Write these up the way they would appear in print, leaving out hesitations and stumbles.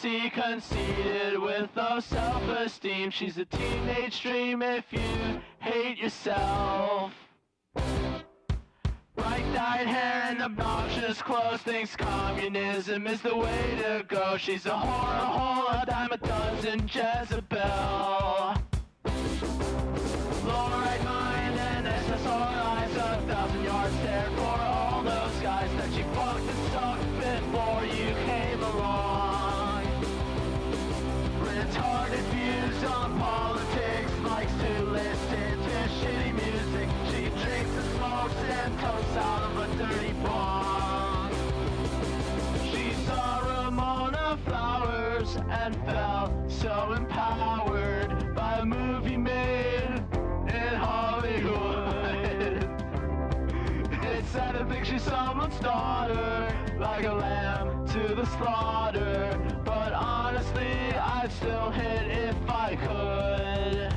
Degeneracy, conceited with no self-esteem. She's a teenage dream if you hate yourself. Bright-dyed hair and obnoxious clothes, thinks communism is the way to go. She's a whore, a hole, a dime a dozen, Jezebel. Low-right mind and SSR eyes, 1,000-yard stare for all those guys that she fucked and sucked before you came along. Retarded views on politics, likes to listen to shitty music. She drinks and smokes and toasts out of a dirty bong. She saw Ramona Flowers and felt so empowered by a movie made in Hollywood. It's sad to think she's someone's daughter, like a lamb to the slaughter. But honestly, I'd still hit if I could.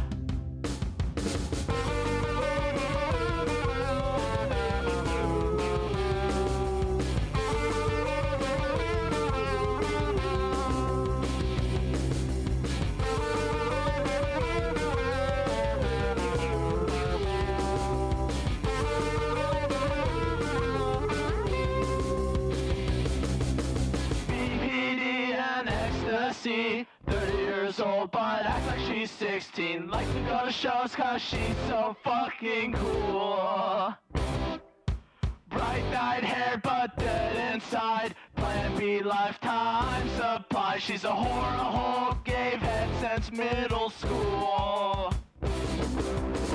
BPD and ecstasy, 30 years old but acts like she's 16. Likes to go to shows cause she's so fucking cool. Bright-dyed hair but dead inside, Plan B lifetime supply. She's a whore, a hole, gave head since middle school.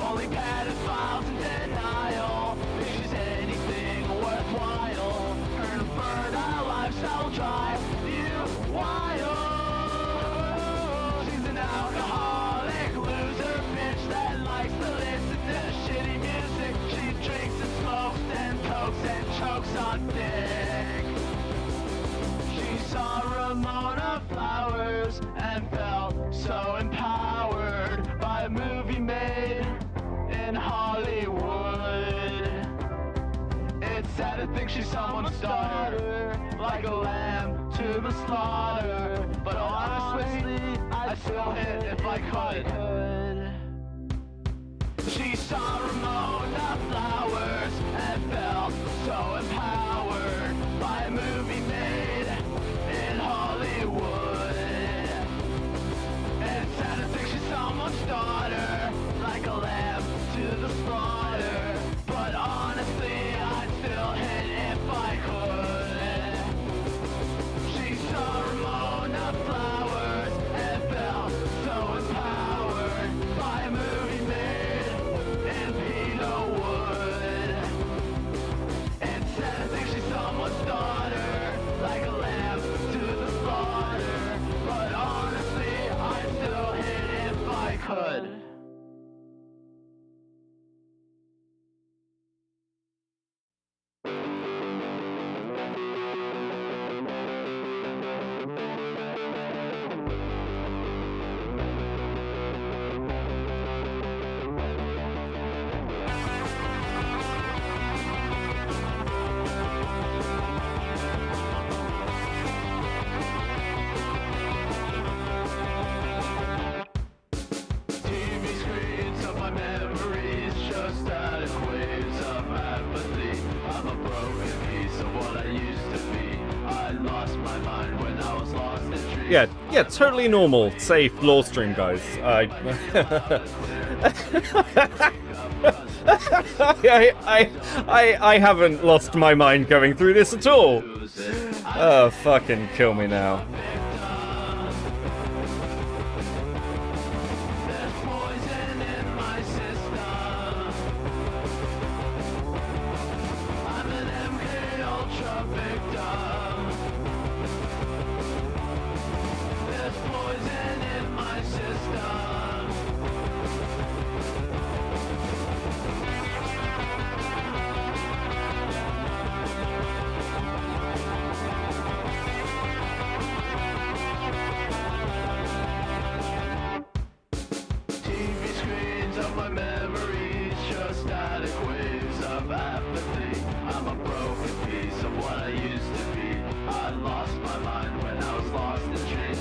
Only pedophiles in denial, think she's anything worthwhile. Her fertile lifestyle drives you wild. She's an alcoholic loser bitch that likes to listen to shitty music. She drinks and smokes and cokes and chokes on dick. She saw Ramona Flowers and felt so empowered by a movie made in Hollywood. It's sad to think she's someone's daughter, like a lamb to the slaughter. But honestly, I'd still hit if I could. She saw Ramona Flowers and felt so empowered by a movie made in Hollywood. It's sad to think she's someone's daughter, like a lamb to the slaughter. But honestly, I'd still hit if I could. She saw Ramona Flowers and felt so empowered by a movie made in Peterwood. It's sad to think she's someone's daughter, like a lamb to the slaughter. But honestly, I'd still hit if I could. TV screens of my memories, just static waves of apathy. I'm a broken piece of what I used to be. I lost my mind when I was lost in trees. Yeah, totally normal. Safe law stream, guys. I haven't lost my mind going through this at all. Oh, fucking kill me now. There's poison in my system. I'm an MK Ultra victim. There's poison in my system. TV screens of my memories, just static waves of apathy. I'm a broken piece of what I used to be. I lost my mind when I was lost in trees.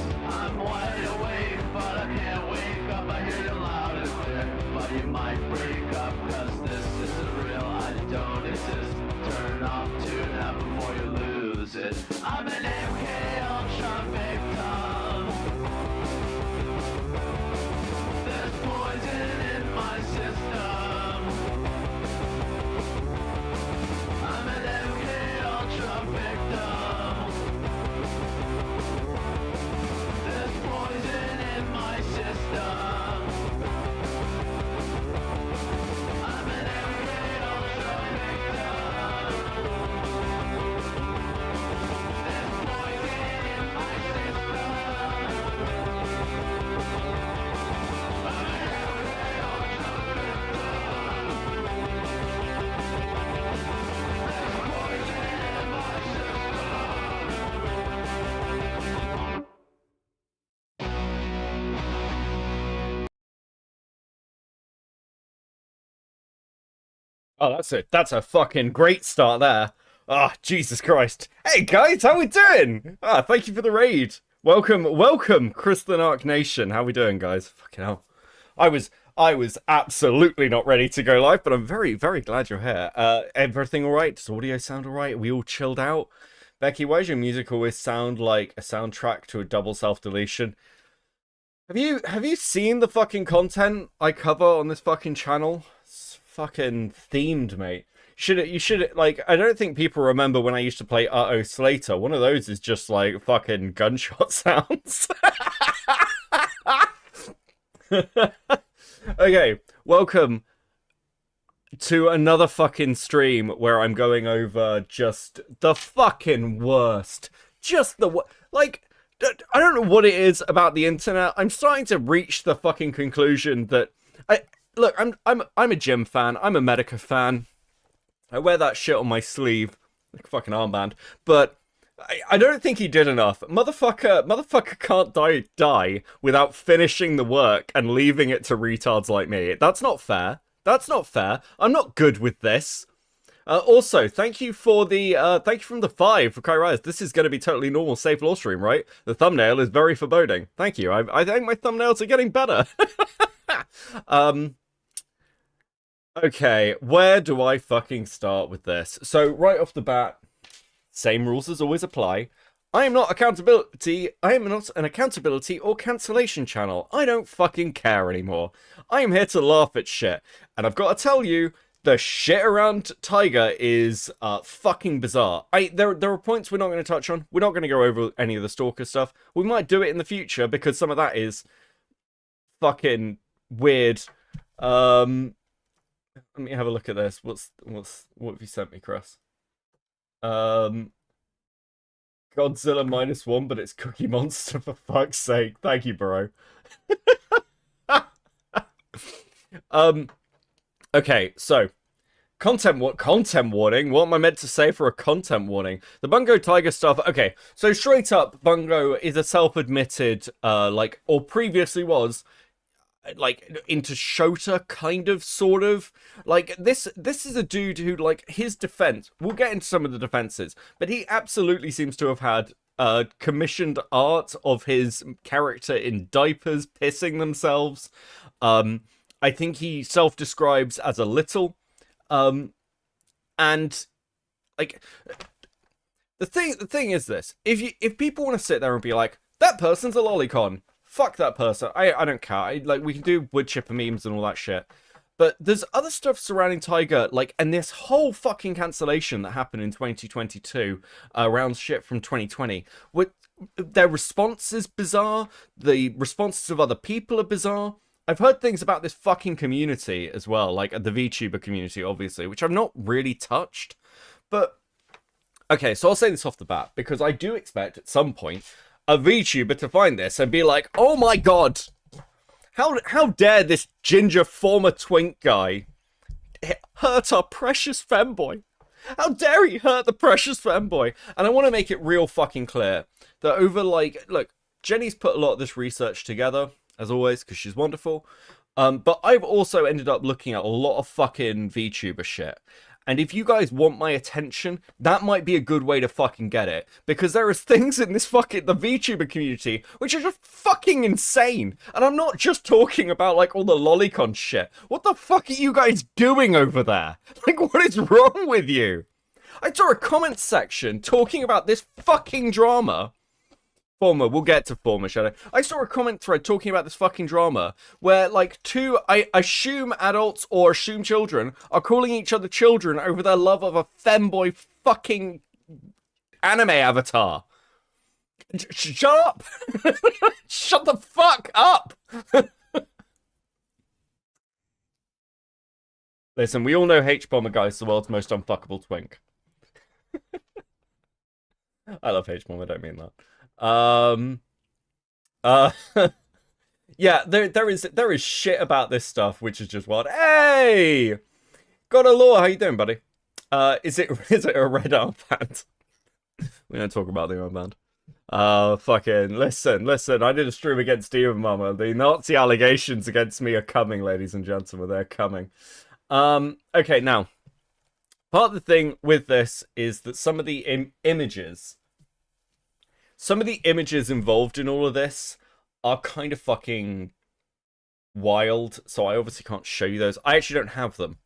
Oh, that's a fucking great start there. Ah, oh, Jesus Christ. Hey guys, how we doing? Ah, thank you for the raid. Welcome, Crystalline Arc Nation. How we doing, guys? Fucking hell. I was absolutely not ready to go live, but I'm very, very glad you're here. Everything alright? Does audio sound alright? Are we all chilled out? Becky, why does your music always sound like a soundtrack to a double self-deletion? Have you seen the fucking content I cover on this fucking channel? It's fucking themed, mate. You should, like, I don't think people remember when I used to play Uh-Oh Slater. One of those is just, like, fucking gunshot sounds. Okay, welcome to another fucking stream where I'm going over just the fucking worst. Just the like, I don't know what it is about the internet. I'm starting to reach the fucking conclusion that I'm a gym fan. I'm a Medica fan. I wear that shit on my sleeve, like a fucking armband. But I don't think he did enough. Motherfucker can't die without finishing the work and leaving it to retards like me. That's not fair. That's not fair. I'm not good with this. Also, thank you from the 5 for Kairais. This is going to be totally normal, safe law stream, right? The thumbnail is very foreboding. Thank you. I think my thumbnails are getting better. Okay, where do I fucking start with this? So, right off the bat, same rules as always apply. I am not an accountability or cancellation channel. I don't fucking care anymore. I am here to laugh at shit. And I've got to tell you, the shit around Tiger is fucking bizarre. There are points we're not going to touch on. We're not going to go over any of the Stalker stuff. We might do it in the future because some of that is fucking weird. Let me have a look at this. What have you sent me, Chris? Godzilla -1, but it's Cookie Monster, for fuck's sake. Thank you, bro. Okay, so content warning. What am I meant to say for a content warning? The Bungotaiga stuff. Okay, so straight up, Bungo is a self-admitted, or previously was, like, into Shota, kind of, sort of. Like, this is a dude who, like, his defense, we'll get into some of the defenses, but he absolutely seems to have had commissioned art of his character in diapers pissing themselves. I think he self-describes as a little, and, like, the thing is this: if people want to sit there and be like, that person's a lolicon, fuck that person. I don't care. We can do wood chipper memes and all that shit. But there's other stuff surrounding Tiger, like, and this whole fucking cancellation that happened in 2022 around shit from 2020. Their response is bizarre. The responses of other people are bizarre. I've heard things about this fucking community as well, like the VTuber community, obviously, which I've not really touched. But, okay, so I'll say this off the bat, because I do expect at some point a VTuber to find this and be like, oh my god, how dare this ginger former twink guy hurt our precious femboy? How dare he hurt the precious femboy? And I want to make it real fucking clear that over, like, look, Jenny's put a lot of this research together, as always, because she's wonderful. But I've also ended up looking at a lot of fucking VTuber shit. And if you guys want my attention, that might be a good way to fucking get it. Because there is things in this the VTuber community which are just fucking insane. And I'm not just talking about, like, all the lolicon shit. What the fuck are you guys doing over there? Like, what is wrong with you? I saw a comment section talking about this fucking drama. Former, we'll get to former, Shadow. I saw a comment thread talking about this fucking drama where, like, two, I assume adults or assume children are calling each other children over their love of a femboy fucking anime avatar. Shut up! Shut the fuck up! Listen, we all know H-Bomber Guy's the world's most unfuckable twink. I love H-Bomber, I don't mean that. Yeah, there is shit about this stuff which is just wild. Hey, got a law. How you doing, buddy? Is it a red armband? We don't talk about the armband. Fucking listen. I did a stream against Demon Mama. The Nazi allegations against me are coming, ladies and gentlemen. They're coming. Okay, now Part of the thing with this is that some of the images involved in all of this are kind of fucking wild, so I obviously can't show you those. I actually don't have them.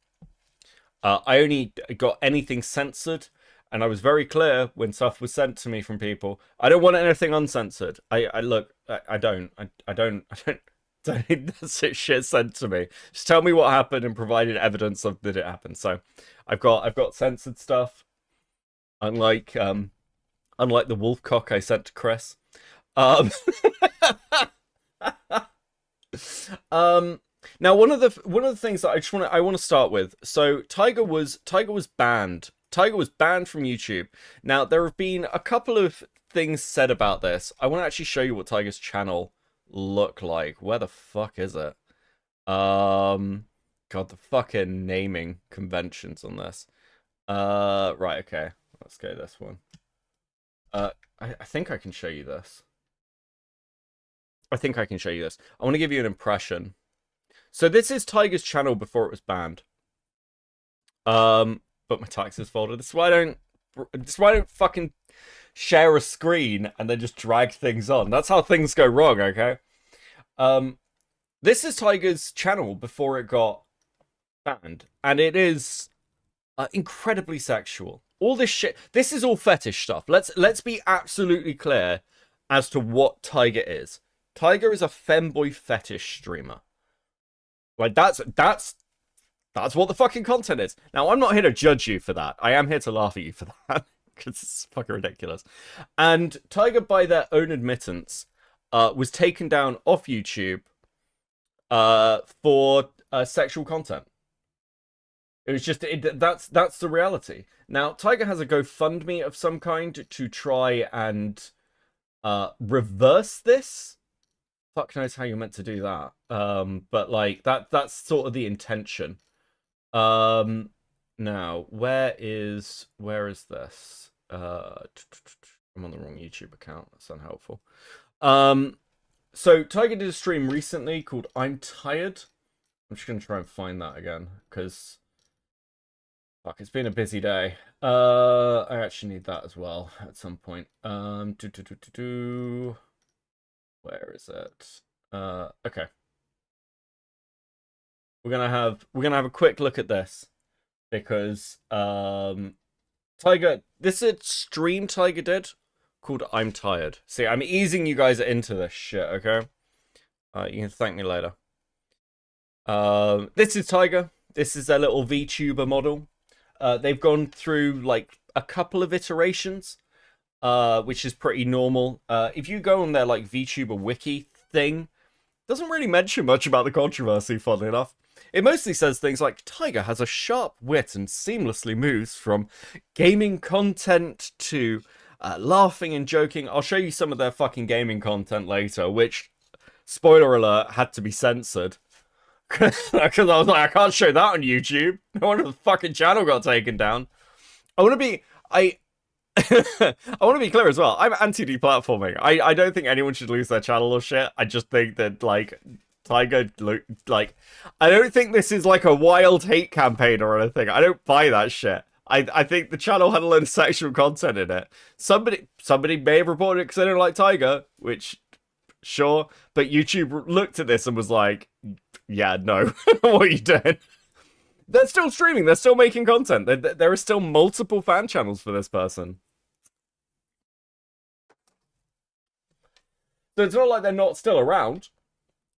I only got anything censored, and I was very clear when stuff was sent to me from people. I don't want anything uncensored. I don't need that shit sent to me. Just tell me what happened and provided evidence of that it happened. So I've got censored stuff. Unlike the wolfcock I sent to Chris. Now one of the things that I want to start with. So Tiger was banned. Tiger was banned from YouTube. Now there have been a couple of things said about this. I want to actually show you what Tiger's channel look like. Where the fuck is it? God, the fucking naming conventions on this. Right, okay. Let's go this one. I think I can show you this. I want to give you an impression. So this is Tiger's channel before it was banned. But my taxes folder. This is why I don't fucking share a screen and then just drag things on. That's how things go wrong, okay? This is Tiger's channel before it got banned, and it is incredibly sexual. All this shit. This is all fetish stuff. Let's be absolutely clear as to what Tiger is. Tiger is a femboy fetish streamer. Like that's what the fucking content is. Now I'm not here to judge you for that. I am here to laugh at you for that because it's fucking ridiculous. And Tiger, by their own admittance, was taken down off YouTube for sexual content. It was just that's the reality. Now Tiger has a GoFundMe of some kind to try and reverse this. Fuck knows how you're meant to do that. But like that's sort of the intention. Now where is this? I'm on the wrong YouTube account. That's unhelpful. So Tiger did a stream recently called I'm Tired. I'm just gonna try and find that again because fuck, it's been a busy day. I actually need that as well at some point. Where is it? Okay. We're gonna have a quick look at this because Tiger, this is a stream Tiger did called I'm Tired. See, I'm easing you guys into this shit, okay? You can thank me later. This is Tiger. This is their little VTuber model. They've gone through like a couple of iterations, which is pretty normal. If you go on their like VTuber wiki thing, it doesn't really mention much about the controversy, funnily enough. It mostly says things like, Tiger has a sharp wit and seamlessly moves from gaming content to laughing and joking. I'll show you some of their fucking gaming content later, which, spoiler alert, had to be censored. Because I was like, I can't show that on YouTube. No wonder the fucking channel got taken down. I want to be clear as well. I'm anti-deplatforming. I don't think anyone should lose their channel or shit. I just think that, like, Tiger, like, I don't think this is like a wild hate campaign or anything. I don't buy that shit. I think the channel had a lot of sexual content in it. Somebody may have reported it because they don't like Tiger, which, sure. But YouTube looked at this and was like, yeah, no. What are you doing? They're still streaming. They're still making content. There are still multiple fan channels for this person. So it's not like they're not still around.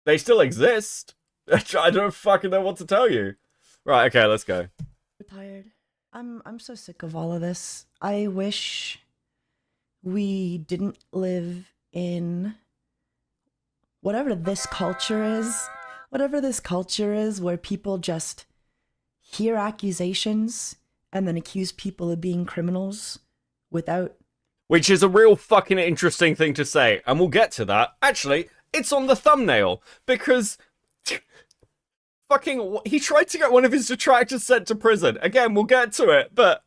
They still exist. I don't fucking know what to tell you. Right, okay, let's go. I'm tired. I'm so sick of all of this. I wish we didn't live in whatever this culture is. Whatever this culture is where people just hear accusations and then accuse people of being criminals without... Which is a real fucking interesting thing to say, and we'll get to that. Actually, it's on the thumbnail, because fucking he tried to get one of his detractors sent to prison. Again, we'll get to it, but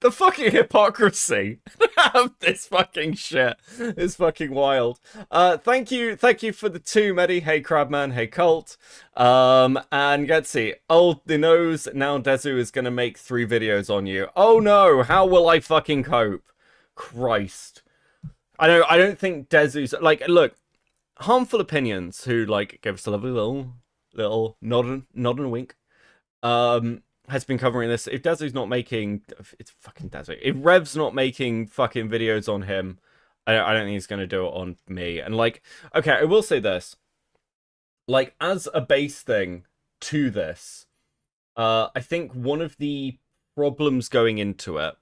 The fucking hypocrisy of this fucking shit is fucking wild. Thank you for the 2, Medi. Hey, Crabman. Hey, Colt. And Getsy. Oh, the nose. Now Dezu is gonna make 3 videos on you. Oh no, how will I fucking cope? Christ. I don't think Dezu's, like, look, Harmful Opinions, who, like, gave us a lovely little nod and wink, has been covering this. If Dezu's not making... It's fucking Dezu. If Rev's not making fucking videos on him, I don't think he's going to do it on me. And, like, okay, I will say this. Like, as a base thing to this, I think one of the problems going into it,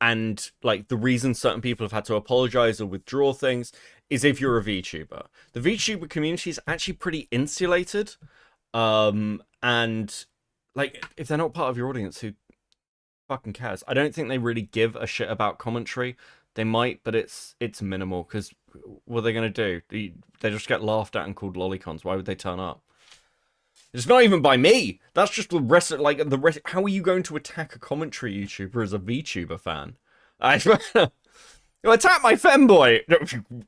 and, like, the reason certain people have had to apologize or withdraw things, is if you're a VTuber. The VTuber community is actually pretty insulated. And... like, if they're not part of your audience, who fucking cares? I don't think they really give a shit about commentary. They might, but it's minimal, because what are they going to do? They just get laughed at and called lolicons. Why would they turn up? It's not even by me! That's just the rest of, like, the rest... How are you going to attack a commentary YouTuber as a VTuber fan? You attack my femboy!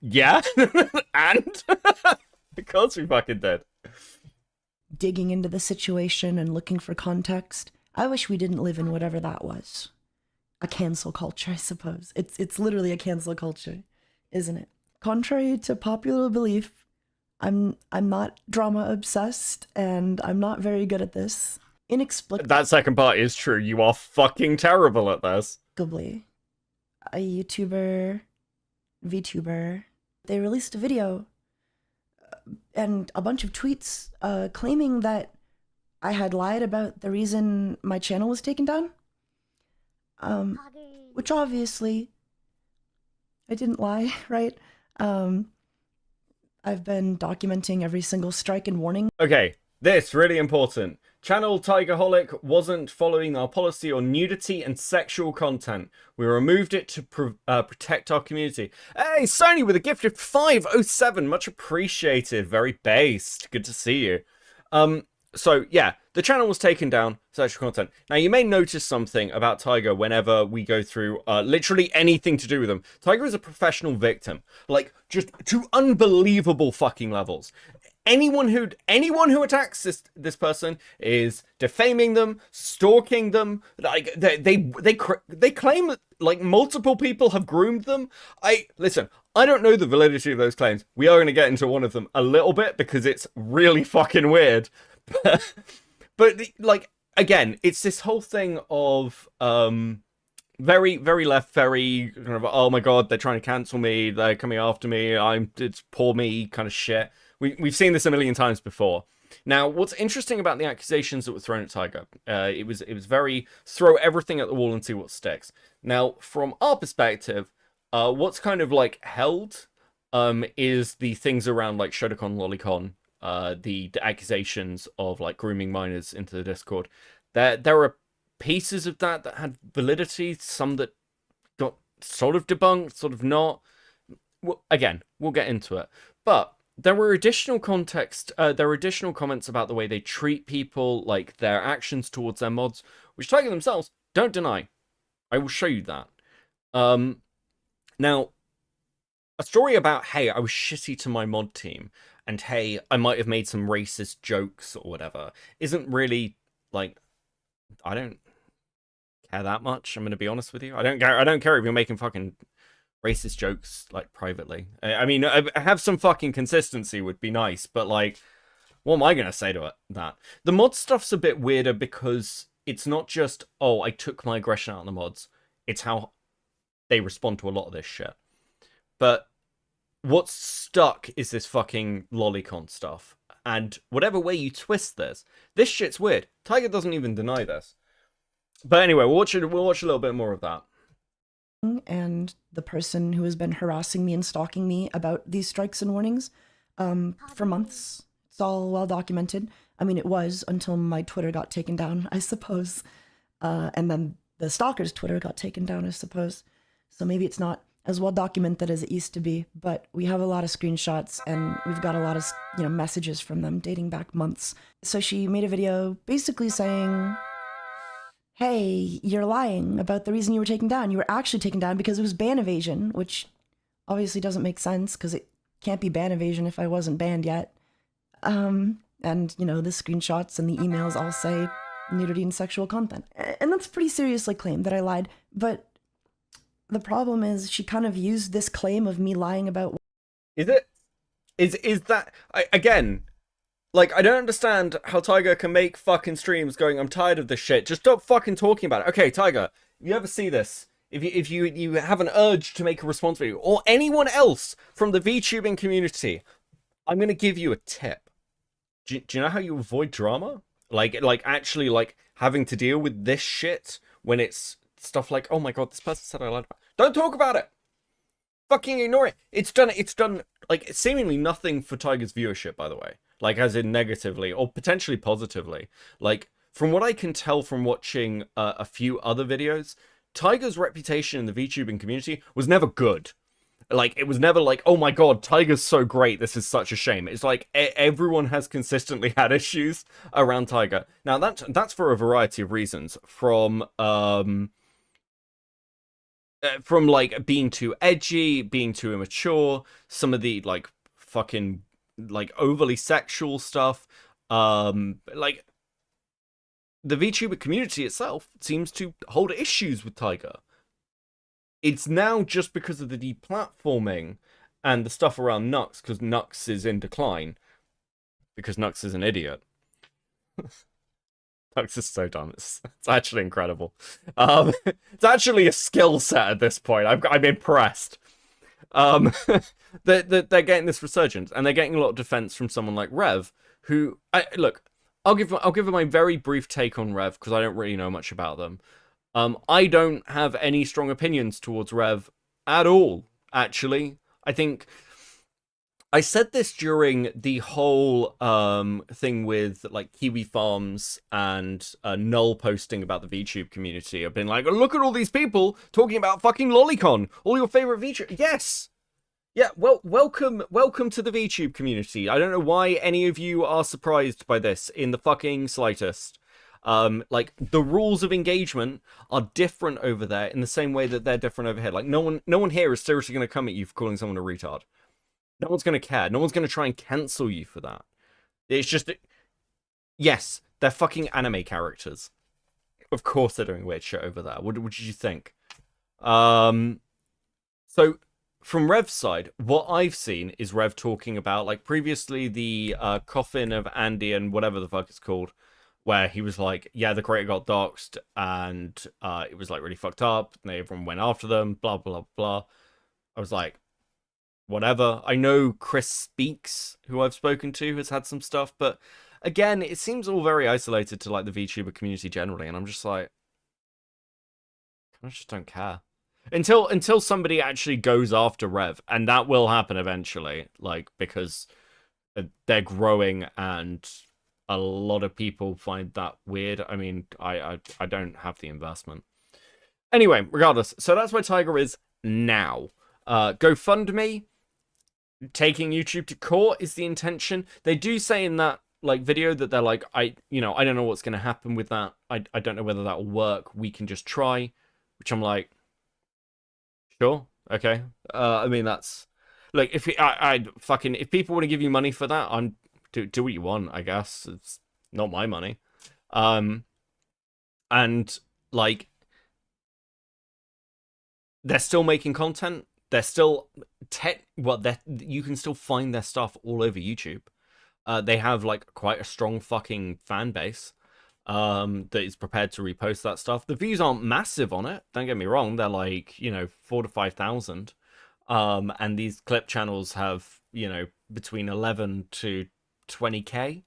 Yeah? And? Of course we fucking did. Digging into the situation and looking for context. I wish we didn't live in whatever that was. A cancel culture, I suppose. It's literally a cancel culture, isn't it? Contrary to popular belief, I'm not drama obsessed, and I'm not very good at this. Inexplicably, That second part is true. You are fucking terrible at this. a YouTuber, VTuber, they released a video and a bunch of tweets claiming that I had lied about the reason my channel was taken down. Which obviously, I didn't lie, right? I've been documenting every single strike and warning. Okay, this, really important. Channel Tigerholic wasn't following our policy on nudity and sexual content. We removed it to protect our community. Hey, Sony with a gift of 507. Much appreciated. Very based. Good to see you. So, yeah, the channel was taken down. Sexual content. Now, you may notice something about Tiger whenever we go through literally anything to do with him. Tiger is a professional victim. Like, just to unbelievable fucking levels. Anyone who attacks this person is defaming them, stalking them. Like they claim that, like, multiple people have groomed them. Listen, I don't know the validity of those claims. We are going to get into one of them a little bit because it's really fucking weird. But like, again, it's this whole thing of very, very left, very kind of, oh my god, they're trying to cancel me, they're coming after me, it's poor me kind of shit. We've seen this a million times before. Now, what's interesting about the accusations that were thrown at Tiger, it was very throw everything at the wall and see what sticks. Now, from our perspective, what's kind of like held is the things around like Shotacon, Lolicon, the accusations of like grooming minors into the Discord. There are pieces of that had validity, some that got sort of debunked, sort of not. Well, again, we'll get into it, but there were additional context, there were additional comments about the way they treat people, like their actions towards their mods, which Tiger themselves don't deny. I will show you that. Now, a story about, hey, I was shitty to my mod team, and hey, I might have made some racist jokes or whatever, isn't really, like, I don't care that much, I'm going to be honest with you. I don't care if you're making fucking racist jokes, like, privately. I mean, have some fucking consistency would be nice, but, like, what am I gonna say to that? The mod stuff's a bit weirder because it's not just, oh, I took my aggression out on the mods. It's how they respond to a lot of this shit. But what's stuck is this fucking lolicon stuff. And whatever way you twist this shit's weird. Tiger doesn't even deny this. But anyway, we'll watch a little bit more of that. And the person who has been harassing me and stalking me about these strikes and warnings for months. It's all well documented. I mean, it was until my Twitter got taken down, I suppose. And then the stalker's Twitter got taken down, I suppose. So maybe it's not as well documented as it used to be, but we have a lot of screenshots and we've got a lot of, messages from them dating back months. So she made a video basically saying, hey, you're lying about the reason you were taken down. You were actually taken down because it was ban evasion, which obviously doesn't make sense because it can't be ban evasion if I wasn't banned yet. And, you know, the screenshots and the emails all say nudity and sexual content. And that's pretty seriously claimed that I lied. But the problem is she kind of used this claim of me lying about... Is it? Is that... again, like, I don't understand how Tiger can make fucking streams going, I'm tired of this shit. Just stop fucking talking about it. Okay, Tiger, if you ever see this, if you have an urge to make a response video, or anyone else from the VTubing community, I'm going to give you a tip. Do you know how you avoid drama? Like actually, like, having to deal with this shit when it's stuff like, oh my god, this person said I lied about it. Don't talk about it! Fucking ignore it! It's done, like, seemingly nothing for Tiger's viewership, by the way. Like, as in negatively, or potentially positively. Like, from what I can tell from watching a few other videos, Tiger's reputation in the VTubing community was never good. Like, it was never like, oh my god, Tiger's so great, this is such a shame. It's like, everyone has consistently had issues around Tiger. Now, that's for a variety of reasons. From like, being too edgy, being too immature, some of the, like, fucking, like, overly sexual stuff. Like, the VTuber community itself seems to hold issues with Tiger. It's now just because of the deplatforming and the stuff around Nux, because Nux is in decline. Because Nux is an idiot. Nux is so dumb. It's actually incredible. It's actually a skill set at this point. I'm impressed. They're getting this resurgence, and they're getting a lot of defense from someone like Rev, who... look, I'll give them my very brief take on Rev, because I don't really know much about them. I don't have any strong opinions towards Rev at all, actually. I think I said this during the whole thing with, like, Kiwi Farms and Null posting about the VTube community. I've been like, look at all these people talking about fucking Lolicon, all your favorite VTube. Yes! Yeah, well, welcome to the VTube community. I don't know why any of you are surprised by this in the fucking slightest. Like, the rules of engagement are different over there in the same way that they're different over here. Like, no one here is seriously going to come at you for calling someone a retard. No one's going to care. No one's going to try and cancel you for that. It's just... Yes, they're fucking anime characters. Of course they're doing weird shit over there. What did you think? So, from Rev's side, what I've seen is Rev talking about, like, previously the coffin of Andy and whatever the fuck it's called, where he was like, yeah, the creator got doxxed, and it was, like, really fucked up, and everyone went after them, blah, blah, blah. I was like, whatever. I know Chris Speaks, who I've spoken to, has had some stuff, but again, it seems all very isolated to, like, the VTuber community generally, and I'm just like, I just don't care. Until somebody actually goes after Rev, and that will happen eventually, like, because they're growing and a lot of people find that weird. I mean, I don't have the investment. Anyway, regardless, so that's where Tiger is now. GoFundMe, taking YouTube to court is the intention. They do say in that, like, video that they're like, I don't know what's going to happen with that. I don't know whether that will work. We can just try, which I'm like, sure, okay. I mean, that's, like, if if people want to give you money for that, do what you want, I guess. It's not my money. And, like, they're still making content. They're still you can still find their stuff all over YouTube. They have, like, quite a strong fucking fan base that is prepared to repost that stuff. The views aren't massive on it, don't get me wrong. They're like, 4,000 to 5,000. And these clip channels have, between 11 to 20k.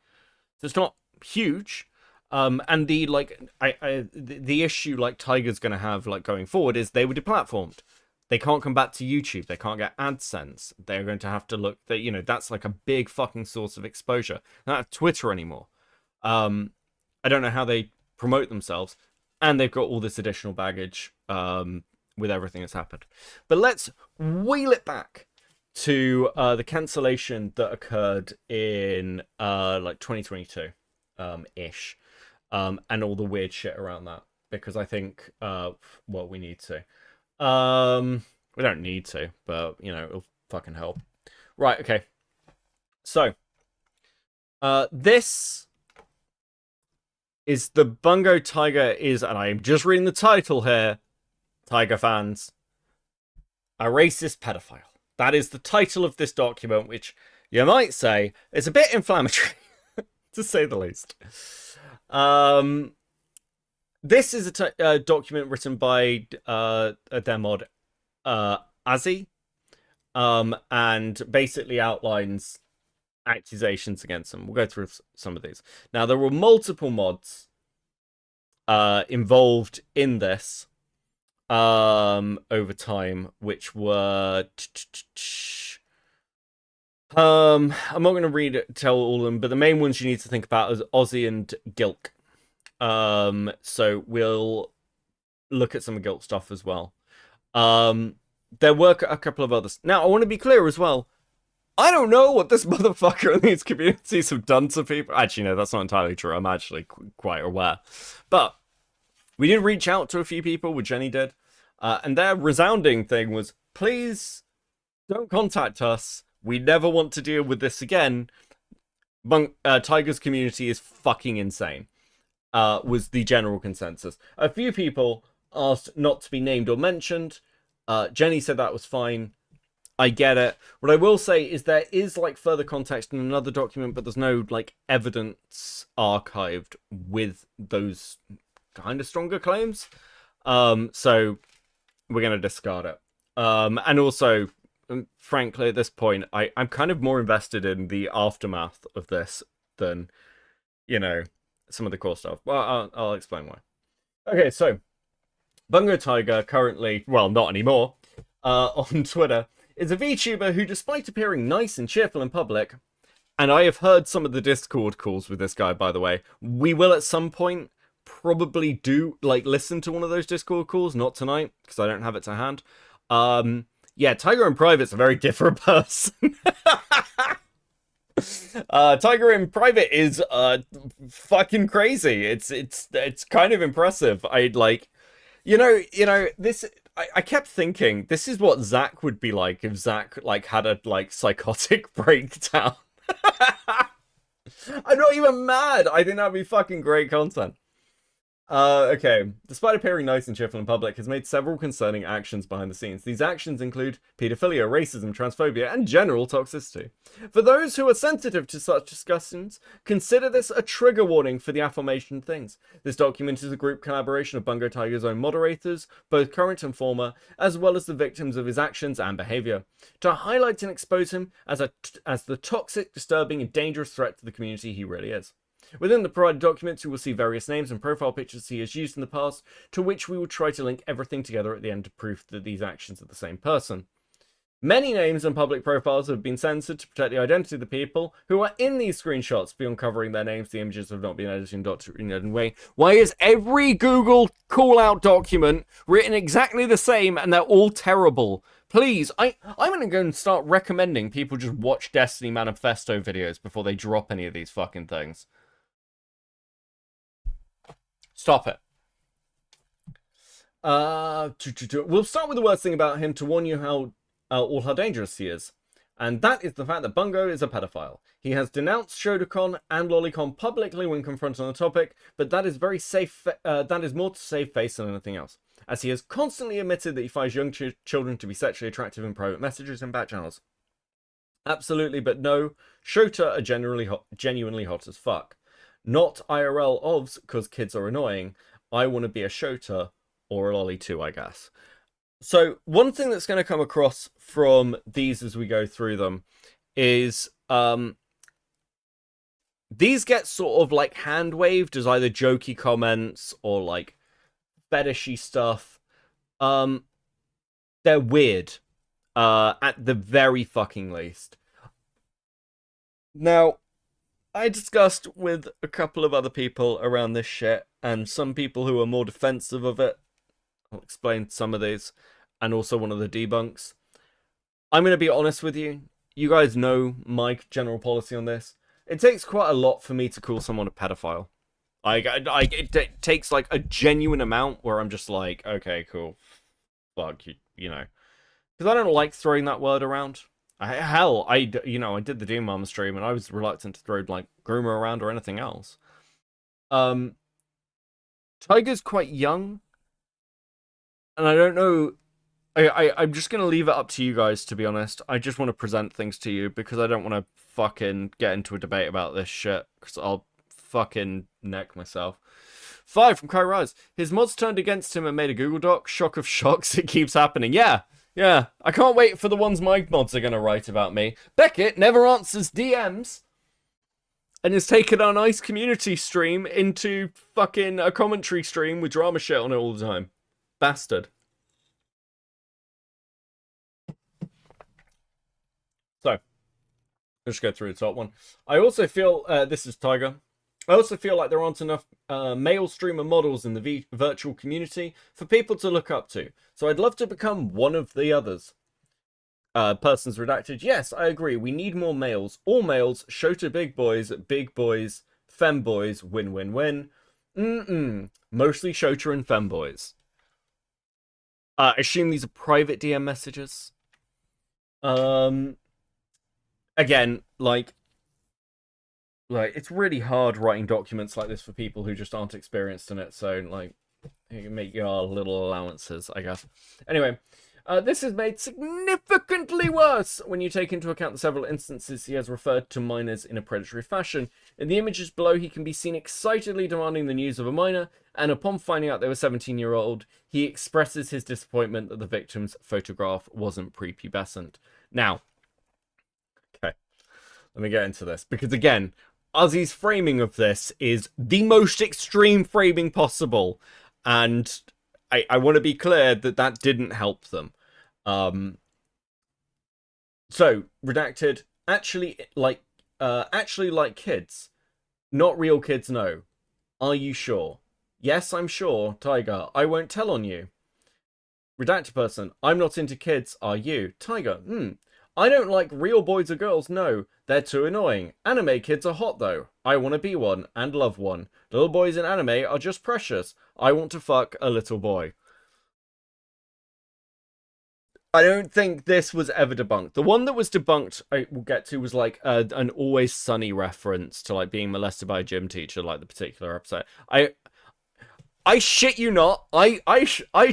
So it's not huge. And the, like, the issue, like, Tiger's gonna have, like, going forward is they were deplatformed. They can't come back to YouTube. They can't get AdSense. They're going to have to look that, that's like a big fucking source of exposure. They don't have Twitter anymore. I don't know how they promote themselves, and they've got all this additional baggage with everything that's happened. But let's wheel it back to the cancellation that occurred in like 2022 ish, and all the weird shit around that. because I think, well, we need to. We don't need to, but, you know, it'll fucking help. Right, okay. So, this is the Bungotaiga is, and I'm just reading the title here, Tiger fans, a racist pedophile. That is the title of this document, which you might say is a bit inflammatory, to say the least. This is a document written by their mod, Azzy, and basically outlines accusations against them. We'll go through some of these. Now, there were multiple mods involved in this over time, which were I'm not going to tell all of them, but the main ones you need to think about is Ozzy and Gilk. So we'll look at some of Gilk stuff as well. There were a couple of others. Now, I want to be clear as well. I don't know what this motherfucker and these communities have done to people. Actually, no, that's not entirely true. I'm actually quite aware. But we did reach out to a few people, which Jenny did. And their resounding thing was, please don't contact us. We never want to deal with this again. Tiger's community is fucking insane, was the general consensus. A few people asked not to be named or mentioned. Jenny said that was fine. I get it. What I will say is there is like further context in another document, but there's no like evidence archived with those kind of stronger claims. So we're going to discard it. And also, frankly, at this point, I'm kind of more invested in the aftermath of this than, you know, some of the core stuff. Well, I'll explain why. Okay, so Bungotaiga currently, well, not anymore, on Twitter, is a VTuber who, despite appearing nice and cheerful in public, and I have heard some of the Discord calls with this guy, by the way, we will at some point probably do, like, listen to one of those Discord calls, not tonight, because I don't have it to hand. Yeah, Tiger in private's a very different person. Tiger in private is fucking crazy. It's kind of impressive. I'd like, you know this. I kept thinking this is what Zach would be like if Zach like had a like psychotic breakdown. I'm not even mad. I think that'd be fucking great content. Okay. Despite appearing nice and cheerful in public, has made several concerning actions behind the scenes. These actions include pedophilia, racism, transphobia, and general toxicity. For those who are sensitive to such discussions, consider this a trigger warning for the aforementioned things. This document is a group collaboration of Bungotaiga's own moderators, both current and former, as well as the victims of his actions and behavior, to highlight and expose him as the toxic, disturbing, and dangerous threat to the community he really is. Within the provided documents, you will see various names and profile pictures he has used in the past, to which we will try to link everything together at the end to prove that these actions are the same person. Many names and public profiles have been censored to protect the identity of the people who are in these screenshots. Beyond covering their names, the images have not been edited in any way. Why is every Google call-out document written exactly the same and they're all terrible? Please, I'm going to go and start recommending people just watch Destiny Manifesto videos before they drop any of these fucking things. Stop it. We'll start with the worst thing about him to warn you how dangerous he is. And that is the fact that Bungo is a pedophile. He has denounced Shodokan and Lolicon publicly when confronted on the topic, but that is very safe. That is more to save face than anything else, as he has constantly admitted that he finds young children to be sexually attractive in private messages and back channels. Absolutely, but no, Shota are genuinely hot as fuck. Not IRL OVs, because kids are annoying. I want to be a Shota or a lolly too, I guess. So one thing that's going to come across from these as we go through them is these get sort of like hand waved as either jokey comments or like fetishy stuff. They're weird at the very fucking least. Now, I discussed with a couple of other people around this shit, and some people who are more defensive of it. I'll explain some of these, and also one of the debunks. I'm going to be honest with you. You guys know my general policy on this. It takes quite a lot for me to call someone a pedophile. It takes like a genuine amount where I'm just like, okay, cool, fuck you know, because I don't like throwing that word around. I did the Doom Mom stream and I was reluctant to throw like groomer around or anything else. Tiger's quite young, and I don't know. I'm just gonna leave it up to you guys, to be honest. I just want to present things to you because I don't want to fucking get into a debate about this shit because I'll fucking neck myself. 5 from Kai Rise. His mods turned against him and made a Google Doc. Shock of shocks, it keeps happening. Yeah. I can't wait for the ones my mods are gonna write about me. Beckett never answers DMs and has taken our nice community stream into fucking a commentary stream with drama shit on it all the time. Bastard. So, let's go through the top one. I also feel, this is Tiger. I also feel like there aren't enough male streamer models in the virtual community for people to look up to. So I'd love to become one of the others. Persons redacted. Yes, I agree. We need more males. All males, show to big boys, femboys, win-win-win. Mostly Shota and femboys. I assume these are private DM messages. Again, like it's really hard writing documents like this for people who just aren't experienced in it, so like you can make your little allowances, I guess. Anyway, this is made significantly worse when you take into account the several instances he has referred to minors in a predatory fashion. In the images below, he can be seen excitedly demanding the news of a minor, and upon finding out they were 17-year-old, he expresses his disappointment that the victim's photograph wasn't prepubescent. Now, okay, let me get into this, because again, Ozzy's framing of this is the most extreme framing possible, and I want to be clear that that didn't help them. So, redacted, actually like kids. Not real kids, no. Are you sure? Yes, I'm sure, Tiger. I won't tell on you. Redacted person, I'm not into kids, are you? Tiger, I don't like real boys or girls, no. They're too annoying. Anime kids are hot, though. I want to be one, and love one. Little boys in anime are just precious. I want to fuck a little boy. I don't think this was ever debunked. The one that was debunked, I will get to, was like an Always Sunny reference to like being molested by a gym teacher, like the particular episode. I shit you not. I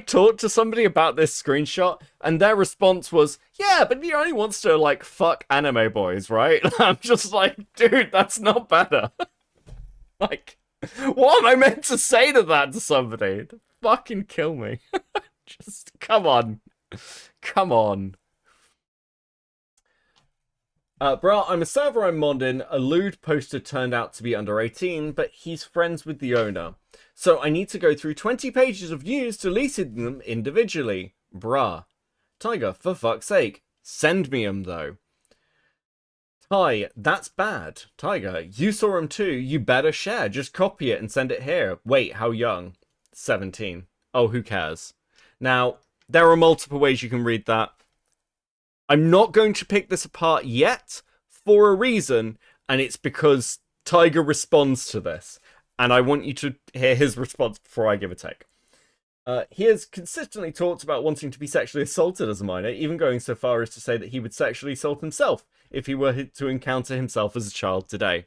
talked to somebody about this screenshot, and their response was, "Yeah, but he only wants to like fuck anime boys, right?" I'm just like, dude, that's not better. Like, what am I meant to say to that to somebody? Fucking kill me. Just come on. Come on. Bro, I'm a server I'm modding. A lewd poster turned out to be under 18, but he's friends with the owner. So I need to go through 20 pages of news to listen them individually. Bruh. Tiger, for fuck's sake. Send me 'em, though. Ty, that's bad. Tiger, you saw 'em too. You better share. Just copy it and send it here. Wait, how young? 17. Oh, who cares? Now, there are multiple ways you can read that. I'm not going to pick this apart yet for a reason, and it's because Tiger responds to this. And I want you to hear his response before I give a take. He has consistently talked about wanting to be sexually assaulted as a minor, even going so far as to say that he would sexually assault himself if he were to encounter himself as a child today.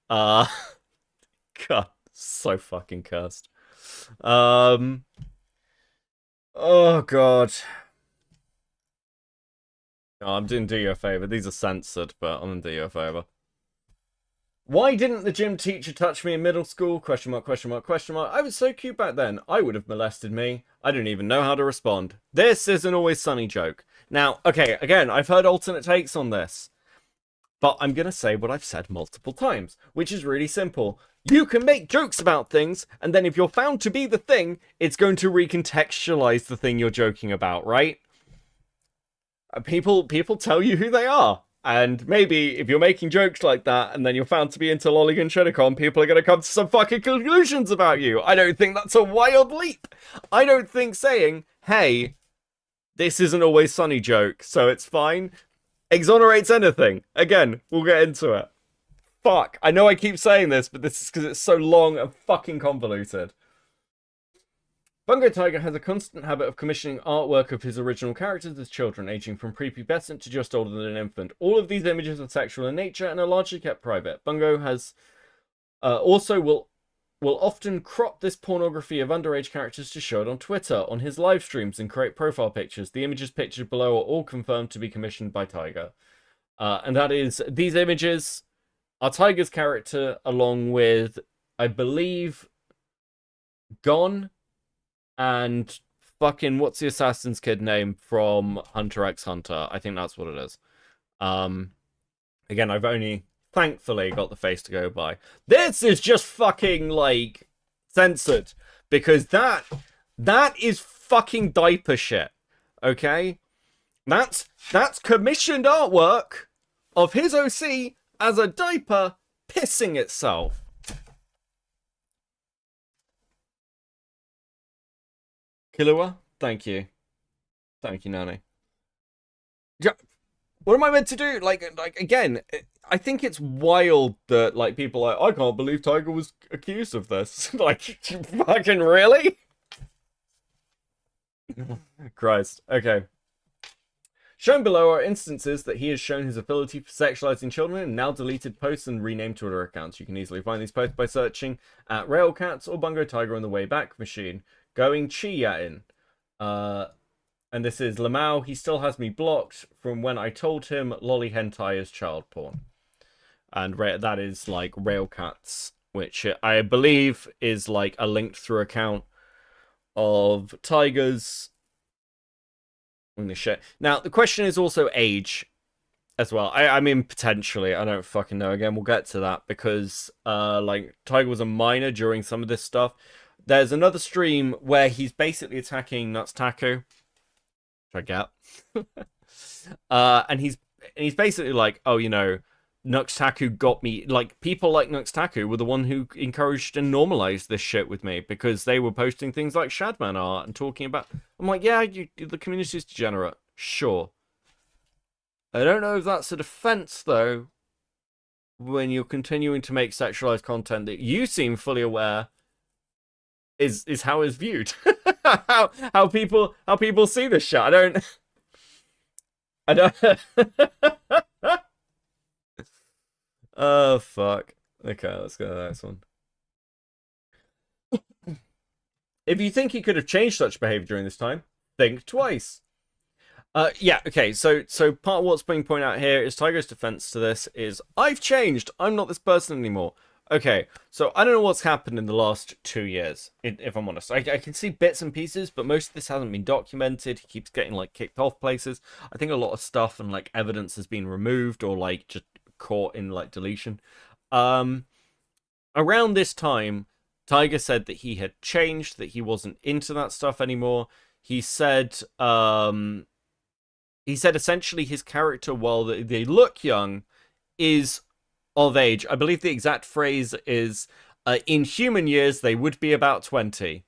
God, so fucking cursed. Oh, God. No, I'm doing do you a favour. These are censored, but I'm gonna do you a favour. Why didn't the gym teacher touch me in middle school? Question mark, question mark, question mark. I was so cute back then. I would have molested me. I don't even know how to respond. This is an Always Sunny joke. Now, okay, again, I've heard alternate takes on this. But I'm going to say what I've said multiple times, which is really simple. You can make jokes about things, and then if you're found to be the thing, it's going to recontextualize the thing you're joking about, right? People tell you who they are. And maybe if you're making jokes like that and then you're found to be into Lolly and Shedicon, people are going to come to some fucking conclusions about you. I don't think that's a wild leap. I don't think saying, hey, this is an Always Sunny joke, so it's fine, exonerates anything. Again, we'll get into it. Fuck. I know I keep saying this, but this is because it's so long and fucking convoluted. Bungotaiga has a constant habit of commissioning artwork of his original characters as children, aging from prepubescent to just older than an infant. All of these images are sexual in nature and are largely kept private. Bungo has also will often crop this pornography of underage characters to show it on Twitter, on his live streams, and create profile pictures. The images pictured below are all confirmed to be commissioned by Taiga. And that is, these images are Taiga's character along with, I believe, Gon and fucking, what's the assassin's kid name from Hunter x Hunter? I think that's what it is. Again, I've only thankfully got the face to go by. This is just fucking, like, censored. Because that is fucking diaper shit. Okay? That's commissioned artwork of his OC as a diaper pissing itself. Killua, thank you. Thank you, Nani. What am I meant to do? Like again, I think it's wild that, like, people are like, I can't believe Taiga was accused of this. Like, fucking really? Christ. Okay. Shown below are instances that he has shown his ability for sexualizing children in now deleted posts and renamed Twitter accounts. You can easily find these posts by searching at Railcats or Bungotaiga on the Wayback Machine. Going Chi-Yatin. And this is Lamau. He still has me blocked from when I told him lolly hentai is child porn. And that is like Railcats, which I believe is like a linked through account of Taiga's. Shit. Now, the question is also age as well. I mean, potentially. I don't fucking know. Again, we'll get to that because like Taiga was a minor during some of this stuff. There's another stream where he's basically attacking Nuts Taku. Which I get. And he's basically like, oh, you know, Nux Taku got me. Like, people like Nux Taku were the one who encouraged and normalized this shit with me because they were posting things like Shadman art and talking about. I'm like, yeah, the community's degenerate. Sure. I don't know if that's a defense, though, when you're continuing to make sexualized content that you seem fully aware is how it's viewed. how people see this shit. I don't Oh fuck. Okay, let's go to the next one. If you think he could have changed such behavior during this time, think twice. Yeah, okay, so part of what's being pointed out here is Taiga's defense to this is, I've changed, I'm not this person anymore. Okay, so I don't know what's happened in the last 2 years, if I'm honest. I can see bits and pieces, but most of this hasn't been documented. He keeps getting, like, kicked off places. I think a lot of stuff and, like, evidence has been removed or, like, just caught in, like, deletion. Around this time, Taiga said that he had changed, that he wasn't into that stuff anymore. He said essentially his character, while they look young, is of age. I believe the exact phrase is, in human years, they would be about 20.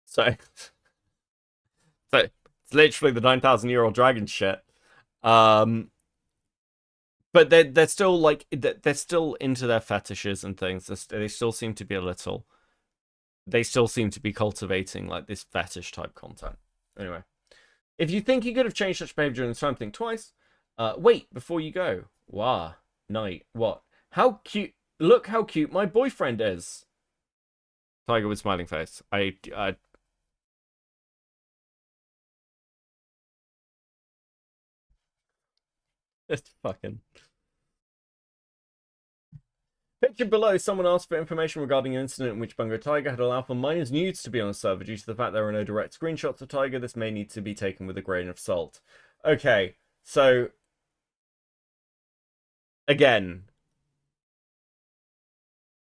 So it's literally the 9,000-year-old dragon shit. But they're still like they're still into their fetishes and things. They still seem to be they still seem to be cultivating like this fetish type content. Anyway, if you think he could have changed such behavior during this time, think twice. Wait before you go. Wow, night. What? How cute! Look how cute my boyfriend is. Taiga with smiling face. Just fucking. Pictured below, someone asked for information regarding an incident in which Bungotaiga had allowed for minors' nudes to be on the server. Due to the fact there are no direct screenshots of Taiga, this may need to be taken with a grain of salt. Okay, so again,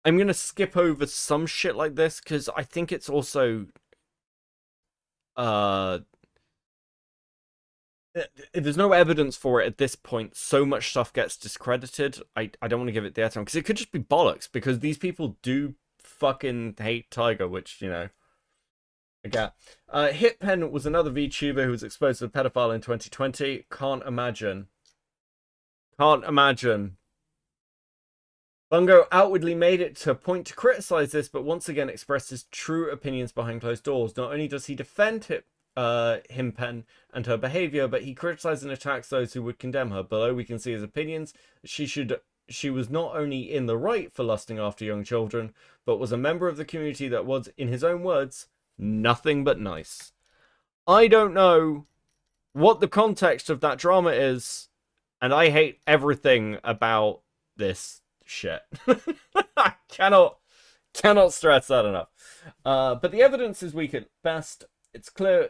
I'm gonna skip over some shit like this because I think it's also if there's no evidence for it at this point, so much stuff gets discredited. I don't want to give it the airtime because it could just be bollocks because these people do fucking hate Taiga, which, you know, I get. Hitpen was another VTuber who was exposed to a pedophile in 2020. Can't imagine Can't imagine. Bungo outwardly made it a point to criticize this, but once again expressed his true opinions behind closed doors. Not only does he defend Himpen and her behavior, but he criticizes and attacks those who would condemn her. Below we can see his opinions. She was not only in the right for lusting after young children, but was a member of the community that was, in his own words, nothing but nice. I don't know what the context of that drama is, and I hate everything about this shit. I cannot stress that enough. But the evidence is weak at best. It's clear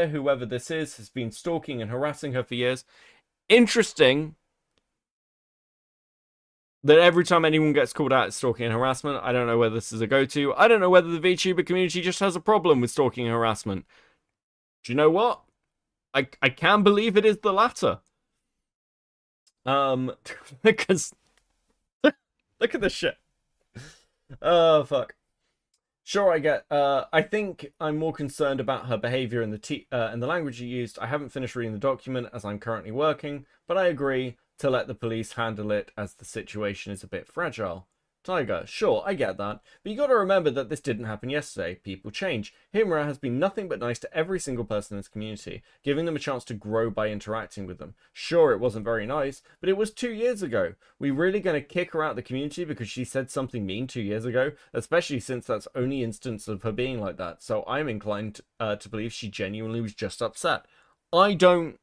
whoever this is has been stalking and harassing her for years. Interesting that every time anyone gets called out as stalking and harassment, I don't know whether this is a go-to. I don't know whether the VTuber community just has a problem with stalking and harassment. Do you know what? I can believe it is the latter. Because look at this shit. Oh fuck. Sure, I get. I think I'm more concerned about her behavior and the language she used. I haven't finished reading the document as I'm currently working, but I agree to let the police handle it as the situation is a bit fragile. Tiger, sure, I get that, but you gotta remember that this didn't happen yesterday. People change. Himura has been nothing but nice to every single person in this community, giving them a chance to grow by interacting with them. Sure, it wasn't very nice, but it was 2 years ago. We really gonna kick her out of the community because she said something mean 2 years ago? Especially since that's only instance of her being like that, so I'm inclined to believe she genuinely was just upset. I don't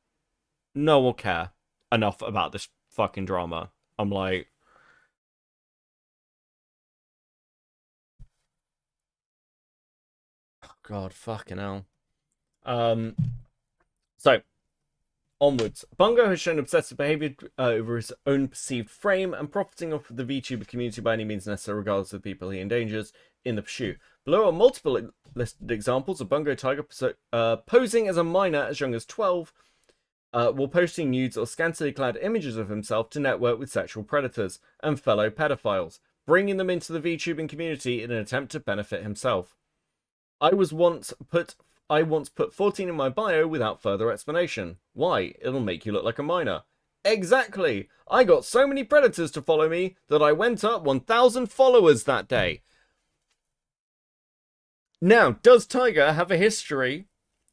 know or care enough about this fucking drama. I'm like, God, fucking hell. So, onwards. Bungo has shown obsessive behavior over his own perceived frame and profiting off of the VTuber community by any means necessary, regardless of the people he endangers in the pursuit. Below are multiple listed examples of Bungotaiga posing as a minor as young as 12, while posting nudes or scantily clad images of himself to network with sexual predators and fellow pedophiles, bringing them into the VTubing community in an attempt to benefit himself. I once put 14 in my bio without further explanation. Why? It'll make you look like a minor. Exactly! I got so many predators to follow me that I went up 1,000 followers that day. Now, does Tiger have a history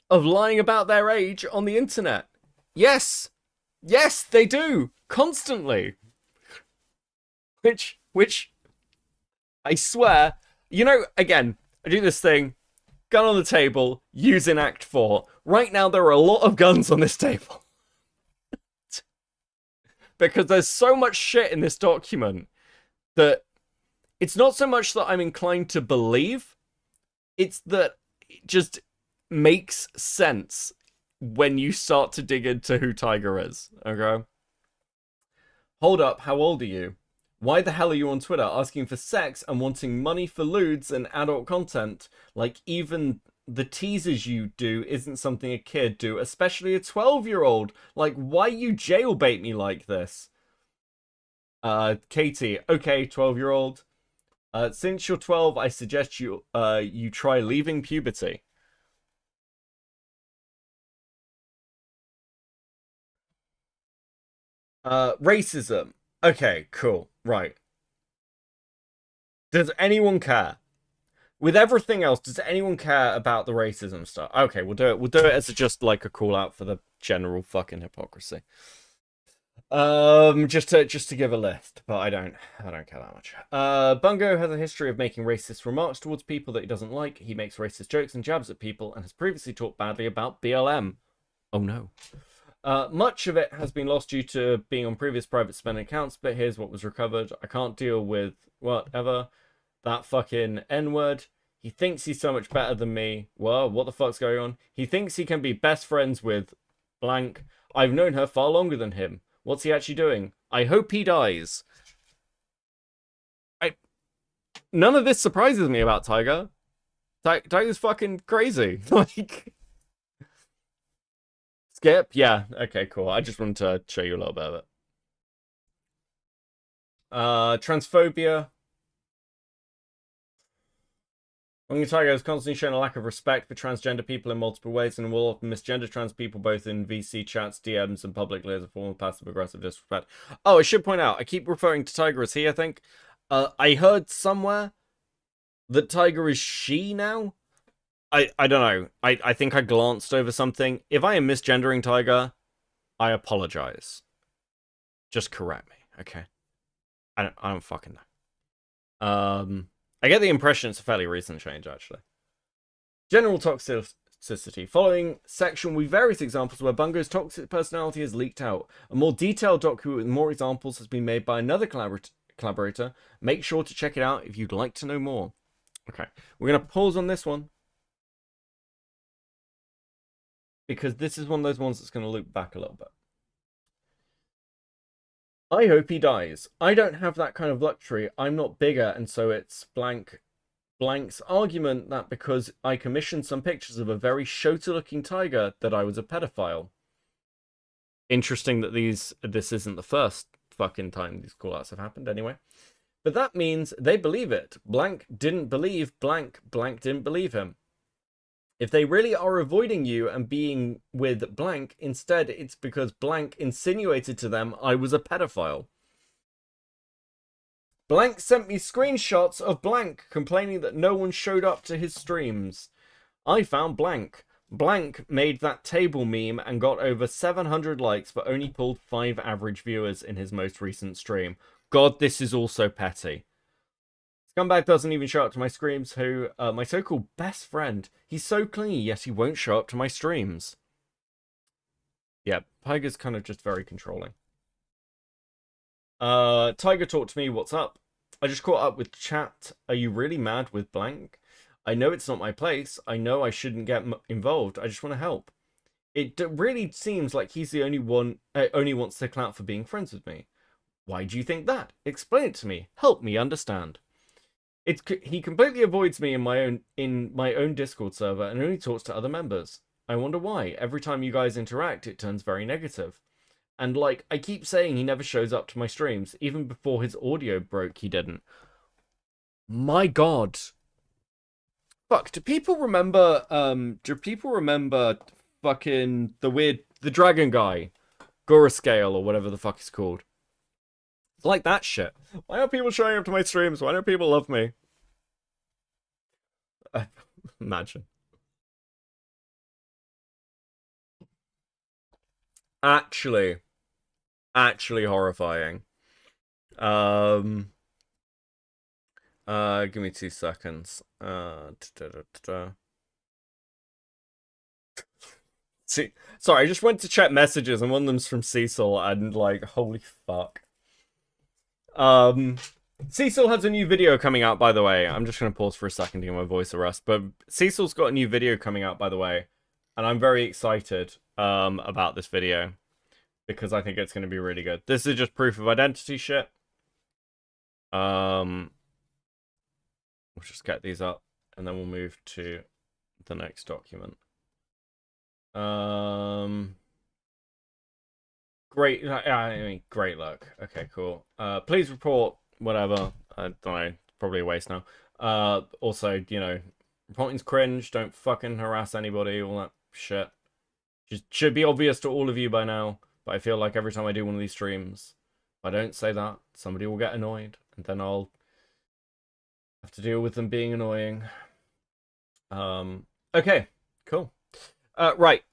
of lying about their age on the internet? Yes! Yes, they do! Constantly! Which, I swear, you know, again, I do this thing, gun on the table, use in Act 4. Right now, there are a lot of guns on this table. Because there's so much shit in this document that it's not so much that I'm inclined to believe, it's that it just makes sense when you start to dig into who Tiger is, okay? Hold up, how old are you? Why the hell are you on Twitter asking for sex and wanting money for lewds and adult content? Like, even the teasers you do isn't something a kid do, especially a 12-year-old. Like, why you jailbait me like this? Katie, okay, 12-year-old. Since you're 12, I suggest you try leaving puberty. Racism. Okay, cool. Right. Does anyone care? With everything else, does anyone care about the racism stuff? Okay, we'll do it. We'll do it as just like a call out for the general fucking hypocrisy. Just to give a list, but I don't care that much. Bungo has a history of making racist remarks towards people that he doesn't like. He makes racist jokes and jabs at people and has previously talked badly about BLM. Oh no. Much of it has been lost due to being on previous private spending accounts, but here's what was recovered. I can't deal with whatever. That fucking N-word. He thinks he's so much better than me. Well, what the fuck's going on? He thinks he can be best friends with blank. I've known her far longer than him. What's he actually doing? I hope he dies. None of this surprises me about Tiger. Tiger's fucking crazy. Like... Skip? Yeah. Okay, cool. I just wanted to show you a little bit of it. Transphobia. Bungotaiga has constantly shown a lack of respect for transgender people in multiple ways and will often misgender trans people both in VC chats, DMs, and publicly as a form of passive-aggressive disrespect. Oh, I should point out, I keep referring to Tiger as he, I think. I heard somewhere that Tiger is she now. I don't know. I think I glanced over something. If I am misgendering Tiger, I apologize. Just correct me, okay? I don't fucking know. I get the impression it's a fairly recent change, actually. General toxicity. Following section with various examples where Bungo's toxic personality has leaked out. A more detailed document with more examples has been made by another collaborator. Make sure to check it out if you'd like to know more. Okay, we're going to pause on this one, because this is one of those ones that's going to loop back a little bit. I hope he dies. I don't have that kind of luxury. I'm not bigger, and so it's blank's argument that because I commissioned some pictures of a very Shota-looking tiger that I was a pedophile. Interesting that this isn't the first fucking time these call-outs have happened anyway. But that means they believe it. Blank didn't believe blank. Blank didn't believe him. If they really are avoiding you and being with blank, instead it's because blank insinuated to them I was a pedophile. Blank sent me screenshots of blank complaining that no one showed up to his streams. I found blank. Blank made that table meme and got over 700 likes but only pulled 5 average viewers in his most recent stream. God, this is also petty. Scumbag doesn't even show up to my streams, who, my so-called best friend. He's so clingy, yet he won't show up to my streams. Yeah, Tiger's kind of just very controlling. Tiger talked to me, what's up? I just caught up with chat. Are you really mad with blank? I know it's not my place. I know I shouldn't get involved. I just want to help. It really seems like he's the only one, only wants the clout for being friends with me. Why do you think that? Explain it to me. Help me understand. He completely avoids me in my own Discord server and only talks to other members. I wonder why. Every time you guys interact, it turns very negative. And like, I keep saying he never shows up to my streams. Even before his audio broke, he didn't. My God. Fuck, do people remember fucking the dragon guy? Gorascale or whatever the fuck he's called. It's like that shit. Why are people showing up to my streams? Why don't people love me? Imagine. Actually horrifying. Give me 2 seconds. See, sorry, I just went to check messages and one of them's from Cecil and like, holy fuck. Cecil has a new video coming out, by the way. I'm just going to pause for a second to get my voice a rest. But Cecil's got a new video coming out, by the way. And I'm very excited about this video. Because I think it's going to be really good. This is just proof of identity shit. We'll just get these up. And then we'll move to the next document. Great, I mean, great luck. Okay, cool. Please report whatever. I don't know, probably a waste now. Also, you know, reporting's cringe. Don't fucking harass anybody. All that shit. Just should be obvious to all of you by now. But I feel like every time I do one of these streams, if I don't say that, somebody will get annoyed, and then I'll have to deal with them being annoying. Okay, cool. Right.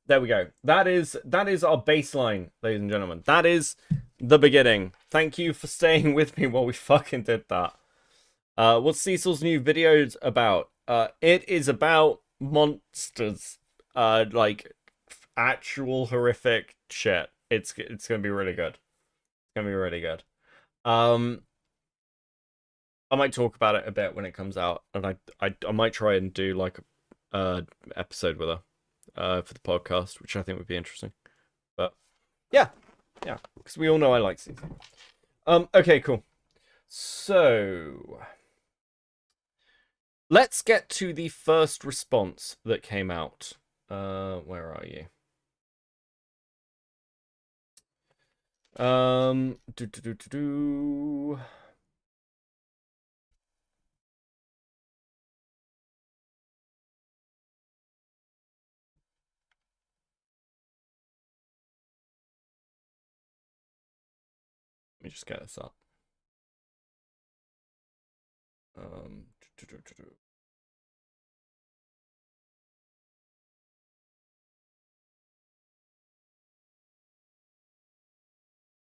There we go. That is our baseline, ladies and gentlemen. That is the beginning. Thank you for staying with me while we fucking did that. What's Cecil's new videos about? It is about monsters. Like actual horrific shit. It's gonna be really good. It's gonna be really good. I might talk about it a bit when it comes out, and I might try and do like a episode with her. For the podcast, which I think would be interesting. But yeah, because we all know I like Caesar. Okay, cool. So let's get to the first response that came out. Where are you? me just get this up.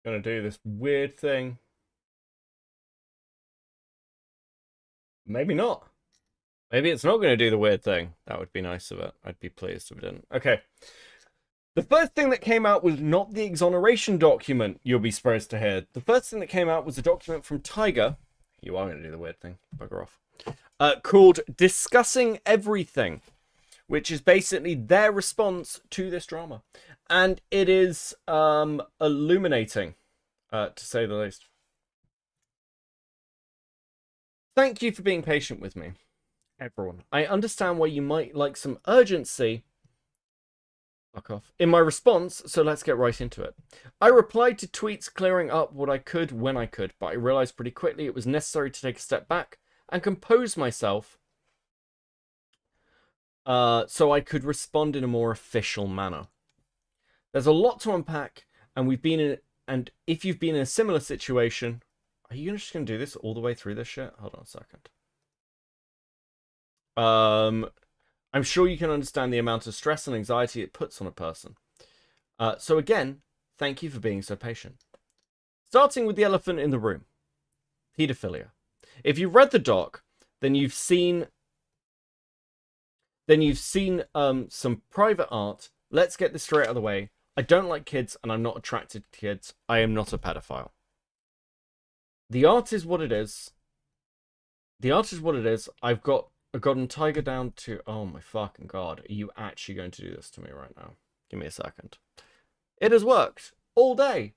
Gonna do this weird thing. Maybe not. Maybe it's not going to do the weird thing. That would be nice of it. I'd be pleased if it didn't. Okay. The first thing that came out was not the exoneration document you'll be supposed to hear. The first thing that came out was a document from Tiger. You are going to do the weird thing. Bugger off. Called Discussing Everything, which is basically their response to this drama. And it is illuminating, to say the least. Thank you for being patient with me, everyone. I understand why you might like some urgency. Fuck off. In my response, so let's get right into it. I replied to tweets clearing up what I could when I could, but I realized pretty quickly it was necessary to take a step back and compose myself so I could respond in a more official manner. There's a lot to unpack, and if you've been in a similar situation, are you just going to do this all the way through this shit? Hold on a second. I'm sure you can understand the amount of stress and anxiety it puts on a person. So again, thank you for being so patient. Starting with the elephant in the room. Pedophilia. If you've read the doc, then you've seen some private art. Let's get this straight out of the way. I don't like kids and I'm not attracted to kids. I am not a pedophile. The art is what it is. The art is what it is. I've gotten Tiger down to... Oh my fucking god. Are you actually going to do this to me right now? Give me a second. It has worked. All day.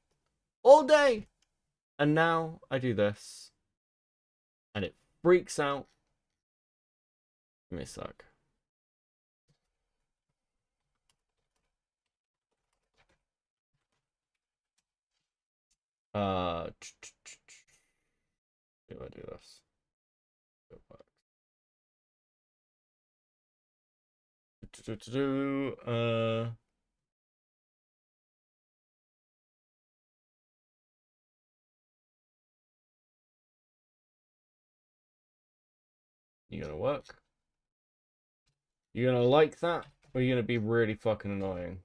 All day. And now I do this. And it freaks out. Give me a sec. Do I do this? It works. You gonna work? You gonna like that? Or are you gonna be really fucking annoying?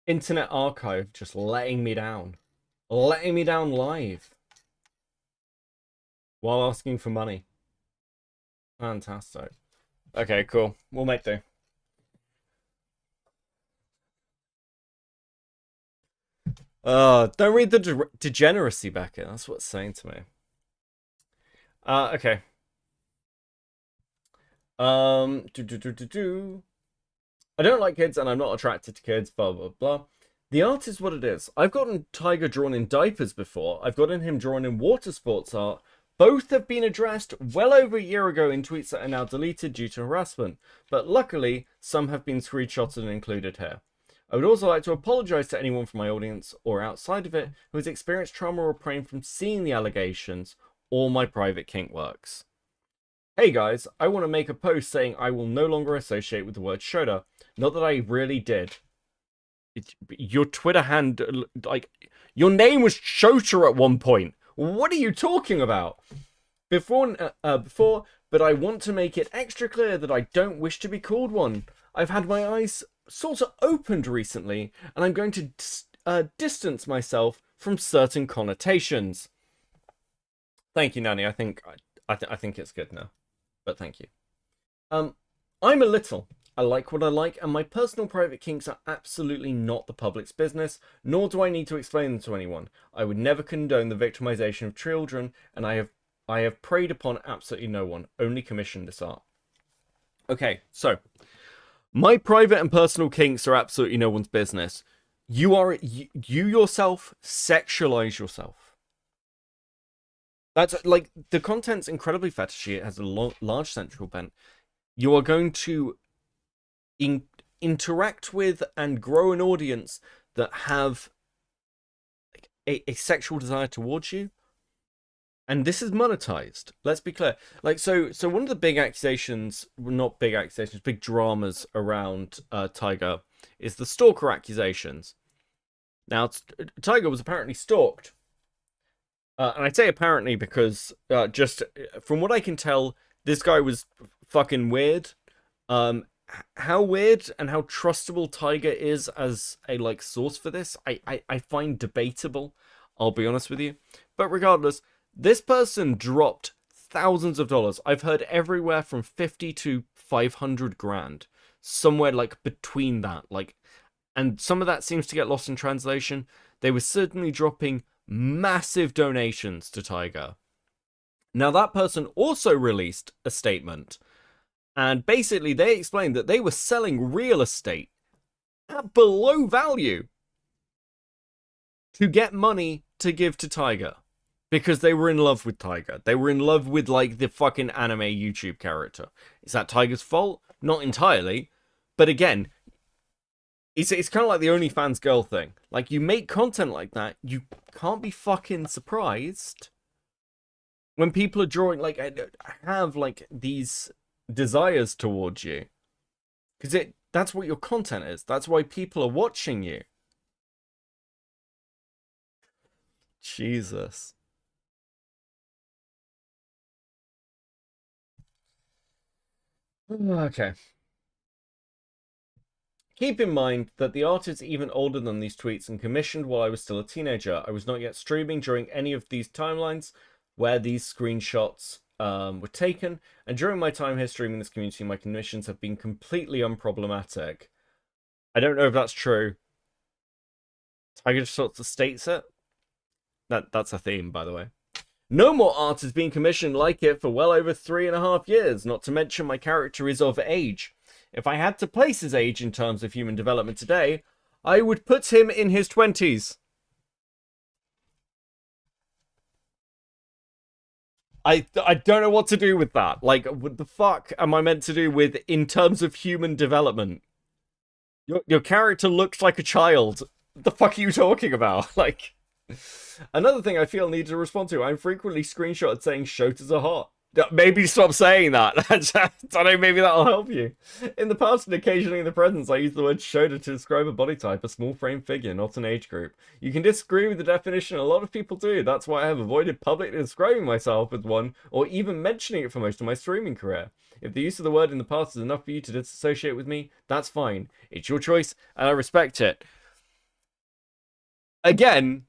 Internet Archive just letting me down. Letting me down live. While asking for money. Fantastic. Okay, cool. We'll make do. Don't read the Degeneracy back in. That's what it's saying to me. Okay. I don't like kids and I'm not attracted to kids, blah, blah, blah. The art is what it is. I've gotten Tiger drawn in diapers before. I've gotten him drawn in water sports art. Both have been addressed well over a year ago in tweets that are now deleted due to harassment. But luckily, some have been screenshotted and included here. I would also like to apologize to anyone from my audience or outside of it who has experienced trauma or pain from seeing the allegations or my private kink works. Hey guys, I want to make a post saying I will no longer associate with the word Shota. Not that I really did. Your Twitter hand, like, your name was Shota at one point. What are you talking about? Before, but I want to make it extra clear that I don't wish to be called one. I've had my eyes sort of opened recently, and I'm going to distance myself from certain connotations. Thank you, Nanny. I think it's good now, but thank you. I'm a little. I like what I like, and my personal private kinks are absolutely not the public's business, nor do I need to explain them to anyone. I would never condone the victimization of children, and I have preyed upon absolutely no one, only commissioned this art. Okay, so my private and personal kinks are absolutely no one's business. You yourself sexualize yourself. That's like, the content's incredibly fetishy. It has a large central bent. You are going to interact with and grow an audience that have a sexual desire towards you, And this is monetized. Let's be clear. Like, so one of the big accusations, not big accusations, big dramas around Tiger is the stalker accusations. Now, Tiger was apparently stalked. And I say apparently because just from what I can tell, this guy was fucking weird. How weird and how trustable Tiger is as a like source for this, I find debatable. I'll be honest with you. But regardless, this person dropped thousands of dollars. I've heard everywhere from 50 to 500 grand. Somewhere like between that. Like, and some of that seems to get lost in translation. They were certainly dropping massive donations to Tiger. Now that person also released a statement. And basically they explained that they were selling real estate at below value to get money to give to Tiger. Because they were in love with Tiger. They were in love with, like, the fucking anime YouTube character. Is that Tiger's fault? Not entirely. But again, it's kind of like the OnlyFans girl thing. Like, you make content like that, you can't be fucking surprised when people are drawing, like, have, like, these desires towards you. Because that's what your content is. That's why people are watching you. Jesus. Okay. Keep in mind that the art is even older than these tweets and commissioned while I was still a teenager. I was not yet streaming during any of these timelines where these screenshots were taken, and during my time here streaming this community, my commissions have been completely unproblematic. I don't know if that's true. Tiger just sort of states it. That's a theme, by the way. No more art is being commissioned like it for well over 3.5 years, not to mention my character is of age. If I had to place his age in terms of human development today, I would put him in his 20s. I don't know what to do with that. Like, what the fuck am I meant to do with in terms of human development? Your character looks like a child. What the fuck are you talking about? Like... Another thing I feel need to respond to, I'm frequently screenshotted saying shotas are hot. Maybe stop saying that. I don't know, maybe that'll help you. In the past and occasionally in the present, I use the word shota to describe a body type, a small frame figure, not an age group. You can disagree with the definition, a lot of people do. That's why I have avoided publicly describing myself as one, or even mentioning it for most of my streaming career. If the use of the word in the past is enough for you to disassociate with me, that's fine. It's your choice, and I respect it. Again...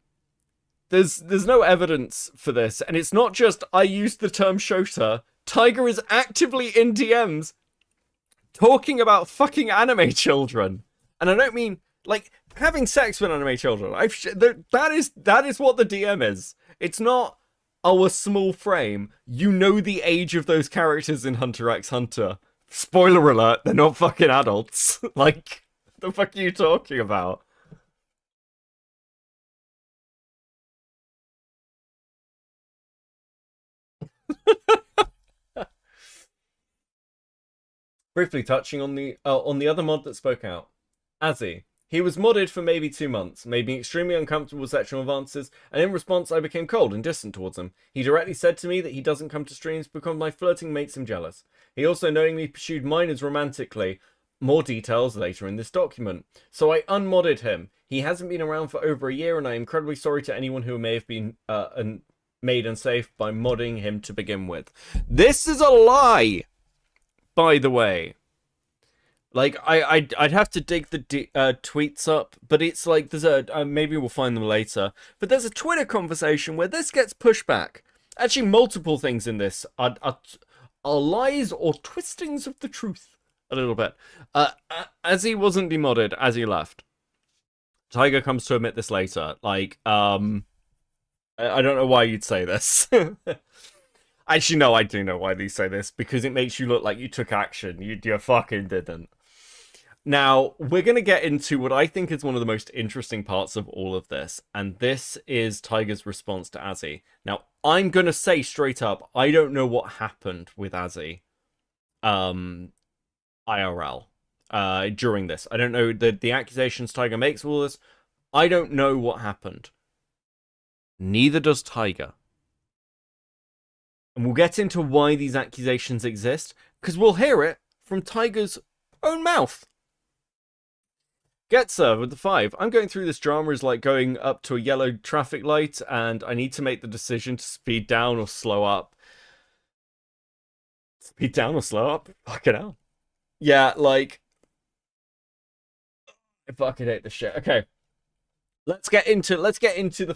There's no evidence for this, and it's not just I used the term shota. Tiger is actively in DMs talking about fucking anime children. And I don't mean, like, having sex with anime children. That is what the DM is. It's not, oh, a small frame. You know the age of those characters in Hunter x Hunter. Spoiler alert, they're not fucking adults. Like, the fuck are you talking about? Briefly touching on the other mod that spoke out, Azzy. He was modded for maybe 2 months, made me extremely uncomfortable with sexual advances, and in response I became cold and distant towards him. He directly said to me that he doesn't come to streams because my flirting makes him jealous. He also knowingly pursued minors romantically. More details later in this document. So I unmodded him. He hasn't been around for over a year, and I'm incredibly sorry to anyone who may have been made unsafe by modding him to begin with. This is a lie! By the way, like I'd have to dig the tweets up, but it's like there's a maybe we'll find them later. But there's a Twitter conversation where this gets pushed back. Actually, multiple things in this are lies or twistings of the truth a little bit. As he wasn't demodded, as he left. Tiger comes to admit this later. Like I don't know why you'd say this. Actually, no, I do know why they say this, because it makes you look like you took action. You fucking didn't. Now, we're going to get into what I think is one of the most interesting parts of all of this, and this is Tiger's response to Azzy. Now, I'm going to say straight up, I don't know what happened with Azzy IRL during this. I don't know the accusations Tiger makes of all this. I don't know what happened. Neither does Tiger. And we'll get into why these accusations exist, because we'll hear it from Tiger's own mouth. Get served with the 5. I'm going through this drama is like going up to a yellow traffic light, and I need to make the decision to speed down or slow up. Speed down or slow up? Fucking hell. Yeah, like... I fucking hate this shit. Okay. Let's get into the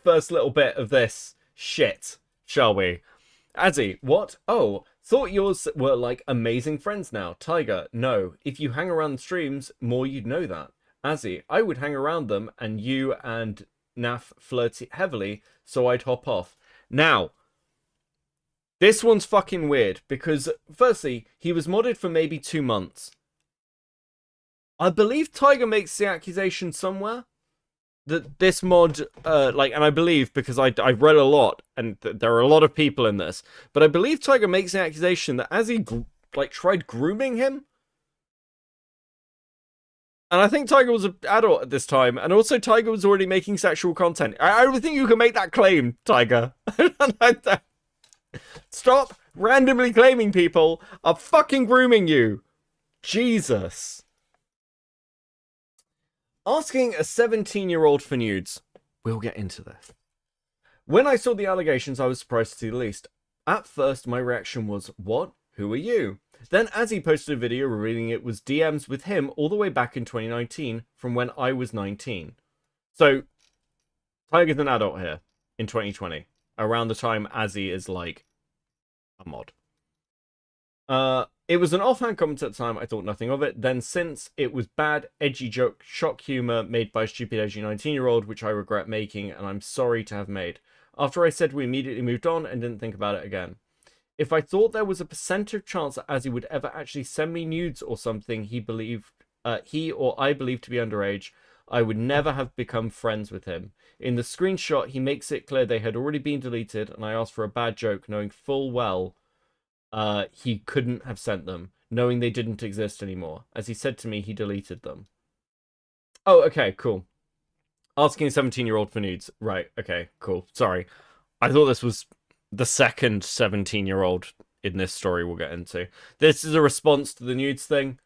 first little bit of this shit, shall we? Azzy, what? Oh, thought yours were like amazing friends now. Tiger, no. If you hang around the streams more, you'd know that. Azzy, I would hang around them, and you and Naf flirt heavily, so I'd hop off. Now, this one's fucking weird, because firstly, he was modded for maybe 2 months. I believe Tiger makes the accusation somewhere that this mod, and I believe because I've read a lot, and there are a lot of people in this, but I believe Tiger makes the accusation that as he tried grooming him, and I think Tiger was an adult at this time, and also Tiger was already making sexual content. I don't think you can make that claim, Tiger. Stop randomly claiming people are fucking grooming you. Jesus. Asking a 17-year-old for nudes. We'll get into this. When I saw the allegations, I was surprised to see the least. At first, my reaction was, what? Who are you? Then Azzy posted a video revealing it was DMs with him all the way back in 2019, from when I was 19. So, Tiger's an adult here, in 2020. Around the time Azzy is, like, a mod. It was an offhand comment at the time, I thought nothing of it. Then since it was bad, edgy joke, shock humor made by a stupid edgy 19-year-old, which I regret making and I'm sorry to have made. After I said we immediately moved on and didn't think about it again. If I thought there was a percentage chance that Azzy would ever actually send me nudes or something he or I believed to be underage, I would never have become friends with him. In the screenshot, he makes it clear they had already been deleted, and I asked for a bad joke, knowing full well he couldn't have sent them, knowing they didn't exist anymore. As he said to me, he deleted them. Oh, okay, cool. Asking a 17-year-old for nudes. Right, okay, cool. Sorry. I thought this was the second 17-year-old in this story we'll get into. This is a response to the nudes thing.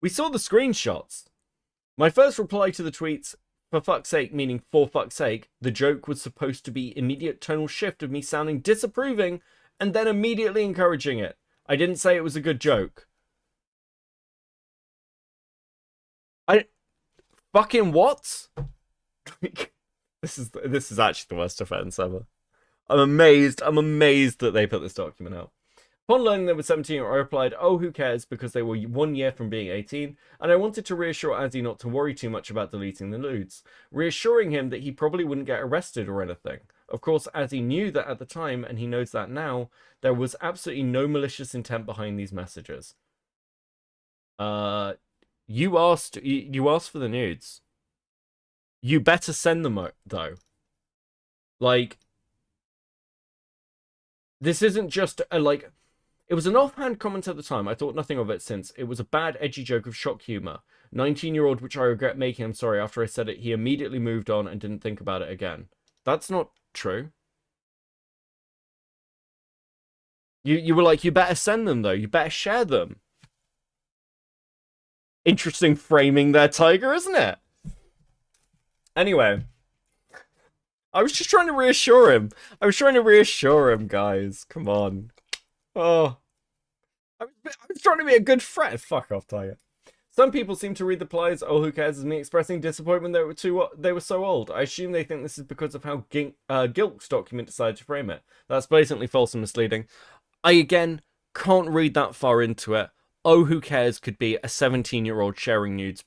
We saw the screenshots. My first reply to the tweets, for fuck's sake, meaning for fuck's sake, the joke was supposed to be immediate tonal shift of me sounding disapproving and then immediately encouraging it. I didn't say it was a good joke. Fucking what? This is actually the worst offense ever. I'm amazed that they put this document out. Upon learning they were 17, I replied, oh, who cares, because they were 1 year from being 18, and I wanted to reassure Azzy not to worry too much about deleting the nudes, reassuring him that he probably wouldn't get arrested or anything. Of course, Azzy knew that at the time, and he knows that now, there was absolutely no malicious intent behind these messages. You asked for the nudes. You better send them, though. Like, this isn't just a, like... It was an offhand comment at the time. I thought nothing of it since. It was a bad, edgy joke of shock humor. 19-year-old, which I regret making. I'm sorry. After I said it, he immediately moved on and didn't think about it again. That's not true. You were like, you better send them, though. You better share them. Interesting framing there, Tiger, isn't it? Anyway. I was just trying to reassure him. I was trying to reassure him, guys. Come on. Oh, I was trying to be a good friend. Fuck off, Tiger. Some people seem to read the plies, oh, who cares, as me expressing disappointment they were so old. I assume they think this is because of how Gilk's document decided to frame it. That's blatantly false and misleading. I, again, can't read that far into it. Oh, who cares could be a 17-year-old sharing nudes.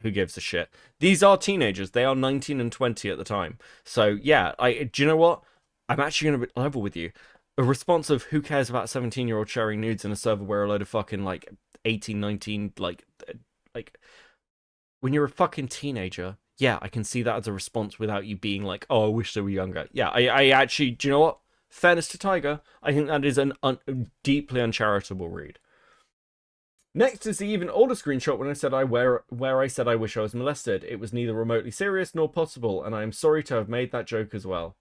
Who gives a shit? These are teenagers. They are 19 and 20 at the time. So, yeah, do you know what? I'm actually going to be level with you. A response of who cares about a 17-year-old sharing nudes in a server where a load of fucking, like, 18, 19, like, when you're a fucking teenager, yeah, I can see that as a response without you being like, oh, I wish they were younger. Yeah, I actually, do you know what? Fairness to Tiger, I think that is an deeply uncharitable read. Next is the even older screenshot when I said where I said I wish I was molested. It was neither remotely serious nor possible, and I am sorry to have made that joke as well.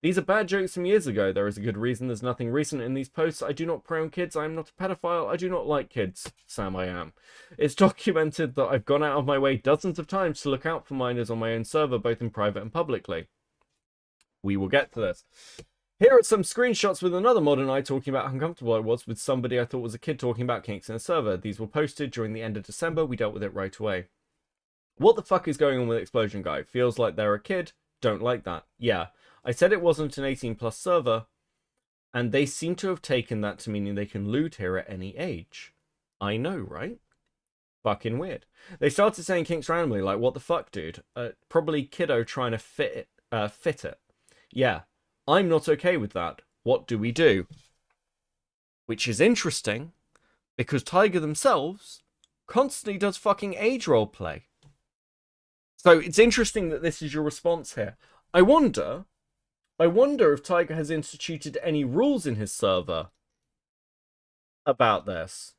These are bad jokes from years ago. There is a good reason there's nothing recent in these posts. I do not prey on kids. I am not a pedophile. I do not like kids. Sam, I am. It's documented that I've gone out of my way dozens of times to look out for minors on my own server, both in private and publicly. We will get to this. Here are some screenshots with another mod and I talking about how uncomfortable I was with somebody I thought was a kid talking about kinks in a server. These were posted during the end of December. We dealt with it right away. What the fuck is going on with Explosion Guy? Feels like they're a kid. Don't like that. Yeah. I said it wasn't an 18+ server, and they seem to have taken that to meaning they can loot here at any age. I know, right? Fucking weird. They started saying kinks randomly, like, what the fuck, dude? Probably kiddo trying to fit it. Yeah. I'm not okay with that. What do we do? Which is interesting, because Tiger themselves constantly does fucking age roleplay. So it's interesting that this is your response here. I wonder if Tiger has instituted any rules in his server about this.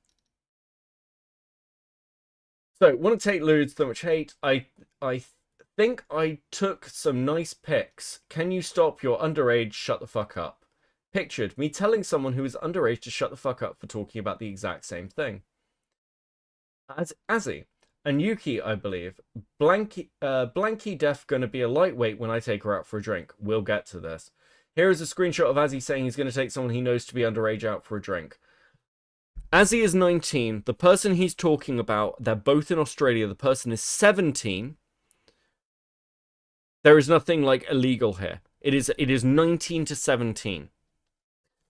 So, want to take lewd, so much hate. I think I took some nice pics. Can you stop your underage? Shut the fuck up. Pictured me telling someone who is underage to shut the fuck up for talking about the exact same thing. As Azzy and Yuki, I believe. Blanky Def gonna be a lightweight when I take her out for a drink. We'll get to this. Here is a screenshot of Azzy saying he's gonna take someone he knows to be underage out for a drink. Azzy is 19. The person he's talking about, they're both in Australia. The person is 17. There is nothing like illegal here. It is 19 to 17.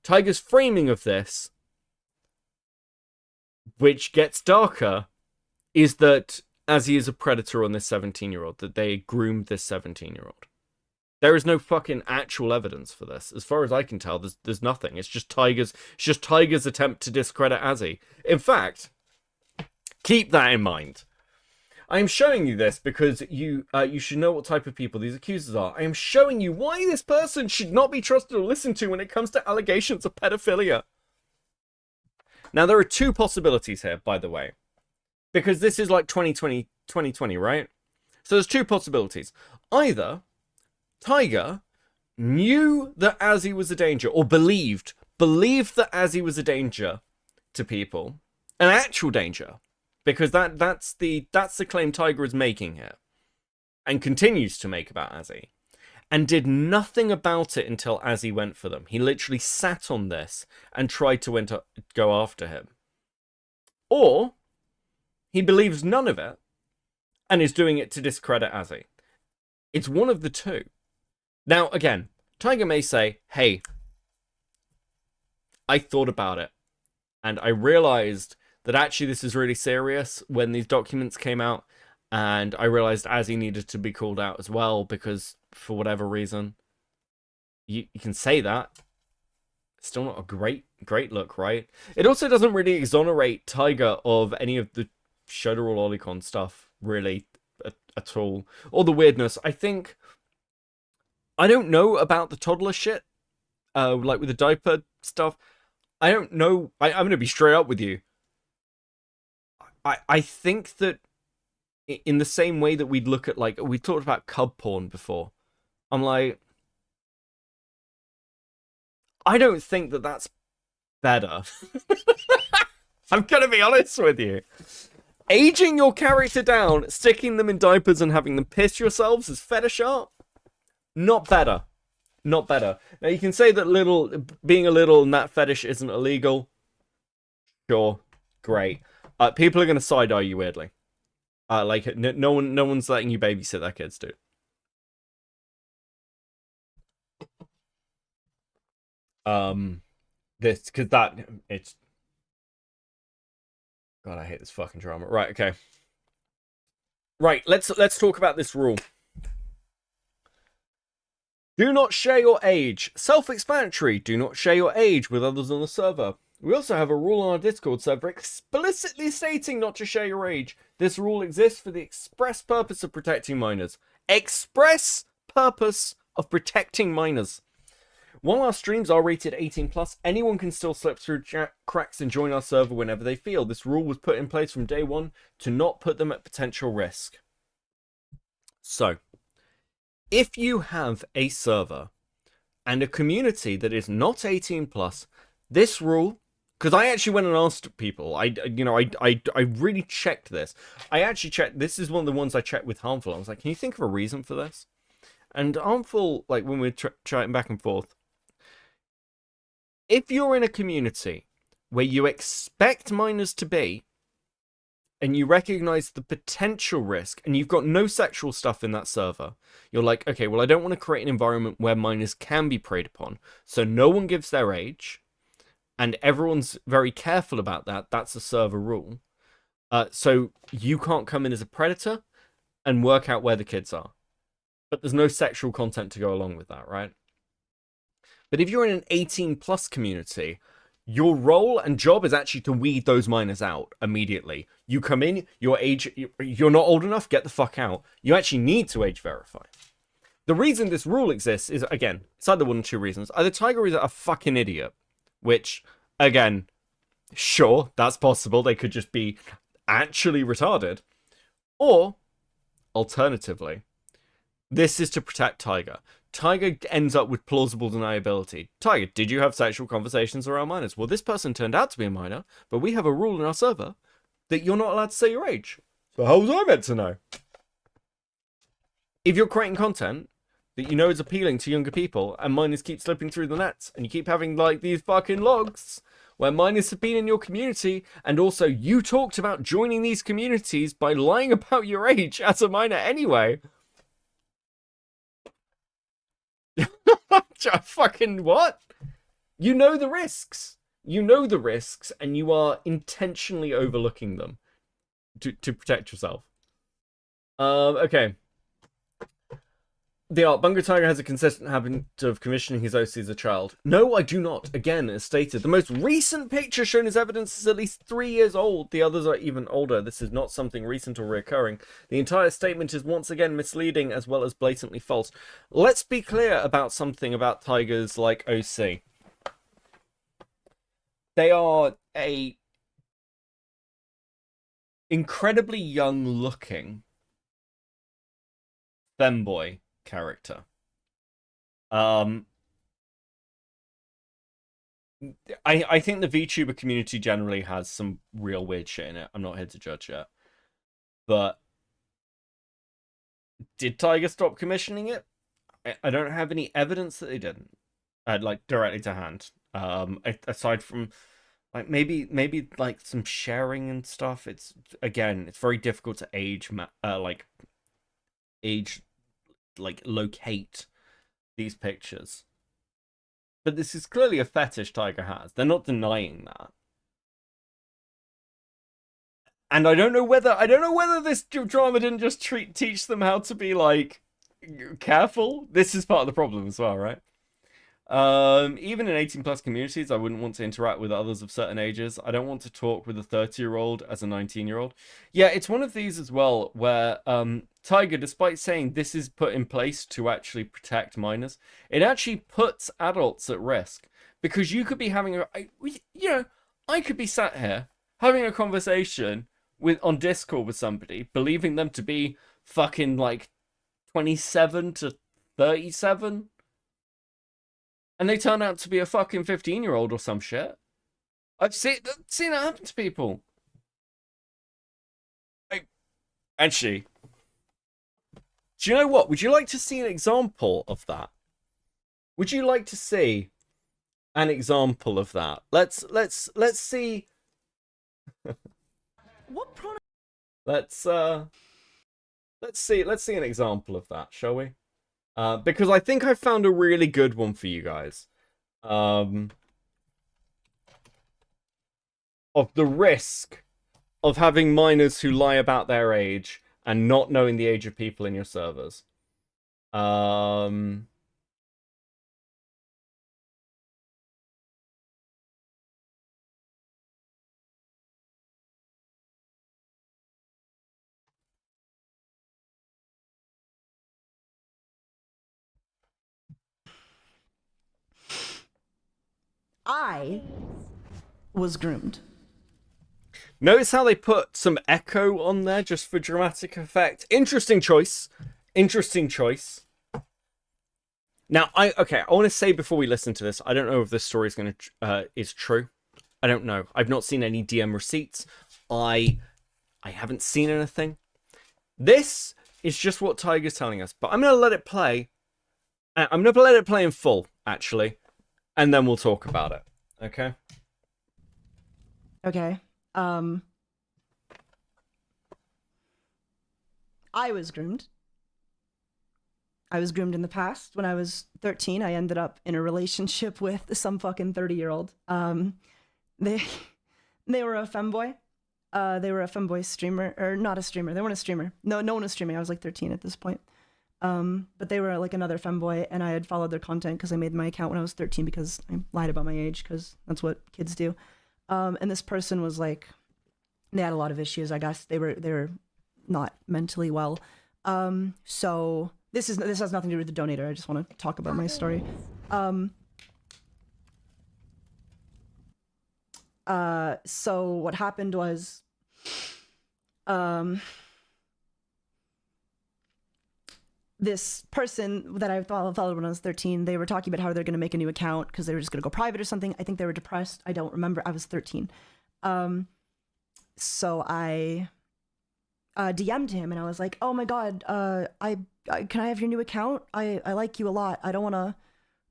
Tiger's framing of this, which gets darker, is that Azzy is a predator on this 17-year-old, that they groomed this 17-year-old. There is no fucking actual evidence for this. As far as I can tell, there's nothing. It's just Tiger's attempt to discredit Azzy. In fact, keep that in mind. I am showing you this because you should know what type of people these accusers are. I am showing you why this person should not be trusted or listened to when it comes to allegations of pedophilia. Now, there are two possibilities here, by the way. Because this is like 2020, right? So there's two possibilities. Either Tiger knew that Azzy was a danger, or believed that Azzy was a danger to people. An actual danger. Because that's the claim Tiger is making here. And continues to make about Azzy. And did nothing about it until Azzy went for them. He literally sat on this and tried to go after him. Or he believes none of it and is doing it to discredit Azzy. It's one of the two. Now, again, Tiger may say, hey, I thought about it and I realized that actually this is really serious when these documents came out, and I realized Azzy needed to be called out as well because for whatever reason. You can say that. It's still not a great look, right? It also doesn't really exonerate Tiger of any of the Shudder or Lolicon stuff, really, at all. Or the weirdness. I don't know about the toddler shit, like with the diaper stuff. I don't know. I'm going to be straight up with you. I think that in the same way that we'd look at, like, we talked about cub porn before. I'm like, I don't think that that's better. I'm going to be honest with you. Aging your character down, sticking them in diapers and having them piss yourselves as fetish art? Not better. Not better. Now, you can say that being a little nat fetish isn't illegal. Sure. Great. People are going to side-eye you weirdly. Like, no one's letting you babysit their kids, dude. It's... God, I hate this fucking drama. Right, okay. Right, let's talk about this rule. Do not share your age. Self-explanatory. Do not share your age with others on the server. We also have a rule on our Discord server explicitly stating not to share your age. This rule exists for the express purpose of protecting minors. Express purpose of protecting minors. While our streams are rated 18+, anyone can still slip through cracks and join our server whenever they feel. This rule was put in place from day one to not put them at potential risk. So, if you have a server and a community that is not 18 plus, this rule, because I actually went and asked people, I really checked this. I actually checked, this is one of the ones I checked with Harmful. I was like, can you think of a reason for this? And Harmful, like when we're chatting back and forth, if you're in a community where you expect minors to be, and you recognize the potential risk, and you've got no sexual stuff in that server, you're like, okay, well, I don't want to create an environment where minors can be preyed upon, so no one gives their age, and everyone's very careful about that. That's a server rule. So you can't come in as a predator and work out where the kids are. But there's no sexual content to go along with that, right? But if you're in an 18 plus community, your role and job is actually to weed those minors out immediately. You come in, your age, you're not old enough, get the fuck out. You actually need to age verify. The reason this rule exists is, again, it's either one or two reasons. Either Tiger is a fucking idiot, which, again, sure, that's possible. They could just be actually retarded. Or, alternatively, this is to protect Tiger. Tiger ends up with plausible deniability. Tiger, did you have sexual conversations around minors? Well, this person turned out to be a minor, but we have a rule in our server that you're not allowed to say your age. So how was I meant to know? If you're creating content that you know is appealing to younger people, and minors keep slipping through the nets, and you keep having, like, these fucking logs where minors have been in your community, and also you talked about joining these communities by lying about your age as a minor anyway. Fucking what? You know the risks. You know the risks, and you are intentionally overlooking them to protect yourself. Okay. The art. Bungotaiga has a consistent habit of commissioning his OC as a child. No, I do not. Again, as stated, the most recent picture shown as evidence is at least 3 years old. The others are even older. This is not something recent or recurring. The entire statement is once again misleading as well as blatantly false. Let's be clear about something about Tiger's, like, OC. They are a incredibly young-looking femboy character. I think the VTuber community generally has some real weird shit in it. I'm not here to judge yet. But did Tiger stop commissioning it? I don't have any evidence that they didn't. Like, directly to hand. Aside from, like, maybe like some sharing and stuff. It's, again, it's very difficult to locate these pictures. But this is clearly a fetish Tiger has. They're not denying that. And I don't know whether this drama didn't just teach them how to be, like, careful. This is part of the problem as well, right? Even in 18 plus communities, I wouldn't want to interact with others of certain ages. I don't want to talk with a 30-year-old as a 19-year-old. Yeah, it's one of these as well where Tiger, despite saying this is put in place to actually protect minors, it actually puts adults at risk. Because you could be having I could be sat here having a conversation on Discord with somebody, believing them to be fucking, like, 27 to 37. And they turn out to be a fucking 15-year-old or some shit. I've seen that happen to people. Actually, do you know what? Would you like to see an example of that? Would you like to see an example of that? Let's see. What pronoun? Let's see an example of that, shall we? Because I think I found a really good one for you guys. Of the risk of having minors who lie about their age and not knowing the age of people in your servers. I was groomed. Notice how they put some echo on there just for dramatic effect. Interesting choice. Interesting choice. Now, I want to say before we listen to this, I don't know if this story is true. I don't know. I've not seen any DM receipts. I haven't seen anything. This is just what Tiger's telling us, but I'm gonna let it play. I'm gonna let it play in full, actually, and then we'll talk about it. Okay. Okay. I was groomed. I was groomed in the past. When I was 13, I ended up in a relationship with some fucking 30-year-old. They were a femboy. They were a femboy streamer, or not a streamer. They weren't a streamer. No one was streaming. I was like 13 at this point. But they were like another femboy, and I had followed their content because I made my account when I was 13 because I lied about my age because that's what kids do. And this person was like, they had a lot of issues. I guess they were not mentally well. So this has nothing to do with the donator. I just want to talk about my story. So what happened was, this person that I followed when I was 13, they were talking about how they're going to make a new account because they were just going to go private or something. I think they were depressed. I don't remember. I was 13. So I DM'd him and I was like, oh my God, I can I have your new account? I like you a lot. I don't want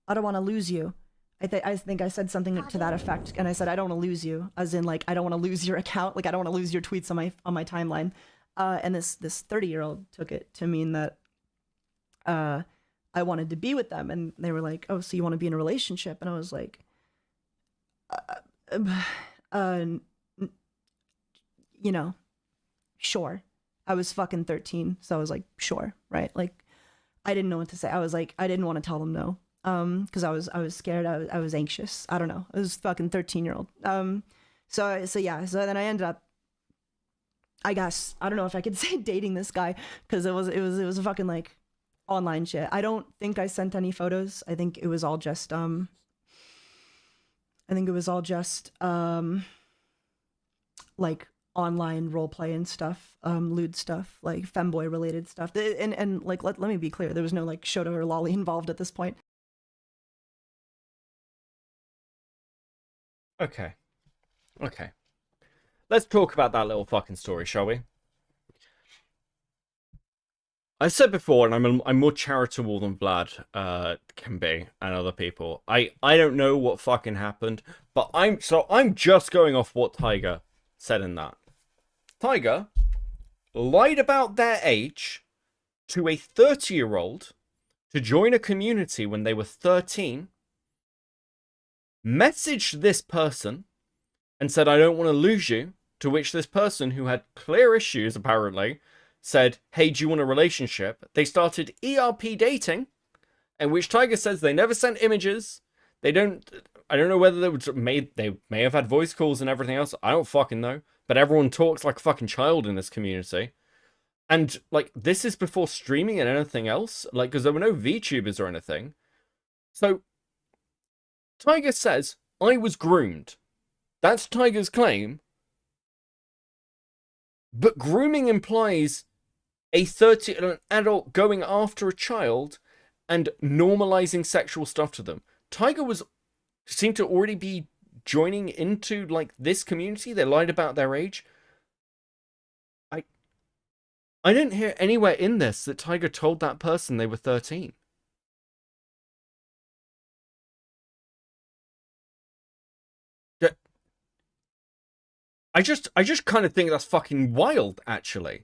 to lose you. I think I said something to that effect, and I said I don't want to lose you, as in like I don't want to lose your account, like I don't want to lose your tweets on my timeline. And this 30-year-old took it to mean that I wanted to be with them, and they were like, "Oh, so you want to be in a relationship?" And I was like, you know, sure. I was fucking 13, so I was like, sure, right? Like, I didn't know what to say. I was like, I didn't want to tell them no. Because I was scared. I was anxious. I don't know. I was fucking 13-year-old. So then I ended up, I guess, I don't know if I could say dating this guy, because it was a fucking like online shit. I don't think I sent any photos. I think it was all just like online roleplay and stuff, lewd stuff, like femboy related stuff. And like let me be clear, there was no like Shota or lolly involved at this point. Okay. Let's talk about that little fucking story, shall we? I've said before, and I'm more charitable than Vlad can be, and other people. I don't know what fucking happened, but I'm just going off what Tiger said in that. Tiger lied about their age to a 30-year-old to join a community when they were 13. Messaged this person and said, I don't want to lose you, to which this person, who had clear issues apparently, said, hey, do you want a relationship? They started ERP dating, in which Tiger says they never sent images. I don't know whether they may have had voice calls and everything else. I don't fucking know. But everyone talks like a fucking child in this community. And like, this is before streaming and anything else, like, because there were no VTubers or anything. So Tiger says, I was groomed. That's Tiger's claim. But grooming implies an adult going after a child and normalizing sexual stuff to them. Tiger seemed to already be joining into like this community. They lied about their age. I didn't hear anywhere in this that Tiger told that person they were 13. I just kind of think that's fucking wild, actually.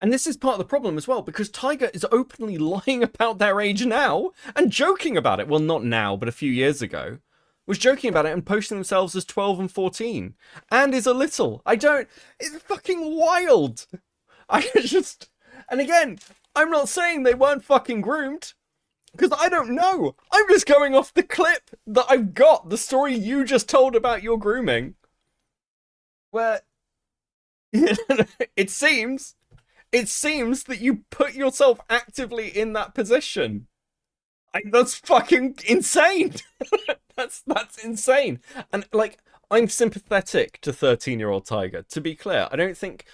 And this is part of the problem as well, because Tiger is openly lying about their age now and joking about it. Well, not now, but a few years ago. Was joking about it and posting themselves as 12 and 14. And is a little. It's fucking wild. And again, I'm not saying they weren't fucking groomed, because I don't know. I'm just going off the clip that I've got, the story you just told about your grooming. Where it seems that you put yourself actively in that position. That's fucking insane. That's insane. And like, I'm sympathetic to 13-year-old Tiger. To be clear, I don't think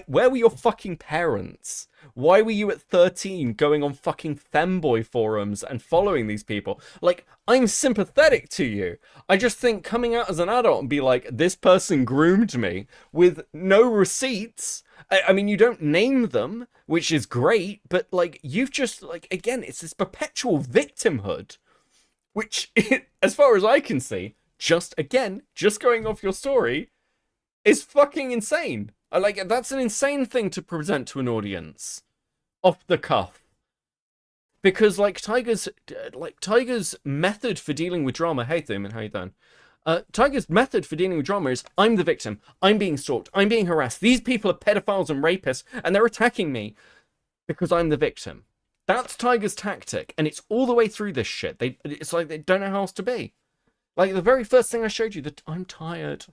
where were your fucking parents? Why were you at 13 going on fucking femboy forums and following these people? Like, I'm sympathetic to you. I just think coming out as an adult and be like, this person groomed me with no receipts. I mean, you don't name them, which is great, but like, you've just, like, again, it's this perpetual victimhood, which, as far as I can see, just going off your story, is fucking insane. Like, that's an insane thing to present to an audience off the cuff. Because like Tiger's method for dealing with drama, hey Thuman, how you doing? Tiger's method for dealing with drama is, I'm the victim, I'm being stalked, I'm being harassed, these people are pedophiles and rapists, and they're attacking me because I'm the victim. That's Tiger's tactic, and it's all the way through this shit. It's like they don't know how else to be. Like the very first thing I showed you, that I'm tired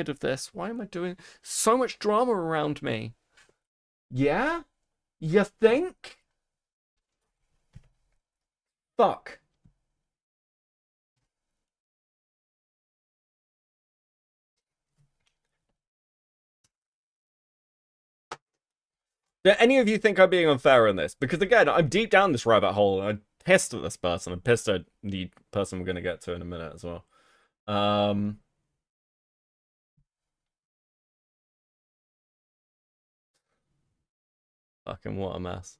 of this. Why am I doing so much drama around me? Yeah? You think? Fuck. Do any of you think I'm being unfair on this? Because again, I'm deep down this rabbit hole, and I'm pissed at this person. I'm pissed at the person we're going to get to in a minute as well. Fucking what a mess.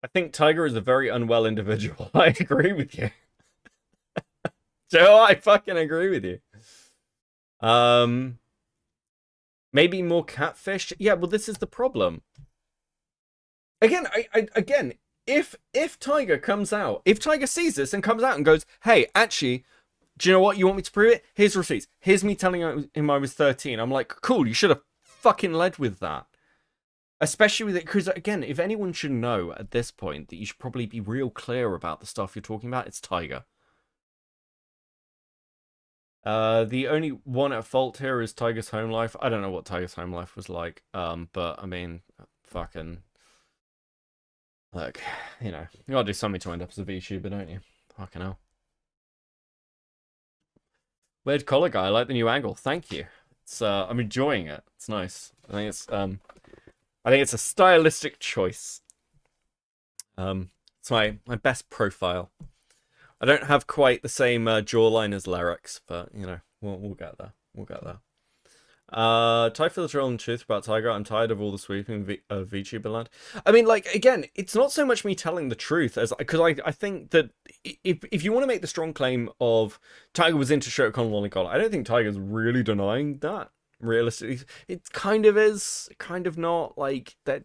I think Tiger is a very unwell individual. I agree with you. Joe, I fucking agree with you. Maybe more catfish. Yeah, well, this is the problem. Again, again, if Tiger comes out, if Tiger sees this and comes out and goes, hey, actually, do you know what? You want me to prove it? Here's receipts. Here's me telling him I was 13. I'm like, cool, you should have fucking led with that. Especially with it, because again, if anyone should know at this point that you should probably be real clear about the stuff you're talking about, it's Tiger. The only one at fault here is Tiger's home life. I don't know what Tiger's home life was like, but I mean, fucking, look, you know, you gotta do something to end up as a VTuber, don't you? Fucking hell. Weird collar guy, I like the new angle. Thank you. It's I'm enjoying it. It's nice. I think it's a stylistic choice. It's my best profile. I don't have quite the same jawline as Lyrics, but you know, we'll get there. We'll get there. Ty for the troll and truth about Tiger. I'm tired of all the sweeping of VTuber land. I mean, like, again, it's not so much me telling the truth as because I think that if you want to make the strong claim of Tiger was into Shotgun Lolicon, I don't think Tiger's really denying that. Realistically, it kind of is, kind of not, like that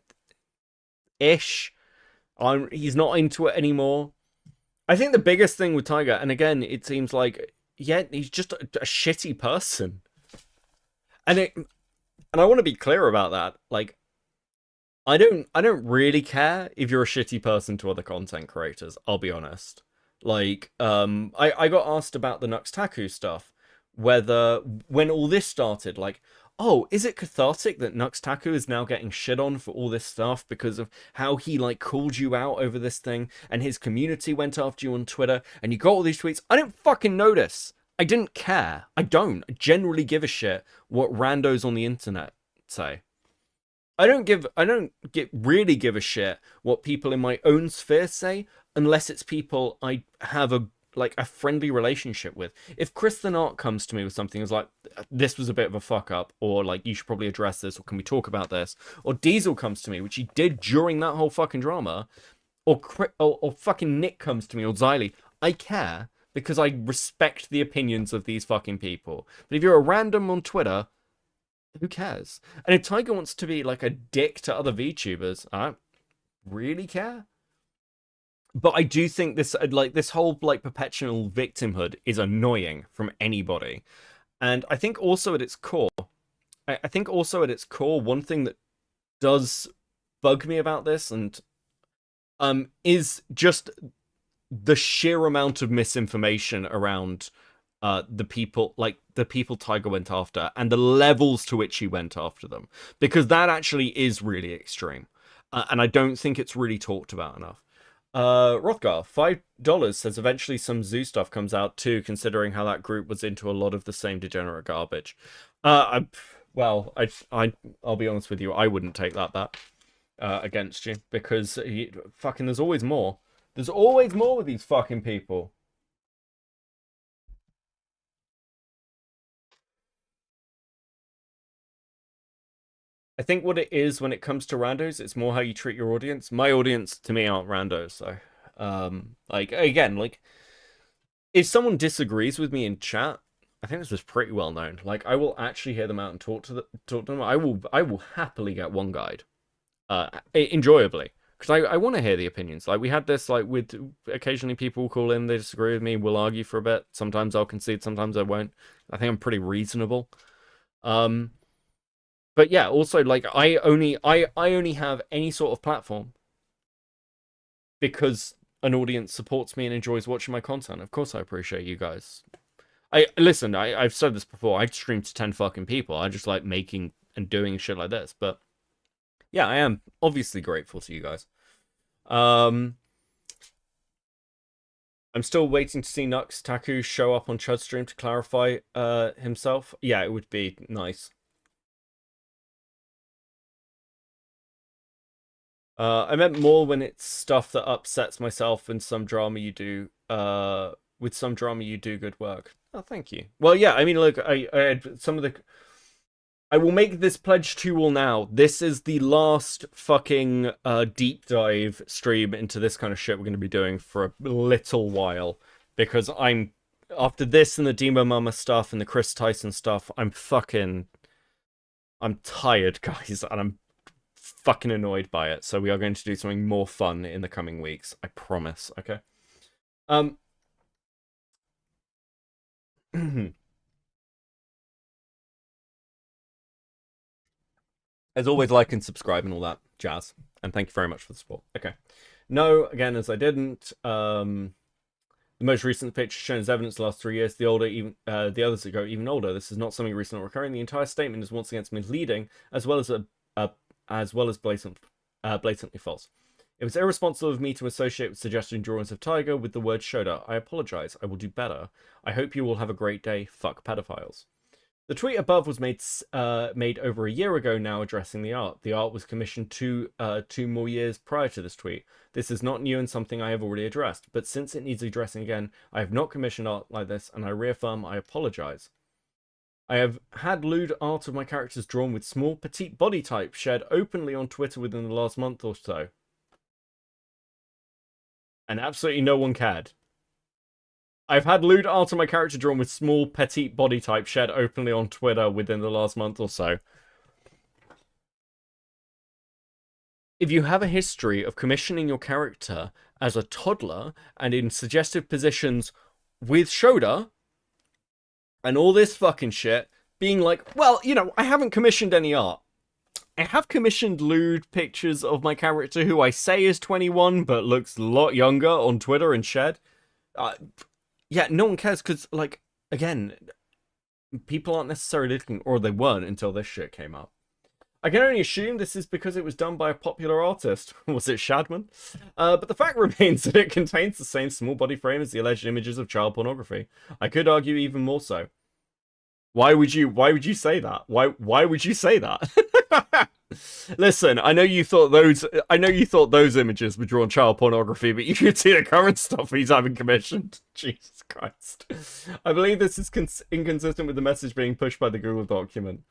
ish. He's not into it anymore. I think the biggest thing with Tiger, and again, it seems like, yeah, he's just a shitty person. And I want to be clear about that. Like, I don't really care if you're a shitty person to other content creators, I'll be honest. Like, I got asked about the Nuxtaku stuff, whether, when all this started, like, oh, is it cathartic that Nuxtaku is now getting shit on for all this stuff because of how he, like, called you out over this thing, and his community went after you on Twitter, and you got all these tweets? I don't fucking notice. I didn't care. I don't generally give a shit what randos on the internet say. I don't really give a shit what people in my own sphere say, unless it's people I have a friendly relationship with. If Chris the Art comes to me with something as like, this was a bit of a fuck up, or like, you should probably address this, or can we talk about this, or Diesel comes to me, which he did during that whole fucking drama, or fucking Nick comes to me, or Xylee, I care, because I respect the opinions of these fucking people. But if you're a random on Twitter, who cares? And if Tiger wants to be like a dick to other VTubers, I don't really care. But I do think this whole like perpetual victimhood is annoying from anybody. And I think also at its core, one thing that does bug me about this and is just the sheer amount of misinformation around the people Tiger went after, and the levels to which he went after them, because that actually is really extreme, and I don't think it's really talked about enough. Rothgar, $5 says eventually some Zoo stuff comes out too, considering how that group was into a lot of the same degenerate garbage. I'll be honest with you, I wouldn't take that bet against you, because fucking there's always more. There's always more with these fucking people. I think what it is when it comes to randos, it's more how you treat your audience. My audience, to me, aren't randos, so like again, like if someone disagrees with me in chat, I think this was pretty well known. Like I will actually hear them out and talk to them. I will happily get one guide, enjoyably, because I want to hear the opinions. Like we had this, like with occasionally people call in, they disagree with me, we'll argue for a bit. Sometimes I'll concede, sometimes I won't. I think I'm pretty reasonable. But yeah, also like I only have any sort of platform because an audience supports me and enjoys watching my content. Of course I appreciate you guys. I've said this before, I stream to 10 fucking people. I just like making and doing shit like this. But yeah, I am obviously grateful to you guys. I'm still waiting to see Nux Taku show up on Chud's stream to clarify himself. Yeah, it would be nice. I meant more when it's stuff that upsets myself and some drama you do. With some drama you do good work. Oh, thank you. Well, yeah, I mean, look, I had some of the... I will make this pledge to you all now. This is the last fucking deep dive stream into this kind of shit we're going to be doing for a little while. Because after this and the Demo Mama stuff and the Chris Tyson stuff, I'm tired, guys, and I'm fucking annoyed by it. So we are going to do something more fun in the coming weeks. I promise, okay? As always, like and subscribe and all that jazz. And thank you very much for the support. Okay. No, again, as I didn't. The most recent picture shown as evidence the last 3 years. The others go even older. This is not something recent or recurring. The entire statement is once again misleading, as well as blatantly false. It was irresponsible of me to associate with suggestion drawings of Tiger with the word Shoda. I apologize. I will do better. I hope you all have a great day. Fuck pedophiles. The tweet above was made over a year ago now, addressing the art. The art was commissioned 2 more years prior to this tweet. This is not new and something I have already addressed, but since it needs addressing again, I have not commissioned art like this, and I reaffirm I apologize. I have had lewd art of my characters drawn with small, petite body type shared openly on Twitter within the last month or so. And absolutely no one cared. I've had lewd art of my character drawn with small, petite body type shared openly on Twitter within the last month or so. If you have a history of commissioning your character as a toddler and in suggestive positions with Shoda and all this fucking shit, being like, well, you know, I haven't commissioned any art. I have commissioned lewd pictures of my character who I say is 21 but looks a lot younger on Twitter and shared. Yeah, no one cares because, like, again, people aren't necessarily looking, or they weren't until this shit came up. I can only assume this is because it was done by a popular artist. Was it Shadman? But the fact remains that it contains the same small body frame as the alleged images of child pornography. I could argue even more so. Why would you say that? Why would you say that? Listen, I know you thought those images were drawn child pornography, but you should see the current stuff he's having commissioned. Jesus Christ. I believe this is inconsistent with the message being pushed by the Google document.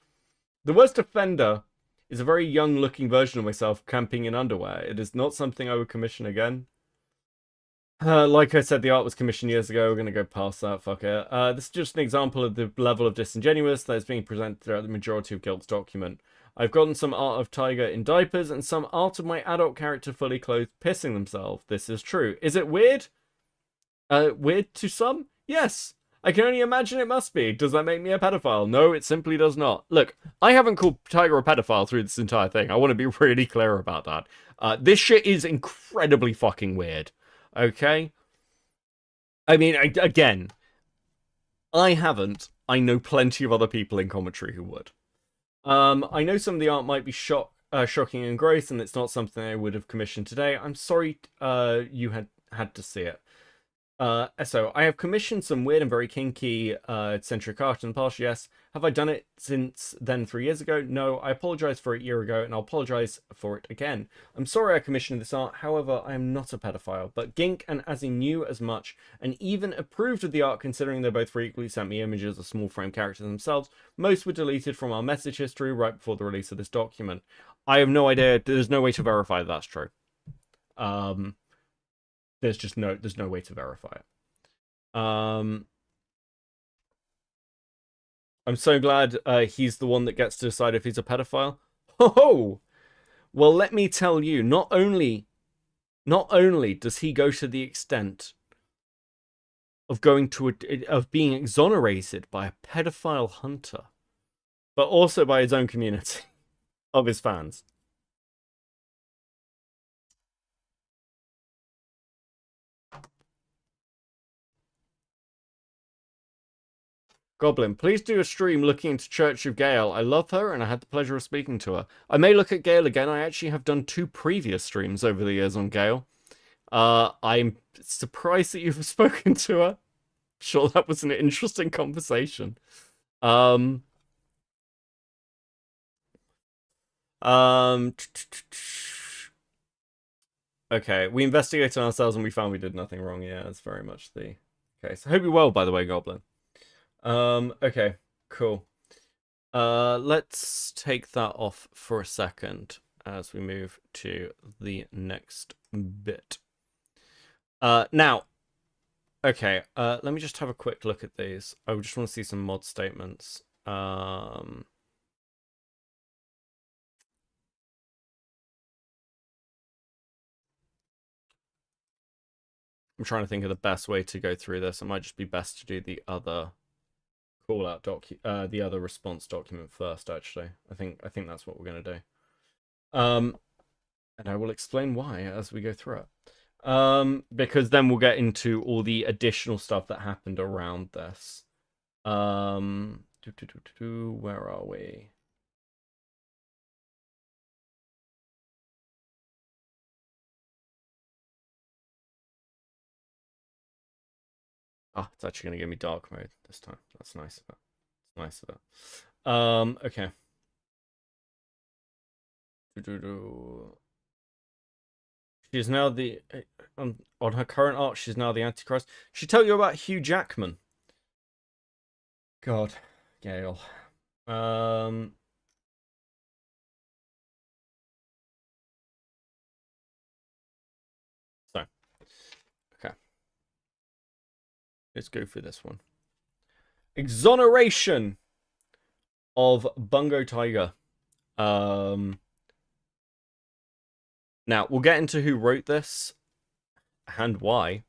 The worst offender is a very young-looking version of myself camping in underwear. It is not something I would commission again. Like I said, the art was commissioned years ago. We're going to go past that. Fuck it. This is just an example of the level of disingenuous that is being presented throughout the majority of Guilt's document. I've gotten some art of Tiger in diapers and some art of my adult character fully clothed pissing themselves. This is true. Is it weird? Weird to some? Yes. I can only imagine it must be. Does that make me a pedophile? No, it simply does not. Look, I haven't called Tiger a pedophile through this entire thing. I want to be really clear about that. This shit is incredibly fucking weird. Okay? I mean, again, I haven't. I know plenty of other people in commentary who would. I know some of the art might be shot shocking and gross, and it's not something I would have commissioned today. I'm sorry you had to see it. So I have commissioned some weird and very kinky eccentric art in the past, yes. Have I done it since then 3 years ago? No, I apologized for it a year ago, and I'll apologize for it again. I'm sorry I commissioned this art, however, I am not a pedophile, but Gink and Azzy knew as much, and even approved of the art considering they both frequently sent me images of small frame characters themselves. Most were deleted from our message history right before the release of this document. I have no idea, there's no way to verify that that's true. There's no way to verify it. I'm so glad he's the one that gets to decide if he's a pedophile. Ho! Well, let me tell you, not only does he go to the extent of being exonerated by a pedophile hunter, but also by his own community of his fans. Goblin, please do a stream looking into Church of Gale. I love her, and I had the pleasure of speaking to her. I may look at Gale again. I actually have done 2 previous streams over the years on Gale. I'm surprised that you've spoken to her. Sure, that was an interesting conversation. Okay, we investigated ourselves and we found we did nothing wrong. Yeah, that's very much the case. I hope you're well, by the way, Goblin. Okay, cool. Let's take that off for a second as we move to the next bit. Now, okay, let me just have a quick look at these. I just want to see some mod statements. I'm trying to think of the best way to go through this. It might just be best to do the other call out the other response document first, actually. I think that's what we're going to do. And I will explain why as we go through it. Because then we'll get into all the additional stuff that happened around this. Where are we? Oh, it's actually going to give me dark mode this time. That's nice of it. It's nice of it. Okay. She's now the... on her current art, she's now the Antichrist. She tell you about Hugh Jackman. God. Gale. So. Okay. Let's go through this one. Exoneration of Bungotaiga. Now, we'll get into who wrote this and why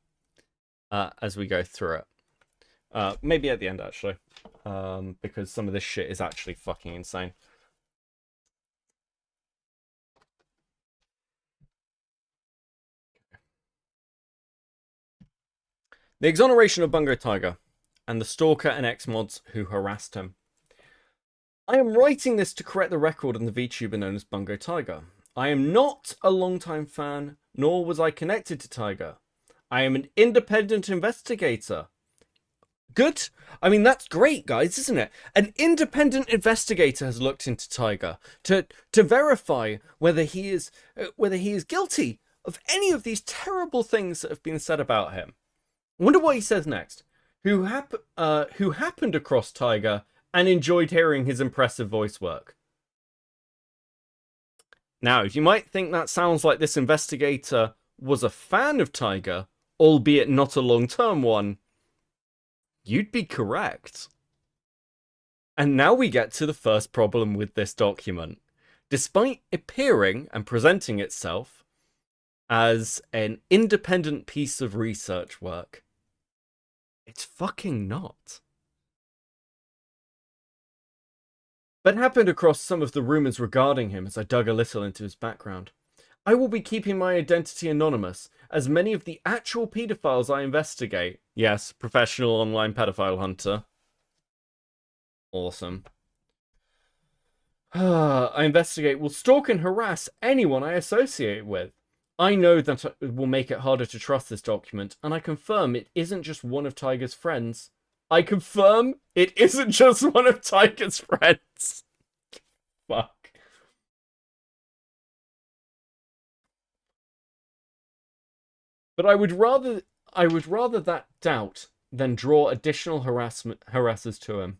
as we go through it. Maybe at the end, actually. Because some of this shit is actually fucking insane. The exoneration of Bungotaiga and the stalker and ex-mods who harassed him. I am writing this to correct the record on the VTuber known as Bungotaiga. I am not a long-time fan, nor was I connected to Tiger. I am an independent investigator. Good. I mean, that's great, guys, isn't it? An independent investigator has looked into Tiger to verify whether he is guilty of any of these terrible things that have been said about him. I wonder what he says next. Who happened across Tiger and enjoyed hearing his impressive voice work. Now, you might think that sounds like this investigator was a fan of Tiger, albeit not a long-term one. You'd be correct. And now we get to the first problem with this document. Despite appearing and presenting itself as an independent piece of research work, it's fucking not. But happened across some of the rumors regarding him as I dug a little into his background. I will be keeping my identity anonymous, as many of the actual pedophiles I investigate. Yes, professional online pedophile hunter. Awesome. I investigate will stalk and harass anyone I associate with. I know that it will make it harder to trust this document, and I confirm it isn't just one of Tiger's friends. I confirm it isn't just one of Tiger's friends. Fuck. But I would rather that doubt than draw additional harassers to him.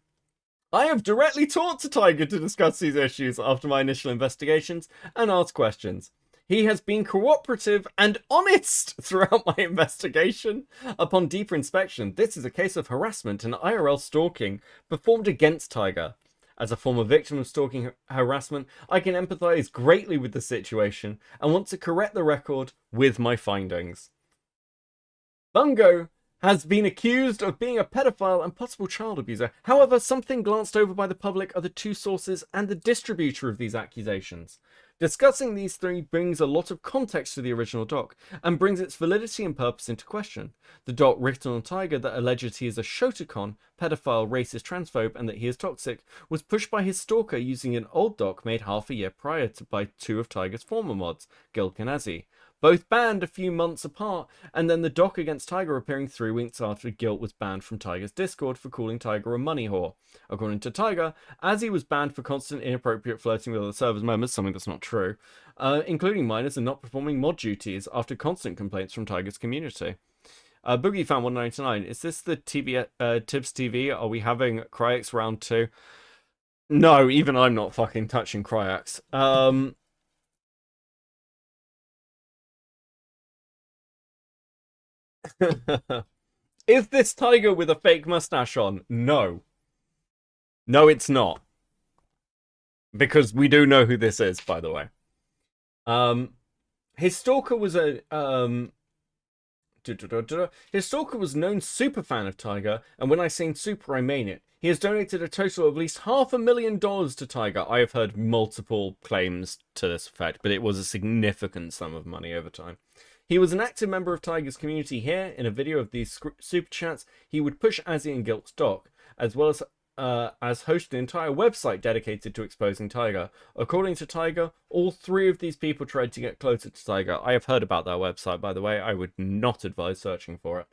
I have directly talked to Tiger to discuss these issues after my initial investigations and asked questions. He has been cooperative and honest throughout my investigation. Upon deeper inspection, this is a case of harassment and IRL stalking performed against Tiger. As a former victim of stalking harassment, I can empathize greatly with the situation and want to correct the record with my findings. Bungo has been accused of being a pedophile and possible child abuser. However, something glanced over by the public are the two sources and the distributor of these accusations. Discussing these three brings a lot of context to the original doc, and brings its validity and purpose into question. The doc written on Tiger that alleged he is a shotacon, pedophile, racist, transphobe, and that he is toxic, was pushed by his stalker using an old doc made half a year prior by two of Tiger's former mods, Gilk and Azzy. Both banned a few months apart, and then the doc against Tiger appearing 3 weeks after Guilt was banned from Tiger's Discord for calling Tiger a money whore. According to Tiger, Azzy was banned for constant inappropriate flirting with other servers members, something that's not true, including minors, and not performing mod duties after constant complaints from Tiger's community. Boogie Fan 199, is this the Tibbs TV? Are we having Cryax round 2? No, even I'm not fucking touching Cryax. Is this Tiger with a fake mustache on? No. No, it's not. Because we do know who this is, by the way. His stalker was a his stalker was known super fan of Tiger, and when I say super, I mean it. He has donated a total of at least $500,000 to Tiger. I have heard multiple claims to this effect, but it was a significant sum of money over time. He was an active member of Tiger's community here. In a video of these super chats, he would push Azzy and Gilt's doc, as well as host an entire website dedicated to exposing Tiger. According to Tiger, all 3 of these people tried to get closer to Tiger. I have heard about that website, by the way. I would not advise searching for it.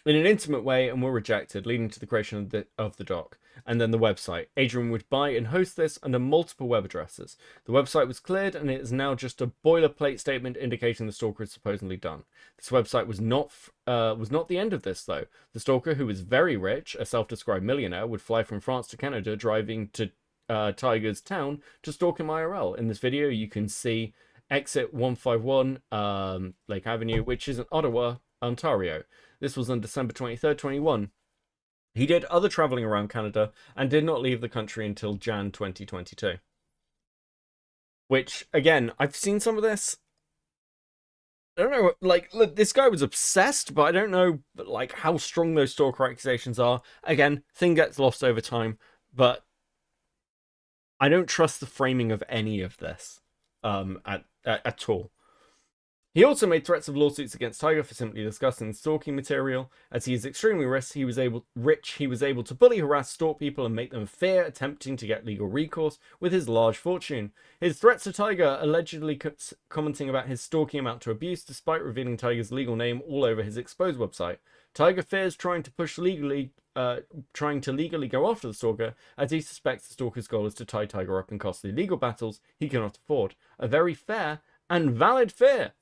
In an intimate way, and were rejected, leading to the creation of the doc. And then the website. Adrian would buy and host this under multiple web addresses. The website was cleared, and it is now just a boilerplate statement indicating the stalker is supposedly done. This website was not the end of this, though. The stalker, who was very rich, a self-described millionaire, would fly from France to Canada, driving to Tiger's town to stalk him IRL. In this video, you can see exit 151 Lake Avenue, which is in Ottawa, Ontario. This was on December 23rd, 21. He did other traveling around Canada and did not leave the country until Jan 2022. Which, again, I've seen some of this. I don't know, like, look, this guy was obsessed, but I don't know, like, how strong those stalker accusations are. Again, thing gets lost over time, but I don't trust the framing of any of this at all. He also made threats of lawsuits against Tiger for simply discussing stalking material. As he is extremely rich, he was able to bully, harass, stalk people, and make them fear attempting to get legal recourse with his large fortune. His threats to Tiger, allegedly commenting about his stalking amount to abuse, despite revealing Tiger's legal name all over his exposed website. Tiger fears trying to legally go after the stalker, as he suspects the stalker's goal is to tie Tiger up in costly legal battles he cannot afford. A very fair and valid fear.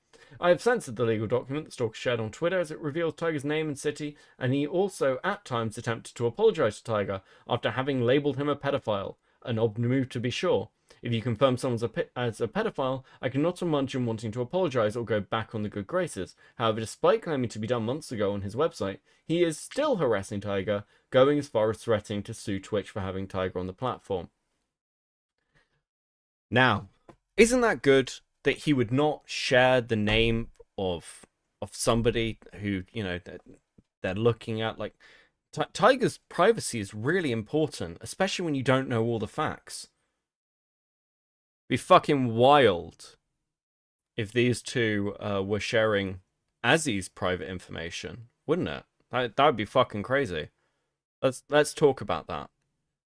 I have censored the legal document the stalker shared on Twitter, as it reveals Tiger's name and city, and he also at times attempted to apologize to Tiger after having labeled him a pedophile. An odd move, to be sure. If you confirm someone as a pedophile, I cannot imagine wanting to apologize or go back on the good graces. However, despite claiming to be done months ago on his website, he is still harassing Tiger, going as far as threatening to sue Twitch for having Tiger on the platform. Now, isn't that good? That he would not share the name of somebody who, you know, they're looking at. Like, Tiger's privacy is really important, especially when you don't know all the facts. Be fucking wild if these two were sharing Azzy's private information, wouldn't it? That would be fucking crazy. Let's talk about that.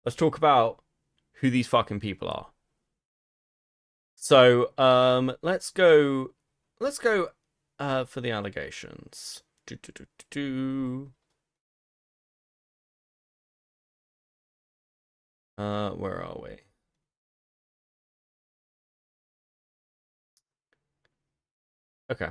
Let's talk about who these fucking people are. So, let's go for the allegations. Where are we? Okay.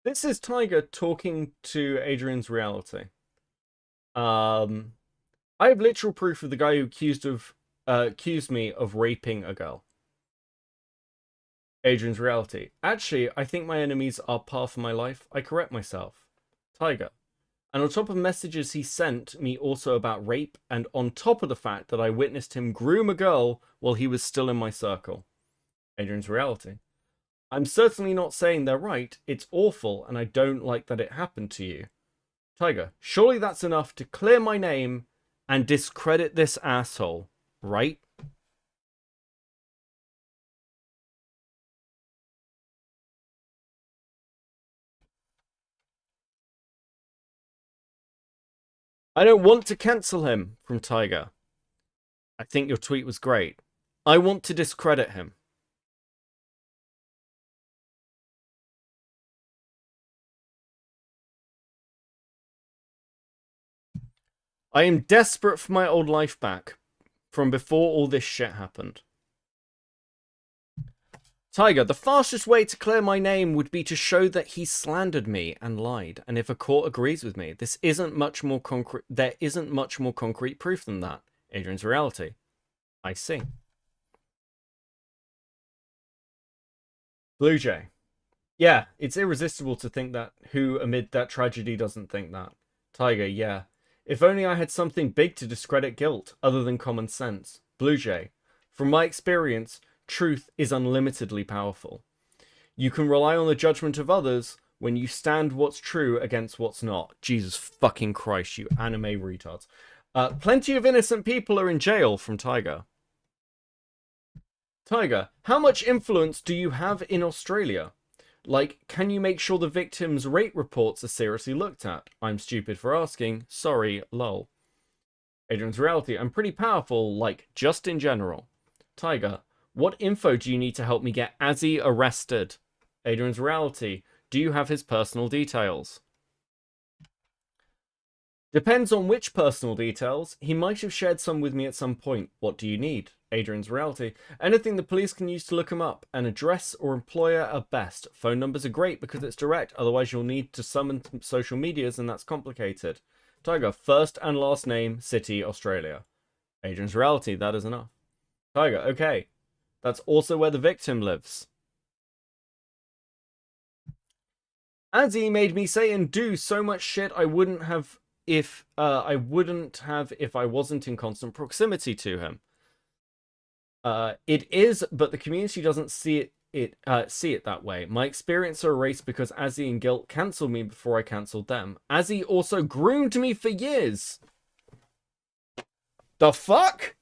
This is Tiger talking to Adrian's reality. I have literal proof of the guy who accused me of raping a girl. Adrian's reality. Actually, I think my enemies are par for my life. I correct myself. Tiger. And on top of messages he sent me also about rape, and on top of the fact that I witnessed him groom a girl while he was still in my circle. Adrian's reality. I'm certainly not saying they're right. It's awful, and I don't like that it happened to you. Tiger, surely that's enough to clear my name and discredit this asshole, right? I don't want to cancel him, from Tiger. I think your tweet was great. I want to discredit him. I am desperate for my old life back from before all this shit happened. Tiger, the fastest way to clear my name would be to show that he slandered me and lied. And if a court agrees with me, there isn't much more concrete proof than that. Adrian's reality. I see. Blue Jay. Yeah, it's irresistible to think that who amid that tragedy doesn't think that. Tiger, yeah. If only I had something big to discredit guilt, other than common sense. Blue Jay. From my experience, truth is unlimitedly powerful. You can rely on the judgment of others when you stand what's true against what's not. Jesus fucking Christ, you anime retards. Plenty of innocent people are in jail, from Tiger. Tiger, how much influence do you have in Australia? Like, can you make sure the victims' rape reports are seriously looked at? I'm stupid for asking. Sorry, lol. Adrian's reality. I'm pretty powerful, like, just in general. Tiger, what info do you need to help me get Azzy arrested? Adrian's reality. Do you have his personal details? Depends on which personal details. He might have shared some with me at some point. What do you need? Adrian's reality. Anything the police can use to look him up. An address or employer are best. Phone numbers are great because it's direct. Otherwise, you'll need to summon social medias, and that's complicated. Tiger, first and last name, city, Australia. Adrian's reality. That is enough. Tiger, okay. That's also where the victim lives. Azzy made me say and do so much shit I wouldn't have if I wasn't in constant proximity to him. It is, but the community doesn't see it that way. My experience are erased because Azzy and Guilt cancelled me before I cancelled them. Azzy also groomed me for years. The fuck?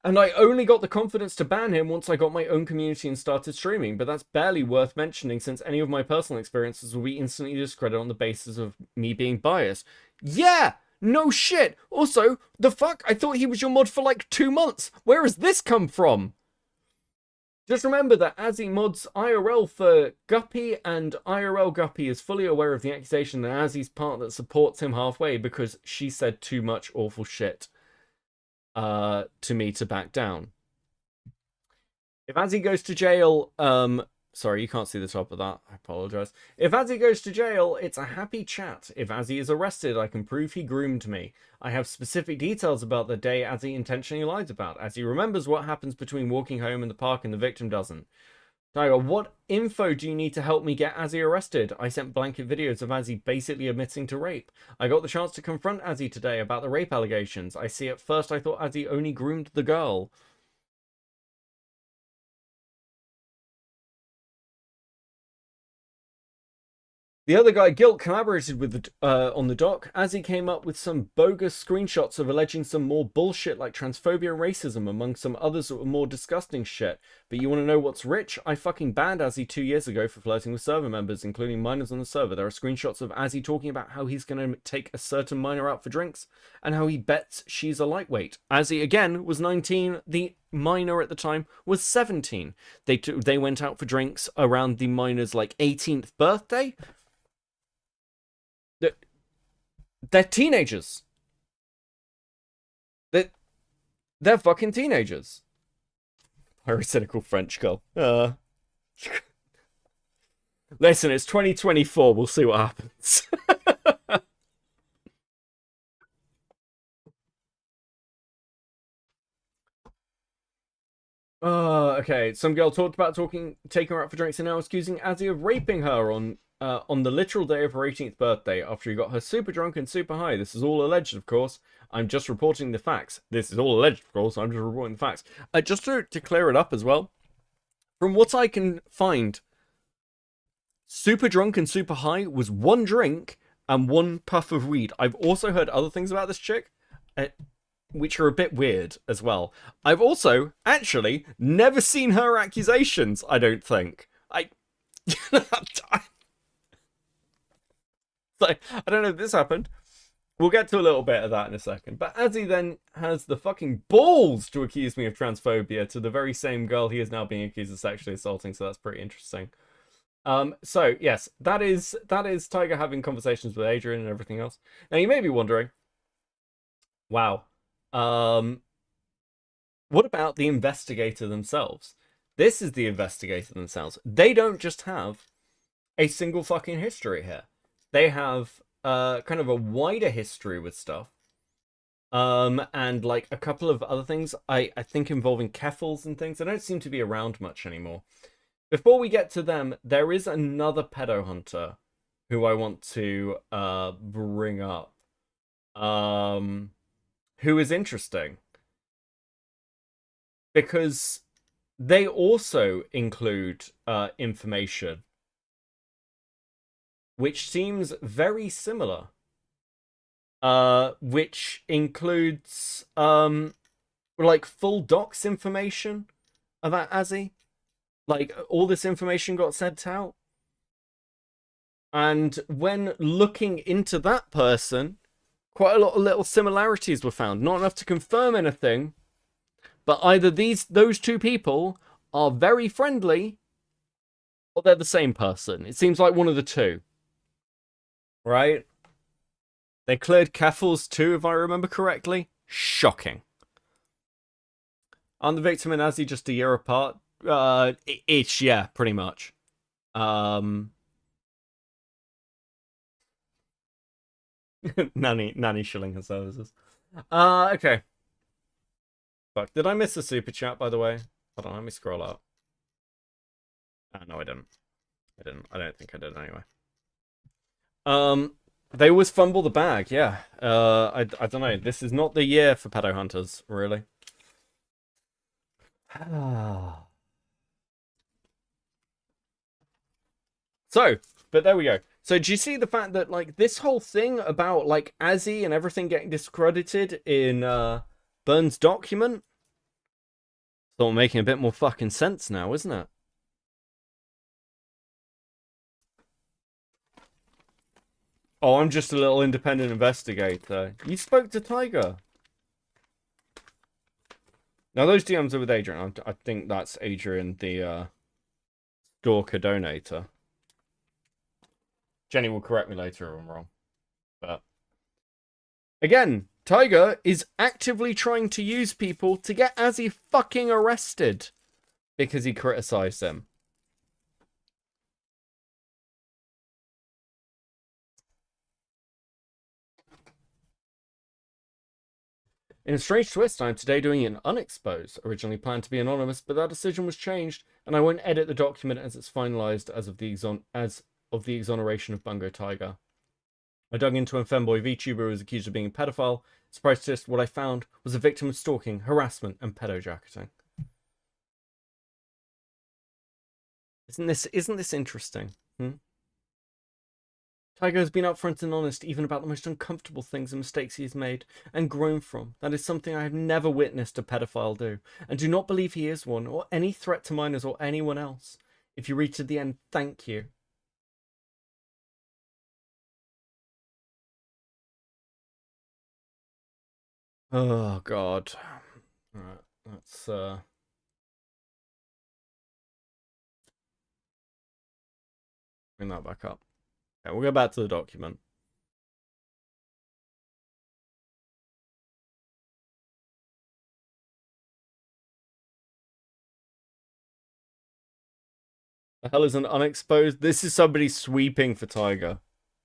And I only got the confidence to ban him once I got my own community and started streaming, but that's barely worth mentioning since any of my personal experiences will be instantly discredited on the basis of me being biased. Yeah! No shit! Also, the fuck? I thought he was your mod for like 2 months! Where has this come from? Just remember that Azzy mods IRL for Guppy, and IRL Guppy is fully aware of the accusation that Azzy's part that supports him halfway because she said too much awful shit to me to back down. If Azzy goes to jail, sorry, you can't see the top of that. I apologize. If Azzy goes to jail, it's a happy chat. If Azzy is arrested, I can prove he groomed me. I have specific details about the day Azzy intentionally lied about. Azzy remembers what happens between walking home in the park and the victim doesn't. Tiger, what info do you need to help me get Azzy arrested? I sent blanket videos of Azzy basically admitting to rape. I got the chance to confront Azzy today about the rape allegations. I see at first I thought Azzy only groomed the girl. The other guy, Guilt, collaborated with on the doc as he came up with some bogus screenshots of alleging some more bullshit like transphobia and racism, among some others that were more disgusting shit. But you want to know what's rich? I fucking banned Azzy 2 years ago for flirting with server members, including minors on the server. There are screenshots of Azzy talking about how he's going to take a certain minor out for drinks, and how he bets she's a lightweight. Azzy, again, was 19. The minor at the time was 17. They went out for drinks around the minor's, like, 18th birthday. They're teenagers. They're fucking teenagers. Pyrocynical French girl. Listen, it's 2024. We'll see what happens. Okay. Some girl talked about taking her out for drinks and now accusing Azzy of raping her on the literal day of her 18th birthday after he got her super drunk and super high. This is all alleged, of course. I'm just reporting the facts. This is all alleged, of course. I'm just reporting the facts. Just to clear it up as well, from what I can find, super drunk and super high was one drink and one puff of weed. I've also heard other things about this chick, which are a bit weird as well. I've also, actually, never seen her accusations, I don't think. So, I don't know if this happened. We'll get to a little bit of that in a second. But Azzy then has the fucking balls to accuse me of transphobia to the very same girl he is now being accused of sexually assaulting, so that's pretty interesting. So, yes, that is Tiger having conversations with Adrian and everything else. Now, you may be wondering, wow, what about the investigator themselves? This is the investigator themselves. They don't just have a single fucking history here. They have kind of a wider history with stuff. And like a couple of other things, I think involving Keffels and things. They don't seem to be around much anymore. Before we get to them, there is another pedo hunter who I want to bring up. Who is interesting. Because they also include information which seems very similar. Which includes like full docs information about Azzy. Like all this information got sent out. And when looking into that person, quite a lot of little similarities were found. Not enough to confirm anything, but either those two people are very friendly, or they're the same person. It seems like one of the two. Right? They cleared Keffels too, if I remember correctly. Shocking. Aren't the victim and Azzy just a year apart? Ish, yeah, pretty much. Nanny shilling her services. Okay. Fuck, did I miss a super chat, by the way? Hold on, let me scroll up. No, I didn't. I don't think I did anyway. They always fumble the bag, yeah. I don't know. This is not the year for pedo hunters, really. So, but there we go. So do you see the fact that, like, this whole thing about, like, Azzy and everything getting discredited in Burns' document? It's all making a bit more fucking sense now, isn't it? Oh, I'm just a little independent investigator. You spoke to Tiger. Now, those DMs are with Adrian. I think that's Adrian, the stalker donator. Jenny will correct me later if I'm wrong. But again, Tiger is actively trying to use people to get Azzy fucking arrested because he criticized them. In a strange twist, I am today doing an unexposed. Originally planned to be anonymous, but that decision was changed, and I won't edit the document as it's finalized as of the exoneration of Bungotaiga. I dug into a femboy VTuber who was accused of being a pedophile. Surprise twist, what I found was a victim of stalking, harassment, and pedojacketing. Isn't this interesting? Tiger has been upfront and honest even about the most uncomfortable things and mistakes he has made and grown from. That is something I have never witnessed a pedophile do, and do not believe he is one, or any threat to minors or anyone else. If you reach to the end, thank you. Oh, God. Alright, let's, bring that back up. Okay, we'll go back to the document. The hell is an unexposed? This is somebody sweeping for Tiger,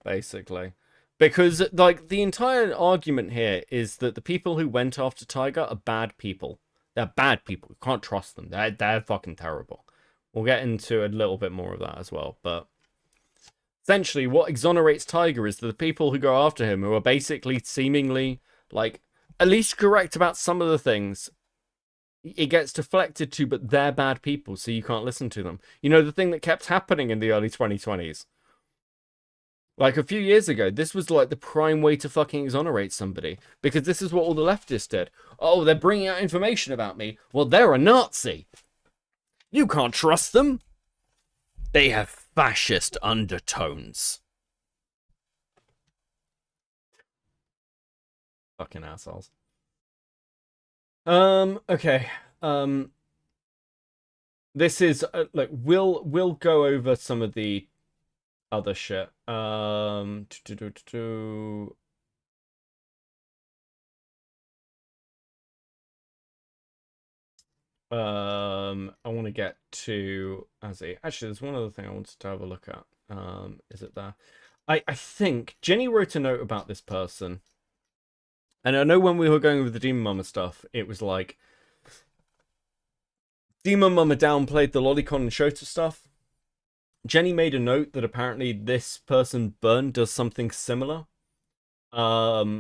basically. Because, like, the entire argument here is that the people who went after Tiger are bad people. They're bad people. You can't trust them. They're fucking terrible. We'll get into a little bit more of that as well, but essentially what exonerates Tiger is that the people who go after him, who are basically seemingly, like, at least correct about some of the things, it gets deflected to, but they're bad people, so you can't listen to them. You know, the thing that kept happening in the early 2020s? Like, a few years ago, this was, like, the prime way to fucking exonerate somebody. Because this is what all the leftists did. Oh, they're bringing out information about me. Well, they're a Nazi. You can't trust them. They have fascist undertones. Fucking assholes. Okay. This is, like, we'll go over some of the other shit. I want to get to Azzy. Actually, there's one other thing I wanted to have a look at. Is it there? I think Jenny wrote a note about this person. And I know when we were going over the Demon Mama stuff, it was like Demon Mama downplayed the Lolicon and Shota stuff. Jenny made a note that apparently this person, Burn, does something similar. Yeah,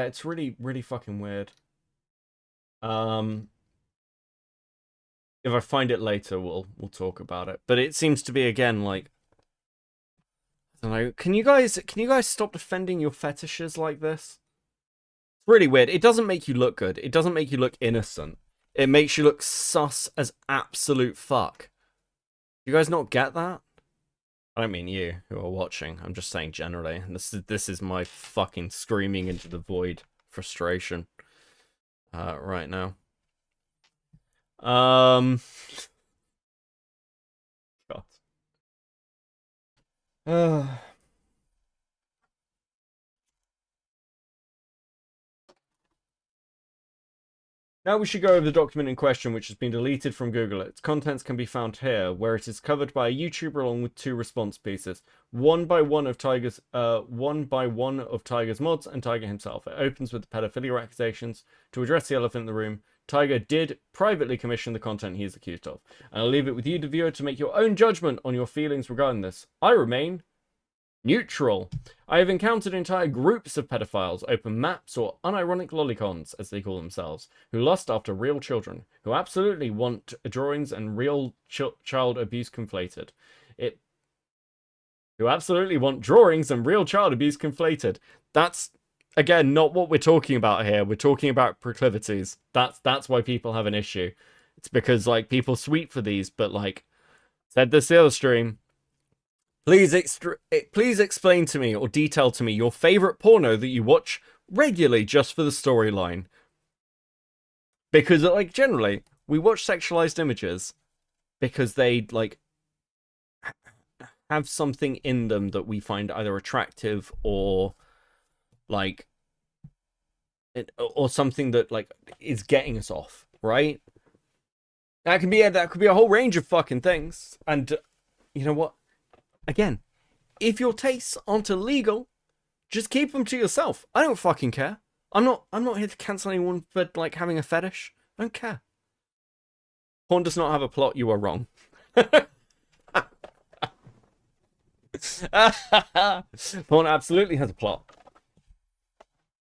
it's really, really fucking weird. If I find it later, we'll talk about it. But it seems to be again like, I don't know. Can you guys stop defending your fetishes like this? It's really weird. It doesn't make you look good. It doesn't make you look innocent. It makes you look sus as absolute fuck. You guys not get that? I don't mean you who are watching. I'm just saying generally. This is my fucking screaming into the void frustration right now. God. Now we should go over the document in question, which has been deleted from Google. Its contents can be found here, where it is covered by a YouTuber along with 2 response pieces, one by one of Tiger's mods and Tiger himself. It opens with the pedophilia accusations. To address the elephant in the room, Tiger did privately commission the content he is accused of. And I'll leave it with you, the viewer, to make your own judgment on your feelings regarding this. I remain neutral. I have encountered entire groups of pedophiles, open maps, or unironic lolicons, as they call themselves, who lust after real children, who absolutely want drawings and real child abuse conflated. Who absolutely want drawings and real child abuse conflated. That's, again, not what we're talking about here. We're talking about proclivities. That's why people have an issue. It's because, like, people sweep for these, but, like, said this the other stream, please explain to me or detail to me your favorite porno that you watch regularly just for the storyline. Because, like, generally, we watch sexualized images because they, like, have something in them that we find either attractive or, like, or something that, like, is getting us off, right? That could be a whole range of fucking things. And you know what? Again, if your tastes aren't illegal, just keep them to yourself. I don't fucking care. I'm not here to cancel anyone for, like, having a fetish. I don't care. Porn does not have a plot. You are wrong. Porn absolutely has a plot.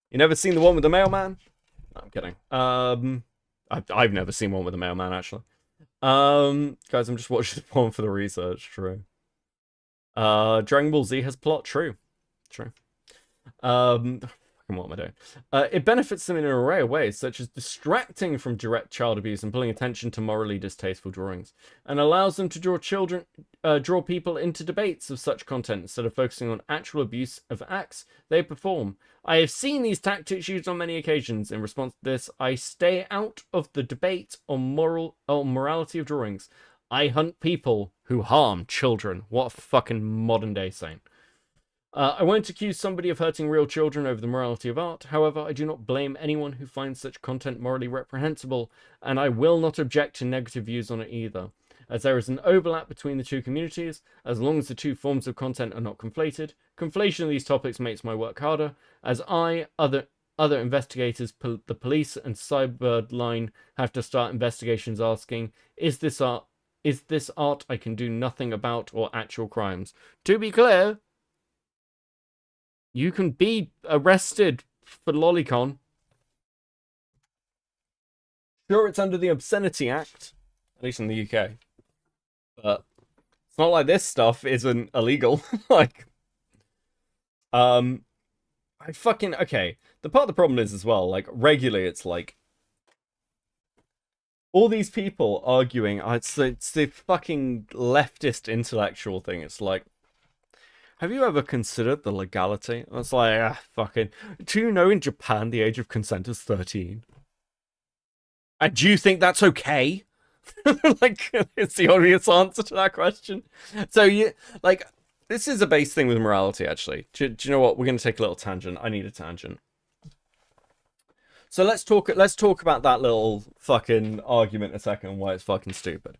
You never seen the one with the mailman? I'm kidding. I've never seen one with a mailman, actually. Guys, I'm just watching this one for the research. True. Dragon Ball Z has plot. True. What am I doing? It benefits them in an array of ways, such as distracting from direct child abuse and pulling attention to morally distasteful drawings, and allows them to draw people into debates of such content instead of focusing on actual abuse of acts they perform. I have seen these tactics used on many occasions. In response to this, I stay out of the debate on morality of drawings. I hunt people who harm children. What a fucking modern day saint. I won't accuse somebody of hurting real children over the morality of art. However, I do not blame anyone who finds such content morally reprehensible, and I will not object to negative views on it either, as there is an overlap between the two communities, as long as the two forms of content are not conflated. Conflation of these topics makes my work harder, as other investigators, the police and Cyberline have to start investigations asking, is this art I can do nothing about, or actual crimes? To be clear, you can be arrested for lolicon. Sure, it's under the Obscenity Act, at least in the UK. But it's not like this stuff isn't illegal. Like, okay. The part of the problem is as well, like, regularly it's like, all these people arguing, it's the fucking leftist intellectual thing. It's like, have you ever considered the legality? It's like, fucking... Do you know in Japan the age of consent is 13? And do you think that's okay? Like, it's the obvious answer to that question. So, this is a base thing with morality, actually. Do you know what? We're going to take a little tangent. I need a tangent. So let's talk about that little fucking argument in a second, why it's fucking stupid.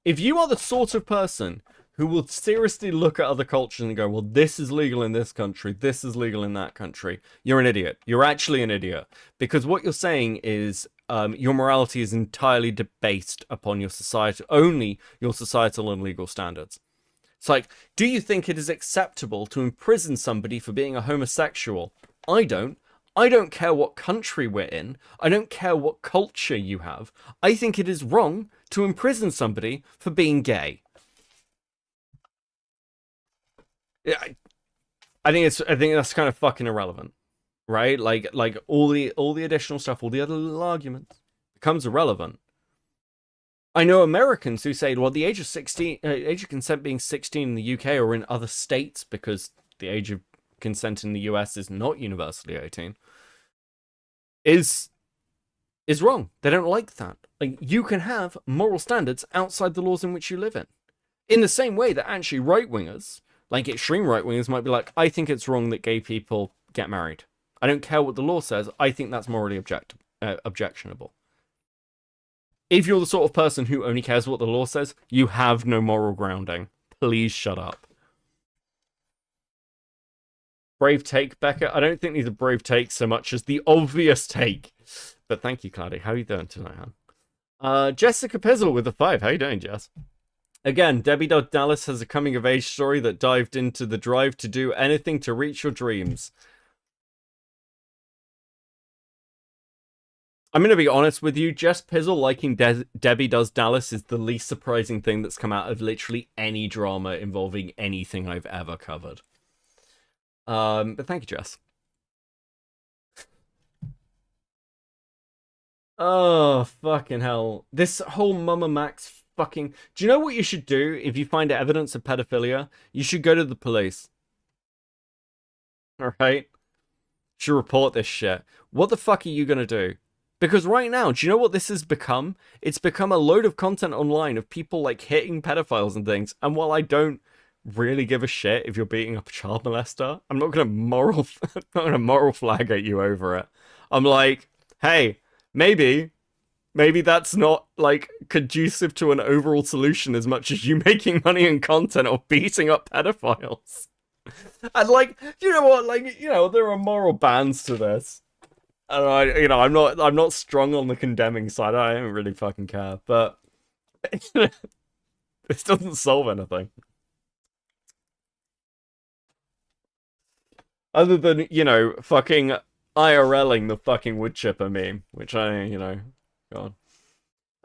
If you are the sort of person who will seriously look at other cultures and go, well, this is legal in this country, this is legal in that country, you're an idiot. You're actually an idiot. Because what you're saying is your morality is entirely based upon your society, only your societal and legal standards. It's like, do you think it is acceptable to imprison somebody for being a homosexual? I don't. I don't care what country we're in. I don't care what culture you have. I think it is wrong to imprison somebody for being gay. Yeah, I think that's kind of fucking irrelevant, right? Like all the additional stuff, all the other little arguments becomes irrelevant. I know Americans who say, well, the age of consent being 16 in the UK or in other states, because the age of consent in the US is not universally 18, is wrong. They don't like that. Like, you can have moral standards outside the laws in which you live in. In the same way that actually right-wingers, like extreme right-wingers, might be like, I think it's wrong that gay people get married. I don't care what the law says. I think that's morally objectionable. If you're the sort of person who only cares what the law says, you have no moral grounding. Please shut up. Brave take, Becca. I don't think these are brave takes so much as the obvious take. But thank you, Cloudy. How are you doing tonight, hon? Jessica Pizzle with a 5. How you doing, Jess? Again, Debbie Dodd Dallas has a coming-of-age story that dived into the drive to do anything to reach your dreams. I'm going to be honest with you. Jess Pizzle liking Debbie Does Dallas is the least surprising thing that's come out of literally any drama involving anything I've ever covered. But thank you, Jess. Oh, fucking hell. This whole Mama Max fucking... Do you know what you should do if you find evidence of pedophilia? You should go to the police. Alright? You should report this shit. What the fuck are you gonna do? Because right now, do you know what this has become? It's become a load of content online of people, like, hitting pedophiles and things. And while I don't really give a shit if you're beating up a child molester, I'm not gonna moral flag at you over it. I'm like, hey, maybe that's not, like, conducive to an overall solution as much as you making money and content or beating up pedophiles. And, like, you know what, like, you know, there are moral bans to this. And I'm not strong on the condemning side. I don't really fucking care, but this doesn't solve anything. Other than, you know, fucking IRLing the fucking wood chipper meme, which I, you know, God.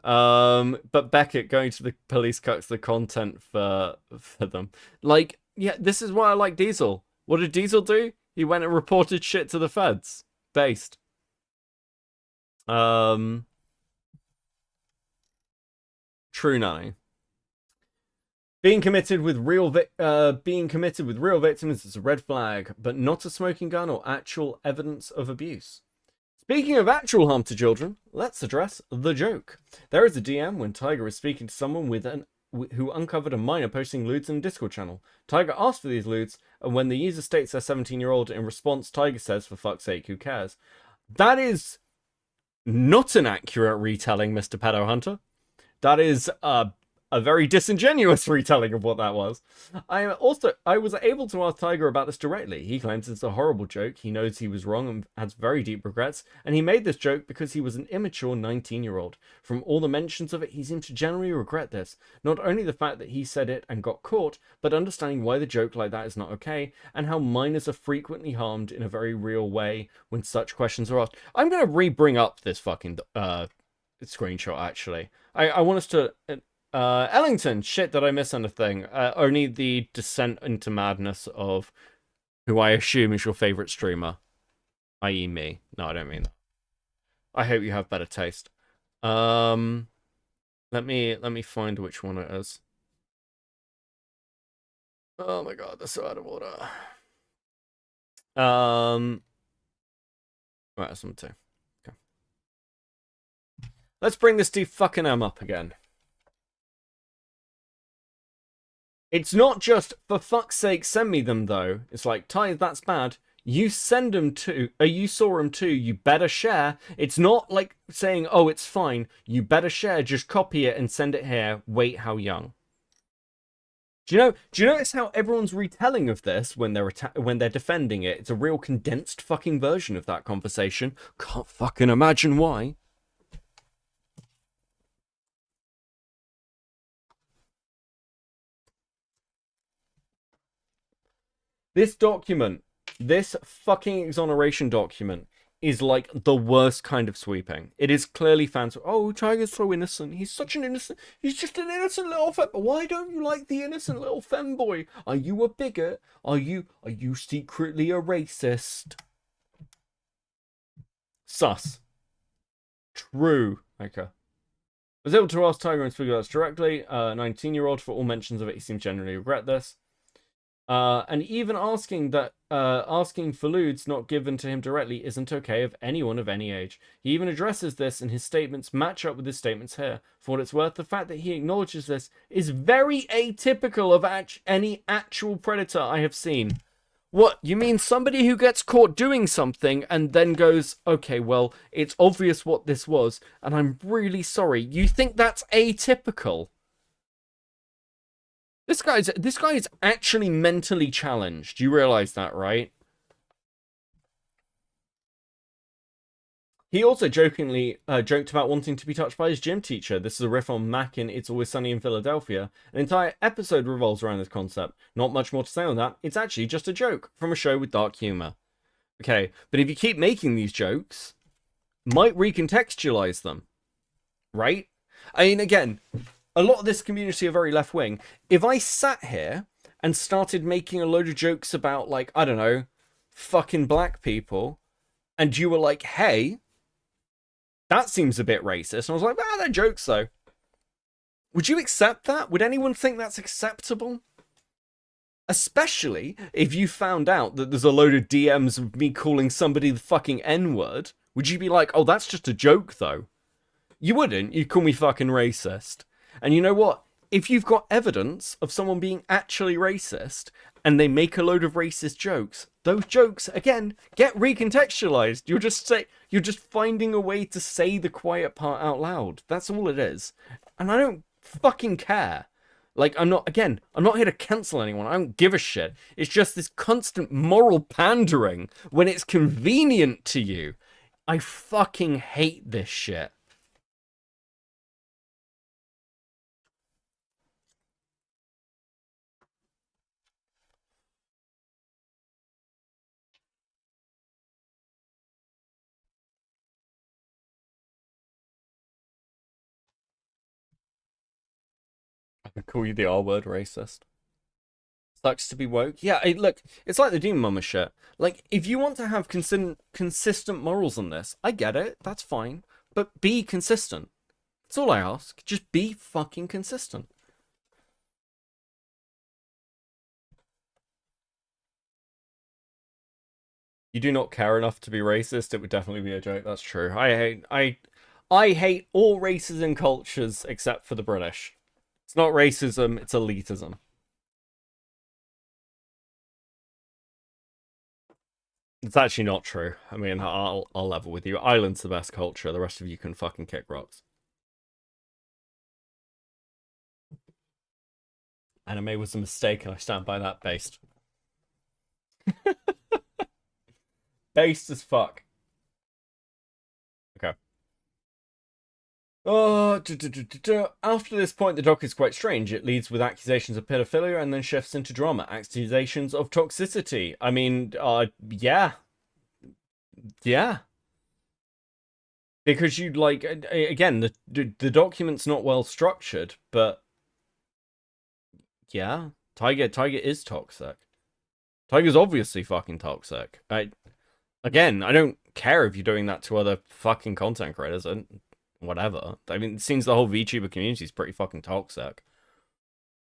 But Beckett going to the police cuts the content for them. Like, yeah, this is why I like Diesel. What did Diesel do? He went and reported shit to the feds. Based. True Nanny. Being committed with real victims is a red flag, but not a smoking gun or actual evidence of abuse. Speaking of actual harm to children, let's address the joke. There is a DM when Tiger is speaking to someone who uncovered a minor posting lewds in a Discord channel. Tiger asks for these lewds, and when the user states they're 17-year-old, in response, Tiger says, "For fuck's sake, who cares?" That is not an accurate retelling, Mr. Pedo Hunter. That is a very disingenuous retelling of what that was. I was able to ask Tiger about this directly. He claims it's a horrible joke. He knows he was wrong and has very deep regrets. And he made this joke because he was an immature 19-year-old. From all the mentions of it, he seems to generally regret this. Not only the fact that he said it and got caught, but understanding why the joke like that is not okay, and how minors are frequently harmed in a very real way when such questions are asked. I'm going to re-bring up this fucking screenshot, actually. I want us to... Ellington, shit, did I miss anything? Only the descent into madness of who I assume is your favorite streamer, i.e. me. No, I don't mean that. I hope you have better taste. Let me find which one it is. Oh my god, they're so out of order. Right, that's number 2. Okay. Let's bring this fucking M up again. It's not just, for fuck's sake, send me them, though. It's like, Ty, that's bad. You send them to, you saw them too, you better share. It's not like saying, oh, it's fine. You better share, just copy it and send it here. Wait, how young? Do you notice how everyone's retelling of this when they're defending it? It's a real condensed fucking version of that conversation. Can't fucking imagine why. This document, this fucking exoneration document, is like the worst kind of sweeping. It is clearly fans. Oh, Tiger's so innocent. He's such an innocent. He's just an innocent little fem. Why don't you like the innocent little femboy? Are you a bigot? Are you secretly a racist? Sus. True. Okay. I was able to ask Tiger and speak about this directly. 19-year-old, for all mentions of it, he seemed genuinely regret this. And even asking for lewds not given to him directly isn't okay of anyone of any age. He even addresses this, and his statements match up with his statements here. For what it's worth, the fact that he acknowledges this is very atypical of any actual predator I have seen. What, you mean somebody who gets caught doing something and then goes, okay, well, it's obvious what this was, and I'm really sorry. You think that's atypical? This guy is actually mentally challenged. You realize that, right? He also jokingly joked about wanting to be touched by his gym teacher. This is a riff on Mac in It's Always Sunny in Philadelphia. An entire episode revolves around this concept. Not much more to say on that. It's actually just a joke from a show with dark humor. Okay, but if you keep making these jokes, might recontextualize them, right? I mean, again, a lot of this community are very left-wing. If I sat here and started making a load of jokes about, like, I don't know, fucking black people, and you were like, hey, that seems a bit racist, and I was like, ah, they're jokes, though. Would you accept that? Would anyone think that's acceptable? Especially if you found out that there's a load of DMs of me calling somebody the fucking N-word. Would you be like, oh, that's just a joke, though? You wouldn't. You'd call me fucking racist. And you know what? If you've got evidence of someone being actually racist and they make a load of racist jokes, those jokes, again, get recontextualized. You're just finding a way to say the quiet part out loud. That's all it is. And I don't fucking care. Like, I'm not here to cancel anyone. I don't give a shit. It's just this constant moral pandering when it's convenient to you. I fucking hate this shit. I call you the R word racist. Sucks to be woke. Yeah, look, it's like the Demon Mama shit. Like, if you want to have consistent morals on this, I get it. That's fine. But be consistent. That's all I ask. Just be fucking consistent. You do not care enough to be racist, it would definitely be a joke. That's true. I hate all races and cultures except for the British. It's not racism, it's elitism. It's actually not true. I mean, I'll level with you. Ireland's the best culture. The rest of you can fucking kick rocks. Anime was a mistake, and I stand by that. Based. Based as fuck. Okay. Oh, after this point, the doc is quite strange. It leads with accusations of pedophilia and then shifts into drama. Accusations of toxicity. I mean, yeah. Yeah. Because you'd like, again, the document's not well structured, but yeah, Tiger is toxic. Tiger's obviously fucking toxic. Again, I don't care if you're doing that to other fucking content creators and whatever. I mean, it seems the whole VTuber community is pretty fucking toxic.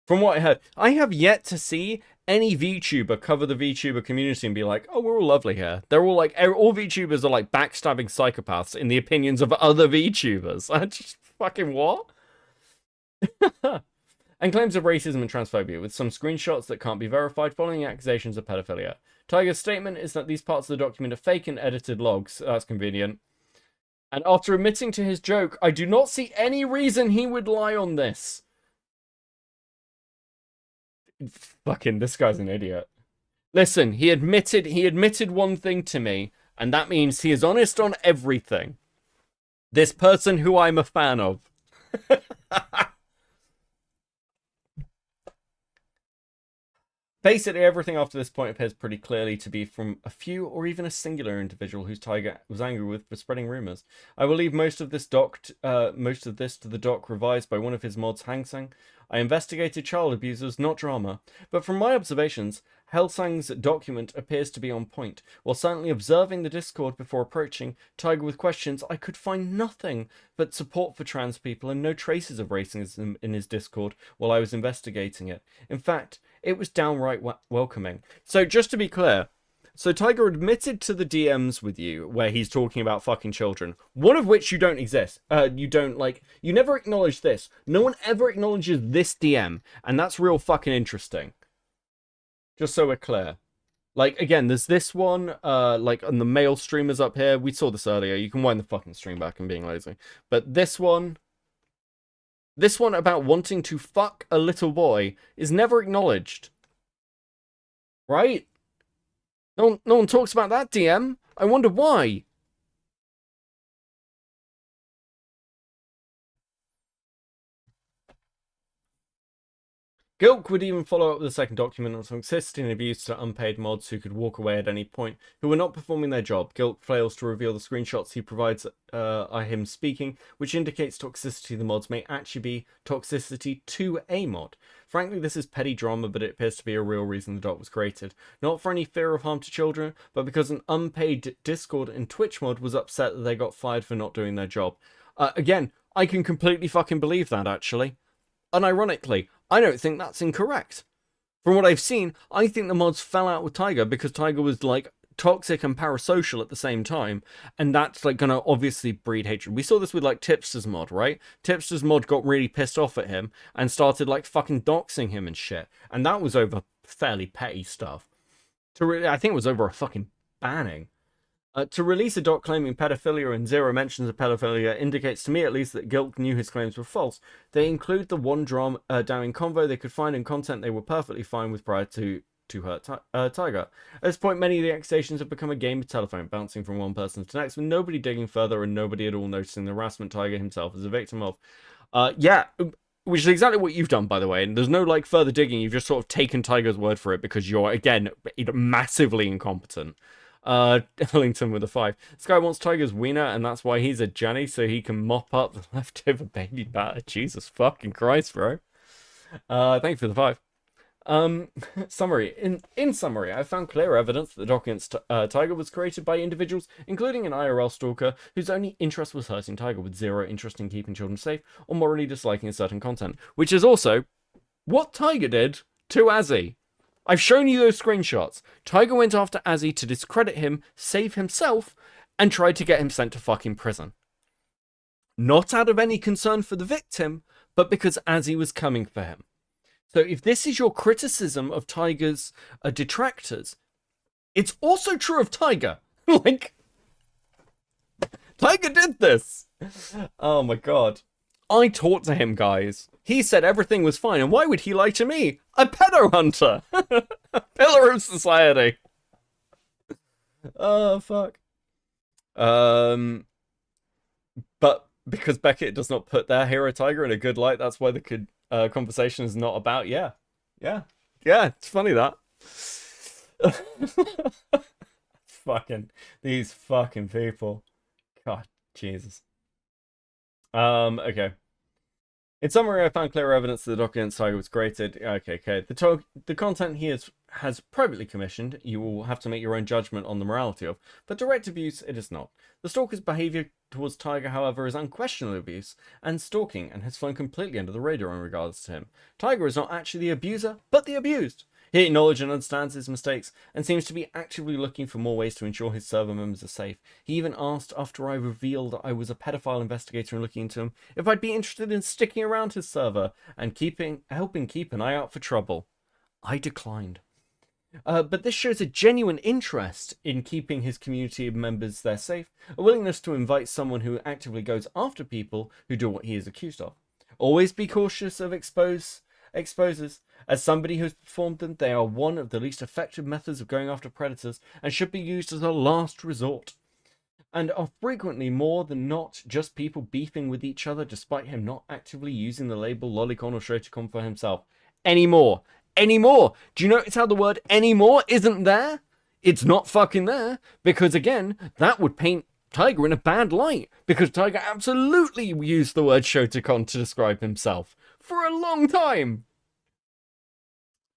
From what I heard, I have yet to see any VTuber cover the VTuber community and be like, oh, we're all lovely here. They're all like, all VTubers are like backstabbing psychopaths in the opinions of other VTubers. I just fucking what? And claims of racism and transphobia, with some screenshots that can't be verified following accusations of pedophilia. Tiger's statement is that these parts of the document are fake and edited logs. That's convenient. And after admitting to his joke, I do not see any reason he would lie on this. Fucking, this guy's an idiot. Listen, he admitted one thing to me, and that means he is honest on everything. This person who I'm a fan of. Basically, everything after this point appears pretty clearly to be from a few or even a singular individual whose Tiger was angry with for spreading rumors. I will leave most of this to the doc revised by one of his mods, Hangsang. I investigated child abusers, not drama, but from my observations, Helsang's document appears to be on point. While silently observing the Discord before approaching Tiger with questions, I could find nothing but support for trans people and no traces of racism in his Discord while I was investigating it. In fact, it was downright welcoming. So just to be clear, so Tiger admitted to the DMs with you where he's talking about fucking children, one of which you don't exist. You never acknowledge this. No one ever acknowledges this DM, and that's real fucking interesting. Just so we're clear. Like, again, there's this one, like, on the male streamers up here. We saw this earlier. You can wind the fucking stream back and being lazy. But this one about wanting to fuck a little boy is never acknowledged. Right? No one talks about that, DM. I wonder why. Gilk would even follow up with the second document on some existing abuse to unpaid mods who could walk away at any point, who were not performing their job. Gilk fails to reveal the screenshots he provides are him speaking, which indicates toxicity to the mods may actually be toxicity to a mod. Frankly, this is petty drama, but it appears to be a real reason the doc was created. Not for any fear of harm to children, but because an unpaid Discord and Twitch mod was upset that they got fired for not doing their job. Again, I can completely fucking believe that, actually. Unironically, I don't think that's incorrect. From what I've seen, I think the mods fell out with Tiger because Tiger was, like, toxic and parasocial at the same time, and that's, like, gonna obviously breed hatred. We saw this with, like, Tipster's mod, right? Tipster's mod got really pissed off at him and started, like, fucking doxing him and shit, and that was over fairly petty stuff. I think it was over a fucking banning. To release a doc claiming pedophilia and zero mentions of pedophilia indicates to me at least that Gilk knew his claims were false. They include the one drama downing convo they could find in content they were perfectly fine with prior to hurt Tiger. At this point, many of the accusations have become a game of telephone, bouncing from one person to the next, with nobody digging further and nobody at all noticing the harassment Tiger himself is a victim of. Yeah, which is exactly what you've done, by the way, and there's no, like, further digging. You've just sort of taken Tiger's word for it because you're, again, massively incompetent. Ellington with a 5. This guy wants Tiger's wiener, and that's why he's a Janny, so he can mop up the leftover baby batter. Jesus fucking Christ, bro. Thank you for the 5. Summary. In summary, I found clear evidence that the document Tiger was created by individuals, including an IRL stalker, whose only interest was hurting Tiger, with zero interest in keeping children safe or morally disliking a certain content, which is also what Tiger did to Azzy. I've shown you those screenshots. Tiger went after Azzy to discredit him, save himself, and tried to get him sent to fucking prison. Not out of any concern for the victim, but because Azzy was coming for him. So if this is your criticism of Tiger's detractors, it's also true of Tiger. Like, Tiger did this. Oh my god. I talked to him, guys. He said everything was fine, and why would he lie to me? A pedo hunter. A pillar of society. Oh, fuck. But because Beckett does not put their hero Tiger in a good light, that's why the conversation is not about. Yeah, it's funny that. Fucking these fucking people. God, Jesus. Okay. In summary, I found clear evidence that the document Tiger was created. Okay. The content he has privately commissioned, you will have to make your own judgment on the morality of, but direct abuse it is not. The stalker's behavior towards Tiger, however, is unquestionable abuse and stalking, and has flown completely under the radar in regards to him. Tiger is not actually the abuser, but the abused. He acknowledges and understands his mistakes, and seems to be actively looking for more ways to ensure his server members are safe. He even asked, after I revealed that I was a pedophile investigator and looking into him, if I'd be interested in sticking around his server and helping keep an eye out for trouble. I declined. But this shows a genuine interest in keeping his community members there safe, a willingness to invite someone who actively goes after people who do what he is accused of. Always be cautious of exposers. As somebody who has performed them, they are one of the least effective methods of going after predators and should be used as a last resort. And are frequently more than not just people beefing with each other despite him not actively using the label lolicon or shoticon for himself. Anymore. Do you notice how the word anymore isn't there? It's not fucking there, because again, that would paint Tiger in a bad light, because Tiger absolutely used the word shoticon to describe himself for a long time.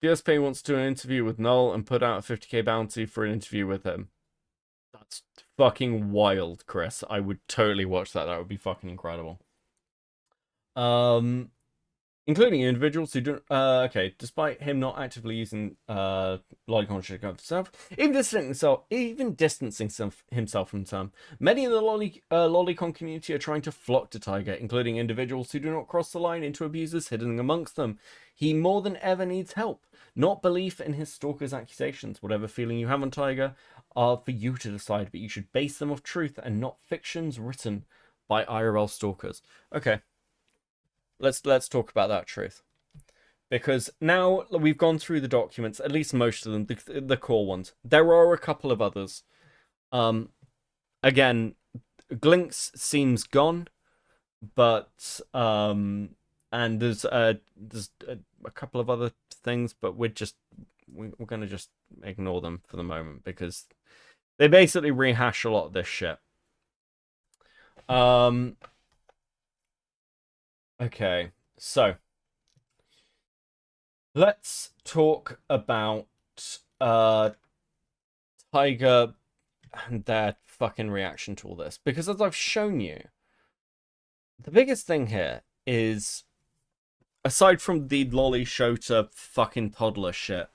DSP wants to do an interview with Null and put out a 50k bounty for an interview with him. That's fucking wild, Chris. I would totally watch that. That would be fucking incredible. Including individuals who don't. Okay, despite him not actively using lolicon shoticon himself, even distancing himself from some, many in the lolicon community are trying to flock to Tiger, including individuals who do not cross the line into abusers hidden amongst them. He more than ever needs help, not belief in his stalker's accusations. Whatever feeling you have on Tiger are for you to decide, but you should base them off truth and not fictions written by IRL stalkers. Okay. Let's talk about that truth, because now we've gone through the documents, at least most of them, the core ones. There are a couple of others. Again, Glinks seems gone, but and there's a couple of other things, but we're gonna just ignore them for the moment because they basically rehash a lot of this shit. Okay, so let's talk about Tiger and their fucking reaction to all this. Because as I've shown you, the biggest thing here is, aside from the lolly shota fucking toddler shit,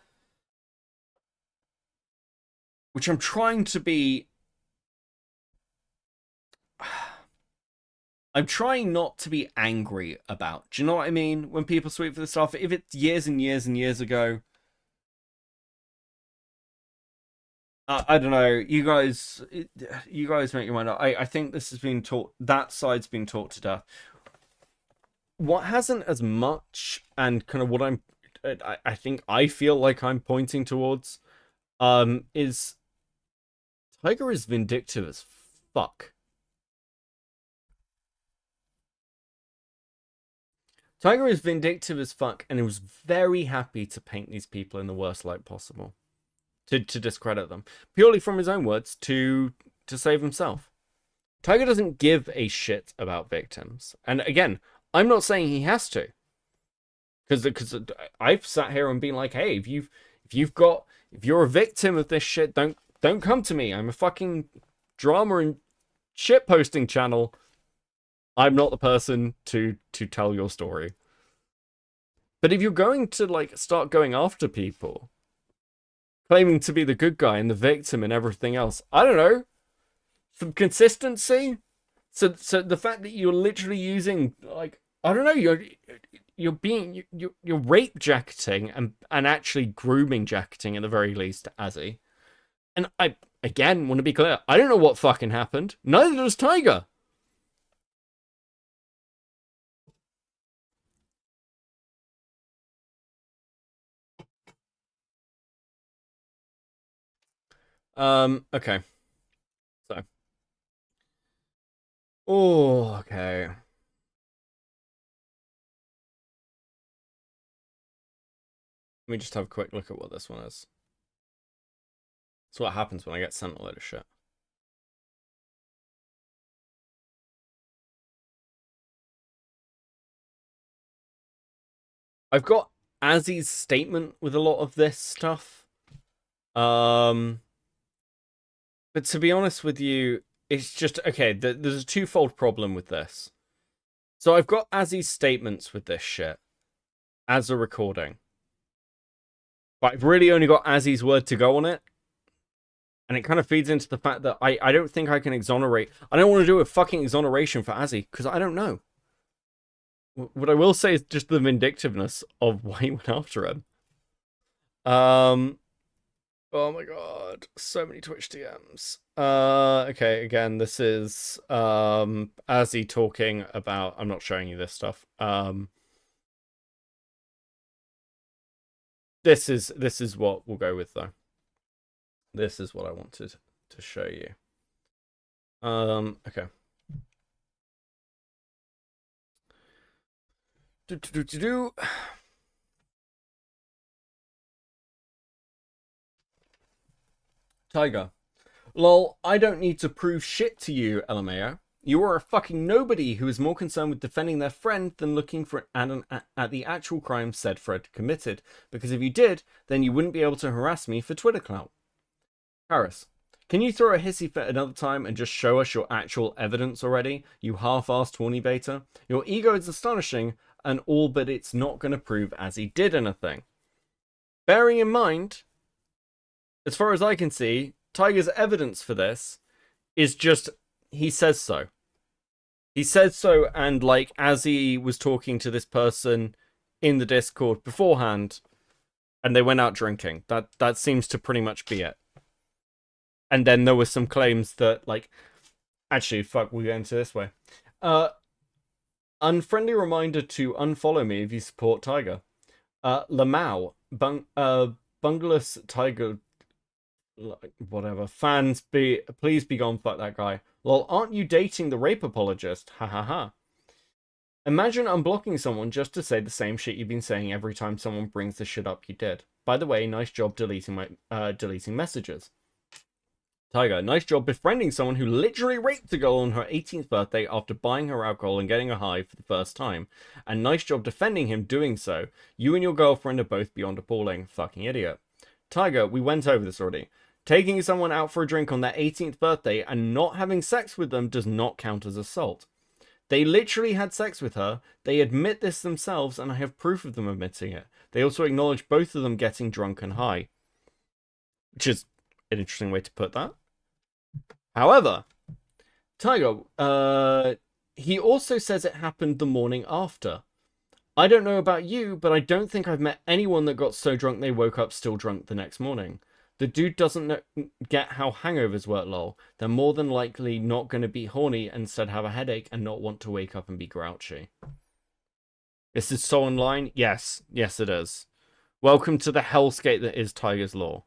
which I'm trying to be... I'm trying not to be angry about. Do you know what I mean? When people sweep for this stuff, if it's years and years and years ago, I don't know. You guys make your mind up. I think this has been taught. That side's been taught to death. What hasn't as much, and kind of what I think I feel like I'm pointing towards, is Tiger is vindictive as fuck. Tiger is vindictive as fuck, and he was very happy to paint these people in the worst light possible. To discredit them. Purely from his own words, to save himself. Tiger doesn't give a shit about victims. And again, I'm not saying he has to. Because I've sat here and been like, hey, if you're a victim of this shit, don't come to me. I'm a fucking drama and shit posting channel. I'm not the person to tell your story. But if you're going to like start going after people, claiming to be the good guy and the victim and everything else, I don't know, some consistency. So the fact that you're literally using, like, I don't know, you're rape jacketing and actually grooming jacketing at the very least, Azzy. And I again want to be clear, I don't know what fucking happened. Neither does Tiger. Okay. So. Oh, okay. Let me just have a quick look at what this one is. That's what happens when I get sent a load of shit. I've got Azzy's statement with a lot of this stuff. But to be honest with you, it's just, okay, there's a twofold problem with this. So I've got Azzy's statements with this shit as a recording. But I've really only got Azzy's word to go on it. And it kind of feeds into the fact that I don't think I can exonerate. I don't want to do a fucking exoneration for Azzy, because I don't know. What I will say is just the vindictiveness of why he went after him. Oh my god, so many Twitch DMs. Okay, again, this is Azzy talking about. I'm not showing you this stuff. This is what we'll go with though. This is what I wanted to show you. Okay. Tiger. Lol, I don't need to prove shit to you, LMAO. You are a fucking nobody who is more concerned with defending their friend than looking for at the actual crime said Fred committed. Because if you did, then you wouldn't be able to harass me for Twitter clout. Harris, can you throw a hissy fit another time and just show us your actual evidence already, you half-assed horny beta? Your ego is astonishing and all, but it's not going to prove as he did anything. Bearing in mind, as far as I can see, Tiger's evidence for this is just, he says so. He said so, and like, as he was talking to this person in the Discord beforehand, and they went out drinking. That seems to pretty much be it. And then there were some claims that, like, actually, fuck, we'll get into this way. Unfriendly reminder to unfollow me if you support Tiger. Lamau, Bungless Tiger, whatever. Fans, please be gone, fuck that guy. Lol, aren't you dating the rape apologist? Ha ha ha. Imagine unblocking someone just to say the same shit you've been saying every time someone brings the shit up you did. By the way, nice job deleting my deleting messages. Tiger, nice job befriending someone who literally raped a girl on her 18th birthday after buying her alcohol and getting her high for the first time. And nice job defending him doing so. You and your girlfriend are both beyond appalling. Fucking idiot. Tiger, we went over this already. Taking someone out for a drink on their 18th birthday and not having sex with them does not count as assault. They literally had sex with her. They admit this themselves, and I have proof of them admitting it. They also acknowledge both of them getting drunk and high. Which is an interesting way to put that. However, Tiger, he also says it happened the morning after. I don't know about you, but I don't think I've met anyone that got so drunk they woke up still drunk the next morning. The dude doesn't get how hangovers work, lol. They're more than likely not going to be horny, instead have a headache and not want to wake up and be grouchy. This is so online? Yes. Yes, it is. Welcome to the hellscape that is Tiger's Law.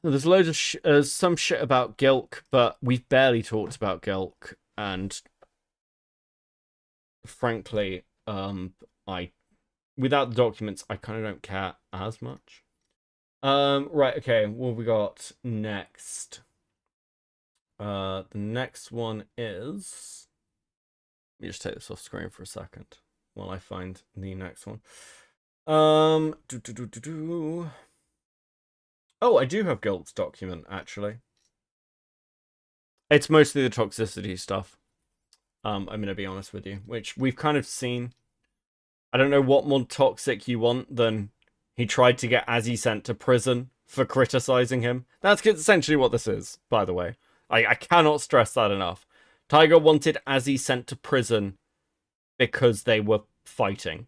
There's loads of some shit about Gilk, but we've barely talked about Gilk, and frankly, without the documents, I kind of don't care as much. Right, okay, what have we got next? The next one is... Let me just take this off screen for a second while I find the next one. Oh, I do have Galt's document, actually. It's mostly the toxicity stuff. I'm going to be honest with you, which we've kind of seen. I don't know what more toxic you want than he tried to get Azzy sent to prison for criticizing him. That's essentially what this is, by the way. I cannot stress that enough. Tiger wanted Azzy sent to prison because they were fighting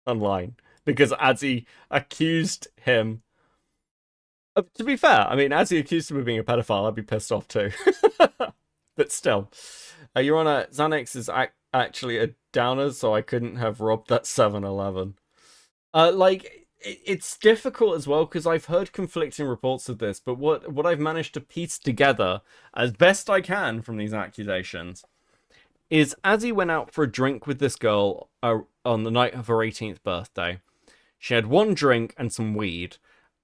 online. Because Azzy accused him. To be fair, I mean, Azzy accused him of being a pedophile. I'd be pissed off too. But still. Your Honor, Xanax is actually a downer, so I couldn't have robbed that 7-Eleven. It's difficult as well, because I've heard conflicting reports of this, but what I've managed to piece together, as best I can from these accusations, is Azzy went out for a drink with this girl on the night of her 18th birthday. She had one drink and some weed,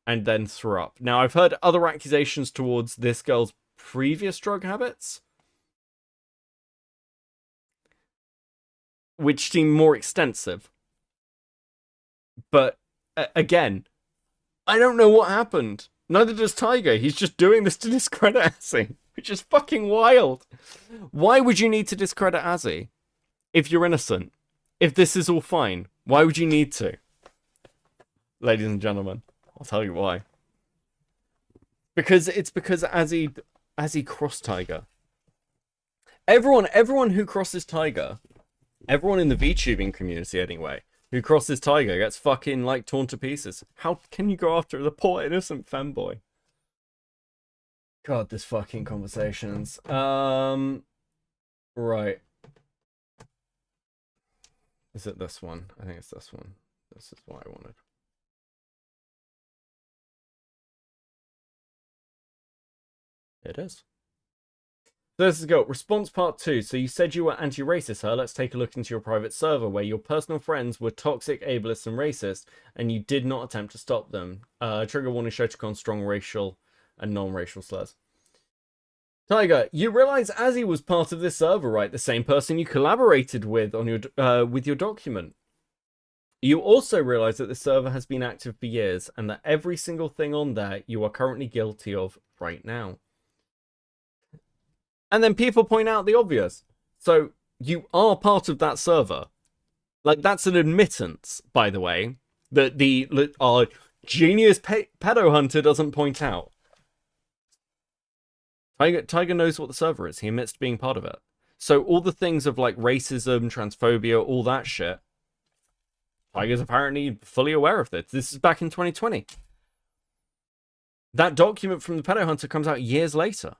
and then threw up. Now, I've heard other accusations towards this girl's previous drug habits, which seem more extensive. But, again, I don't know what happened. Neither does Tiger. He's just doing this to discredit Azzy, which is fucking wild. Why would you need to discredit Azzy if you're innocent? If this is all fine, why would you need to? Ladies and gentlemen, I'll tell you why. Because Azzy crossed Tiger. Everyone who crosses Tiger, everyone in the VTubing community anyway, who crosses Tiger gets fucking, like, torn to pieces. How can you go after the poor innocent femboy? God, this fucking conversations. Right. Is it this one? I think it's this one. This is what I wanted. It is. So let's go. Response part 2. So you said you were anti-racist, huh? Let's take a look into your private server where your personal friends were toxic, ableist, and racist, and you did not attempt to stop them. Trigger warning, Shoticon, strong racial and non-racial slurs. Tiger, you realize Azzy was part of this server, right? The same person you collaborated with on your with your document. You also realize that this server has been active for years, and that every single thing on there you are currently guilty of right now. And then people point out the obvious. So, you are part of that server. Like, that's an admittance, by the way, that our genius pedo hunter doesn't point out. Tiger knows what the server is. He admits to being part of it. So, all the things of, like, racism, transphobia, all that shit, Tiger's apparently fully aware of this. This is back in 2020. That document from the pedo hunter comes out years later.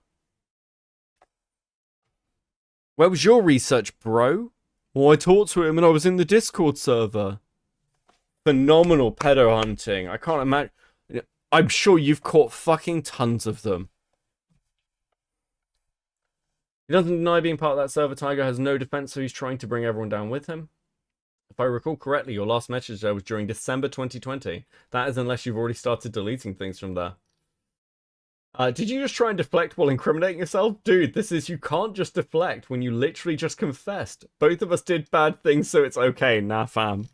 Where was your research, bro? Well, I talked to him and I was in the Discord server. Phenomenal pedo hunting. I can't imagine. I'm sure you've caught fucking tons of them. He doesn't deny being part of that server. Tiger has no defense, so he's trying to bring everyone down with him. If I recall correctly, your last message there was during December 2020. That is unless you've already started deleting things from there. Did you just try and deflect while incriminating yourself? Dude, this is, you can't just deflect when you literally just confessed. Both of us did bad things, so it's okay. Nah, fam.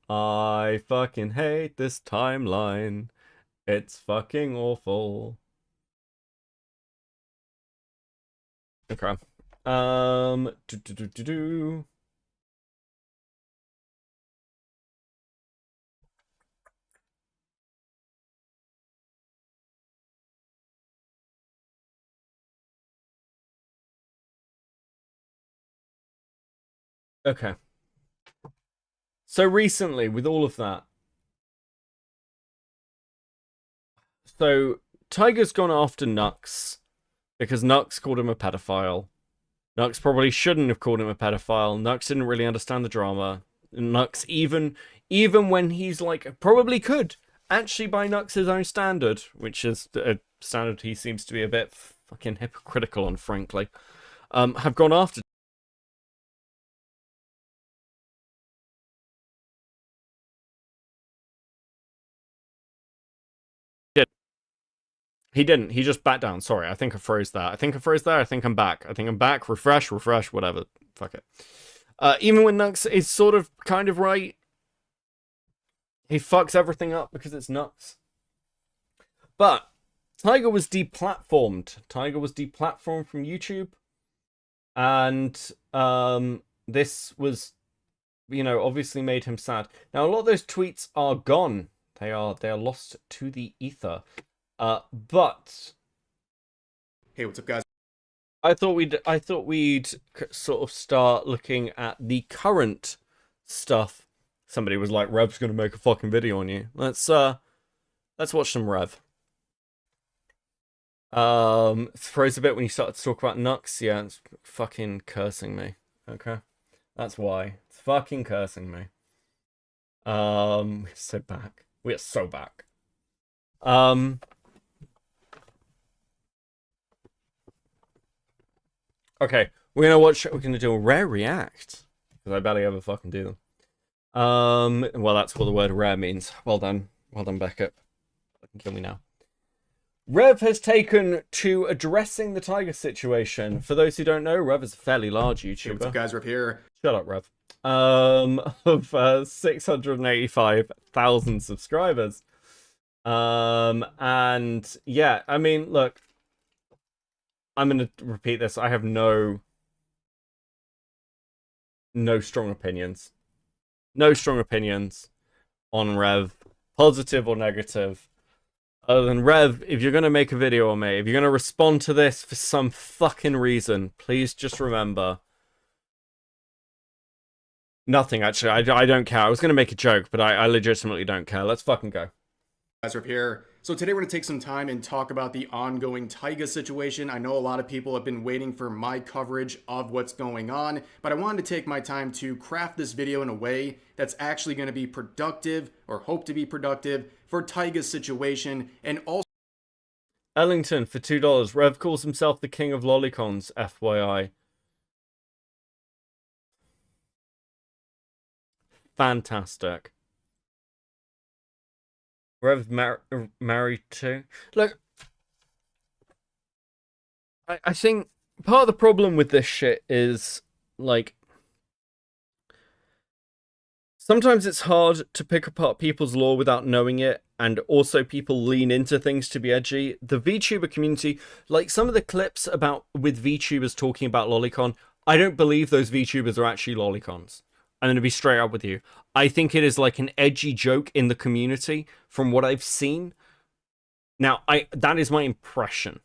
I fucking hate this timeline. It's fucking awful. Okay. Okay. So recently, with all of that, so Tiger's gone after Nux because Nux called him a pedophile. Nux probably shouldn't have called him a pedophile. Nux didn't really understand the drama. Nux, even when he's like, probably could, actually by Nux's own standard, which is a standard he seems to be a bit fucking hypocritical on, frankly, have gone after He didn't. He just backed down. Sorry, I think I froze that. I think I froze there. I think I'm back. I think I'm back. Refresh, whatever. Fuck it. Even when Nux is sort of kind of right, he fucks everything up because it's Nux. But Tiger was deplatformed. Tiger was deplatformed from YouTube. And this was, obviously made him sad. Now, a lot of those tweets are gone. They are lost to the ether. But hey, what's up, guys? I thought we'd sort of start looking at the current stuff. Somebody was like, "Rev's gonna make a fucking video on you." Let's watch some Rev. Froze a bit when you started to talk about Nux. Yeah, it's fucking cursing me. Okay, that's why it's fucking cursing me. We're so back. We are so back. Okay, we're gonna do a rare react because I barely ever fucking do them. Well, that's what the word rare means. Well done, Beckett. Fucking kill me now. Rev has taken to addressing the Tiger situation. For those who don't know, Rev is a fairly large YouTuber. Hey, what's up, guys? Rev here. Shut up, Rev. Of 685,000 subscribers. And yeah, I mean, look, I'm gonna repeat this. I have no strong opinions. No strong opinions on Rev, positive or negative. Other than Rev, if you're gonna make a video on me, if you're gonna respond to this for some fucking reason, please just remember. Nothing, actually. I don't care. I was gonna make a joke, but I legitimately don't care. Let's fucking go. Guys, Rev here. So today we're going to take some time and talk about the ongoing Taiga situation. I know a lot of people have been waiting for my coverage of what's going on, but I wanted to take my time to craft this video in a way that's actually going to be productive, or hope to be productive, for Taiga's situation, and also Ellington for $2. Rev calls himself the king of lolicons, FYI. Fantastic. Rev's married to. Look, I think part of the problem with this shit is, like, sometimes it's hard to pick apart people's lore without knowing it, and also people lean into things to be edgy. The VTuber community, like some of the clips with VTubers talking about lolicon, I don't believe those VTubers are actually lolicons. I'm going to be straight up with you. I think it is like an edgy joke in the community from what I've seen. Now, that is my impression.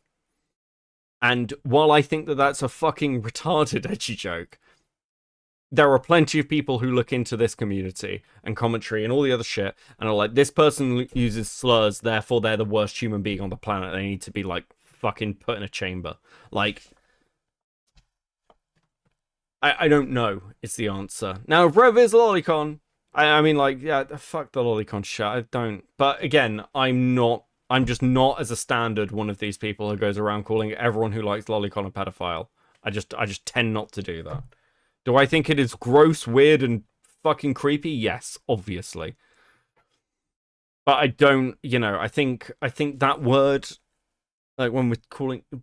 And while I think that that's a fucking retarded edgy joke, there are plenty of people who look into this community and commentary and all the other shit and are like, this person uses slurs, therefore they're the worst human being on the planet. They need to be, like, fucking put in a chamber. Like, I don't know is the answer. Now, if Rev is a lolicon, I mean, like, yeah, fuck the lolicon shit. I don't. But again, I'm just not, as a standard, one of these people who goes around calling everyone who likes lolicon a pedophile. I just tend not to do that. Do I think it is gross, weird, and fucking creepy? Yes, obviously. But I don't, I think that word, like when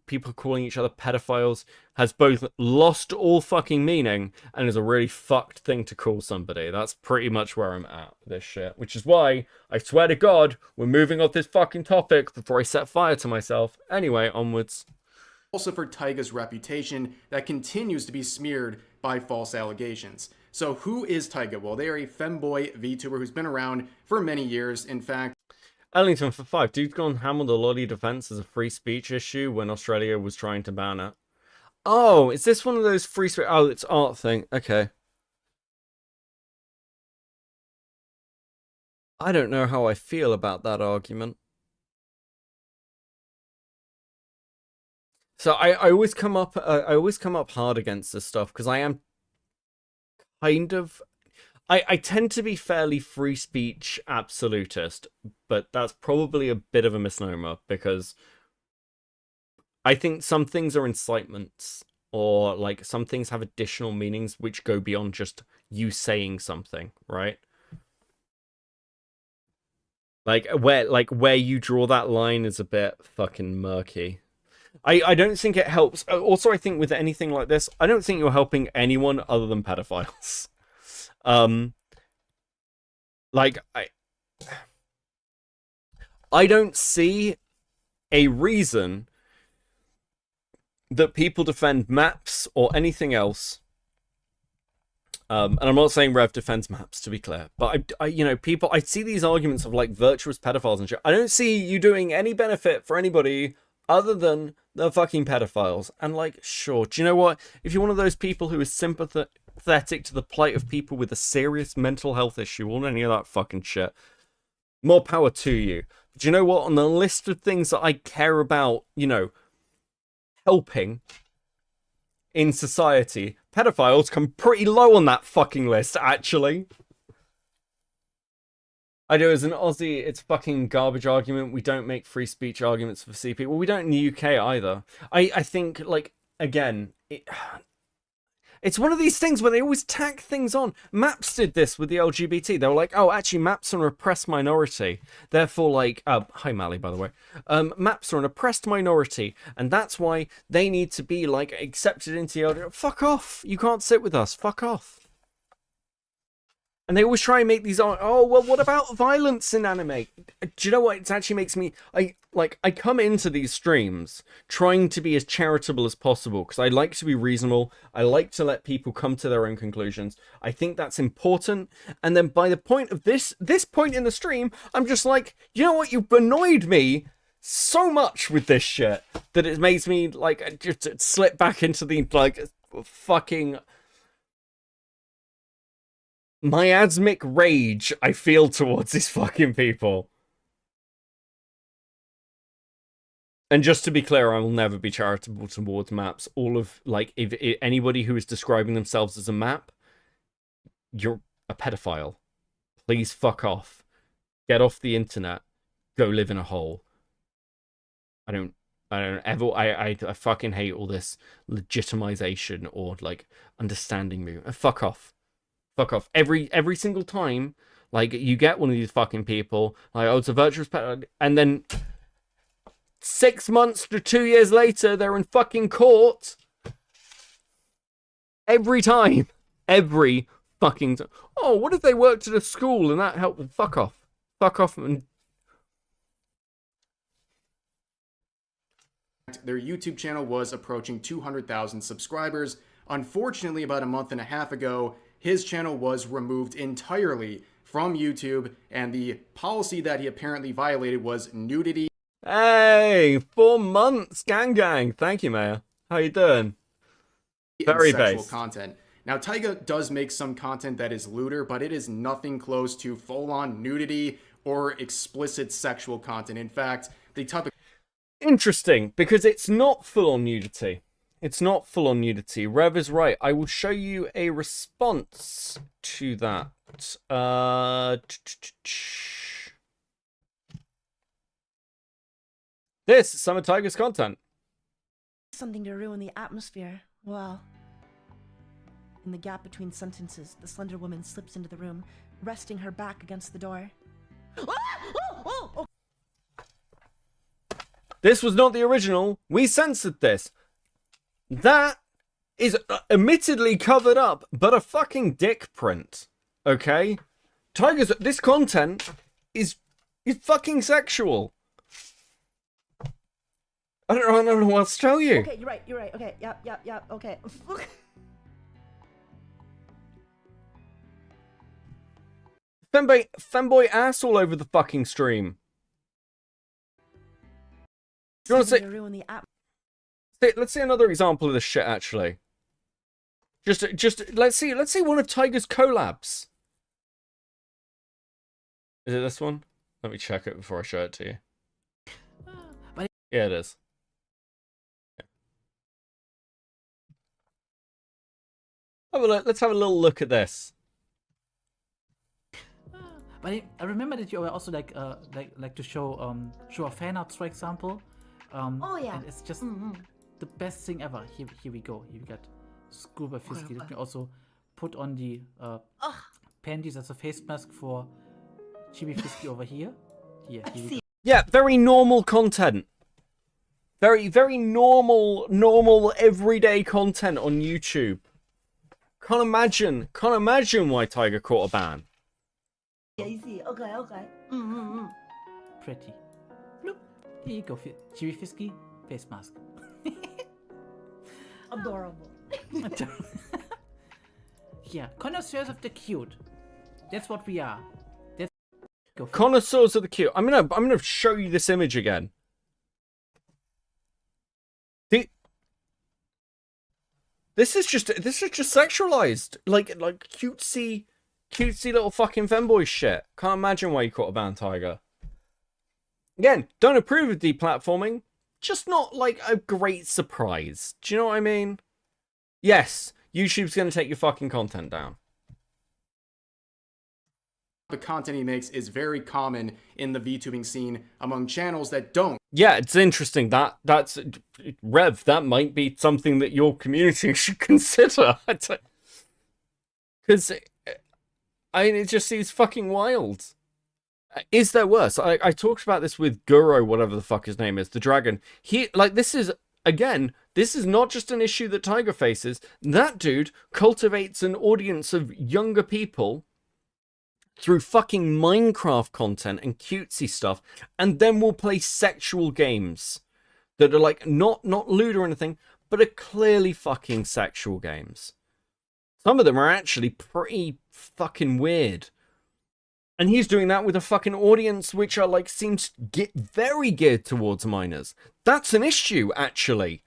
people calling each other pedophiles, has both lost all fucking meaning and is a really fucked thing to call somebody. That's pretty much where I'm at with this shit. Which is why, I swear to God, we're moving off this fucking topic before I set fire to myself. Anyway, onwards. Also for Taiga's reputation that continues to be smeared by false allegations. So who is Taiga? Well, they are a femboy VTuber who's been around for many years. In fact, Ellington for 5. Dude's gone ham on the lolly defense as a free speech issue when Australia was trying to ban it. Oh, is this one of those free speech? Oh, it's art thing. Okay. I don't know how I feel about that argument. So I always come up hard against this stuff because I am kind of I tend to be fairly free speech absolutist, but that's probably a bit of a misnomer because I think some things are incitements, or like some things have additional meanings which go beyond just you saying something, right? Where you draw that line is a bit fucking murky. I don't think it helps. Also, I think with anything like this, I don't think you're helping anyone other than pedophiles. I don't see a reason that people defend maps or anything else. And I'm not saying Rev defends maps, to be clear, but I see these arguments of like virtuous pedophiles and shit. I don't see you doing any benefit for anybody other than the fucking pedophiles. And like, sure, do you know what? If you're one of those people who is sympathetic to the plight of people with a serious mental health issue or any of that fucking shit, more power to you. But you know what? On the list of things that I care about, helping in society, pedophiles come pretty low on that fucking list, actually. I do, as an Aussie, it's fucking garbage argument. We don't make free speech arguments for CP. Well, we don't in the UK either. I think, like, again, it's one of these things where they always tack things on. Maps did this with the LGBT. They were like, oh, actually, Maps are an oppressed minority. Therefore, like, hi, Mally, by the way. Maps are an oppressed minority, and that's why they need to be, like, accepted into the LGBT. Fuck off. You can't sit with us. Fuck off. And they always try and make these, oh, well, what about violence in anime? Do you know what? It actually makes me, I come into these streams trying to be as charitable as possible because I like to be reasonable. I like to let people come to their own conclusions. I think that's important. And then by the point of this point in the stream, I'm just like, you know what? You've annoyed me so much with this shit that it makes me, like, just slip back into the, like, fucking miasmic rage I feel towards these fucking people. And just to be clear, I will never be charitable towards maps. All of, like, if anybody who is describing themselves as a map, you're a pedophile. Please fuck off. Get off the internet. Go live in a hole. I fucking hate all this legitimization or, like, understanding me. Fuck off. Fuck off. Every single time, like, you get one of these fucking people, like, oh, it's a virtuous pet, and then 6 months to 2 years later, they're in fucking court. Every time. Every fucking time. Oh, what if they worked at a school and that helped them? Fuck off. Fuck off. And their YouTube channel was approaching 200,000 subscribers. Unfortunately, about a month and a half ago, his channel was removed entirely from YouTube, and the policy that he apparently violated was nudity. Hey, 4 months, gang. Thank you, Mayor. How you doing? Very sexual based content. Now, Taiga does make some content that is lewder, but it is nothing close to full-on nudity or explicit sexual content. In fact, the type of... Interesting, because it's not full-on nudity. It's not full-on nudity. Rev is right. I will show you a response to that. This is some of Taiga's content. Something to ruin the atmosphere. Well, in the gap between sentences, the slender woman slips into the room, resting her back against the door. This was not the original. We censored this. That is admittedly covered up, but a fucking dick print. Okay? Taiga's, this content is fucking sexual. I don't know what else to tell you. Okay, you're right. Okay, yep, okay. Femboy ass all over the fucking stream. Do you want to say... Let's see another example of this shit, actually. Just let's see one of Taiga's collabs. Is it this one? Let me check it before I show it to you. Yeah, it is. Let's have a little look at this. But I remember that you were also like to show a fan arts, for example. Oh yeah. And it's just the best thing ever. Here we go. You got Scuba Fisky. Let me also put on the panties as a face mask for Chibi Fisky over here. Here we go. Yeah, very normal content. Very, very normal, everyday content on YouTube. Can't imagine why Tiger caught a ban. Easy. Okay. Pretty. Bloop. Here you go. Chewy Fisky. Face mask. Adorable. Yeah, connoisseurs of the cute. That's what we are. That's go for Connoisseurs of the cute. I'm gonna show you this image again. This is just sexualized, like cutesy little fucking femboy shit. Can't imagine why you caught a ban, Tiger. Again, don't approve of deplatforming. Just not like a great surprise. Do you know what I mean? Yes, YouTube's gonna take your fucking content down. The content he makes is very common in the VTubing scene among channels that don't. Yeah, it's interesting. That's Rev. That might be something that your community should consider. Because it just seems fucking wild. Is there worse? I talked about this with Guro, whatever the fuck his name is, the dragon. This is not just an issue that Tiger faces. That dude cultivates an audience of younger people through fucking Minecraft content and cutesy stuff, and then will play sexual games that are like not lewd or anything, but are clearly fucking sexual games. Some of them are actually pretty fucking weird. And he's doing that with a fucking audience which are like seems very geared towards minors. That's an issue, actually.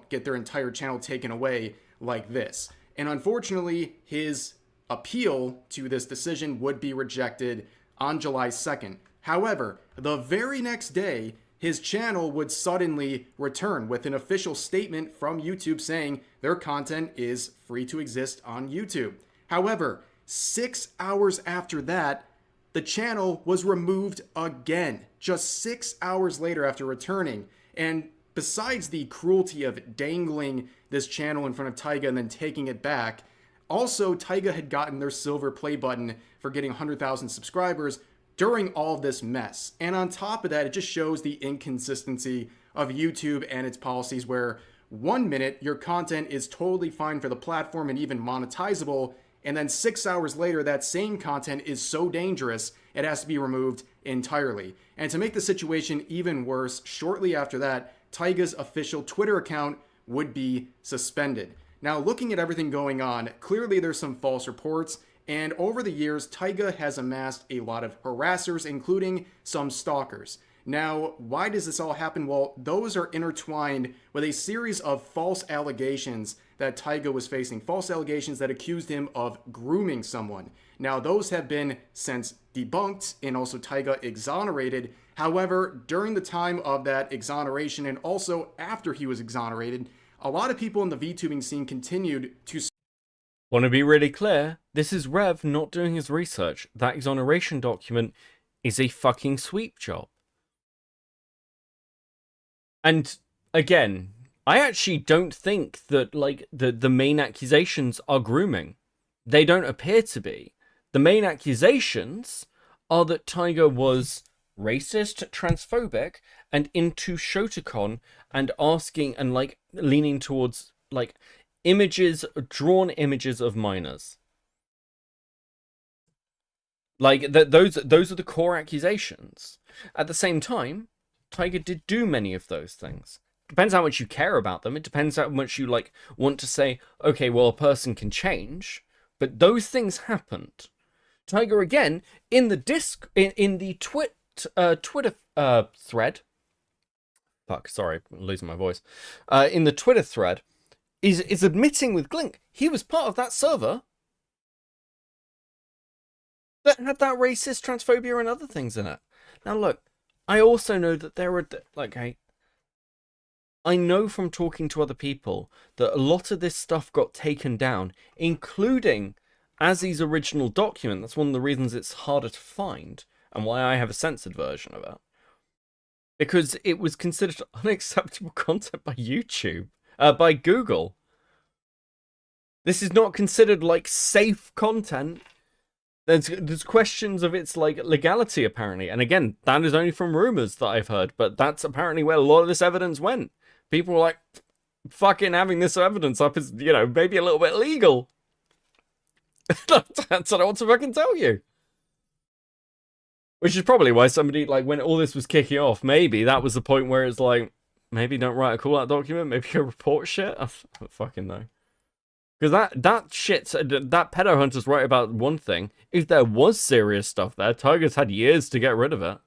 Get their entire channel taken away like this. And unfortunately, his appeal to this decision would be rejected on July 2nd. However, the very next day, his channel would suddenly return with an official statement from YouTube saying their content is free to exist on YouTube. However, 6 hours after that, the channel was removed again, just 6 hours later after returning. And besides the cruelty of dangling this channel in front of Taiga and then taking it back, also Taiga had gotten their silver play button for getting 100,000 subscribers during all of this mess. And on top of that, it just shows the inconsistency of YouTube and its policies, where 1 minute your content is totally fine for the platform and even monetizable, and then 6 hours later that same content is so dangerous it has to be removed entirely. And to make the situation even worse, shortly after that, Taiga's official Twitter account would be suspended. Now, looking at everything going on, clearly there's some false reports, and over the years, Taiga has amassed a lot of harassers, including some stalkers. Now, why does this all happen? Well, those are intertwined with a series of false allegations that Taiga was facing, false allegations that accused him of grooming someone. Now, those have been since debunked and also Taiga exonerated. However, during the time of that exoneration and also after he was exonerated, a lot of people in the VTubing scene continued to... Want to be really clear, this is Rev not doing his research. That exoneration document is a fucking sweep job. And again, I actually don't think that like the main accusations are grooming. They don't appear to be. The main accusations are that Taiga was racist, transphobic, and into Shotacon and asking and like leaning towards like drawn images of minors. Like those are the core accusations. At the same time, Taiga did do many of those things. Depends how much you care about them. It depends how much you like want to say, okay, well, a person can change, but those things happened. Taiga again in the Twitter thread. Fuck, sorry, I'm losing my voice. In the Twitter thread, is admitting with Glink he was part of that server that had that racist, transphobia, and other things in it. Now, look, I also know that there are I know from talking to other people that a lot of this stuff got taken down, including Azzy's original document. That's one of the reasons it's harder to find and why I have a censored version of it. Because it was considered unacceptable content by YouTube, by Google. This is not considered like safe content There's questions of its like legality apparently, and again, that is only from rumors that I've heard, but that's apparently where a lot of this evidence went. People were like, fucking having this evidence up is, you know, maybe a little bit illegal. That's what I want to fucking tell you. Which is probably why somebody, like, when all this was kicking off, maybe that was the point where it's like, maybe don't write a call-out document, maybe you report shit. I don't fucking know. Because that pedo hunter's right about one thing. If there was serious stuff there, Tiger's had years to get rid of it.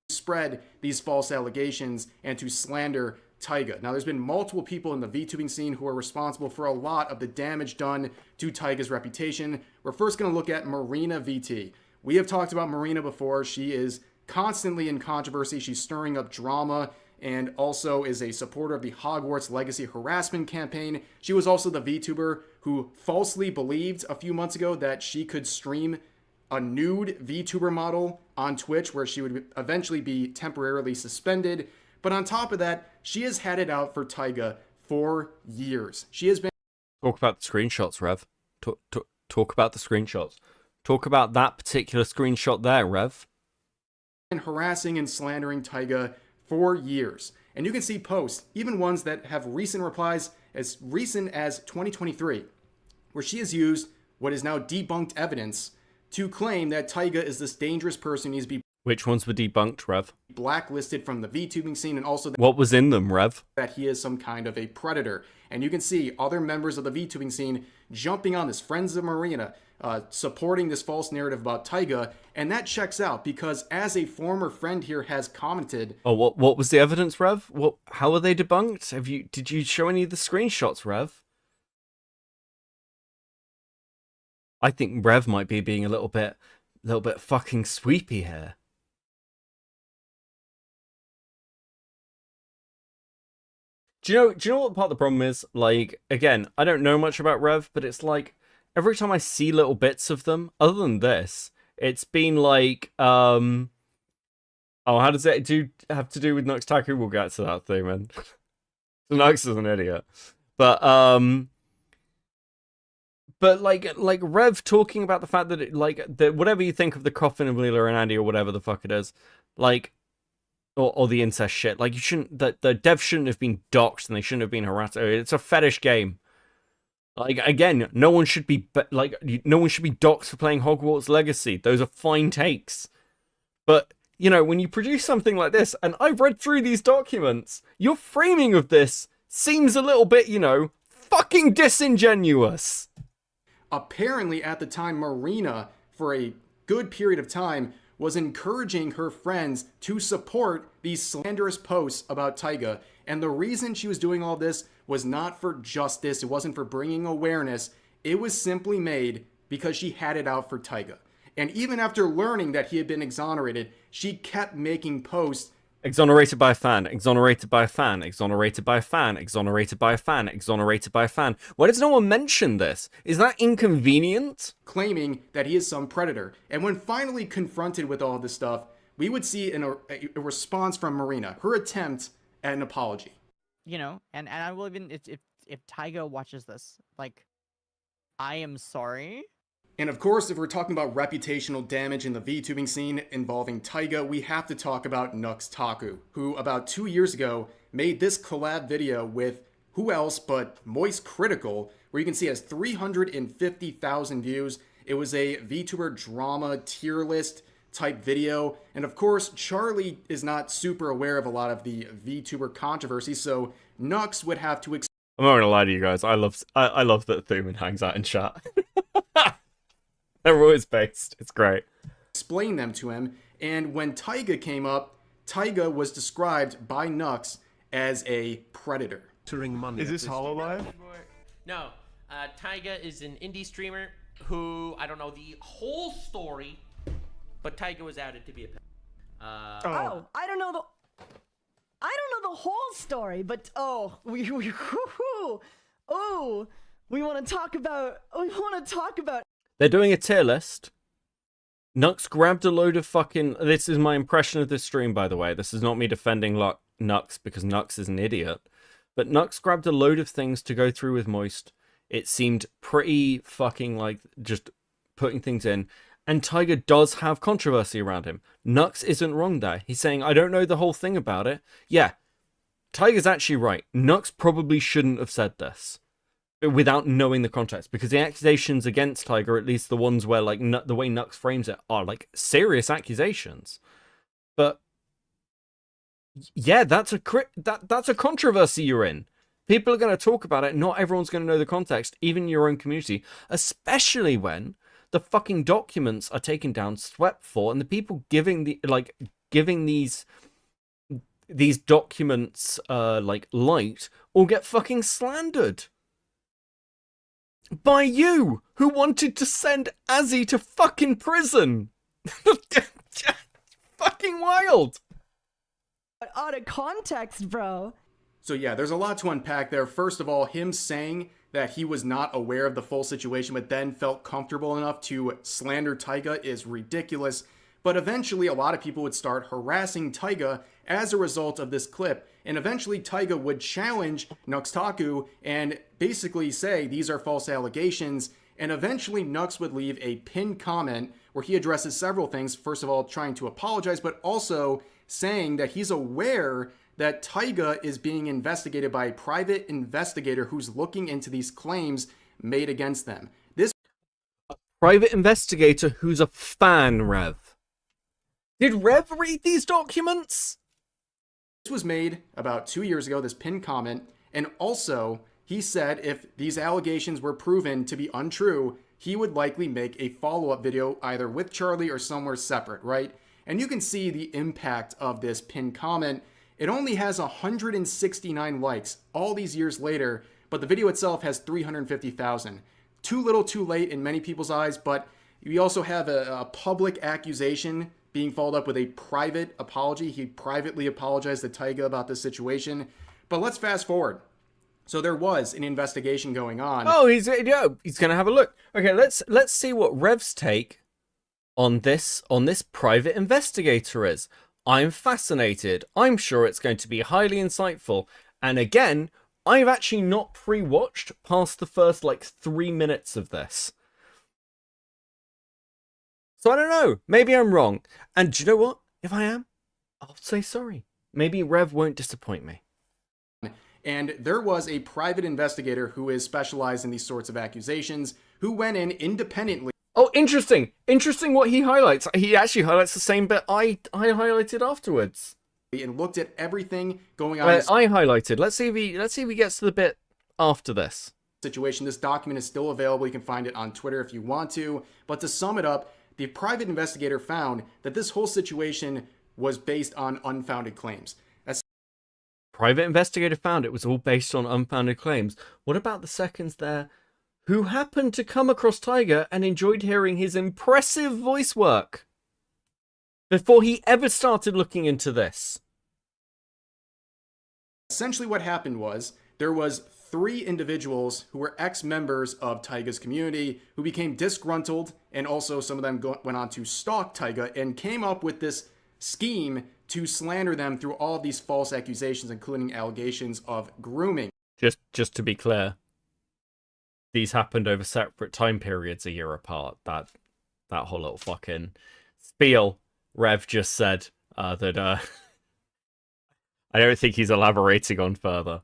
Spread these false allegations and to slander Taiga. Now, there's been multiple people in the VTubing scene who are responsible for a lot of the damage done to Taiga's reputation. We're first going to look at Marina VT. We have talked about Marina before. She is constantly in controversy. She's stirring up drama and also is a supporter of the Hogwarts Legacy harassment campaign. She was also the VTuber who falsely believed a few months ago that she could stream a nude VTuber model on Twitch where she would eventually be temporarily suspended. But on top of that, she has had it out for Taiga for years. She has been... Talk about the screenshots, Rev. Talk about the screenshots. Talk about that particular screenshot there, Rev. Harassing and slandering Taiga for years. And you can see posts, even ones that have recent replies as recent as 2023, where she has used what is now debunked evidence to claim that Taiga is this dangerous person who needs to be... Which ones were debunked, Rev? Blacklisted from the VTubing scene, and also what was in them, Rev? That he is some kind of a predator. And you can see other members of the VTubing scene jumping on this, friends of Marina, supporting this false narrative about Taiga, and that checks out because as a former friend here has commented... Oh, what was the evidence, Rev? How are they debunked? Did you show any of the screenshots, Rev? I think Rev might be being a little bit fucking sweepy here. Do you know what part of the problem is? Like, again, I don't know much about Rev, but it's like every time I see little bits of them, other than this, it's been like, oh, how does it have to do with Nux Taku? We'll get to that thing, man. Nux is an idiot. But like Rev talking about the fact that it, like, that whatever you think of the coffin of Leela and Andy or whatever the fuck it is, like, or the incest shit, like, you shouldn't, the devs shouldn't have been doxxed and they shouldn't have been harassed. It's a fetish game. Like, again, no one should be doxxed for playing Hogwarts Legacy. Those are fine takes. But, you know, when you produce something like this, and I've read through these documents, your framing of this seems a little bit, you know, fucking disingenuous. Apparently, at the time, Marina, for a good period of time, was encouraging her friends to support these slanderous posts about Taiga. And the reason she was doing all this was not for justice. It wasn't for bringing awareness. It was simply made because she had it out for Taiga. And even after learning that he had been exonerated, she kept making posts. Exonerated by a fan, exonerated by a fan, exonerated by a fan, exonerated by a fan, exonerated by a fan. Why does no one mention this? Is that inconvenient? Claiming that he is some predator. And when finally confronted with all this stuff, we would see a response from Marina, her attempt at an apology. You know, and I will even, if Taiga watches this, like, I am sorry. And of course, if we're talking about reputational damage in the VTubing scene involving Taiga, we have to talk about Nux Taku, who about 2 years ago made this collab video with who else but Moist Critical, where you can see it has 350,000 views. It was a VTuber drama tier list type video. And of course, Charlie is not super aware of a lot of the VTuber controversy, so Nux would have to... I'm not gonna lie to you guys, I love that Thuman hangs out in chat. They're always based. It's great. Explain them to him, and when Taiga came up, Taiga was described by Nux as a predator. Is this HoloLive? No, Taiga is an indie streamer who, I don't know the whole story, but Taiga was outed to be a I don't know the whole story, but we want to talk about They're doing a tier list. Nux grabbed a load of fucking... This is my impression of this stream, by the way. This is not me defending Nux, because Nux is an idiot. But Nux grabbed a load of things to go through with Moist. It seemed pretty fucking like just putting things in. And Tiger does have controversy around him. Nux isn't wrong there. He's saying, I don't know the whole thing about it. Yeah, Tiger's actually right. Nux probably shouldn't have said this without knowing the context, because the accusations against Tiger, at least the ones where like the way Nux frames it, are like serious accusations. But yeah, that's a controversy you're in. People are going to talk about it. Not everyone's going to know the context, even your own community, especially when the fucking documents are taken down, swept for, and the people giving these documents light all get fucking slandered by you, who wanted to send Azzy to fucking prison. Fucking wild. But out of context, bro. So yeah, there's a lot to unpack there. First of all, him saying that he was not aware of the full situation but then felt comfortable enough to slander Taiga is ridiculous. But eventually a lot of people would start harassing Taiga as a result of this clip. And eventually Taiga would challenge Nuxtaku and basically say these are false allegations. And eventually Nux would leave a pinned comment where he addresses several things. First of all, trying to apologize, but also saying that he's aware that Taiga is being investigated by a private investigator who's looking into these claims made against them. This private investigator who's a fan, Rev. Did Rev read these documents? This was made about 2 years ago, this pinned comment, and also he said if these allegations were proven to be untrue, he would likely make a follow-up video either with Charlie or somewhere separate, right? And you can see the impact of this pinned comment. It only has 169 likes all these years later, but the video itself has 350,000. Too little too late in many people's eyes, but we also have a public accusation being followed up with a private apology. He privately apologized to Taiga about this situation. But let's fast forward. So there was an investigation going on. Oh, he's gonna have a look. Okay, let's see what Rev's take on this private investigator is. I'm fascinated. I'm sure it's going to be highly insightful. And again, I've actually not pre-watched past the first 3 minutes of this. So I don't know. Maybe I'm wrong. And do you know what? If I am, I'll say sorry. Maybe Rev won't disappoint me. And there was a private investigator who is specialized in these sorts of accusations who went in independently. Oh, interesting. Interesting what he highlights. He actually highlights the same bit I highlighted afterwards. And looked at everything going on. I highlighted. Let's see if he gets to the bit after this. Situation. This document is still available. You can find it on Twitter if you want to. But to sum it up, the private investigator found that this whole situation was based on unfounded claims. Private investigator found it was all based on unfounded claims. What about the seconds there who happened to come across Tiger and enjoyed hearing his impressive voice work before he ever started looking into this? Essentially what happened was there was 3 individuals who were ex-members of Taiga's community who became disgruntled, and also some of them went on to stalk Taiga and came up with this scheme to slander them through all of these false accusations, including allegations of grooming. Just to be clear, these happened over separate time periods a year apart. That whole little fucking spiel Rev just said that I don't think he's elaborating on further.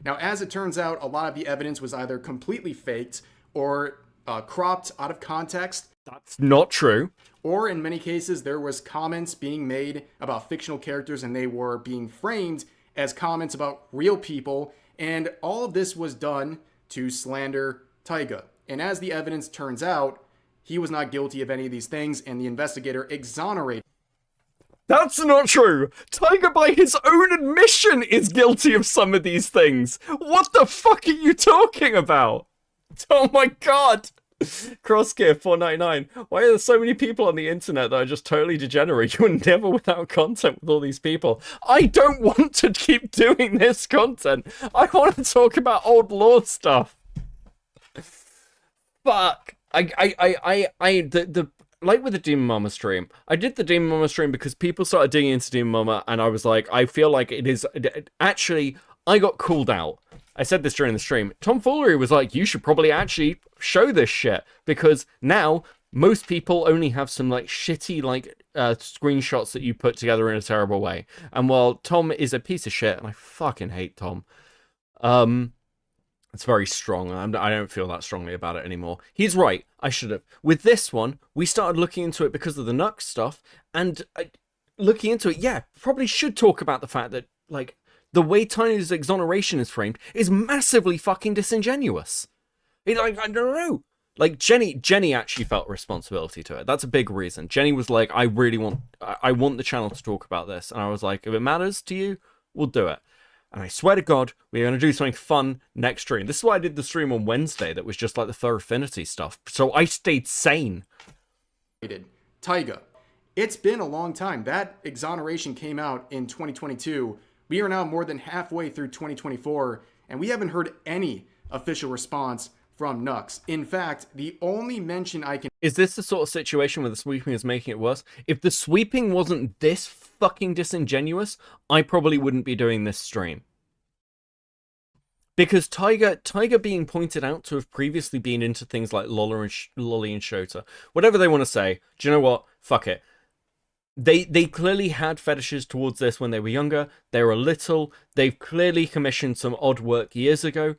Now, as it turns out, a lot of the evidence was either completely faked or cropped out of context. That's not true. Or in many cases, there was comments being made about fictional characters and they were being framed as comments about real people. And all of this was done to slander Taiga. And as the evidence turns out, he was not guilty of any of these things, and the investigator exonerated. That's not true. Taiga, by his own admission, is guilty of some of these things. What the fuck are you talking about? Oh my god. Crossgear 499. Why are there so many people on the internet that are just totally degenerate? You're never without content with all these people. I don't want to keep doing this content. I want to talk about old lore stuff. Fuck. Like with the Demon Mama stream, I did the Demon Mama stream because people started digging into Demon Mama, and I was like, I feel like it is... Actually, I got called out. I said this during the stream. Tomfoolery was like, you should probably actually show this shit, because now Most people only have some like shitty like screenshots that you put together in a terrible way. And while Tom is a piece of shit, and I fucking hate Tom, it's very strong. I don't feel that strongly about it anymore. He's right. I should have. With this one, we started looking into it because of the Nux stuff, and looking into it, yeah, probably should talk about the fact that like the way Tiny's exoneration is framed is massively fucking disingenuous. Like, I don't know. Like, Jenny actually felt responsibility to it. That's a big reason. Jenny was like, I want the channel to talk about this. And I was like, if it matters to you, we'll do it. And I swear to God, we're going to do something fun next stream. This is why I did the stream on Wednesday that was just like the Fur Affinity stuff. So I stayed sane. Taiga. It's been a long time. That exoneration came out in 2022. We are now more than halfway through 2024, and we haven't heard any official response from Nux. In fact, the only mention I can... Is this the sort of situation where the sweeping is making it worse? If the sweeping wasn't this fucking disingenuous, I probably wouldn't be doing this stream. Because Taiga being pointed out to have previously been into things like Lolly and Shota, whatever they want to say, do you know what? Fuck it. They clearly had fetishes towards this when they were younger. They were little. They've clearly commissioned some odd work years ago.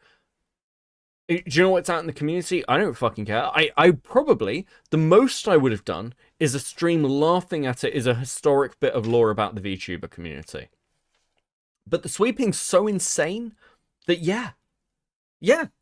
Do you know what's out in the community? I don't fucking care. I probably, the most I would have done is a stream laughing at it is a historic bit of lore about the VTuber community. But the sweeping's so insane that, yeah,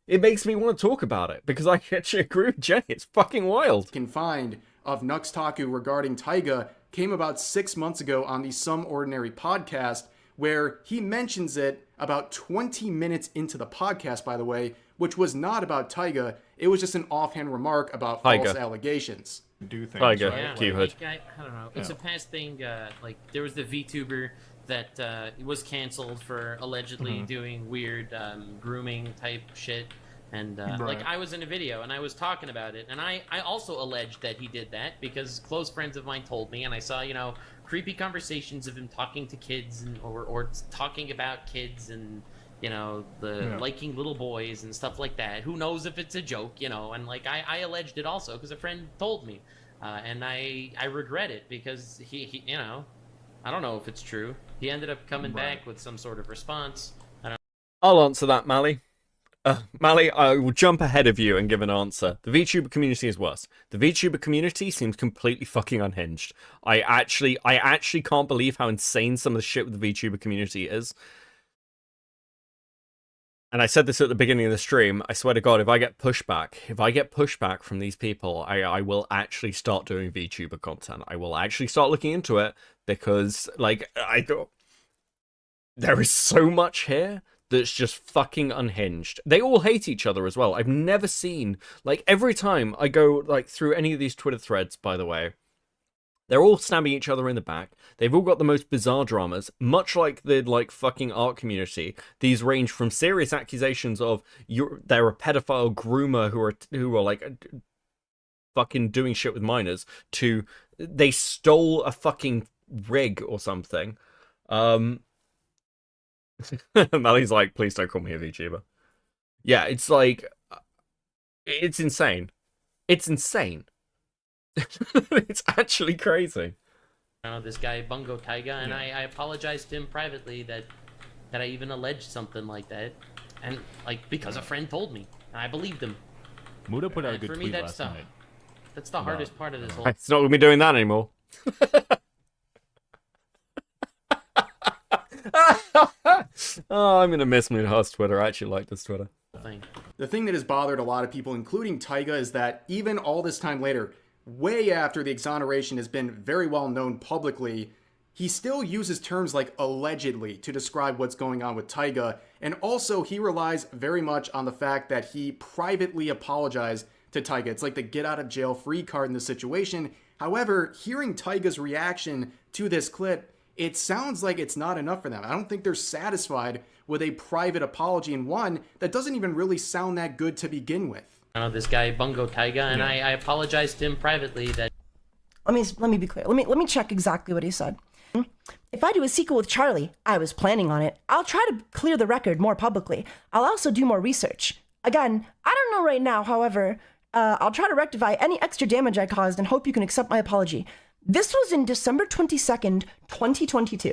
it makes me want to talk about it because I actually agree with Jenny. It's fucking wild. Can find of Nuxtaku regarding Taiga came about 6 months ago on the Some Ordinary podcast, where he mentions it about 20 minutes into the podcast, by the way, which was not about Taiga. It was just an offhand remark about false allegations. Do things, Taiga, right? Q-Hood. I don't know. It's a past thing. Like, there was the VTuber that was canceled for allegedly doing weird grooming type shit. And like, I was in a video and I was talking about it, and I also alleged that he did that because close friends of mine told me, and I saw, you know, creepy conversations of him talking to kids and or talking about kids and, you know, liking little boys and stuff like that. Who knows if it's a joke, you know? And like, I alleged it also because a friend told me, and I regret it because he you know, I don't know if it's true. He ended up coming back with some sort of response. I'll answer that, Mally. Mally, I will jump ahead of you and give an answer. The VTuber community is worse. The VTuber community seems completely fucking unhinged. I actually can't believe how insane some of the shit with the VTuber community is. And I said this at the beginning of the stream, I swear to God, if I get pushback from these people, I will actually start doing VTuber content. I will actually start looking into it because, like, there is so much here that's just fucking unhinged. They all hate each other as well. I've never seen, like, every time I go, like, through any of these Twitter threads, by the way, they're all stabbing each other in the back. They've all got the most bizarre dramas, much like the, like, fucking art community. These range from serious accusations of they're a pedophile groomer who are like fucking doing shit with minors to they stole a fucking rig or something. Mally's like, please don't call me a VTuber. Yeah, it's like, it's insane. It's insane. It's actually crazy. This guy Bungotaiga, and I apologized to him privately that I even alleged something like that, and like because a friend told me, and I believed him. Muda put out a good for me, tweet that's last night. That's the hardest part of this whole. It's not gonna be doing that anymore. Oh, I'm gonna miss Moonheart's Twitter. I actually like this Twitter. The thing that has bothered a lot of people, including Taiga, is that even all this time later, way after the exoneration has been very well known publicly, he still uses terms like allegedly to describe what's going on with Taiga, and also he relies very much on the fact that he privately apologized to Taiga. It's like the get out of jail free card in this situation. However, hearing Taiga's reaction to this clip, it sounds like it's not enough for them. I don't think they're satisfied with a private apology, and one that doesn't even really sound that good to begin with. This guy Bungotaiga, and I apologized to him privately that. Let me be clear. Let me check exactly what he said. If I do a sequel with Charlie, I was planning on it. I'll try to clear the record more publicly. I'll also do more research. Again, I don't know right now, however, I'll try to rectify any extra damage I caused and hope you can accept my apology. This was in December 22nd, 2022.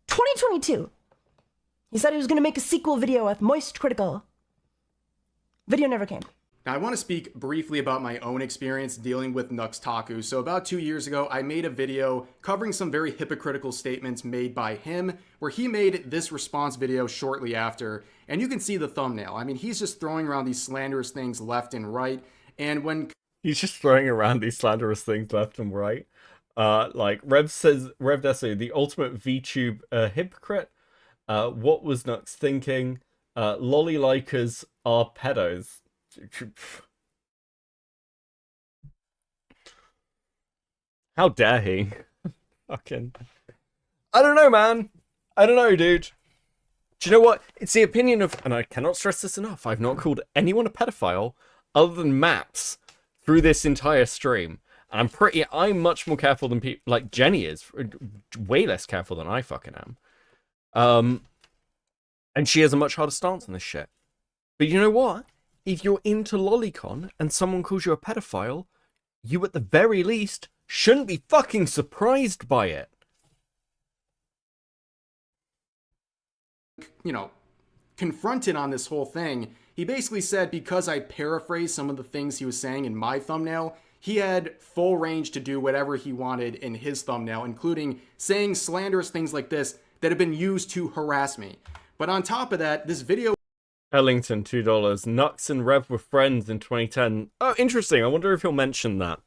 2022. He said he was going to make a sequel video with Moist Critical. Video never came. Now, I want to speak briefly about my own experience dealing with Nux Taku. So about 2 years ago, I made a video covering some very hypocritical statements made by him, where he made this response video shortly after, and you can see the thumbnail. I mean, he's just throwing around these slanderous things left and right, and when... He's just throwing around these slanderous things left and right. Like, Rev Desu, the ultimate VTube hypocrite. What was Nux thinking? Lolly likers are pedos. How dare he? Fucking... I don't know, man. I don't know, dude. Do you know what? It's the opinion of... And I cannot stress this enough. I've not called anyone a pedophile other than Maps through this entire stream. And I'm much more careful than people... Like, Jenny is. Way less careful than I fucking am. And she has a much harder stance on this shit. But you know what? If you're into lolicon and someone calls you a pedophile, you at the very least shouldn't be fucking surprised by it. You know, confronted on this whole thing, he basically said because I paraphrased some of the things he was saying in my thumbnail, he had full range to do whatever he wanted in his thumbnail, including saying slanderous things like this that have been used to harass me. But on top of that, this video... Ellington, $2. Nux and Rev were friends in 2010. Oh, interesting. I wonder if he'll mention that.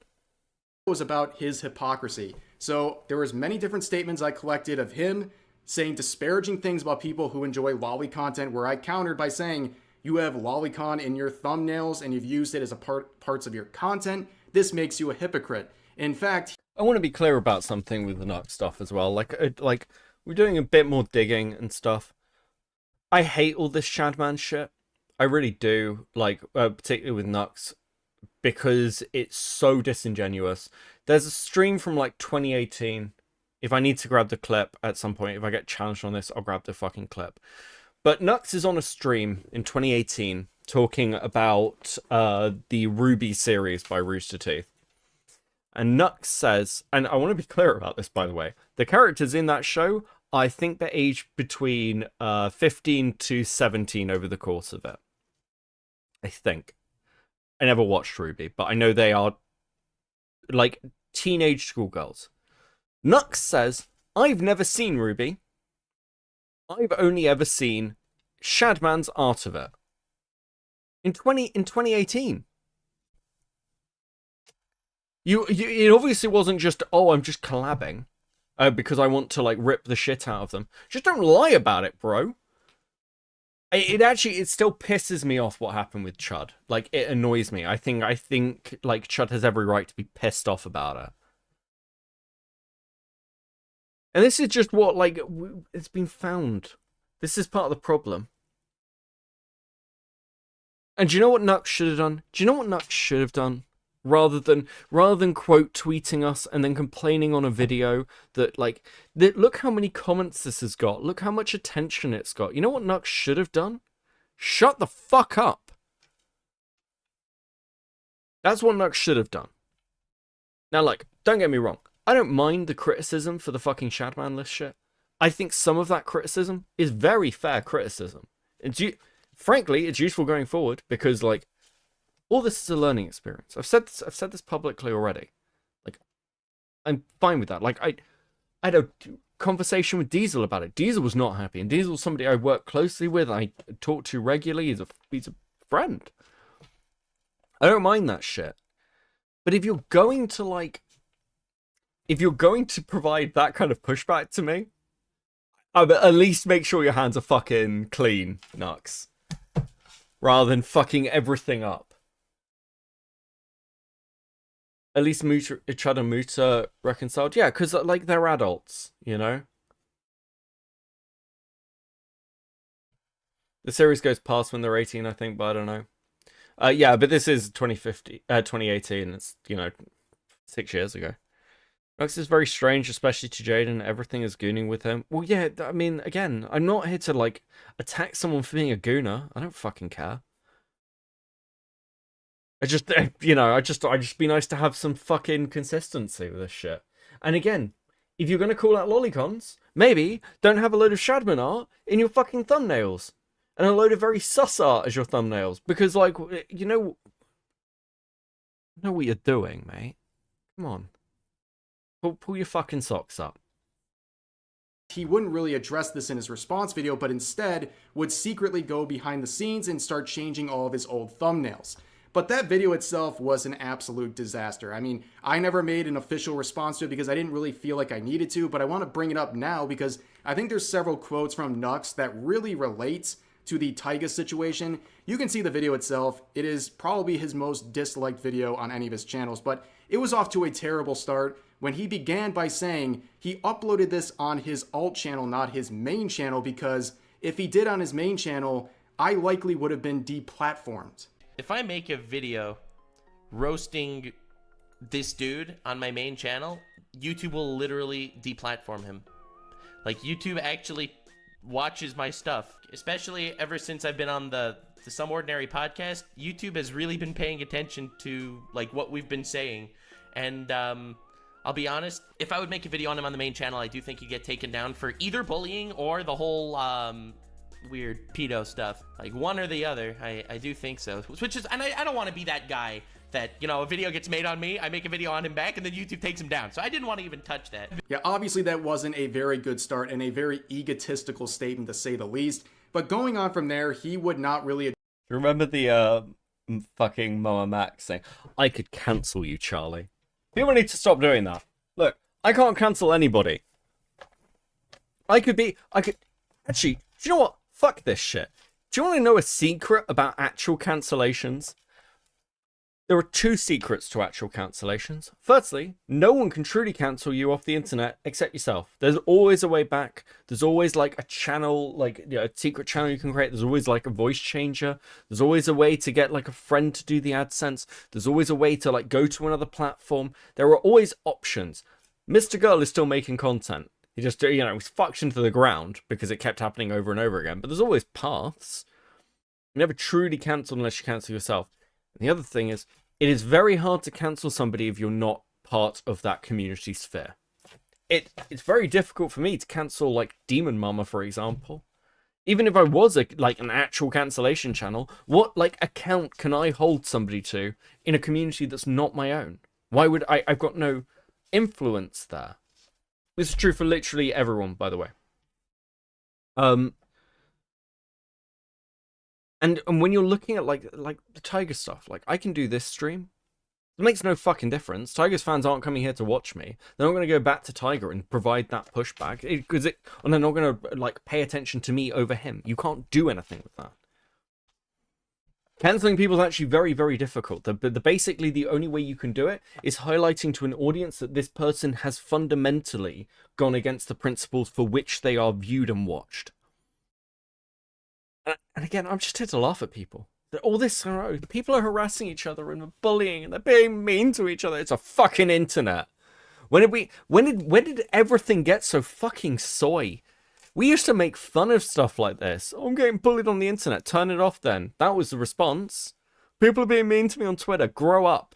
was about his hypocrisy. So there was many different statements I collected of him saying disparaging things about people who enjoy lolly content, where I countered by saying, you have lolicon in your thumbnails and you've used it as a parts of your content. This makes you a hypocrite. In fact... I want to be clear about something with the Nux stuff as well. Like we're doing a bit more digging and stuff. I hate all this Shadman shit. I really do. Like, particularly with Nux, because it's so disingenuous. There's a stream from like 2018. If I need to grab the clip at some point, if I get challenged on this, I'll grab the fucking clip. But Nux is on a stream in 2018 talking about the Ruby series by Rooster Teeth. And Nux says, and I want to be clear about this, by the way, the characters in that show, I think they're aged between 15 to 17 over the course of it. I think. I never watched Ruby, but I know they are like teenage schoolgirls. Nux says, I've never seen Ruby. I've only ever seen Shadman's art of it. In 2018. It obviously wasn't just, oh, I'm just collabing. Because I want to, like, rip the shit out of them. Just don't lie about it, bro. It still pisses me off what happened with Chud. Like, it annoys me. I think, like, Chud has every right to be pissed off about it. And this is just what, like, it's been found. This is part of the problem. And do you know what Nux should have done? Do you know what Nux should have done? Rather than quote tweeting us and then complaining on a video that, like, look how many comments this has got. Look how much attention it's got. You know what Nux should have done? Shut the fuck up. That's what Nux should have done. Now, like, don't get me wrong. I don't mind the criticism for the fucking Shadman list shit. I think some of that criticism is very fair criticism. Frankly, it's useful going forward because, like, all this is a learning experience. I've said this publicly already. Like, I'm fine with that. Like, I had a conversation with Diesel about it. Diesel was not happy, and Diesel's somebody I work closely with. I talk to regularly. He's a friend. I don't mind that shit. But if you're going to provide that kind of pushback to me, at least make sure your hands are fucking clean, Nux, rather than fucking everything up. At least Chud and Muta reconciled. Yeah, because, like, they're adults, you know? The series goes past when they're 18, I think, but I don't know. Yeah, but this is 2018. It's, you know, 6 years ago. Nux is very strange, especially to Jaden. Everything is gooning with him. Well, yeah, I mean, again, I'm not here to, like, attack someone for being a gooner. I don't fucking care. I just, I just be nice to have some fucking consistency with this shit. And again, if you're gonna call out lolicons, maybe don't have a load of Shadman art in your fucking thumbnails, and a load of very sus art as your thumbnails, because like, you know what you're doing, mate. Come on, pull your fucking socks up. He wouldn't really address this in his response video, but instead would secretly go behind the scenes and start changing all of his old thumbnails. But that video itself was an absolute disaster. I mean, I never made an official response to it because I didn't really feel like I needed to, but I want to bring it up now because I think there's several quotes from Nux that really relates to the Taiga situation. You can see the video itself. It is probably his most disliked video on any of his channels, but it was off to a terrible start when he began by saying he uploaded this on his alt channel, not his main channel, because if he did on his main channel, I likely would have been deplatformed. If I make a video roasting this dude on my main channel, YouTube will literally deplatform him. Like, YouTube actually watches my stuff, especially ever since I've been on the Some Ordinary podcast. YouTube has really been paying attention to like what we've been saying, and I'll be honest, if I would make a video on him on the main channel, I do think he'd get taken down for either bullying or the whole weird pedo stuff. Like, one or the other. I do think so. Which is, and I don't want to be that guy that, you know, a video gets made on me, I make a video on him back, and then YouTube takes him down. So I didn't want to even touch that. Yeah, obviously that wasn't a very good start and a very egotistical statement to say the least. But going on from there, he would not really... Remember the fucking Moa Max saying, I could cancel you, Charlie. People need to stop doing that. Look, I can't cancel anybody. Actually, do you know what? Fuck this shit. Do you want to know a secret about actual cancellations? There are two secrets to actual cancellations. Firstly, no one can truly cancel you off the internet except yourself. There's always a way back. There's always like a channel, like, you know, a secret channel you can create. There's always like a voice changer. There's always a way to get like a friend to do the AdSense. There's always a way to like go to another platform. There are always options. Mr. Girl is still making content. He just, you know, was fucked into the ground because it kept happening over and over again. But there's always paths. You never truly cancel unless you cancel yourself. And the other thing is, it is very hard to cancel somebody if you're not part of that community sphere. It's very difficult for me to cancel, like, Demon Mama, for example. Even if I was, like, an actual cancellation channel, what, like, account can I hold somebody to in a community that's not my own? Why would I've got no influence there. This is true for literally everyone, by the way. And when you're looking at like the Tiger stuff, like, I can do this stream. It makes no fucking difference. Tiger's fans aren't coming here to watch me. They're not going to go back to Tiger and provide that pushback and they're not going to like pay attention to me over him. You can't do anything with that. Canceling people is actually very, very difficult. Basically, the only way you can do it is highlighting to an audience that this person has fundamentally gone against the principles for which they are viewed and watched. And again, I'm just here to laugh at people. All this, people are harassing each other and bullying and they're being mean to each other. It's a fucking internet. When did everything get so fucking soy? We used to make fun of stuff like this. Oh, I'm getting bullied on the internet. Turn it off then. That was the response. People are being mean to me on Twitter. Grow up.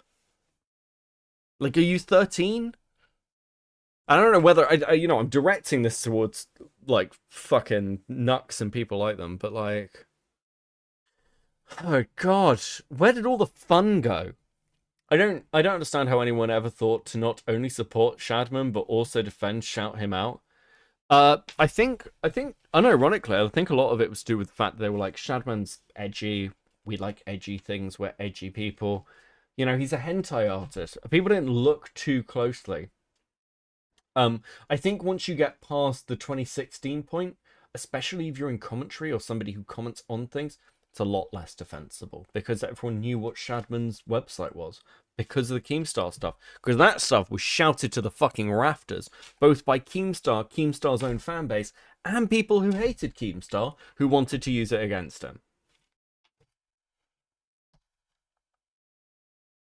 Like, are you 13? I don't know whether, I'm directing this towards, like, fucking Nux and people like them, but, like... Oh, God. Where did all the fun go? I don't understand how anyone ever thought to not only support Shadman, but also defend Shout Him Out. I think, unironically, I think a lot of it was to do with the fact that they were like, Shadman's edgy, we like edgy things, we're edgy people. You know, he's a hentai artist. People didn't look too closely. I think once you get past the 2016 point, especially if you're in commentary or somebody who comments on things, it's a lot less defensible because everyone knew what Shadman's website was because of the Keemstar stuff. Because that stuff was shouted to the fucking rafters, both by Keemstar, Keemstar's own fanbase, and people who hated Keemstar who wanted to use it against him.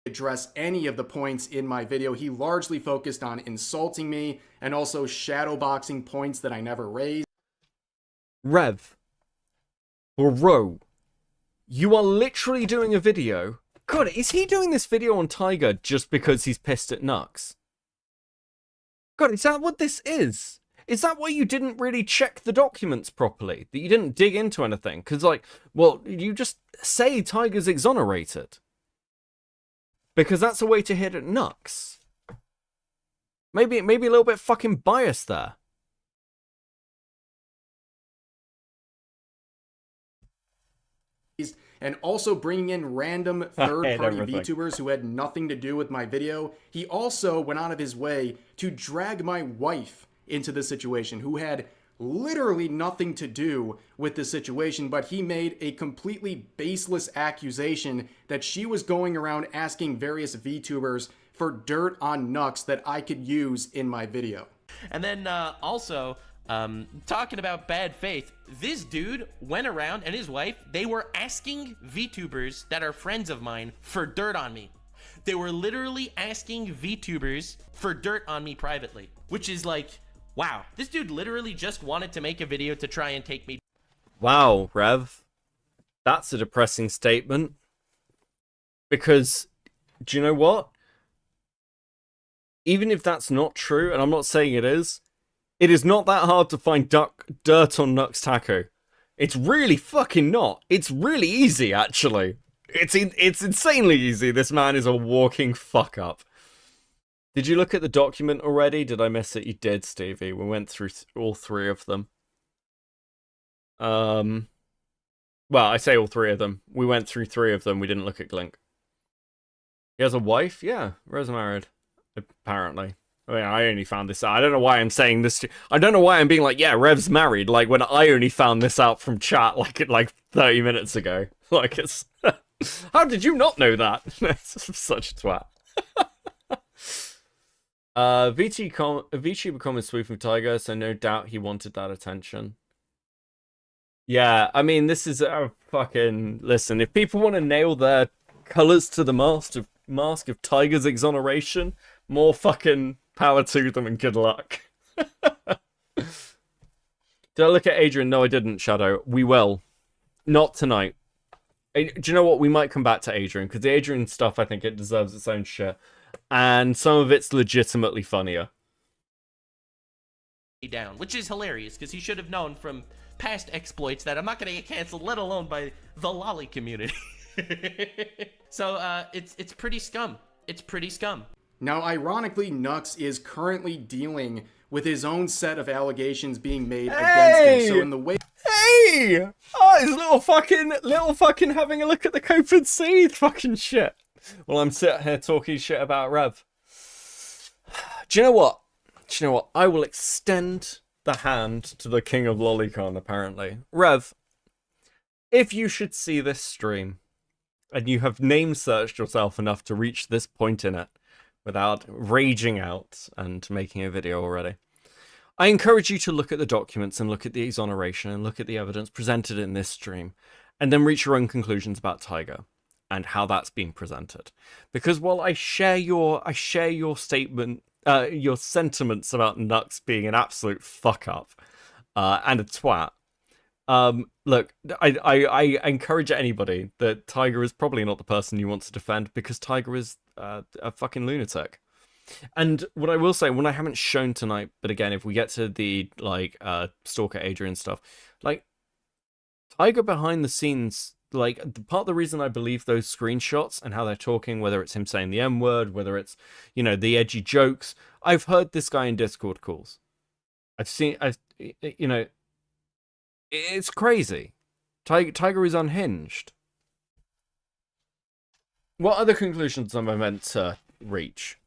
Address any of the points in my video. He largely focused on insulting me and also shadowboxing points that I never raised. Rev, bro, you are literally doing a video God, is he doing this video on Tiger just because he's pissed at Nux? God, is that what this is? Is that why you didn't really check the documents properly? That you didn't dig into anything? Because, like, well, you just say Tiger's exonerated. Because that's a way to hit at Nux. Maybe a little bit fucking biased there. And also bringing in random third-party VTubers who had nothing to do with my video. He also went out of his way to drag my wife into the situation, who had literally nothing to do with the situation, but he made a completely baseless accusation that she was going around asking various VTubers for dirt on Nux that I could use in my video. And then also, talking about bad faith, this dude went around, and his wife, they were asking VTubers that are friends of mine for dirt on me. They were literally asking VTubers for dirt on me privately, which is like, wow, this dude literally just wanted to make a video to try and take me. Wow, Rev. That's a depressing statement. Because, do you know what? Even if that's not true, and I'm not saying it is not that hard to find dirt on Nux Taco. It's really fucking not. It's really easy, actually. It's insanely easy. This man is a walking fuck up. Did you look at the document already? Did I miss it? You did, Stevie. We went through all three of them. Well, I say all three of them. We went through three of them. We didn't look at Glink. He has a wife? Yeah, Rev's married. Apparently. I mean, I only found this out. I don't know why I'm saying this. I don't know why I'm being like, yeah, Rev's married. Like, when I only found this out from chat, like 30 minutes ago. Like, it's... How did you not know that? Such a twat. VTuber comments swooping Tiger, so no doubt he wanted that attention. Yeah, I mean, this is a fucking... Listen, if people want to nail their colors to the mask of Tiger's exoneration, more fucking power to them and good luck. Did I look at Adrian? No, I didn't, Shadow. We will. Not tonight. Do you know what? We might come back to Adrian, because the Adrian stuff, I think it deserves its own shit. And some of it's legitimately funnier. Down, which is hilarious, because he should have known from past exploits that I'm not going to get canceled, let alone by the lolly community. So, it's pretty scum. It's pretty scum. Now, ironically, Nux is currently dealing with his own set of allegations being made against him. So in the way... Hey! Oh, he's little fucking having a look at the Cope and Seed fucking shit. Well, I'm sitting here talking shit about Rev. Do you know what? I will extend the hand to the King of Lolicon, apparently. Rev, if you should see this stream, and you have name searched yourself enough to reach this point in it, without raging out and making a video already, I encourage you to look at the documents and look at the exoneration and look at the evidence presented in this stream, and then reach your own conclusions about Tiger and how that's being presented. Because while I share your statement, your sentiments about Nux being an absolute fuck up and a twat, look, I encourage anybody that Tiger is probably not the person you want to defend, because Tiger is a fucking lunatic. And what I will say, what I haven't shown tonight, but again, if we get to the Stalker Adrian stuff, like Tiger behind the scenes, like the part of the reason I believe those screenshots and how they're talking, whether it's him saying the M word, whether it's, the edgy jokes, I've heard this guy in Discord calls. It's crazy. Tiger is unhinged. What other conclusions am I meant to reach?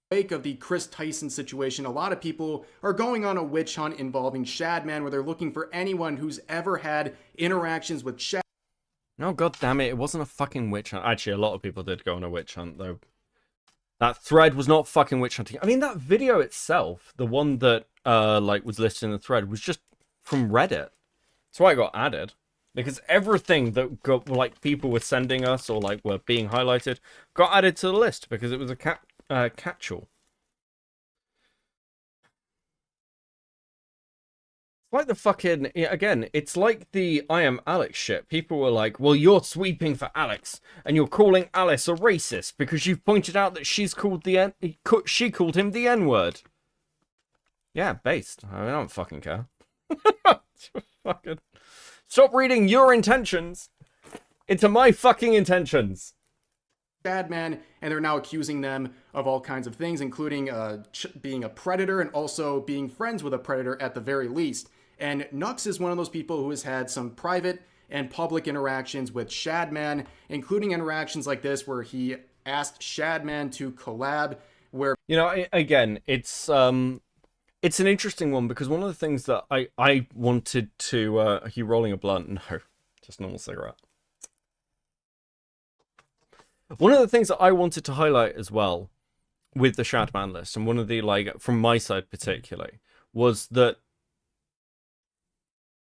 Wake of the Chris Tyson situation, a lot of people are going on a witch hunt involving Shadman, where they're looking for anyone who's ever had interactions with Shad. No, god damn it, it wasn't a fucking witch hunt. Actually, a lot of people did go on a witch hunt, though. That thread was not fucking witch hunting. I mean, that video itself, the one that was listed in the thread, was just from Reddit. That's why it got added. Because everything that got, people were sending us or were being highlighted got added to the list because it was a catch-all. like the fucking, again, it's like the I am Alex shit. People were like, well, you're sweeping for Alex, and you're calling Alice a racist because you've pointed out that she called him the N-word. Yeah, based. I don't fucking care. Fucking stop reading your intentions into my fucking intentions. Shadman, and they're now accusing them of all kinds of things, including being a predator and also being friends with a predator at the very least. And Nux is one of those people who has had some private and public interactions with Shadman, including interactions like this where he asked Shadman to collab. Where, you know, again, it's an interesting one because one of the things that I wanted to are you rolling a blunt? No, just normal cigarette. One of the things that I wanted to highlight as well with the Shadman list, and one of the, like, from my side particularly, was that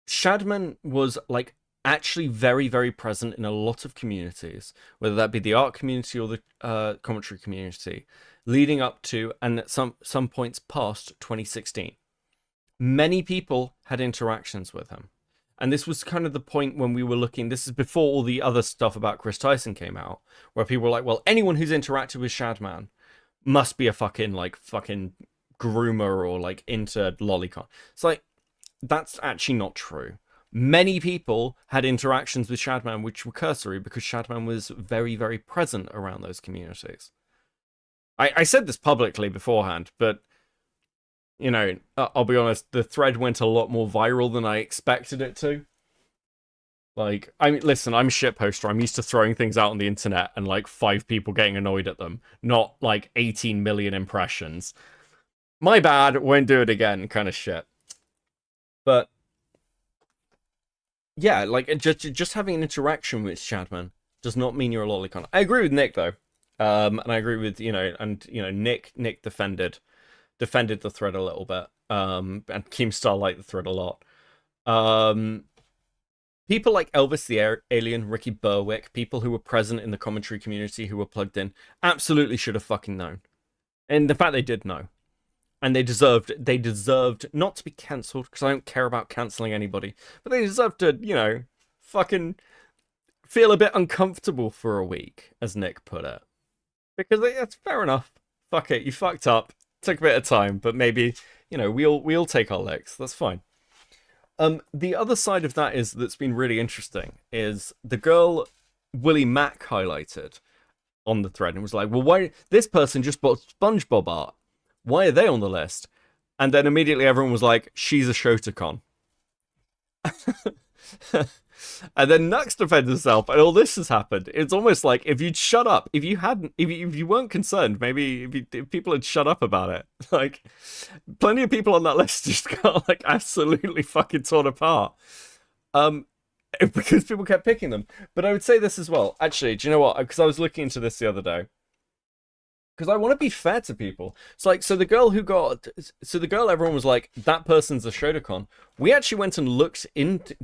Shadman was, like, actually very, very present in a lot of communities, whether that be the art community or the commentary community, leading up to and at some points past 2016. Many people had interactions with him. And this was kind of the point when we were looking, this is before all the other stuff about Chris Tyson came out, where people were like, well, anyone who's interacted with Shadman must be a fucking groomer or, like, into lolicon. It's like, that's actually not true. Many people had interactions with Shadman which were cursory because Shadman was very, very present around those communities. I said this publicly beforehand, but, you know, I'll be honest, the thread went a lot more viral than I expected it to. Like, I mean, listen, I'm a shit poster. I'm used to throwing things out on the internet and, like, 5 people getting annoyed at them, not, like, 18 million impressions. My bad, won't do it again, kind of shit. But, yeah, like, just having an interaction with Shadman does not mean you're a lolicon. I agree with Nick, though. And I agree with, Nick defended the thread a little bit. And Keemstar liked the thread a lot. People like Elvis the Alien, Ricky Berwick, people who were present in the commentary community who were plugged in, absolutely should have fucking known. And the fact they did know. And they deserved not to be cancelled, because I don't care about cancelling anybody, but they deserved to, fucking feel a bit uncomfortable for a week, as Nick put it. Because that's fair enough. Fuck it, you fucked up. Took a bit of time, but maybe, we'll take our licks. That's fine. The other side of that that's been really interesting is the girl Willie Mack highlighted on the thread and was like, well, why this person just bought SpongeBob art? Why are they on the list? And then immediately everyone was like, she's a Shotokan. And then Nux defends himself, and all this has happened. It's almost like if you'd shut up, if you weren't concerned, maybe if people had shut up about it. Like, plenty of people on that list just got, like, absolutely fucking torn apart. Because people kept picking them. But I would say this as well. Actually, do you know what? Because I was looking into this the other day. Because I want to be fair to people. It's like, so the girl everyone was like, that person's a Shotokan. We actually went and looked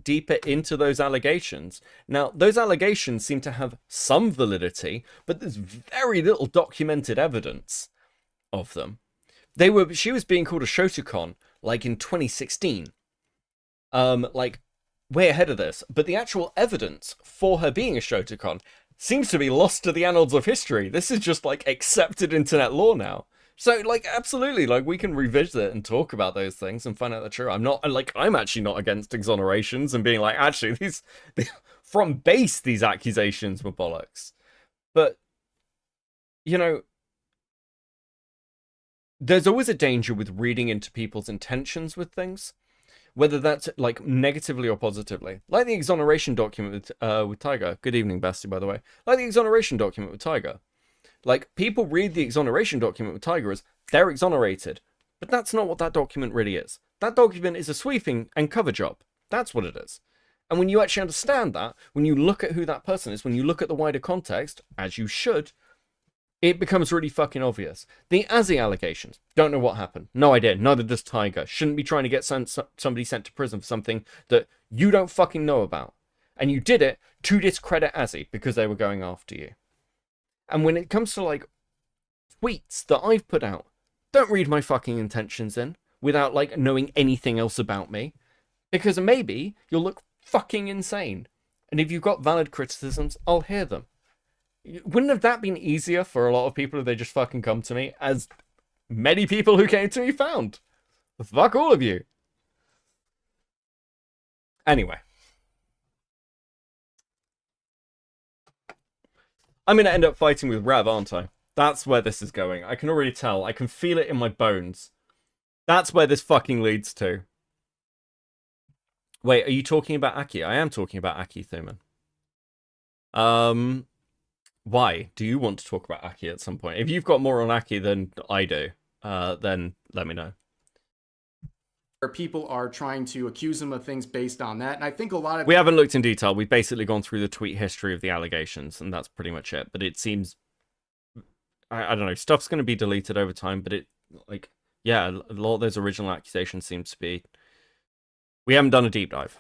deeper into those allegations. Now, those allegations seem to have some validity, but there's very little documented evidence of them. She was being called a Shotokan, like, in 2016. Like, way ahead of this. But the actual evidence for her being a Shotokan seems to be lost to the annals of history. This is just, like, accepted internet law now. So, like, absolutely, like, we can revisit it and talk about those things and find out the truth. I'm actually not against exonerations and being like, actually, from base, these accusations were bollocks. But, there's always a danger with reading into people's intentions with things. Whether that's, like, negatively or positively. Like the exoneration document with Tiger. Good evening, Basti, by the way. Like the exoneration document with Tiger. Like, people read the exoneration document with Tiger as they're exonerated. But that's not what that document really is. That document is a sweeping and cover job. That's what it is. And when you actually understand that, when you look at who that person is, when you look at the wider context, as you should, it becomes really fucking obvious. The Azzy allegations. Don't know what happened. No idea. Neither does Tiger. Shouldn't be trying to get somebody sent to prison for something that you don't fucking know about. And you did it to discredit Azzy because they were going after you. And when it comes to, like, tweets that I've put out, don't read my fucking intentions in without, like, knowing anything else about me. Because maybe you'll look fucking insane. And if you've got valid criticisms, I'll hear them. Wouldn't have that been easier for a lot of people if they just fucking come to me, as many people who came to me found? Fuck all of you. Anyway. I'm going to end up fighting with Rev, aren't I? That's where this is going. I can already tell. I can feel it in my bones. That's where this fucking leads to. Wait, are you talking about Aki? I am talking about Aki, Thuman. Why? Do you want to talk about Aki at some point? If you've got more on Aki than I do, then let me know. Where people are trying to accuse him of things based on that. And I think a lot of... We haven't looked in detail. We've basically gone through the tweet history of the allegations, and that's pretty much it. But it seems... I don't know. Stuff's going to be deleted over time, but it... Like, yeah, a lot of those original accusations seems to be... We haven't done a deep dive.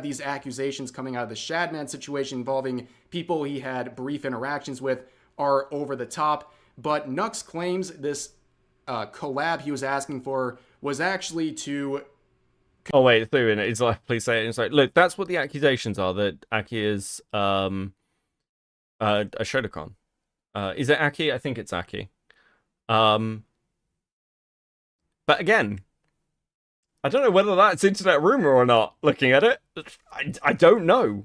These accusations coming out of the Shadman situation involving people he had brief interactions with are over the top. But Nux claims this collab he was asking for was actually to... Oh, wait, Thuman, it's like, please say it. It's like, look, that's what the accusations are, that Aki is a Shotokan. Is it Aki? I think it's Aki. But again... I don't know whether that's internet rumor or not, looking at it. I don't know.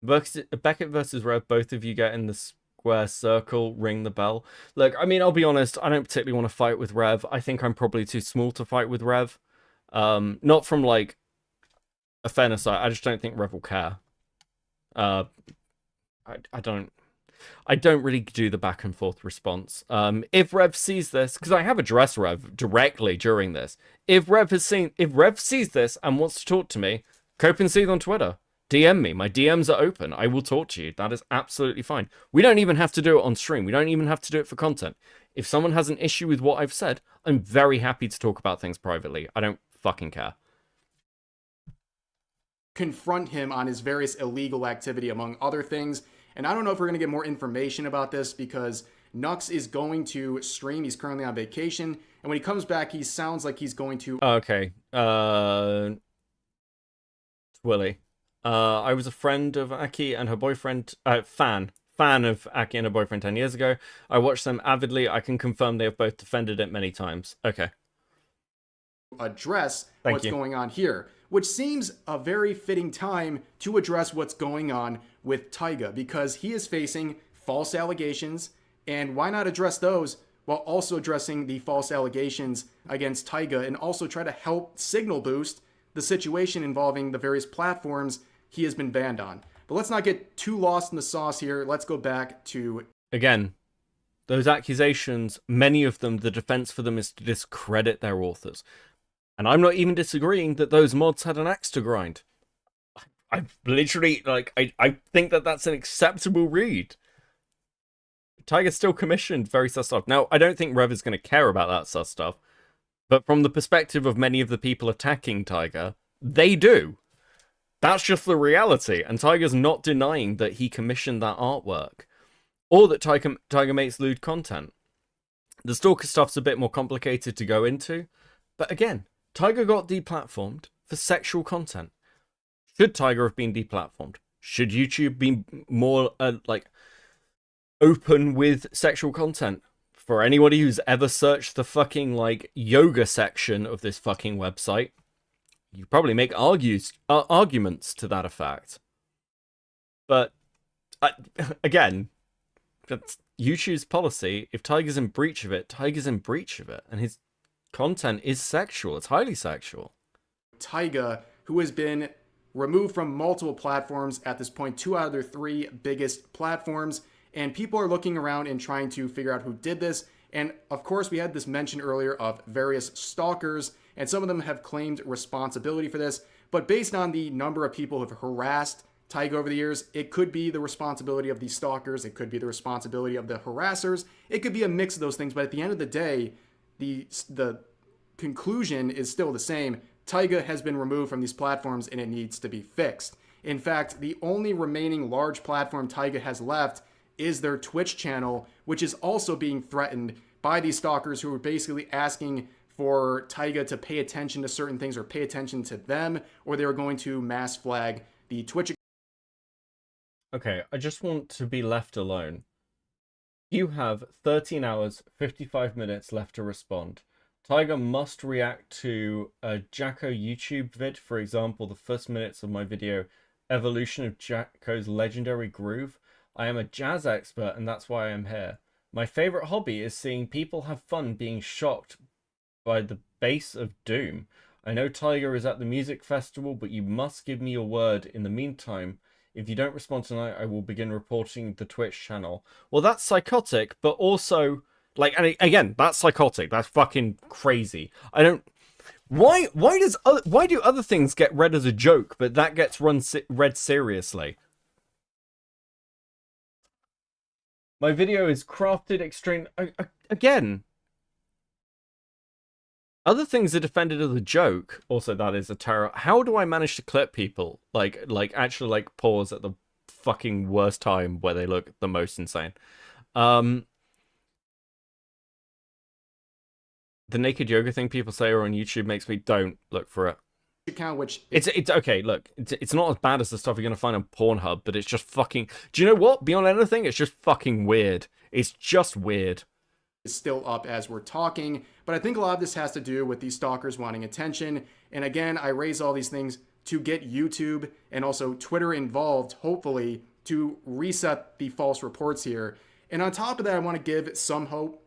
Beckett versus Rev, both of you get in the square circle, ring the bell. Look, I mean, I'll be honest, I don't particularly want to fight with Rev. I think I'm probably too small to fight with Rev. Not from, like, a fairness side. I just don't think Rev will care. I don't really do the back and forth response. If Rev sees this, because I have addressed Rev directly during this. If Rev sees this and wants to talk to me, Cope and Seethe on Twitter. DM me. My DMs are open. I will talk to you. That is absolutely fine. We don't even have to do it on stream. We don't even have to do it for content. If someone has an issue with what I've said, I'm very happy to talk about things privately. I don't fucking care. Confront him on his various illegal activity, among other things. And I don't know if we're going to get more information about this because Nux is going to stream. He's currently on vacation. And when he comes back, he sounds like he's going to... Okay. Willie. I was a friend of Aki and her boyfriend... fan of Aki and her boyfriend 10 years ago. I watched them avidly. I can confirm they have both defended it many times. Okay. Address what's going on here, which seems a very fitting time to address what's going on with Taiga, because he is facing false allegations, and why not address those while also addressing the false allegations against Taiga, and also try to help signal boost the situation involving the various platforms he has been banned on. But let's not get too lost in the sauce here. Let's go back to... Again, those accusations, many of them, the defense for them is to discredit their authors. And I'm not even disagreeing that those mods had an axe to grind. I literally, like, I think that that's an acceptable read. Taiga's still commissioned very sus stuff. Now, I don't think Rev is going to care about that sus stuff. But from the perspective of many of the people attacking Taiga, they do. That's just the reality. And Taiga's not denying that he commissioned that artwork. Or that Taiga makes lewd content. The Stalker stuff's a bit more complicated to go into. But again, Taiga got deplatformed for sexual content. Should Taiga have been deplatformed? Should YouTube be more, open with sexual content? For anybody who's ever searched the fucking, yoga section of this fucking website, you probably make arguments to that effect. But, again, that's YouTube's policy. If Taiga's in breach of it, Taiga's in breach of it. And his content is sexual. It's highly sexual. Taiga, who has been removed from multiple platforms at this point, 2 out of their 3 biggest platforms, and people are looking around and trying to figure out who did this. And of course, we had this mention earlier of various stalkers, and some of them have claimed responsibility for this. But based on the number of people who have harassed Taiga over the years, it could be the responsibility of the stalkers, it could be the responsibility of the harassers, it could be a mix of those things. But at the end of the day, the conclusion is still the same. Taiga has been removed from these platforms and it needs to be fixed. In fact, the only remaining large platform Taiga has left is their Twitch channel, which is also being threatened by these stalkers who are basically asking for Taiga to pay attention to certain things or pay attention to them, or they were going to mass flag the Twitch. Okay, I just want to be left alone. You have 13 hours, 55 minutes left to respond. Tiger must react to a Jacko YouTube vid, for example, the first minutes of my video, Evolution of Jacko's Legendary Groove. I am a jazz expert and that's why I am here. My favorite hobby is seeing people have fun being shocked by the bass of doom. I know Tiger is at the music festival, but you must give me your word in the meantime. If you don't respond tonight, I will begin reporting the Twitch channel. Well, that's psychotic, but also, like, and again, that's psychotic. That's fucking crazy. I don't. Why do other things get read as a joke, but that gets read seriously? My video is crafted extreme. Again, other things are defended as a joke. Also, that is a terror. How do I manage to clip people? Like actually, like, pause at the fucking worst time where they look the most insane. The naked yoga thing people say are on YouTube makes me don't look for it. Account, which it's okay. Look, it's not as bad as the stuff you're gonna find on Pornhub, but it's just fucking. Do you know what? Beyond anything, it's just fucking weird. It's just weird. Is still up as we're talking, but I think a lot of this has to do with these stalkers wanting attention. And again, I raise all these things to get YouTube and also Twitter involved, hopefully, to reset the false reports here. And on top of that, I want to give some hope.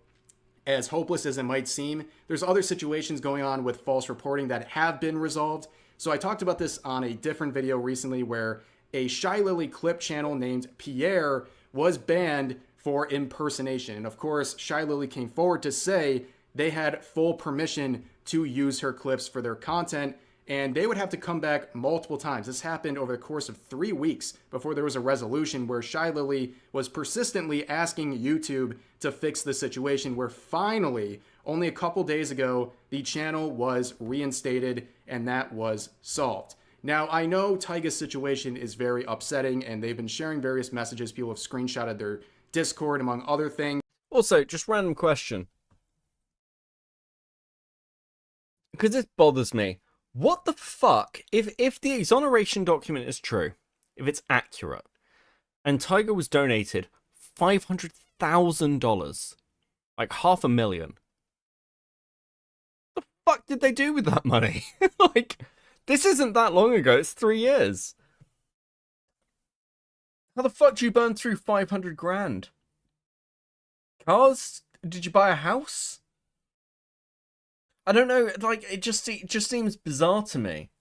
As hopeless as it might seem, there's other situations going on with false reporting that have been resolved. So I talked about this on a different video recently where a Shy Lily clip channel named Pierre was banned for impersonation. And of course, Shy Lily came forward to say they had full permission to use her clips for their content, and they would have to come back multiple times. This happened over the course of 3 weeks before there was a resolution where Shy Lily was persistently asking YouTube to fix the situation, where finally, only a couple days ago, the channel was reinstated and that was solved. Now, I know Taiga's situation is very upsetting and they've been sharing various messages. People have screenshotted their Discord, among other things. Also, just random question. Because this bothers me. What the fuck, if the exoneration document is true, if it's accurate, and Tiger was donated $500,000, like $500,000, the fuck did they do with that money? Like, this isn't that long ago, it's 3 years. How the fuck do you burn through 500 grand? Cars? Did you buy a house? I don't know, like, it just seems bizarre to me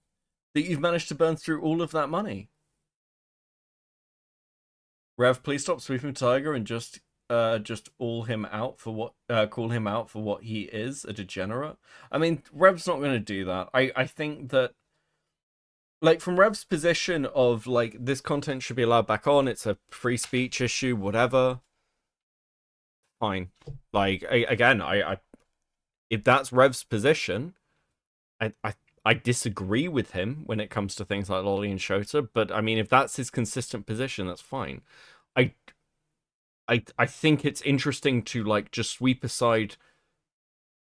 that you've managed to burn through all of that money. Rev, please stop sweeping Tiger and just call him out for what he is, a degenerate. I mean, Rev's not going to do that. I think that, like, from Rev's position of, like, this content should be allowed back on, it's a free speech issue, whatever. Fine. Like, again, if that's Rev's position, I disagree with him when it comes to things like Lolly and Shota, but I mean, if that's his consistent position, that's fine. I think it's interesting to, like, just sweep aside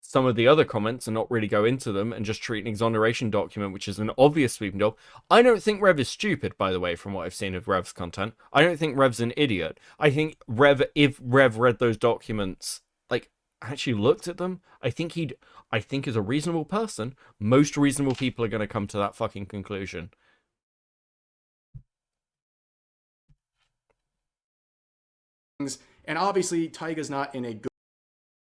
some of the other comments and not really go into them and just treat an exoneration document, which is an obvious sweeping job. I don't think Rev is stupid, by the way, from what I've seen of Rev's content. I don't think Rev's an idiot. I think if Rev read those documents, like, actually looked at them, I think as a reasonable person, most reasonable people are going to come to that fucking conclusion. And obviously, Taiga's not in a good.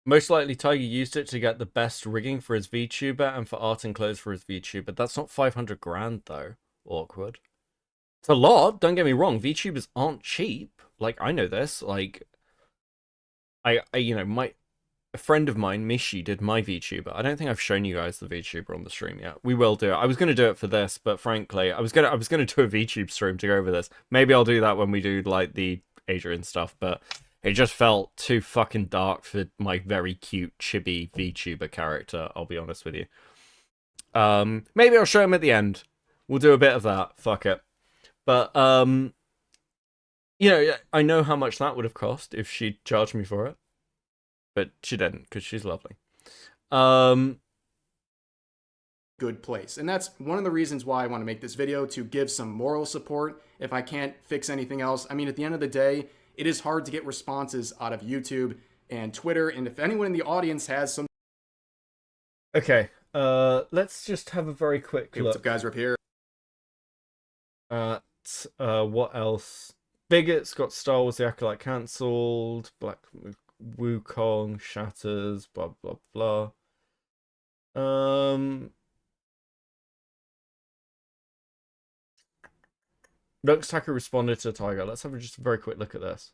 Most likely, Tiger used it to get the best rigging for his VTuber and for art and clothes for his VTuber. That's not 500 grand, though. Awkward. It's a lot, don't get me wrong. VTubers aren't cheap. Like, I know this. Like, a friend of mine, Mishi, did my VTuber. I don't think I've shown you guys the VTuber on the stream yet. We will do it. I was going to do it for this, but frankly, I was gonna do a VTube stream to go over this. Maybe I'll do that when we do, like, the Adrian stuff, but it just felt too fucking dark for my very cute, chibi VTuber character, I'll be honest with you. Maybe I'll show him at the end. We'll do a bit of that. Fuck it. But, you know, I know how much that would have cost if she'd charged me for it. But she didn't, because she's lovely. good place. And that's one of the reasons why I want to make this video, to give some moral support if I can't fix anything else. I mean, at the end of the day, it is hard to get responses out of YouTube and Twitter, and if anyone in the audience has some... Okay, let's just have a very quick Hey, look. what's up, guys? We're up here. What else? Bigots got Star Wars The Acolyte cancelled. Black Wukong shatters. Blah blah blah. Nux Tucker responded to Tiger. Let's have just a very quick look at this.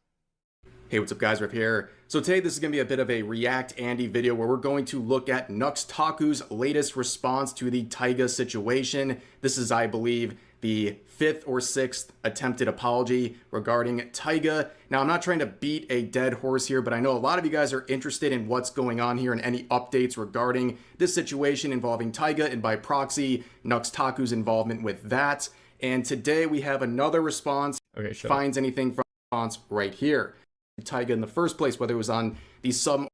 Hey, what's up, guys? We're up here. So today this is going to be a bit of a React Andy video where we're going to look at Nux Taku's latest response to the Taiga situation. This is, I believe, the 5th or 6th attempted apology regarding Taiga. Now, I'm not trying to beat a dead horse here, but I know a lot of you guys are interested in what's going on here and any updates regarding this situation involving Taiga and by proxy, Nux Taku's involvement with that. And today we have another response. Okay, sure. Finds anything from response right here. Taiga in the first place, whether it was on the sub.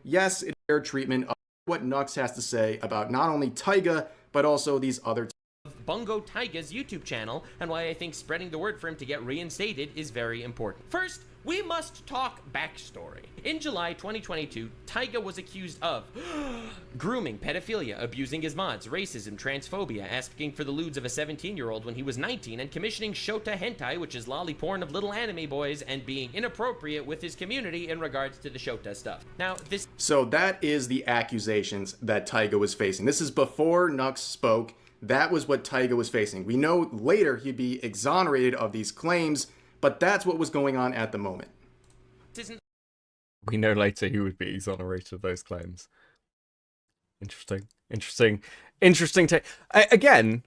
Yes, it's fair treatment of what Nux has to say about not only Taiga, but also these other Bungotaiga's YouTube channel, and why I think spreading the word for him to get reinstated is very important. First, we must talk backstory. In July 2022, Taiga was accused of grooming, pedophilia, abusing his mods, racism, transphobia, asking for the lewds of a 17-year-old when he was 19, and commissioning shota hentai, which is lolly porn of little anime boys, and being inappropriate with his community in regards to the shota stuff. Now, this... So that is the accusations that Taiga was facing. This is before Nux spoke. That was what Taiga was facing. We know later he'd be exonerated of these claims, but that's what was going on at the moment. We know later he would be exonerated of those claims. Interesting take. Again,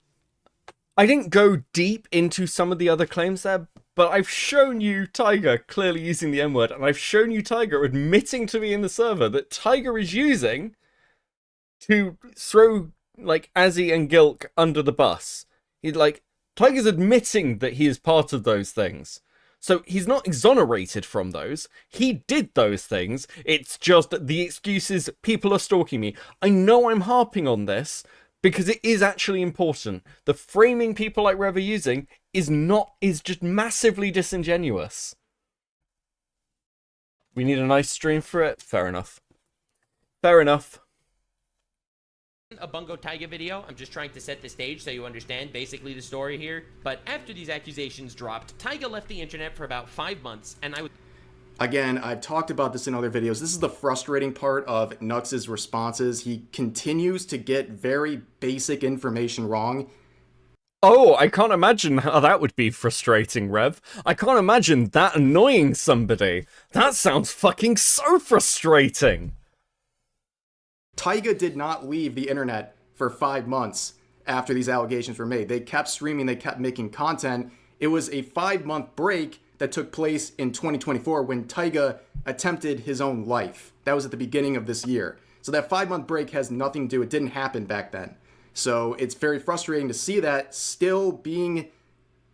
I didn't go deep into some of the other claims there, but I've shown you Taiga clearly using the N-word, and I've shown you Taiga admitting to me in the server that Taiga is using to throw, like, Azzy and Gilk under the bus. Taiga's admitting that he is part of those things. So he's not exonerated from those. He did those things. It's just the excuses, people are stalking me. I know I'm harping on this because it is actually important. The framing people like Rev are using is just massively disingenuous. We need a nice stream for it. Fair enough. Fair enough. A Bungotaiga video. I'm just trying to set the stage so you understand basically the story here. But after these accusations dropped, Taiga left the internet for about 5 months, and Again, I've talked about this in other videos. This is the frustrating part of Nux's responses. He continues to get very basic information wrong. Oh, I can't imagine how that would be frustrating, Rev. I can't imagine that annoying somebody. That sounds fucking so frustrating. Taiga did not leave the internet for 5 months after these allegations were made. They kept streaming, they kept making content. It was a 5-month break that took place in 2024 when Taiga attempted his own life. That was at the beginning of this year. So that 5-month break has nothing to do, it didn't happen back then. So it's very frustrating to see that still being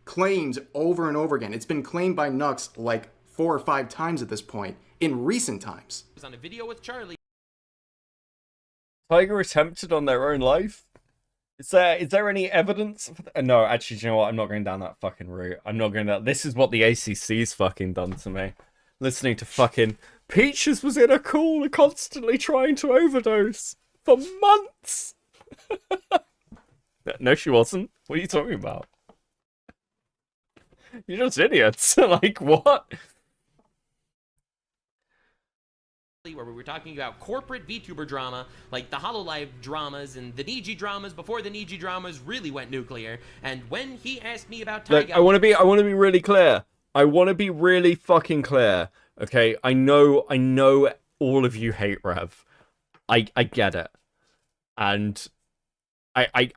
claimed over and over again. It's been claimed by Nux like 4 or 5 times at this point in recent times. was on a video with Charlie. Taiga attempted on their own life? Is there any evidence? No, actually, do you know what? I'm not going down that fucking route. I'm not going down. This is what the ACC's fucking done to me. Listening to fucking Peaches was in a call constantly trying to overdose for months. No, she wasn't. What are you talking about? You're just idiots. Like, what? Where we were talking about corporate VTuber drama, like the HoloLive dramas and the Niji dramas before the Niji dramas really went nuclear. And when he asked me about Taiga... Look, I want to be really clear. I want to be really fucking clear. Okay, I know all of you hate Rev. I get it. And I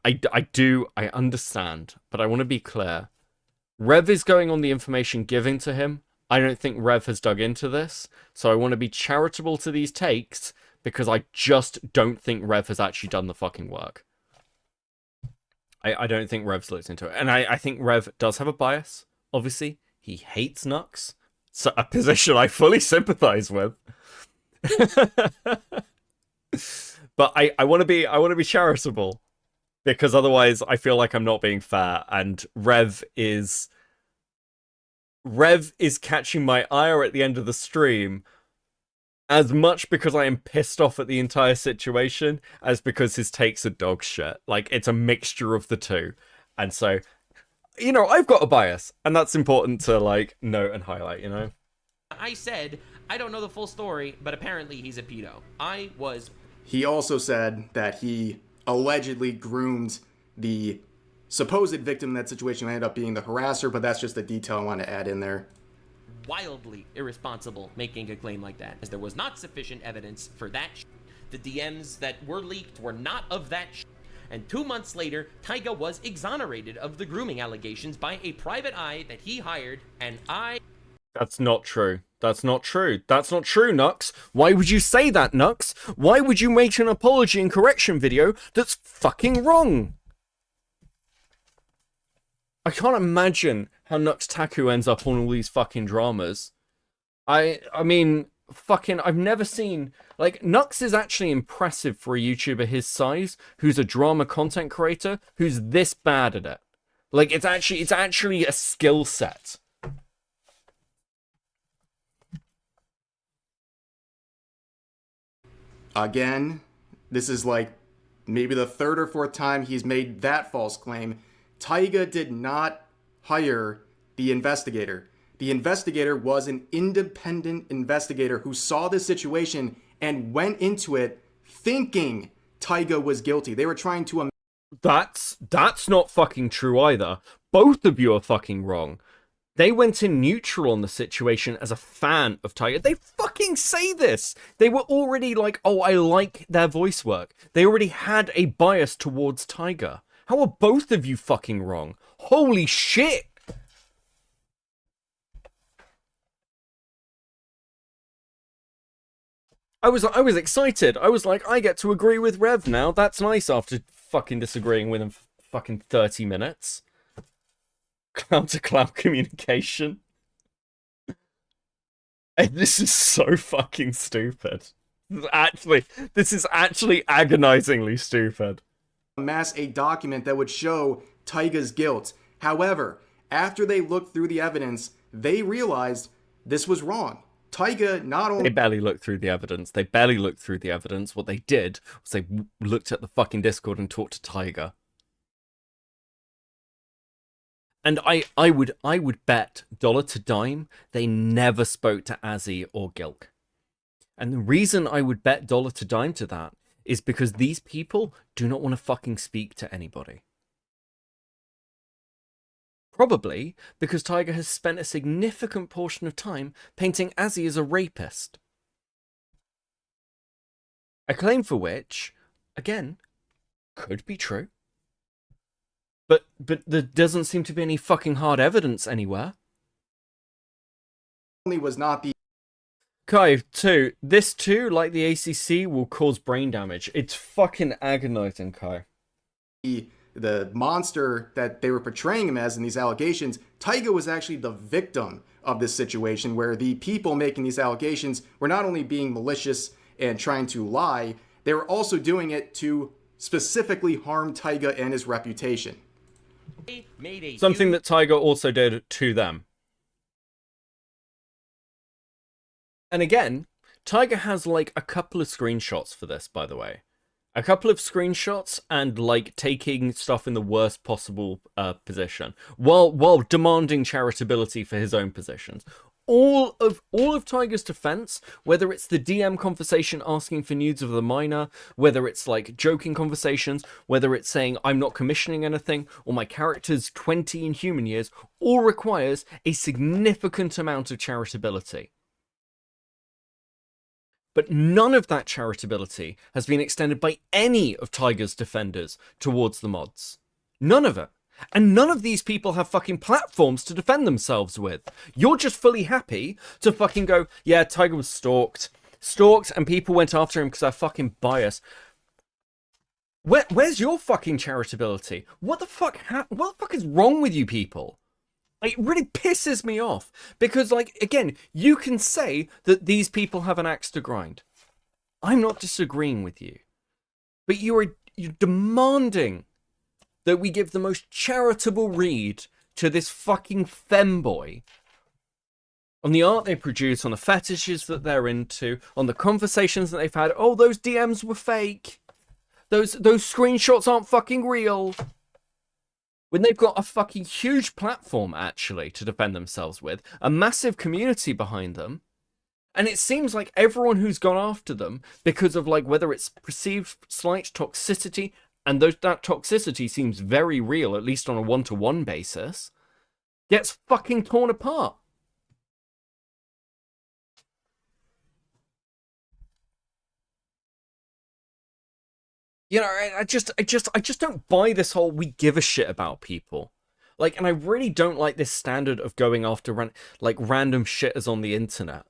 understand, but I want to be clear. Rev is going on the information given to him. I don't think Rev has dug into this, so I want to be charitable to these takes because I just don't think Rev has actually done the fucking work. I don't think Rev's looked into it. And I think Rev does have a bias. Obviously, he hates Nux. So a position I fully sympathize with. But I want to be charitable. because otherwise I feel like I'm not being fair, and Rev is catching my ire at the end of the stream as much because I am pissed off at the entire situation as because his takes are dog shit. Like, it's a mixture of the two. And so, you know, I've got a bias, and that's important to, like, note and highlight, you know? I said, I don't know the full story, but apparently he's a pedo. He also said that he allegedly groomed the supposed victim in that situation, who ended up being the harasser, but that's just a detail I want to add in there. Wildly irresponsible making a claim like that, as there was not sufficient evidence for that shit. The DMs that were leaked were not of that shit. And 2 months later, Taiga was exonerated of the grooming allegations by a private eye that he hired, and That's not true. That's not true. That's not true, Nux. Why would you say that, Nux? Why would you make an apology and correction video that's fucking wrong? I can't imagine how Nux Taku ends up on all these fucking dramas. I mean, fucking, I've never seen... Like, Nux is actually impressive for a YouTuber his size, who's a drama content creator, who's this bad at it. Like, it's actually a skill set. Again, this is like maybe the third or fourth time he's made that false claim. Taiga did not hire the investigator. The investigator was an independent investigator who saw this situation and went into it thinking Taiga was guilty. They were trying to... That's not fucking true either. Both of you are fucking wrong. They went in neutral on the situation as a fan of Taiga. They fucking say this. They were already like, oh, I like their voice work. They already had a bias towards Taiga. How are both of you fucking wrong? Holy shit! I was excited. I was like, I get to agree with Rev now. That's nice after fucking disagreeing with him for fucking 30 minutes. Cloud-to-cloud communication. And this is so fucking stupid. This is actually agonizingly stupid. Amass a document that would show Taiga's guilt. However, after they looked through the evidence, they realized this was wrong. Taiga not only... They barely looked through the evidence. What they did was they looked at the fucking Discord and talked to Taiga. And I would bet dollar to dime they never spoke to Azzy or Gilk. And the reason I would bet dollar to dime to that is because these people do not want to fucking speak to anybody. Probably because Taiga has spent a significant portion of time painting Azzy as a rapist. A claim for which, again, could be true. But there doesn't seem to be any fucking hard evidence anywhere. Was not the... Kai, too. This too, like the ACC, will cause brain damage. It's fucking agonizing, Kai. The monster that they were portraying him as in these allegations, Taiga was actually the victim of this situation where the people making these allegations were not only being malicious and trying to lie, they were also doing it to specifically harm Taiga and his reputation. Something that Taiga also did to them. And again, Taiga has like a couple of screenshots for this, by the way. A couple of screenshots and like taking stuff in the worst possible position while demanding charitability for his own positions. All of Taiga's defense, whether it's the DM conversation asking for nudes of the minor, whether it's like joking conversations, whether it's saying I'm not commissioning anything, or my character's 20 in human years, all requires a significant amount of charitability. But none of that charitability has been extended by any of Taiga's defenders towards the mods. None of it. And none of these people have fucking platforms to defend themselves with. You're just fully happy to fucking go, yeah, Taiga was stalked. Stalked, and people went after him because they're fucking biased. Where's your fucking charitability? What the fuck is wrong with you people? It really pisses me off. Because, like, again, you can say that these people have an axe to grind. I'm not disagreeing with you. But you're demanding that we give the most charitable read to this fucking femboy on the art they produce, on the fetishes that they're into, on the conversations that they've had. Oh, those DMs were fake. Those screenshots aren't fucking real. When they've got a fucking huge platform, actually, to defend themselves with, a massive community behind them, and it seems like everyone who's gone after them, because of, like, whether it's perceived slight toxicity, and that toxicity seems very real, at least on a one-to-one basis, gets fucking torn apart. You know, I just don't buy this whole we give a shit about people. Like, and I really don't like this standard of going after like random shitters on the internet.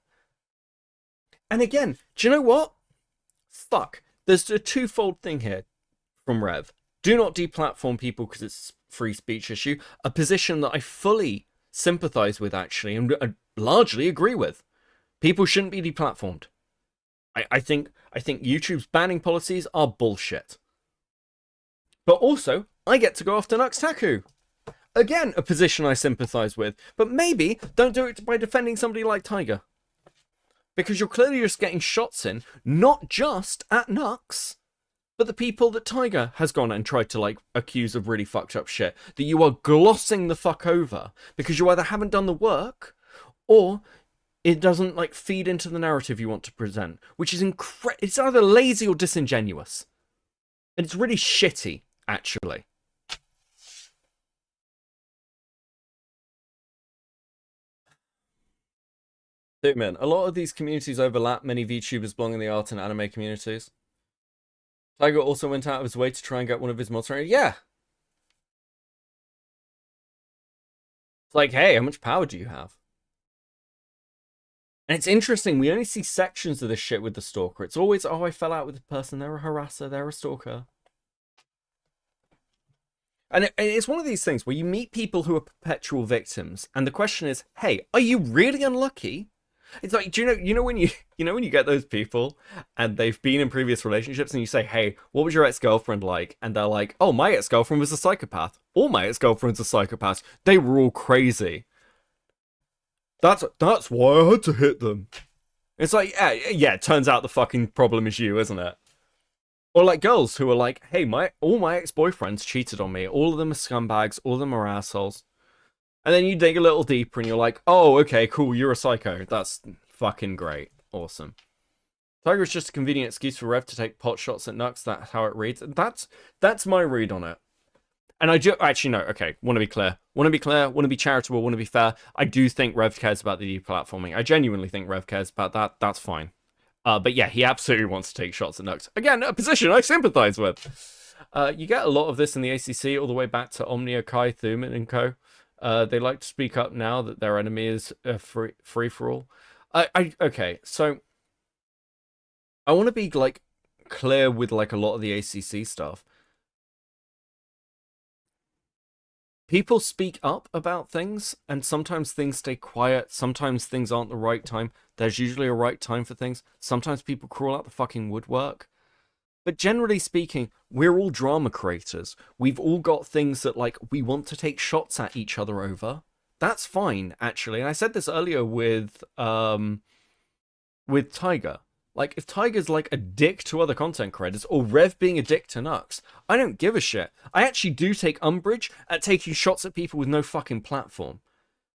And again, do you know what? Fuck. There's a twofold thing here from Rev. Do not deplatform people because it's a free speech issue. A position that I fully sympathize with, actually, and largely agree with. People shouldn't be deplatformed. I think YouTube's banning policies are bullshit. But also, I get to go after Nuxtaku. Again, a position I sympathize with. But maybe don't do it by defending somebody like Tiger. Because you're clearly just getting shots in, not just at Nux, but the people that Tiger has gone and tried to, like, accuse of really fucked up shit. That you are glossing the fuck over. Because you either haven't done the work, or it doesn't, like, feed into the narrative you want to present. Which is it's either lazy or disingenuous. And it's really shitty, actually. Dude, man, a lot of these communities overlap. Many VTubers belong in the art and anime communities. Tiger also went out of his way to try and get one of his mods. Yeah. It's like, hey, how much power do you have? And it's interesting, we only see sections of this shit with the stalker. It's always, oh, I fell out with a person, they're a harasser, they're a stalker. And it's one of these things where you meet people who are perpetual victims, and the question is, hey, are you really unlucky? It's like, do you know when you get those people and they've been in previous relationships and you say, hey, what was your ex-girlfriend like? And they're like, oh, my ex-girlfriend was a psychopath. All my ex-girlfriends are psychopaths. They were all crazy. That's why I had to hit them. It's like, yeah, it turns out the fucking problem is you, isn't it? Or like girls who are like, hey, all my ex-boyfriends cheated on me. All of them are scumbags. All of them are assholes. And then you dig a little deeper and you're like, oh, okay, cool, you're a psycho. That's fucking great. Awesome. Tiger is just a convenient excuse for Rev to take pot shots at Nux. That's how it reads. That's my read on it. And I do actually no, okay, want to be clear, want to be charitable, want to be fair. I do think Rev cares about the deplatforming. I genuinely think Rev cares about that. That's fine. But yeah, he absolutely wants to take shots at Nux. Again, a position I sympathize with. You get a lot of this in the ACC all the way back to Omnia, Kai, Thuman, and co. They like to speak up now that their enemy is free for all. Okay, so I want to be like clear with like a lot of the ACC stuff. People speak up about things, and sometimes things stay quiet. Sometimes things aren't the right time. There's usually a right time for things. Sometimes people crawl out the fucking woodwork. But generally speaking, we're all drama creators. We've all got things that, like, we want to take shots at each other over. That's fine, actually. And I said this earlier with Tiger. Like, if Tiger's, like, a dick to other content creators, or Rev being a dick to Nux, I don't give a shit. I actually do take umbrage at taking shots at people with no fucking platform.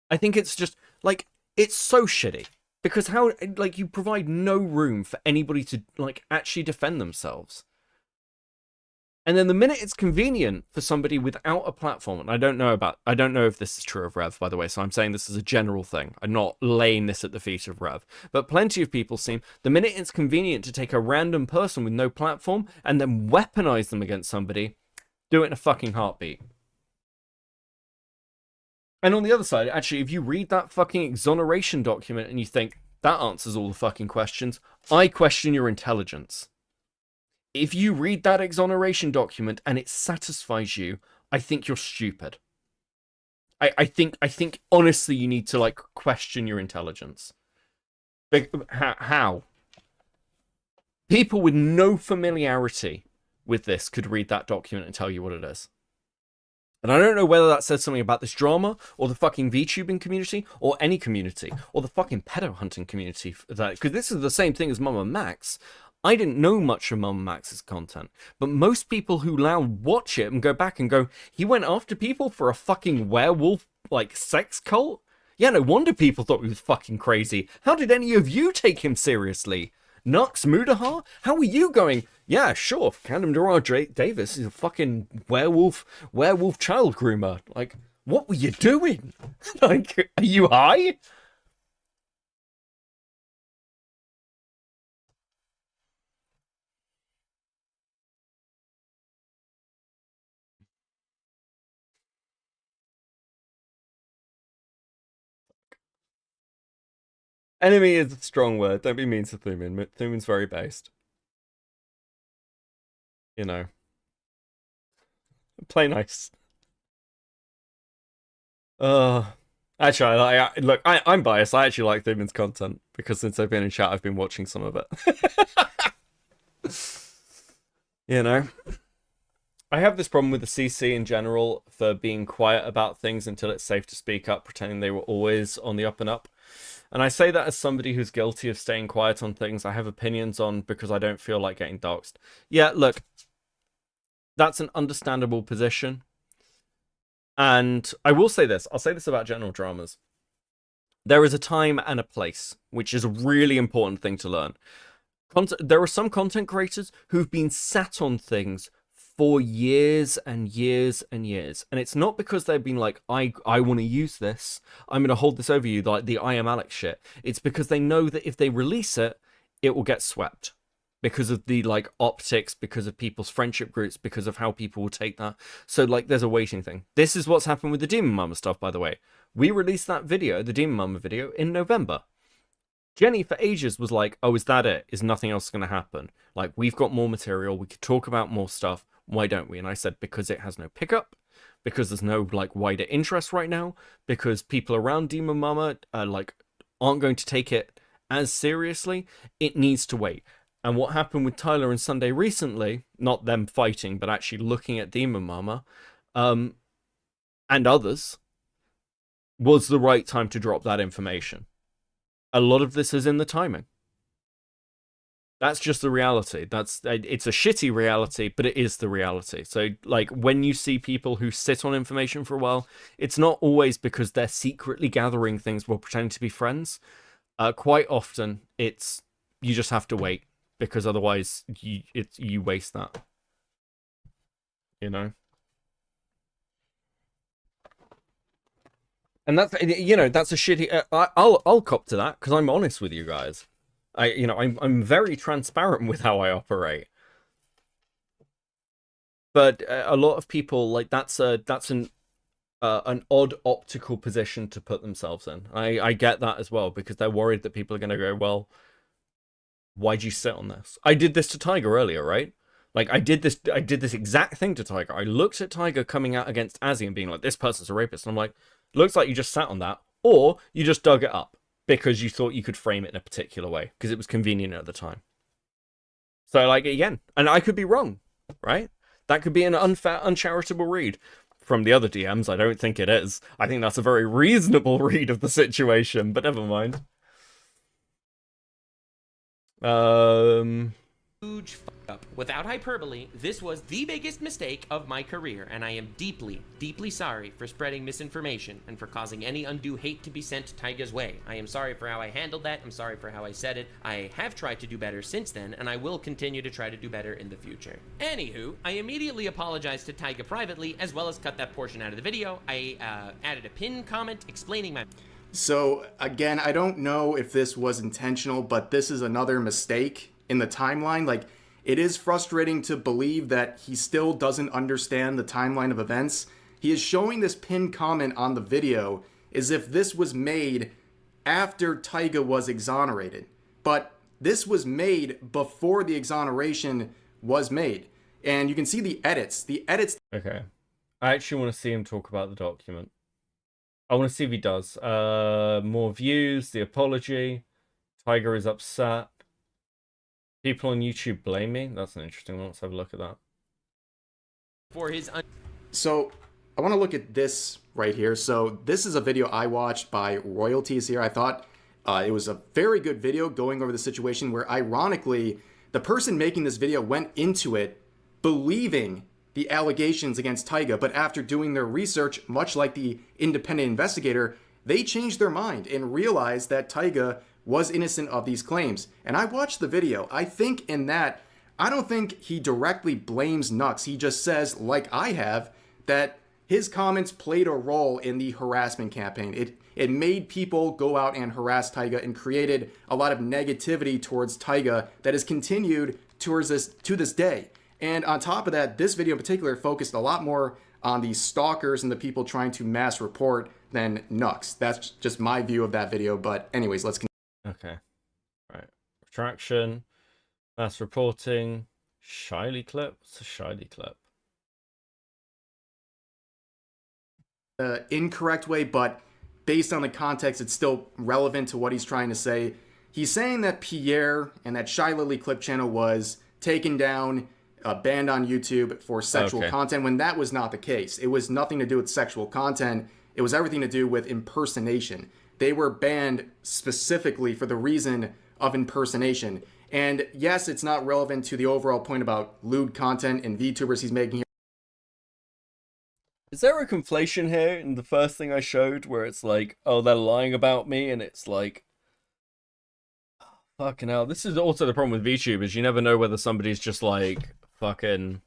I think it's just, like, it's so shitty. Because how, like, you provide no room for anybody to, like, actually defend themselves. And then the minute it's convenient for somebody without a platform, and I don't know if this is true of Rev, by the way, so I'm saying this is a general thing. I'm not laying this at the feet of Rev. But plenty of people seem, the minute it's convenient to take a random person with no platform and then weaponize them against somebody, do it in a fucking heartbeat. And on the other side, actually, if you read that fucking exoneration document and you think, that answers all the fucking questions, I question your intelligence. If you read that exoneration document and it satisfies you, I think you're stupid. I think honestly you need to, like, question your intelligence. How? People with no familiarity with this could read that document and tell you what it is. And I don't know whether that says something about this drama, or the fucking VTubing community, or any community, or the fucking pedo hunting community. Because this is the same thing as Mama Max. I didn't know much of Mama Max's content, but most people who now watch it and go back and go, he went after people for a fucking werewolf, like, sex cult? Yeah, no wonder people thought he was fucking crazy. How did any of you take him seriously? Nux Mudahar? How are you going? Yeah, sure, Candom Durrell Davis is a fucking werewolf child groomer. Like, what were you doing? Like, are you high? Enemy is a strong word. Don't be mean to Thuman. Thuman's very based. You know. Play nice. Actually, I'm biased. I actually like Thuman's content because since I've been in chat, I've been watching some of it. You know, I have this problem with the CC in general for being quiet about things until it's safe to speak up, pretending they were always on the up and up. And I say that as somebody who's guilty of staying quiet on things I have opinions on because I don't feel like getting doxxed. Yeah, look, that's an understandable position. And I will say this. I'll say this about general dramas. There is a time and a place, which is a really important thing to learn. There are some content creators who've been sat on things for years and years and years. And it's not because they've been like, I want to use this. I'm going to hold this over you, like the I am Alex shit. It's because they know that if they release it, it will get swept. Because of the, like, optics, because of people's friendship groups, because of how people will take that. So, like, there's a waiting thing. This is what's happened with the Demon Mama stuff, by the way. We released that video, the Demon Mama video, in November. Jenny, for ages, was like, oh, is that it? Is nothing else going to happen? Like, we've got more material. We could talk about more stuff. Why don't we? And I said, because it has no pickup. Because there's no, like, wider interest right now. Because people around Demon Mama, aren't going to take it as seriously. It needs to wait. And what happened with Tyler and Sunday recently, not them fighting, but actually looking at Demon Mama, and others, was the right time to drop that information. A lot of this is in the timing. That's just the reality. It's a shitty reality, but it is the reality. So, like, when you see people who sit on information for a while, it's not always because they're secretly gathering things while pretending to be friends. Quite often, it's you just have to wait. Because otherwise, you waste that. You know? And that's, that's a shitty... I'll cop to that, because I'm honest with you guys. I'm very transparent with how I operate. But a lot of people, like, that's an odd optical position to put themselves in. I get that as well, because they're worried that people are going to go, well... Why'd you sit on this? I did this to Tiger earlier, right? Like, I did this exact thing to Tiger. I looked at Tiger coming out against Azzy and being like, this person's a rapist. And I'm like, looks like you just sat on that. Or you just dug it up because you thought you could frame it in a particular way because it was convenient at the time. So, like, again, and I could be wrong, right? That could be an unfair, uncharitable read. From the other DMs, I don't think it is. I think that's a very reasonable read of the situation, but never mind. Huge fuck up. Without hyperbole, this was the biggest mistake of my career, and I am deeply, deeply sorry for spreading misinformation and for causing any undue hate to be sent Taiga's way. I am sorry for how I handled that. I'm sorry for how I said it. I have tried to do better since then, and I will continue to try to do better in the future. Anywho, I immediately apologized to Taiga privately, as well as cut that portion out of the video. I added a pinned comment explaining my... So, again, I don't know if this was intentional, but this is another mistake in the timeline. Like, it is frustrating to believe that he still doesn't understand the timeline of events. He is showing this pinned comment on the video as if this was made after Taiga was exonerated. But this was made before the exoneration was made. And you can see the edits. Okay. I actually want to see him talk about the document. I want to see if he does. More views, the apology. Tiger is upset. People on YouTube blame me. That's an interesting one. Let's have a look at that. For his... So, I want to look at this right here. So this is a video I watched by Royalties here. I thought it was a very good video going over the situation where, ironically, the person making this video went into it believing the allegations against Taiga, but after doing their research, much like the independent investigator, they changed their mind and realized that Taiga was innocent of these claims. And I watched the video. I think in that, I don't think he directly blames Nux. He just says, like I have, that his comments played a role in the harassment campaign. It made people go out and harass Taiga and created a lot of negativity towards Taiga that has continued to this day. And on top of that, this video in particular focused a lot more on the stalkers and the people trying to mass report than Nux. That's just my view of that video. But anyways, let's continue. Okay. Right. Retraction. Mass reporting. Shyly clip. What's a shyly clip? Incorrect way, but based on the context, it's still relevant to what he's trying to say. He's saying that Pierre and that Shy Lily clip channel was taken down, banned on YouTube for sexual content, when that was not the case. It was nothing to do with sexual content. It was everything to do with impersonation. They were banned specifically for the reason of impersonation. And yes, it's not relevant to the overall point about lewd content and VTubers he's making here. Is there a conflation here in the first thing I showed where it's like, oh, they're lying about me, and it's like, fucking hell. This is also the problem with VTubers. You never know whether somebody's just like, fucking...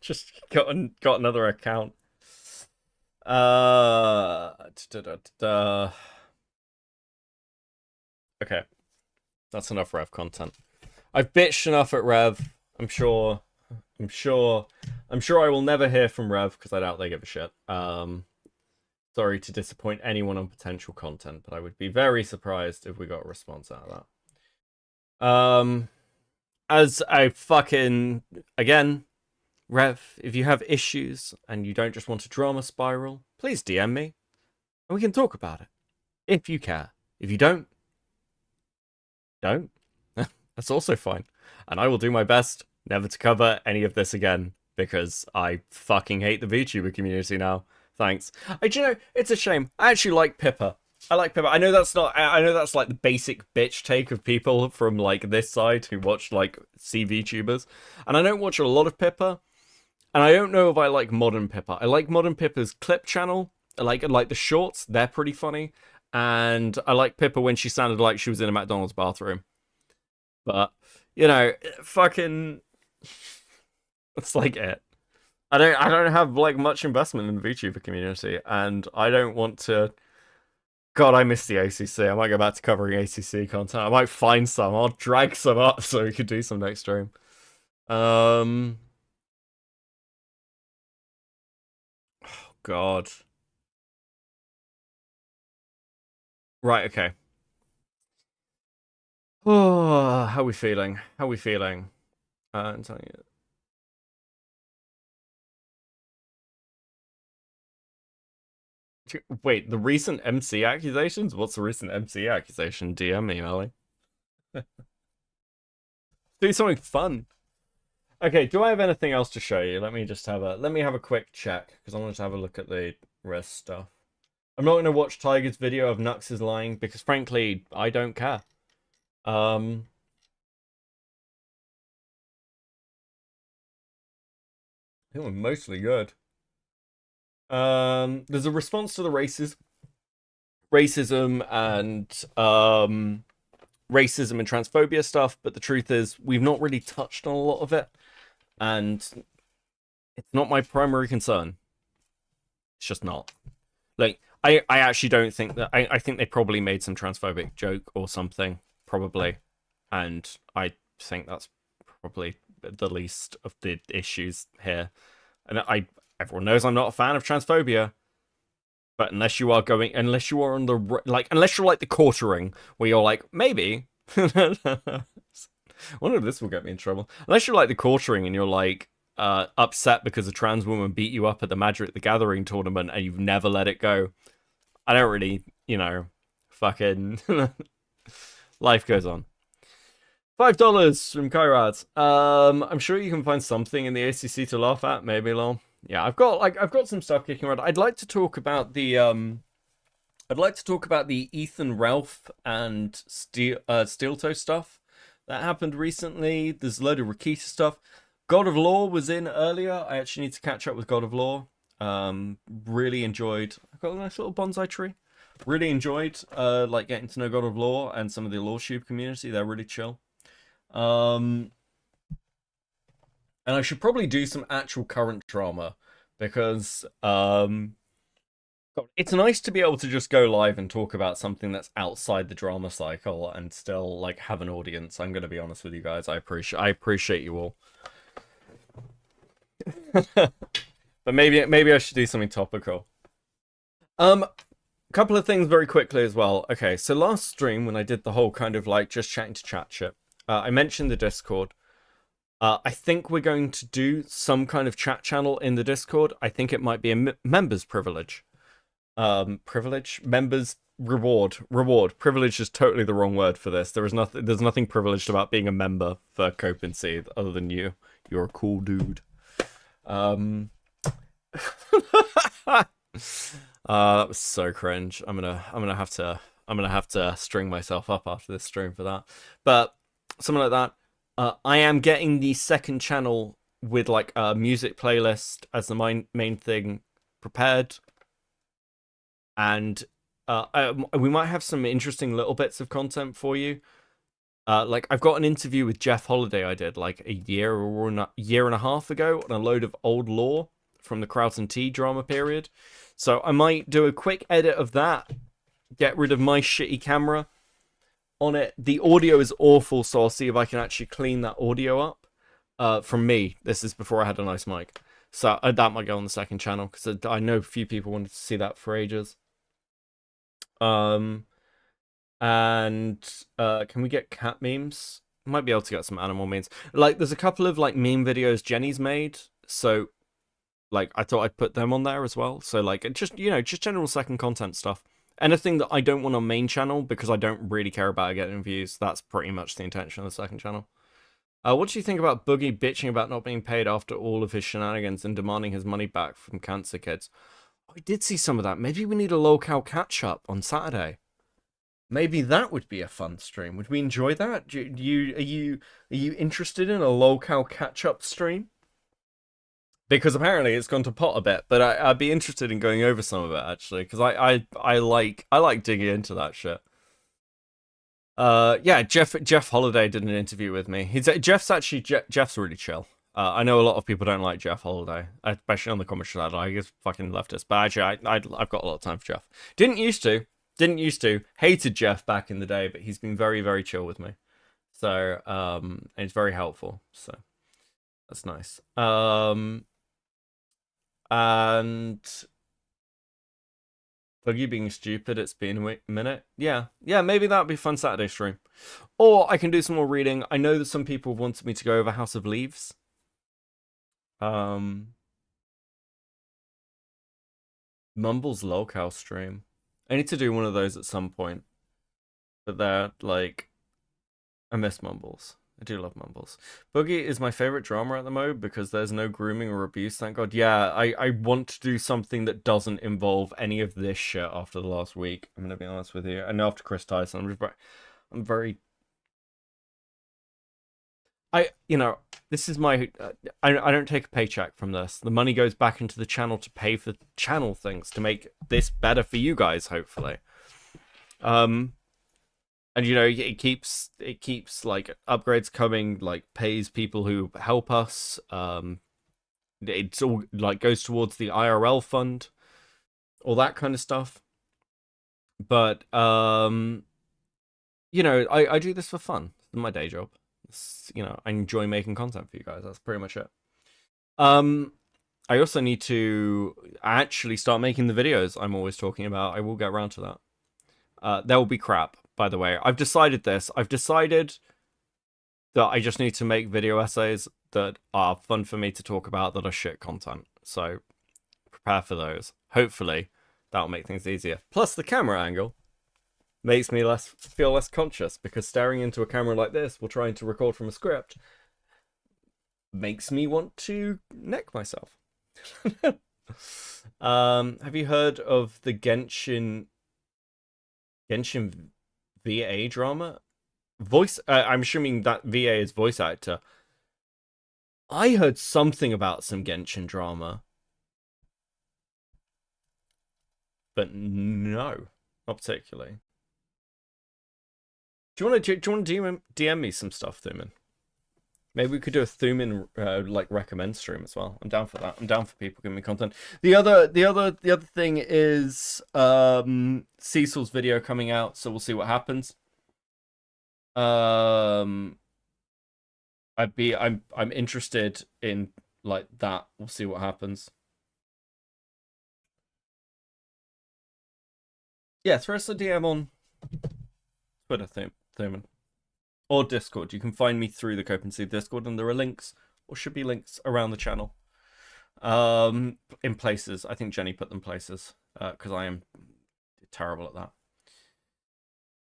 just got another account. Okay. That's enough Rev content. I've bitched enough at Rev. I'm sure I will never hear from Rev because I doubt they give a shit. Sorry to disappoint anyone on potential content, but I would be very surprised if we got a response out of that. As I fucking, again, Rev, if you have issues and you don't just want a drama spiral, please DM me and we can talk about it. If you care. If you don't. That's also fine. And I will do my best never to cover any of this again, because I fucking hate the VTuber community now. Thanks. You know, it's a shame. I actually like Pippa. I like Pippa. I know that's like the basic bitch take of people from like this side who watch like see VTubers. And I don't watch a lot of Pippa. And I don't know if I like modern Pippa. I like modern Pippa's clip channel. I like the shorts. They're pretty funny. And I like Pippa when she sounded like she was in a McDonald's bathroom. But, you know, fucking... That's like it. I don't have like much investment in the VTuber community, and I don't want to... God, I miss the ACC. I might go back to covering ACC content. I might find some. I'll drag some up so we could do some next stream. Oh, God. Right, okay. Oh, how are we feeling? How are we feeling? I'm telling you. Wait, the recent MC accusations? What's the recent MC accusation? DM me, Melly. Do something fun. Okay, do I have anything else to show you? Let me have a quick check, because I want to have a look at the rest stuff. I'm not going to watch Tiger's video of Nux is lying, because frankly, I don't care. I think we're mostly good. There's a response to the racism and transphobia stuff, but the truth is we've not really touched on a lot of it, and it's not my primary concern. It's just not. Like, I actually don't think that... I think they probably made some transphobic joke or something, probably, and I think that's probably the least of the issues here. And everyone knows I'm not a fan of transphobia, but unless you're on the, like, unless you're like the quartering, where you're like, maybe, I wonder if this will get me in trouble. Unless you're like the quartering and you're like upset because a trans woman beat you up at the Magic the Gathering tournament and you've never let it go, I don't really, you know, fucking life goes on. $5 from Kairat. I'm sure you can find something in the ACC to laugh at, maybe, lol. Yeah, I've got some stuff kicking around. I'd like to talk about the Ethan Ralph and Steel Toe stuff that happened recently. There's a load of Rakita stuff. God of Law was in earlier. I actually need to catch up with God of Law. Really enjoyed. I got a nice little bonsai tree. Really enjoyed like getting to know God of Law and some of the LawTube community. They're really chill. And I should probably do some actual current drama because it's nice to be able to just go live and talk about something that's outside the drama cycle and still like have an audience. I'm gonna be honest with you guys. I appreciate you all. But maybe I should do something topical. Couple of things very quickly as well. Okay, so last stream when I did the whole kind of like just chatting to chat shit, I mentioned the Discord. I think we're going to do some kind of chat channel in the Discord. I think it might be a members privilege. Members reward. Privilege is totally the wrong word for this. There's nothing privileged about being a member for Cope and Seed other than you. You're a cool dude. That was so cringe. I'm gonna have to string myself up after this stream for that. But something like that. I am getting the second channel with like a music playlist as the main thing prepared, and we might have some interesting little bits of content for you. Like I've got an interview with Jeff Holiday I did like a year and a half ago on a load of old lore from the Krauts and T drama period. So I might do a quick edit of that, get rid of my shitty camera on it. The audio is awful, so I'll see if I can actually clean that audio up from me. This is before I had a nice mic. So that might go on the second channel, because I know a few people wanted to see that for ages. And can we get cat memes? Might be able to get some animal memes. Like, there's a couple of like meme videos Jenny's made, so like I thought I'd put them on there as well. So like just general second content stuff. Anything that I don't want on main channel because I don't really care about getting views. That's pretty much the intention of the second channel. What do you think about Boogie bitching about not being paid after all of his shenanigans and demanding his money back from Cancer Kids? I did see some of that. Maybe we need a local catch up on Saturday. Maybe that would be a fun stream. Would we enjoy that? Are you interested in a local catch up stream? Because apparently it's gone to pot a bit, but I'd be interested in going over some of it actually, because I like digging into that shit. Yeah, Jeff Holiday did an interview with me. Jeff's really chill. I know a lot of people don't like Jeff Holiday, especially on the comment side. Like, he's fucking leftist, but actually I've got a lot of time for Jeff. Didn't used to. Hated Jeff back in the day, but he's been very, very chill with me. So and it's very helpful. So that's nice. And Buggy being stupid, it's been a minute. Yeah, maybe that'd be a fun Saturday stream. Or I can do some more reading. I know that some people wanted me to go over House of Leaves. Mumble's lolcow stream. I need to do one of those at some point. But they're like, I miss Mumbles. I do love Mumbles. Boogie is my favorite drama at the moment because there's no grooming or abuse, thank God. Yeah, I want to do something that doesn't involve any of this shit after the last week. I'm going to be honest with you. I know after Chris Tyson, I'm very... this is my... I don't take a paycheck from this. The money goes back into the channel to pay for channel things, to make this better for you guys, hopefully. And it keeps like upgrades coming, like pays people who help us. It's all like goes towards the IRL fund, all that kind of stuff. But I do this for fun. It's my day job. I enjoy making content for you guys. That's pretty much it. I also need to actually start making the videos I'm always talking about. I will get around to that. There will be crap. By the way, I've decided this. I've decided that I just need to make video essays that are fun for me to talk about that are shit content. So prepare for those. Hopefully that'll make things easier. Plus the camera angle. makes me feel less conscious, because staring into a camera like this while trying to record from a script makes me want to neck myself. Have you heard of the Genshin VA drama? I'm assuming that VA is voice actor. I heard something about some Genshin drama, but no, not particularly. Do you want to DM me some stuff, Thuman? Maybe we could do a Thuman like recommend stream as well. I'm down for that. I'm down for people giving me content. The other thing is Cecil's video coming out, so we'll see what happens. I'm interested in like that. We'll see what happens. Yeah, throw us a DM on Twitter, Thuman. Or Discord. You can find me through the Copecast Discord, and there are links, or should be links, around the channel. In places. I think Jenny put them places, because I am terrible at that.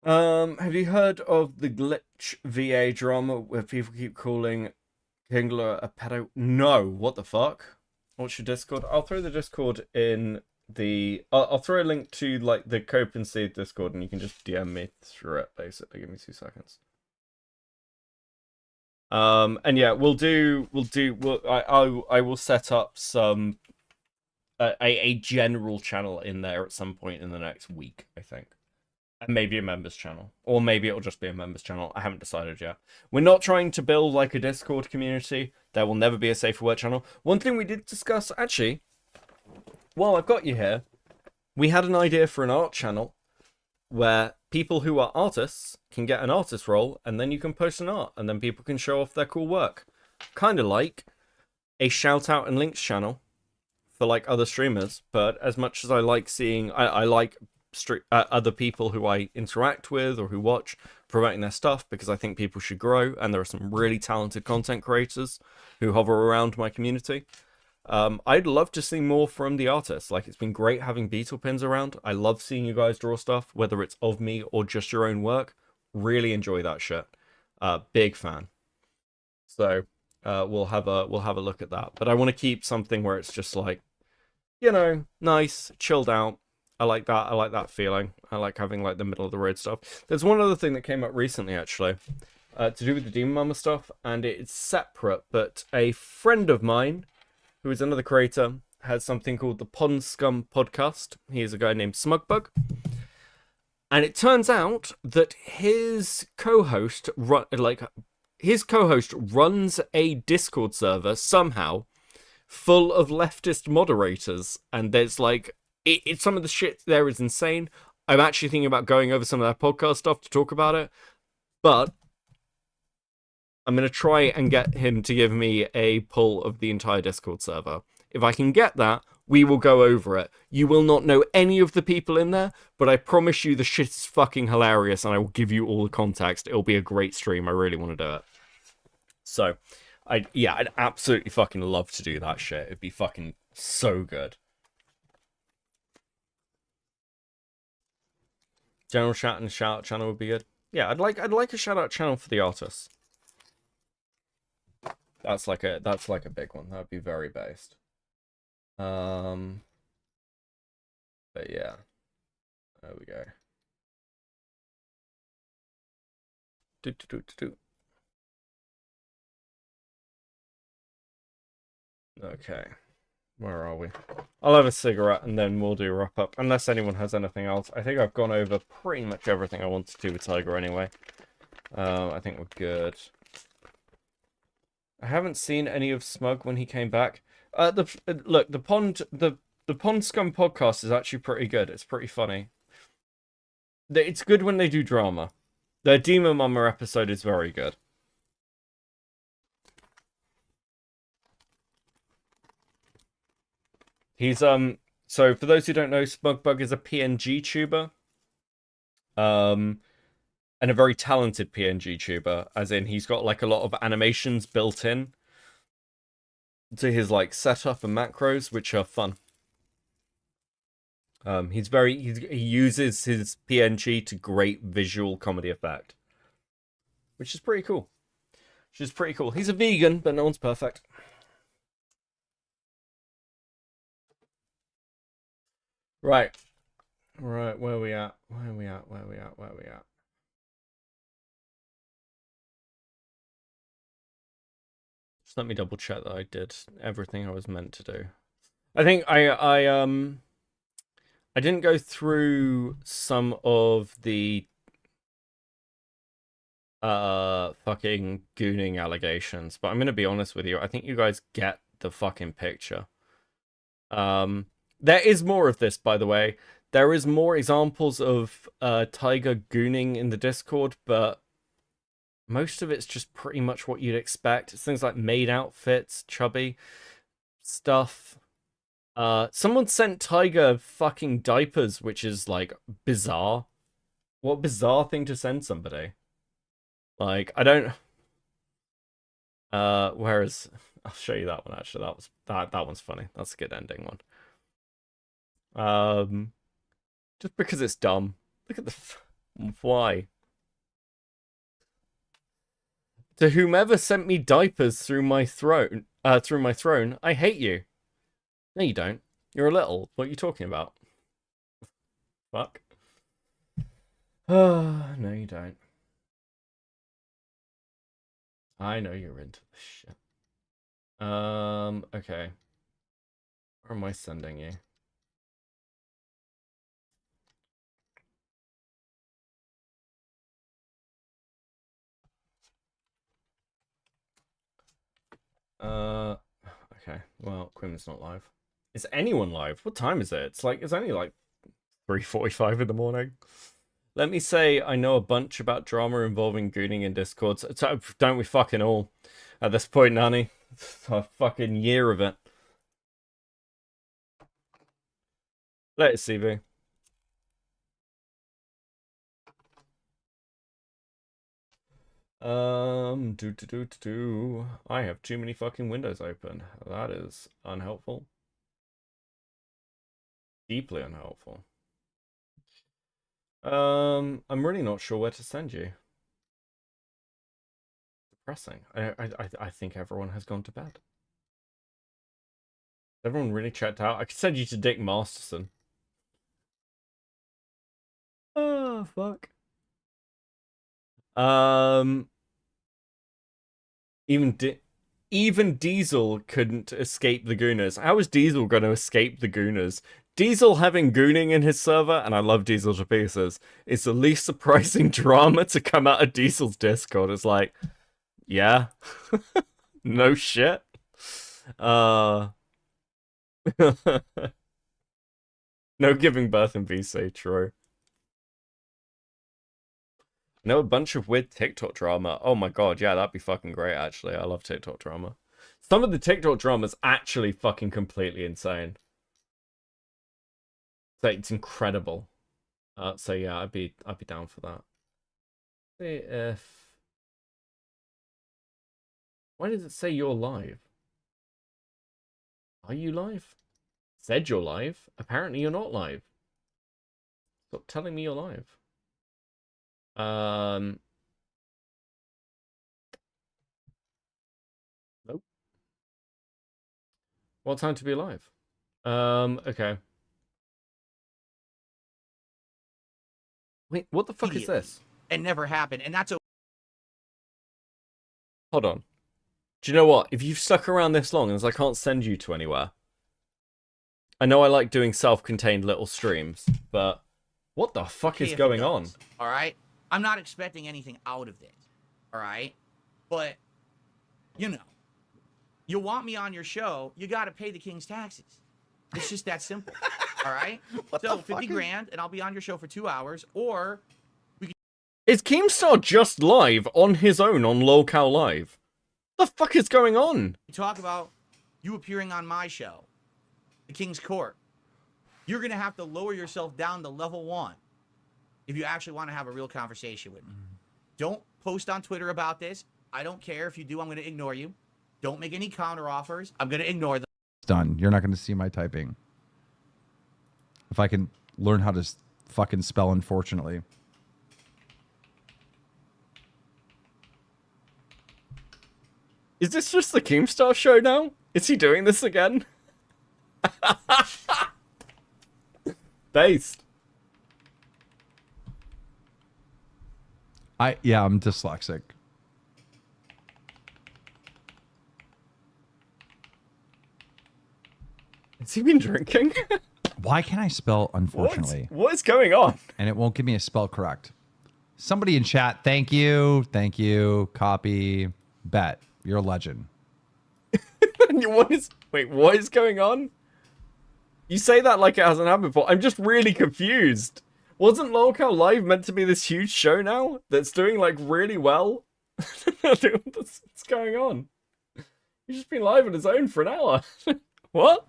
Have you heard of the Glitch VA drama where people keep calling Kingler a pedo? No, what the fuck? What's your Discord? I'll throw the Discord in the... I'll throw a link to like the Copecast Discord, and you can just DM me through it, basically. Give me 2 seconds. And yeah, I will set up some a general channel in there at some point in the next week, I think. And maybe a members channel, or maybe it'll just be a members channel. I haven't decided yet. We're not trying to build like a Discord community. There will never be a safer word channel. One thing we did discuss, actually, while I've got you here, we had an idea for an art channel where people who are artists can get an artist role, and then you can post an art, and then people can show off their cool work. Kind of like a shout out and links channel for like other streamers, but as much as I like seeing, I like other people who I interact with or who watch promoting their stuff, because I think people should grow, and there are some really talented content creators who hover around my community. I'd love to see more from the artists. Like, it's been great having Beetle Pins around. I love seeing you guys draw stuff, whether it's of me or just your own work. Really enjoy that shit. Big fan. So we'll have a look at that. But I want to keep something where it's just like, you know, nice, chilled out. I like that. I like that feeling. I like having like the middle of the road stuff. There's one other thing that came up recently, actually, to do with the Demon Mama stuff, and it's separate. But a friend of mine, who is another creator, has something called the Pond Scum Podcast. He is a guy named Smugbug. And it turns out that his co-host runs a Discord server somehow full of leftist moderators. And there's like, it's some of the shit there is insane. I'm actually thinking about going over some of their podcast stuff to talk about it. But I'm going to try and get him to give me a pull of the entire Discord server. If I can get that, we will go over it. You will not know any of the people in there, but I promise you the shit is fucking hilarious, and I will give you all the context. It'll be a great stream. I really want to do it. So, I'd absolutely fucking love to do that shit. It'd be fucking so good. General chat and shout out channel would be good. Yeah, I'd like a shout out channel for the artists. That's like a big one. That'd be very based. But yeah. There we go. Okay. Where are we? I'll have a cigarette and then we'll do a wrap up. Unless anyone has anything else. I think I've gone over pretty much everything I want to do with Tiger anyway. I think we're good. I haven't seen any of Smug when he came back. The Pond Scum podcast is actually pretty good. It's pretty funny. It's good when they do drama. Their Demon Mama episode is very good. He's so for those who don't know, Smugbug is a PNG tuber. And a very talented PNG tuber, as in he's got like a lot of animations built in to his like setup and macros, which are fun. He uses his PNG to great visual comedy effect, which is pretty cool. He's a vegan, but no one's perfect. Right. Where are we at? Just let me double check that I did everything I was meant to do. I think I didn't go through some of the fucking gooning allegations, but I'm gonna be honest with you. I think you guys get the fucking picture. There is more of this, by the way. There is more examples of Taiga gooning in the Discord, but most of it's just pretty much what you'd expect. It's things like maid outfits, chubby stuff. Someone sent Taiga fucking diapers, which is like bizarre. What bizarre thing to send somebody? Like, I don't. Whereas I'll show you that one actually. That one's funny. That's a good ending one. Just because it's dumb. Look at the why. To whomever sent me diapers through my throne, I hate you. No, you don't. You're a little. What are you talking about? Fuck. No, you don't. I know you're into this shit. Okay. Where am I sending you? Okay. Well, Quim's not live. Is anyone live? What time is it? It's only like 3:45 in the morning. Let me say I know a bunch about drama involving gooning in Discords. Don't we fucking all? At this point, Nanny. A fucking year of it. Let it CV. I have too many fucking windows open. That is unhelpful. Deeply unhelpful. I'm really not sure where to send you. Depressing. I think everyone has gone to bed. Everyone really checked out. I could send you to Dick Masterson. Oh fuck. Even Diesel couldn't escape the Gooners. How is Diesel going to escape the Gooners? Diesel having gooning in his server, and I love Diesel to pieces, is the least surprising drama to come out of Diesel's Discord. It's like, yeah, no shit. No giving birth in VC, true. Know a bunch of weird TikTok drama. Oh my god, yeah, that'd be fucking great, actually. I love TikTok drama. Some of the TikTok drama's actually fucking completely insane. So it's incredible. So yeah, I'd be down for that. See if... Why does it say you're live? Are you live? It said you're live. Apparently you're not live. Stop telling me you're live. Nope. What time to be live? Okay. Wait, what the fuck is this? It never happened, and that's Hold on. Do you know what? If you've stuck around this long, as I can't send you to anywhere. I know I like doing self-contained little streams, but what the fuck is going on? All right? I'm not expecting anything out of this. All right? But, you know, you want me on your show, you got to pay the king's taxes. It's just that simple. All right? So 50 grand, and I'll be on your show for 2 hours, or... Is Keemstar just live on his own on LolCal Live? The fuck is going on? You talk about you appearing on my show, the King's Court. You're going to have to lower yourself down to level 1 if you actually want to have a real conversation with me. Don't post on Twitter about this. I don't care. If you do, I'm going to ignore you. Don't make any counter offers. I'm going to ignore them. Done. You're not going to see my typing. If I can learn how to fucking spell, unfortunately. Is this just the Keemstar show now? Is he doing this again? Based. I'm dyslexic. Has he been drinking? Why can't I spell unfortunately? What is going on? And it won't give me a spell correct. Somebody in chat, thank you. Thank you. Copy. Bet. You're a legend. What is going on? You say that like it hasn't happened before. I'm just really confused. Wasn't Lolcow Live meant to be this huge show now that's doing like really well? What's going on? He's just been live on his own for an hour. What?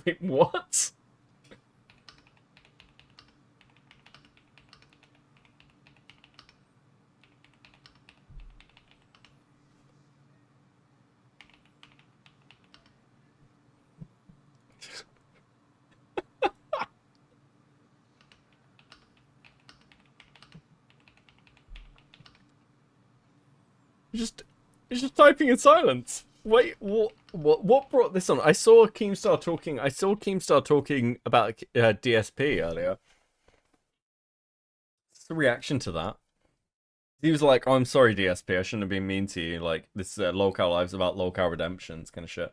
Wait, what? He's just typing in silence. Wait, what brought this on? I saw Keemstar talking about DSP earlier. What's the reaction to that? He was like, "Oh, I'm sorry, DSP. I shouldn't have been mean to you. Like, this Lolcow Live's about Lolcow Redemptions kind of shit."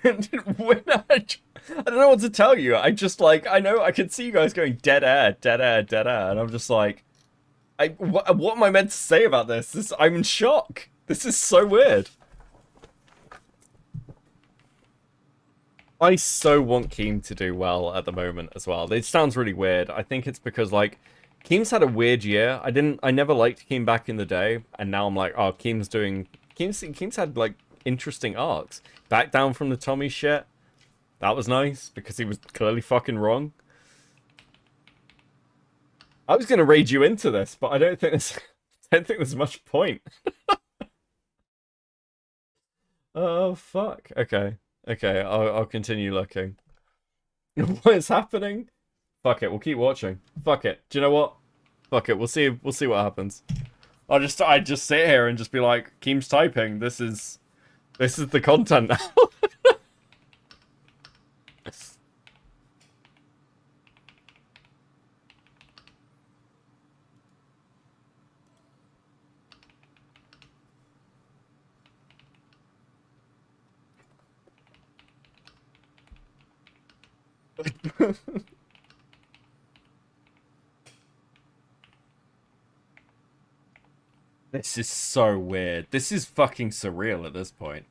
I don't know what to tell you. I just like, I know I can see you guys going dead air, and I'm just like, what am I meant to say about this? I'm in shock. This is so weird. I so want Keem to do well at the moment as well. It sounds really weird. I think it's because like Keem's had a weird year. I never liked Keem back in the day, and now I'm like, oh, Keem's had like interesting arcs. Back down from the Tommy shit. That was nice because he was clearly fucking wrong. I was gonna raid you into this, but I don't think there's much point. Oh fuck. Okay. I'll continue looking. What is happening? Fuck it. We'll keep watching. Fuck it. Do you know what? Fuck it. We'll see what happens. I just sit here and just be like, Keem's typing. This is the content now. This is so weird. This is fucking surreal at this point.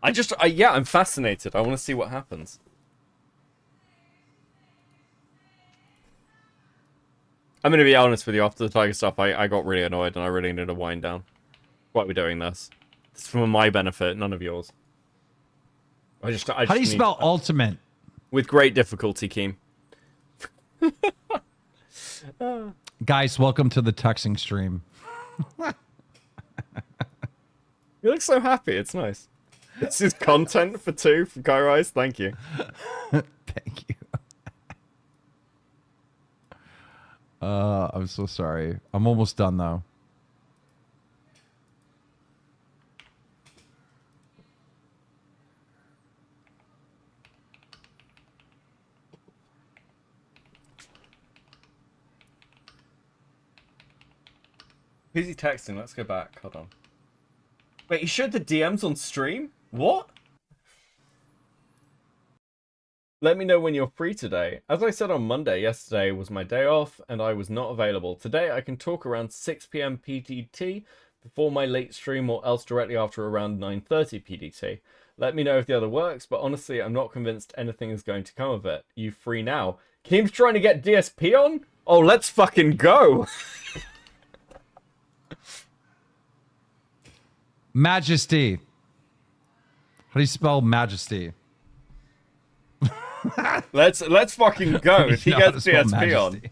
I'm fascinated. I want to see what happens. I'm going to be honest with you. After the Tiger stuff, I got really annoyed and I really needed to wind down. Why are we doing this? It's for my benefit, none of yours. How do you spell ultimate? With great difficulty, Keem. Guys, welcome to the texting stream. You look so happy. It's nice. This is content for two from Kairise. Thank you. Thank you. I'm so sorry. I'm almost done though. Who's he texting? Let's go back. Hold on. Wait, he showed the DMs on stream? What? Let me know when you're free today. As I said on Monday, yesterday was my day off and I was not available. Today I can talk around 6 PM PDT before my late stream or else directly after around 9:30 PDT. Let me know if the other works, but honestly I'm not convinced anything is going to come of it. You free now? Keem's trying to get DSP on? Oh, let's fucking go! Majesty, How do you spell majesty? Let's fucking go. If he You know how gets to spell DSP on. majesty.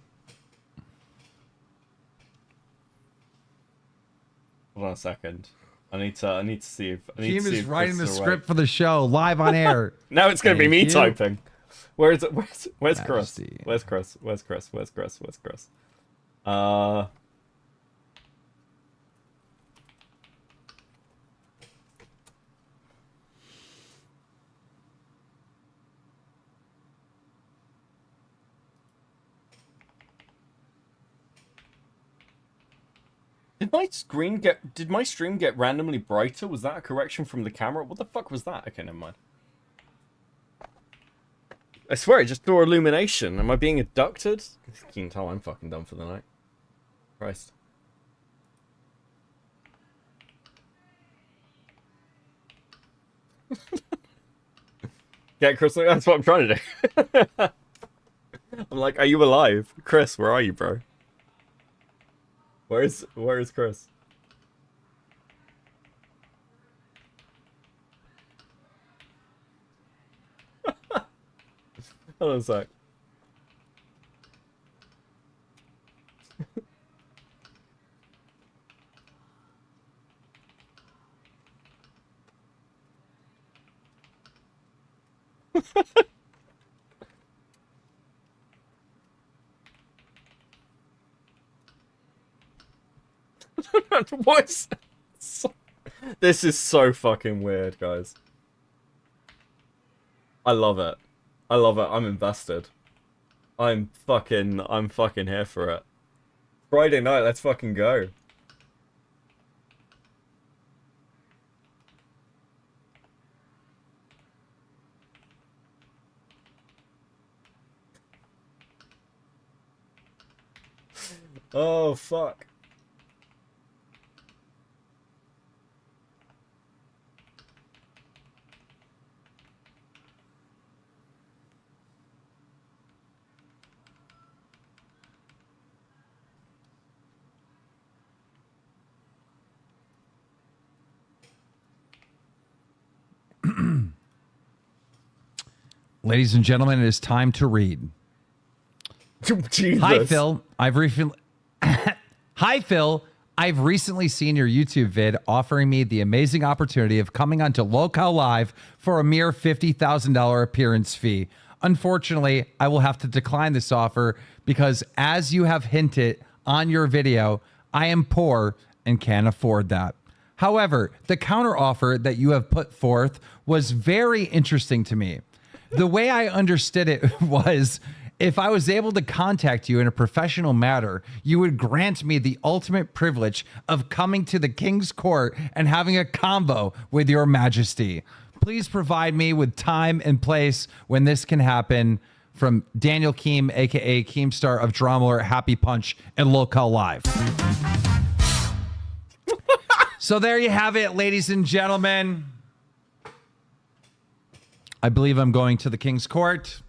Hold on a second. I need to see if Keem see is if writing the Chris is script for the show live on air. Now it's gonna be me Thank you. typing. Where's Chris? Majesty. Where's Chris? Where's Chris? Did my stream get randomly brighter? Was that a correction from the camera? What the fuck was that? Okay, never mind. I swear it just threw illumination. Am I being abducted? You can tell I'm fucking done for the night. Christ. Yeah, Chris, that's what I'm trying to do. I'm like, are you alive? Chris, where are you, bro? Where is Chris? Hold on a sec. What? This is so fucking weird, guys. I love it. I love it. I'm invested. I'm fucking here for it. Friday night, let's fucking go. Oh, fuck. Ladies and gentlemen, it is time to read. Jesus. Hi, Phil. Hi, Phil. I've recently seen your YouTube vid offering me the amazing opportunity of coming onto Locale Live for a mere $50,000 appearance fee. Unfortunately, I will have to decline this offer because, as you have hinted on your video, I am poor and can't afford that. However, the counteroffer that you have put forth was very interesting to me. The way I understood it was, if I was able to contact you in a professional matter, you would grant me the ultimate privilege of coming to the King's Court and having a convo with your majesty. Please provide me with time and place when this can happen. From Daniel Keem, aka Keemstar of Drama, Happy Punch, and Locale Live. So there you have it, ladies and gentlemen. I believe I'm going to the King's Court.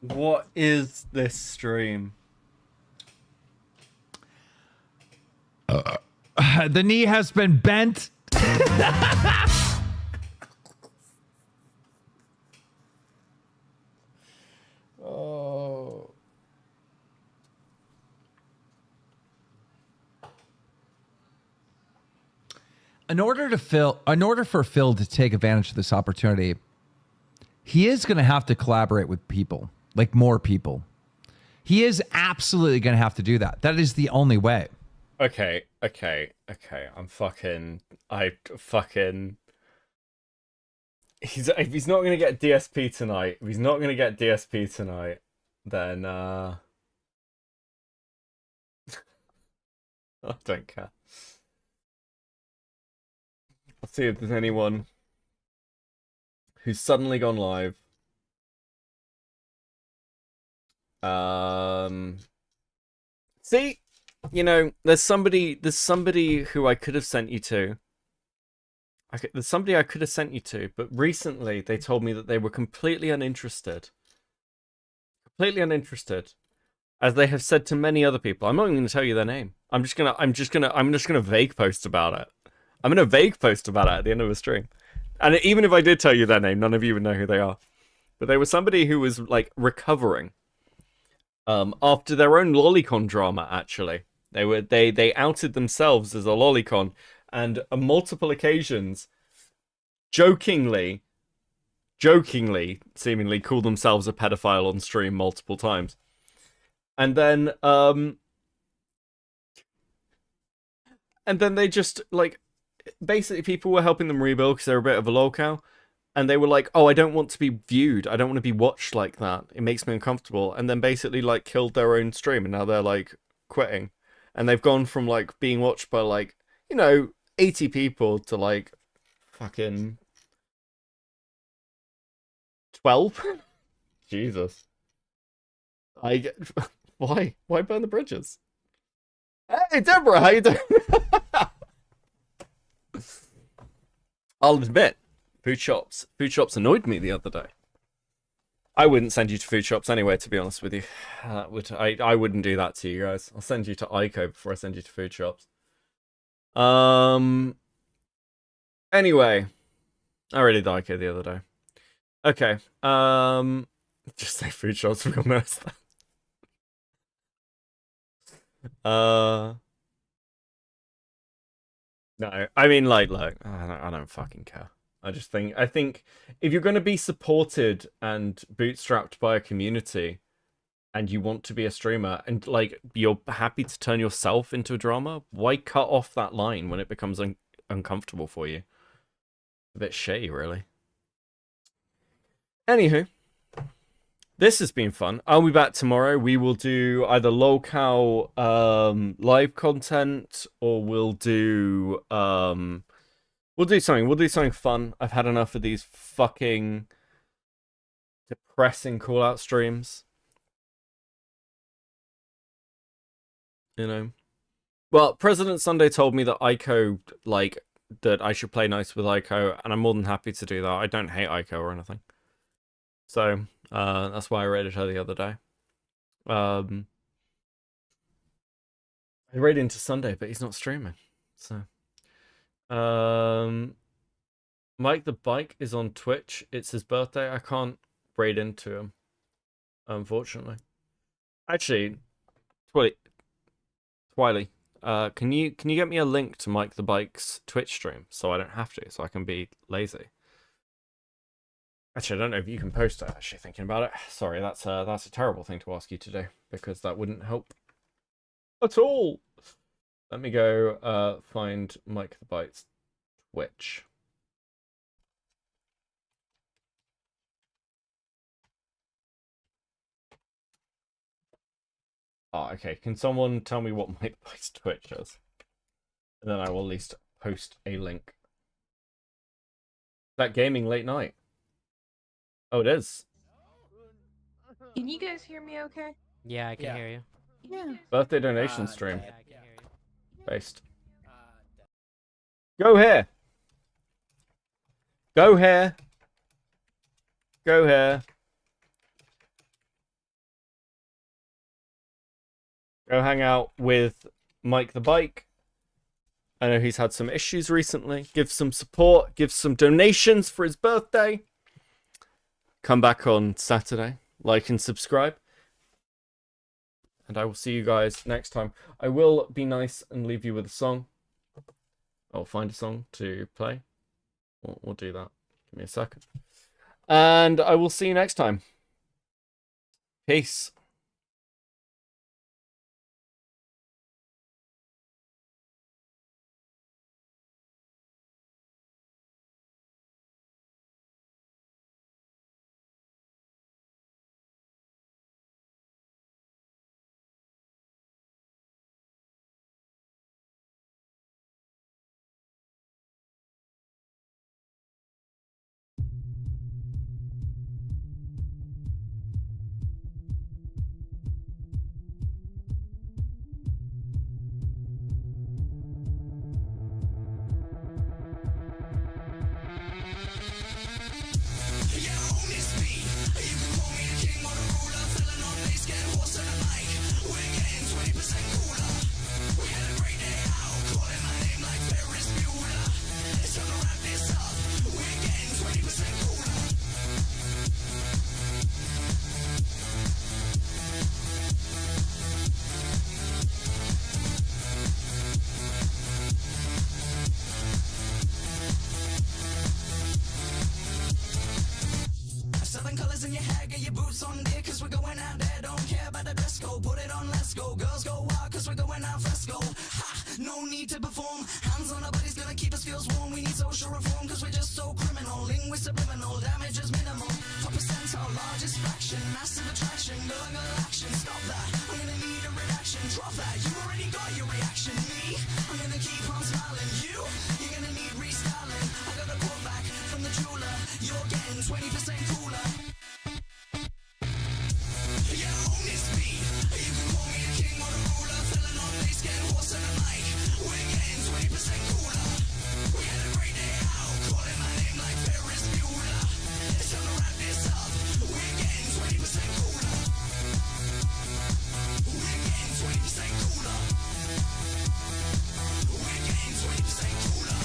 What is this stream? The knee has been bent. Oh. In order for Phil to take advantage of this opportunity, he is going to have to collaborate with people, like more people. He is absolutely going to have to do that. That is the only way. Okay. If he's not gonna get DSP tonight, then I don't care. I'll see if there's anyone who's suddenly gone live. See, you know, there's somebody who I could have sent you to. There's somebody I could have sent you to, but recently they told me that they were completely uninterested. Completely uninterested. As they have said to many other people. I'm not even going to tell you their name. I'm just gonna vague post about it. I'm gonna vague post about it at the end of the stream. And even if I did tell you their name, none of you would know who they are. But they were somebody who was like recovering after their own lolicon drama. Actually, they outed themselves as a lolicon, and on multiple occasions, jokingly, seemingly called themselves a pedophile on stream multiple times. And then they just like, basically people were helping them rebuild because they're a bit of a lolcow, and they were like, oh, I don't want to be viewed, I don't want to be watched like that, it makes me uncomfortable, and then basically like killed their own stream, and now they're like quitting, and they've gone from like being watched by like, 80 people to like fucking 12. Jesus. Why burn the bridges? Hey Deborah, how you doing? I'll admit, food shops annoyed me the other day. I wouldn't send you to food shops anyway, to be honest with you. I wouldn't do that to you guys. I'll send you to Ico before I send you to food shops. Anyway, I already did Ico the other day. Okay. Just say food shops, real nice. No, I mean, like, look, I don't fucking care. I think if you're going to be supported and bootstrapped by a community, and you want to be a streamer, and like you're happy to turn yourself into a drama, why cut off that line when it becomes uncomfortable for you? A bit shitty, really. Anywho, this has been fun. I'll be back tomorrow. We will do either lolcow live content, or we'll do something. We'll do something fun. I've had enough of these fucking depressing call-out streams. Well, President Sunday told me that Ico, like, that I should play nice with Ico, and I'm more than happy to do that. I don't hate Ico or anything. So, that's why I raided her the other day. I raided into Sunday, but he's not streaming. So, Mike the Bike is on Twitch. It's his birthday. I can't raid into him, unfortunately. Actually, Twiley, can you get me a link to Mike the Bike's Twitch stream so I don't have to, so I can be lazy? Actually, I don't know if you can post it, actually, thinking about it. Sorry, that's a terrible thing to ask you to do, because that wouldn't help at all. Let me go find Mike the Bike's Twitch. Oh, okay. Can someone tell me what Mike the Bike's Twitch is? And then I will at least post a link. That gaming late night. Oh, it is. Can you guys hear me okay? Yeah, I can hear you. Yeah. Birthday donation stream. Based. Go here. Go here. Go here. Go hang out with Mike the Bike. I know he's had some issues recently. Give some support. Give some donations for his birthday. Come back on Saturday. Like and subscribe. And I will see you guys next time. I will be nice and leave you with a song. I'll find a song to play. We'll do that. Give me a second. And I will see you next time. Peace. no need to perform. Hands on our bodies gonna keep us feels warm. We need social reform cause we're just so criminal. Linguist subliminal, damage is minimal. 4% our largest fraction. Massive attraction, global action. Stop that, I'm gonna need a reaction. Drop that, you already got your reaction. Me, I'm gonna keep on smiling. You're gonna need restyling. I got a quote back from the jeweler. You're getting 20% cooler. Yeah, own this beat. You can call me a king or a ruler. Filling on bass, getting horse in the mic. We're getting 20% cooler. We had a great day out, calling my name like Ferris Bueller. It's time to wrap this up. We're getting 20% cooler. We're getting 20% cooler. We're getting 20% cooler.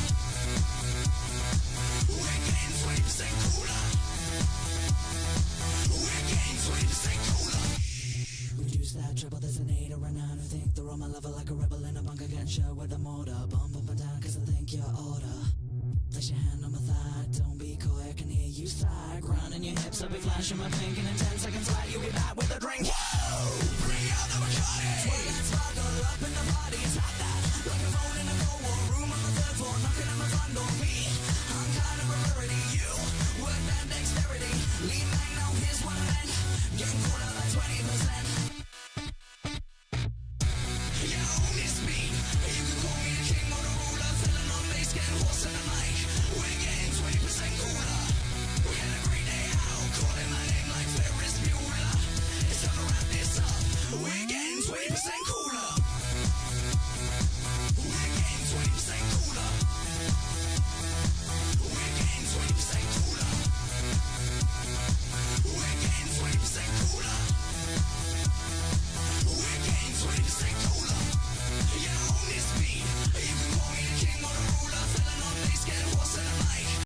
We're getting 20% cooler. We're getting 20% cooler. Reduce that triple, there's an 8 or a 9 who think they're on my level like a rebel in a bunker getting shot with a mortar. Bump up and down cause I think you're order. Place your hand on my thigh, don't be coy, I can hear you sigh. Grinding your hips, I'll be flashing my pink, and in 10 seconds flat, you'll be back with a drink. Whoa! Bring out the Bacardi! Sweat and sparkle up in the party, it's hot that.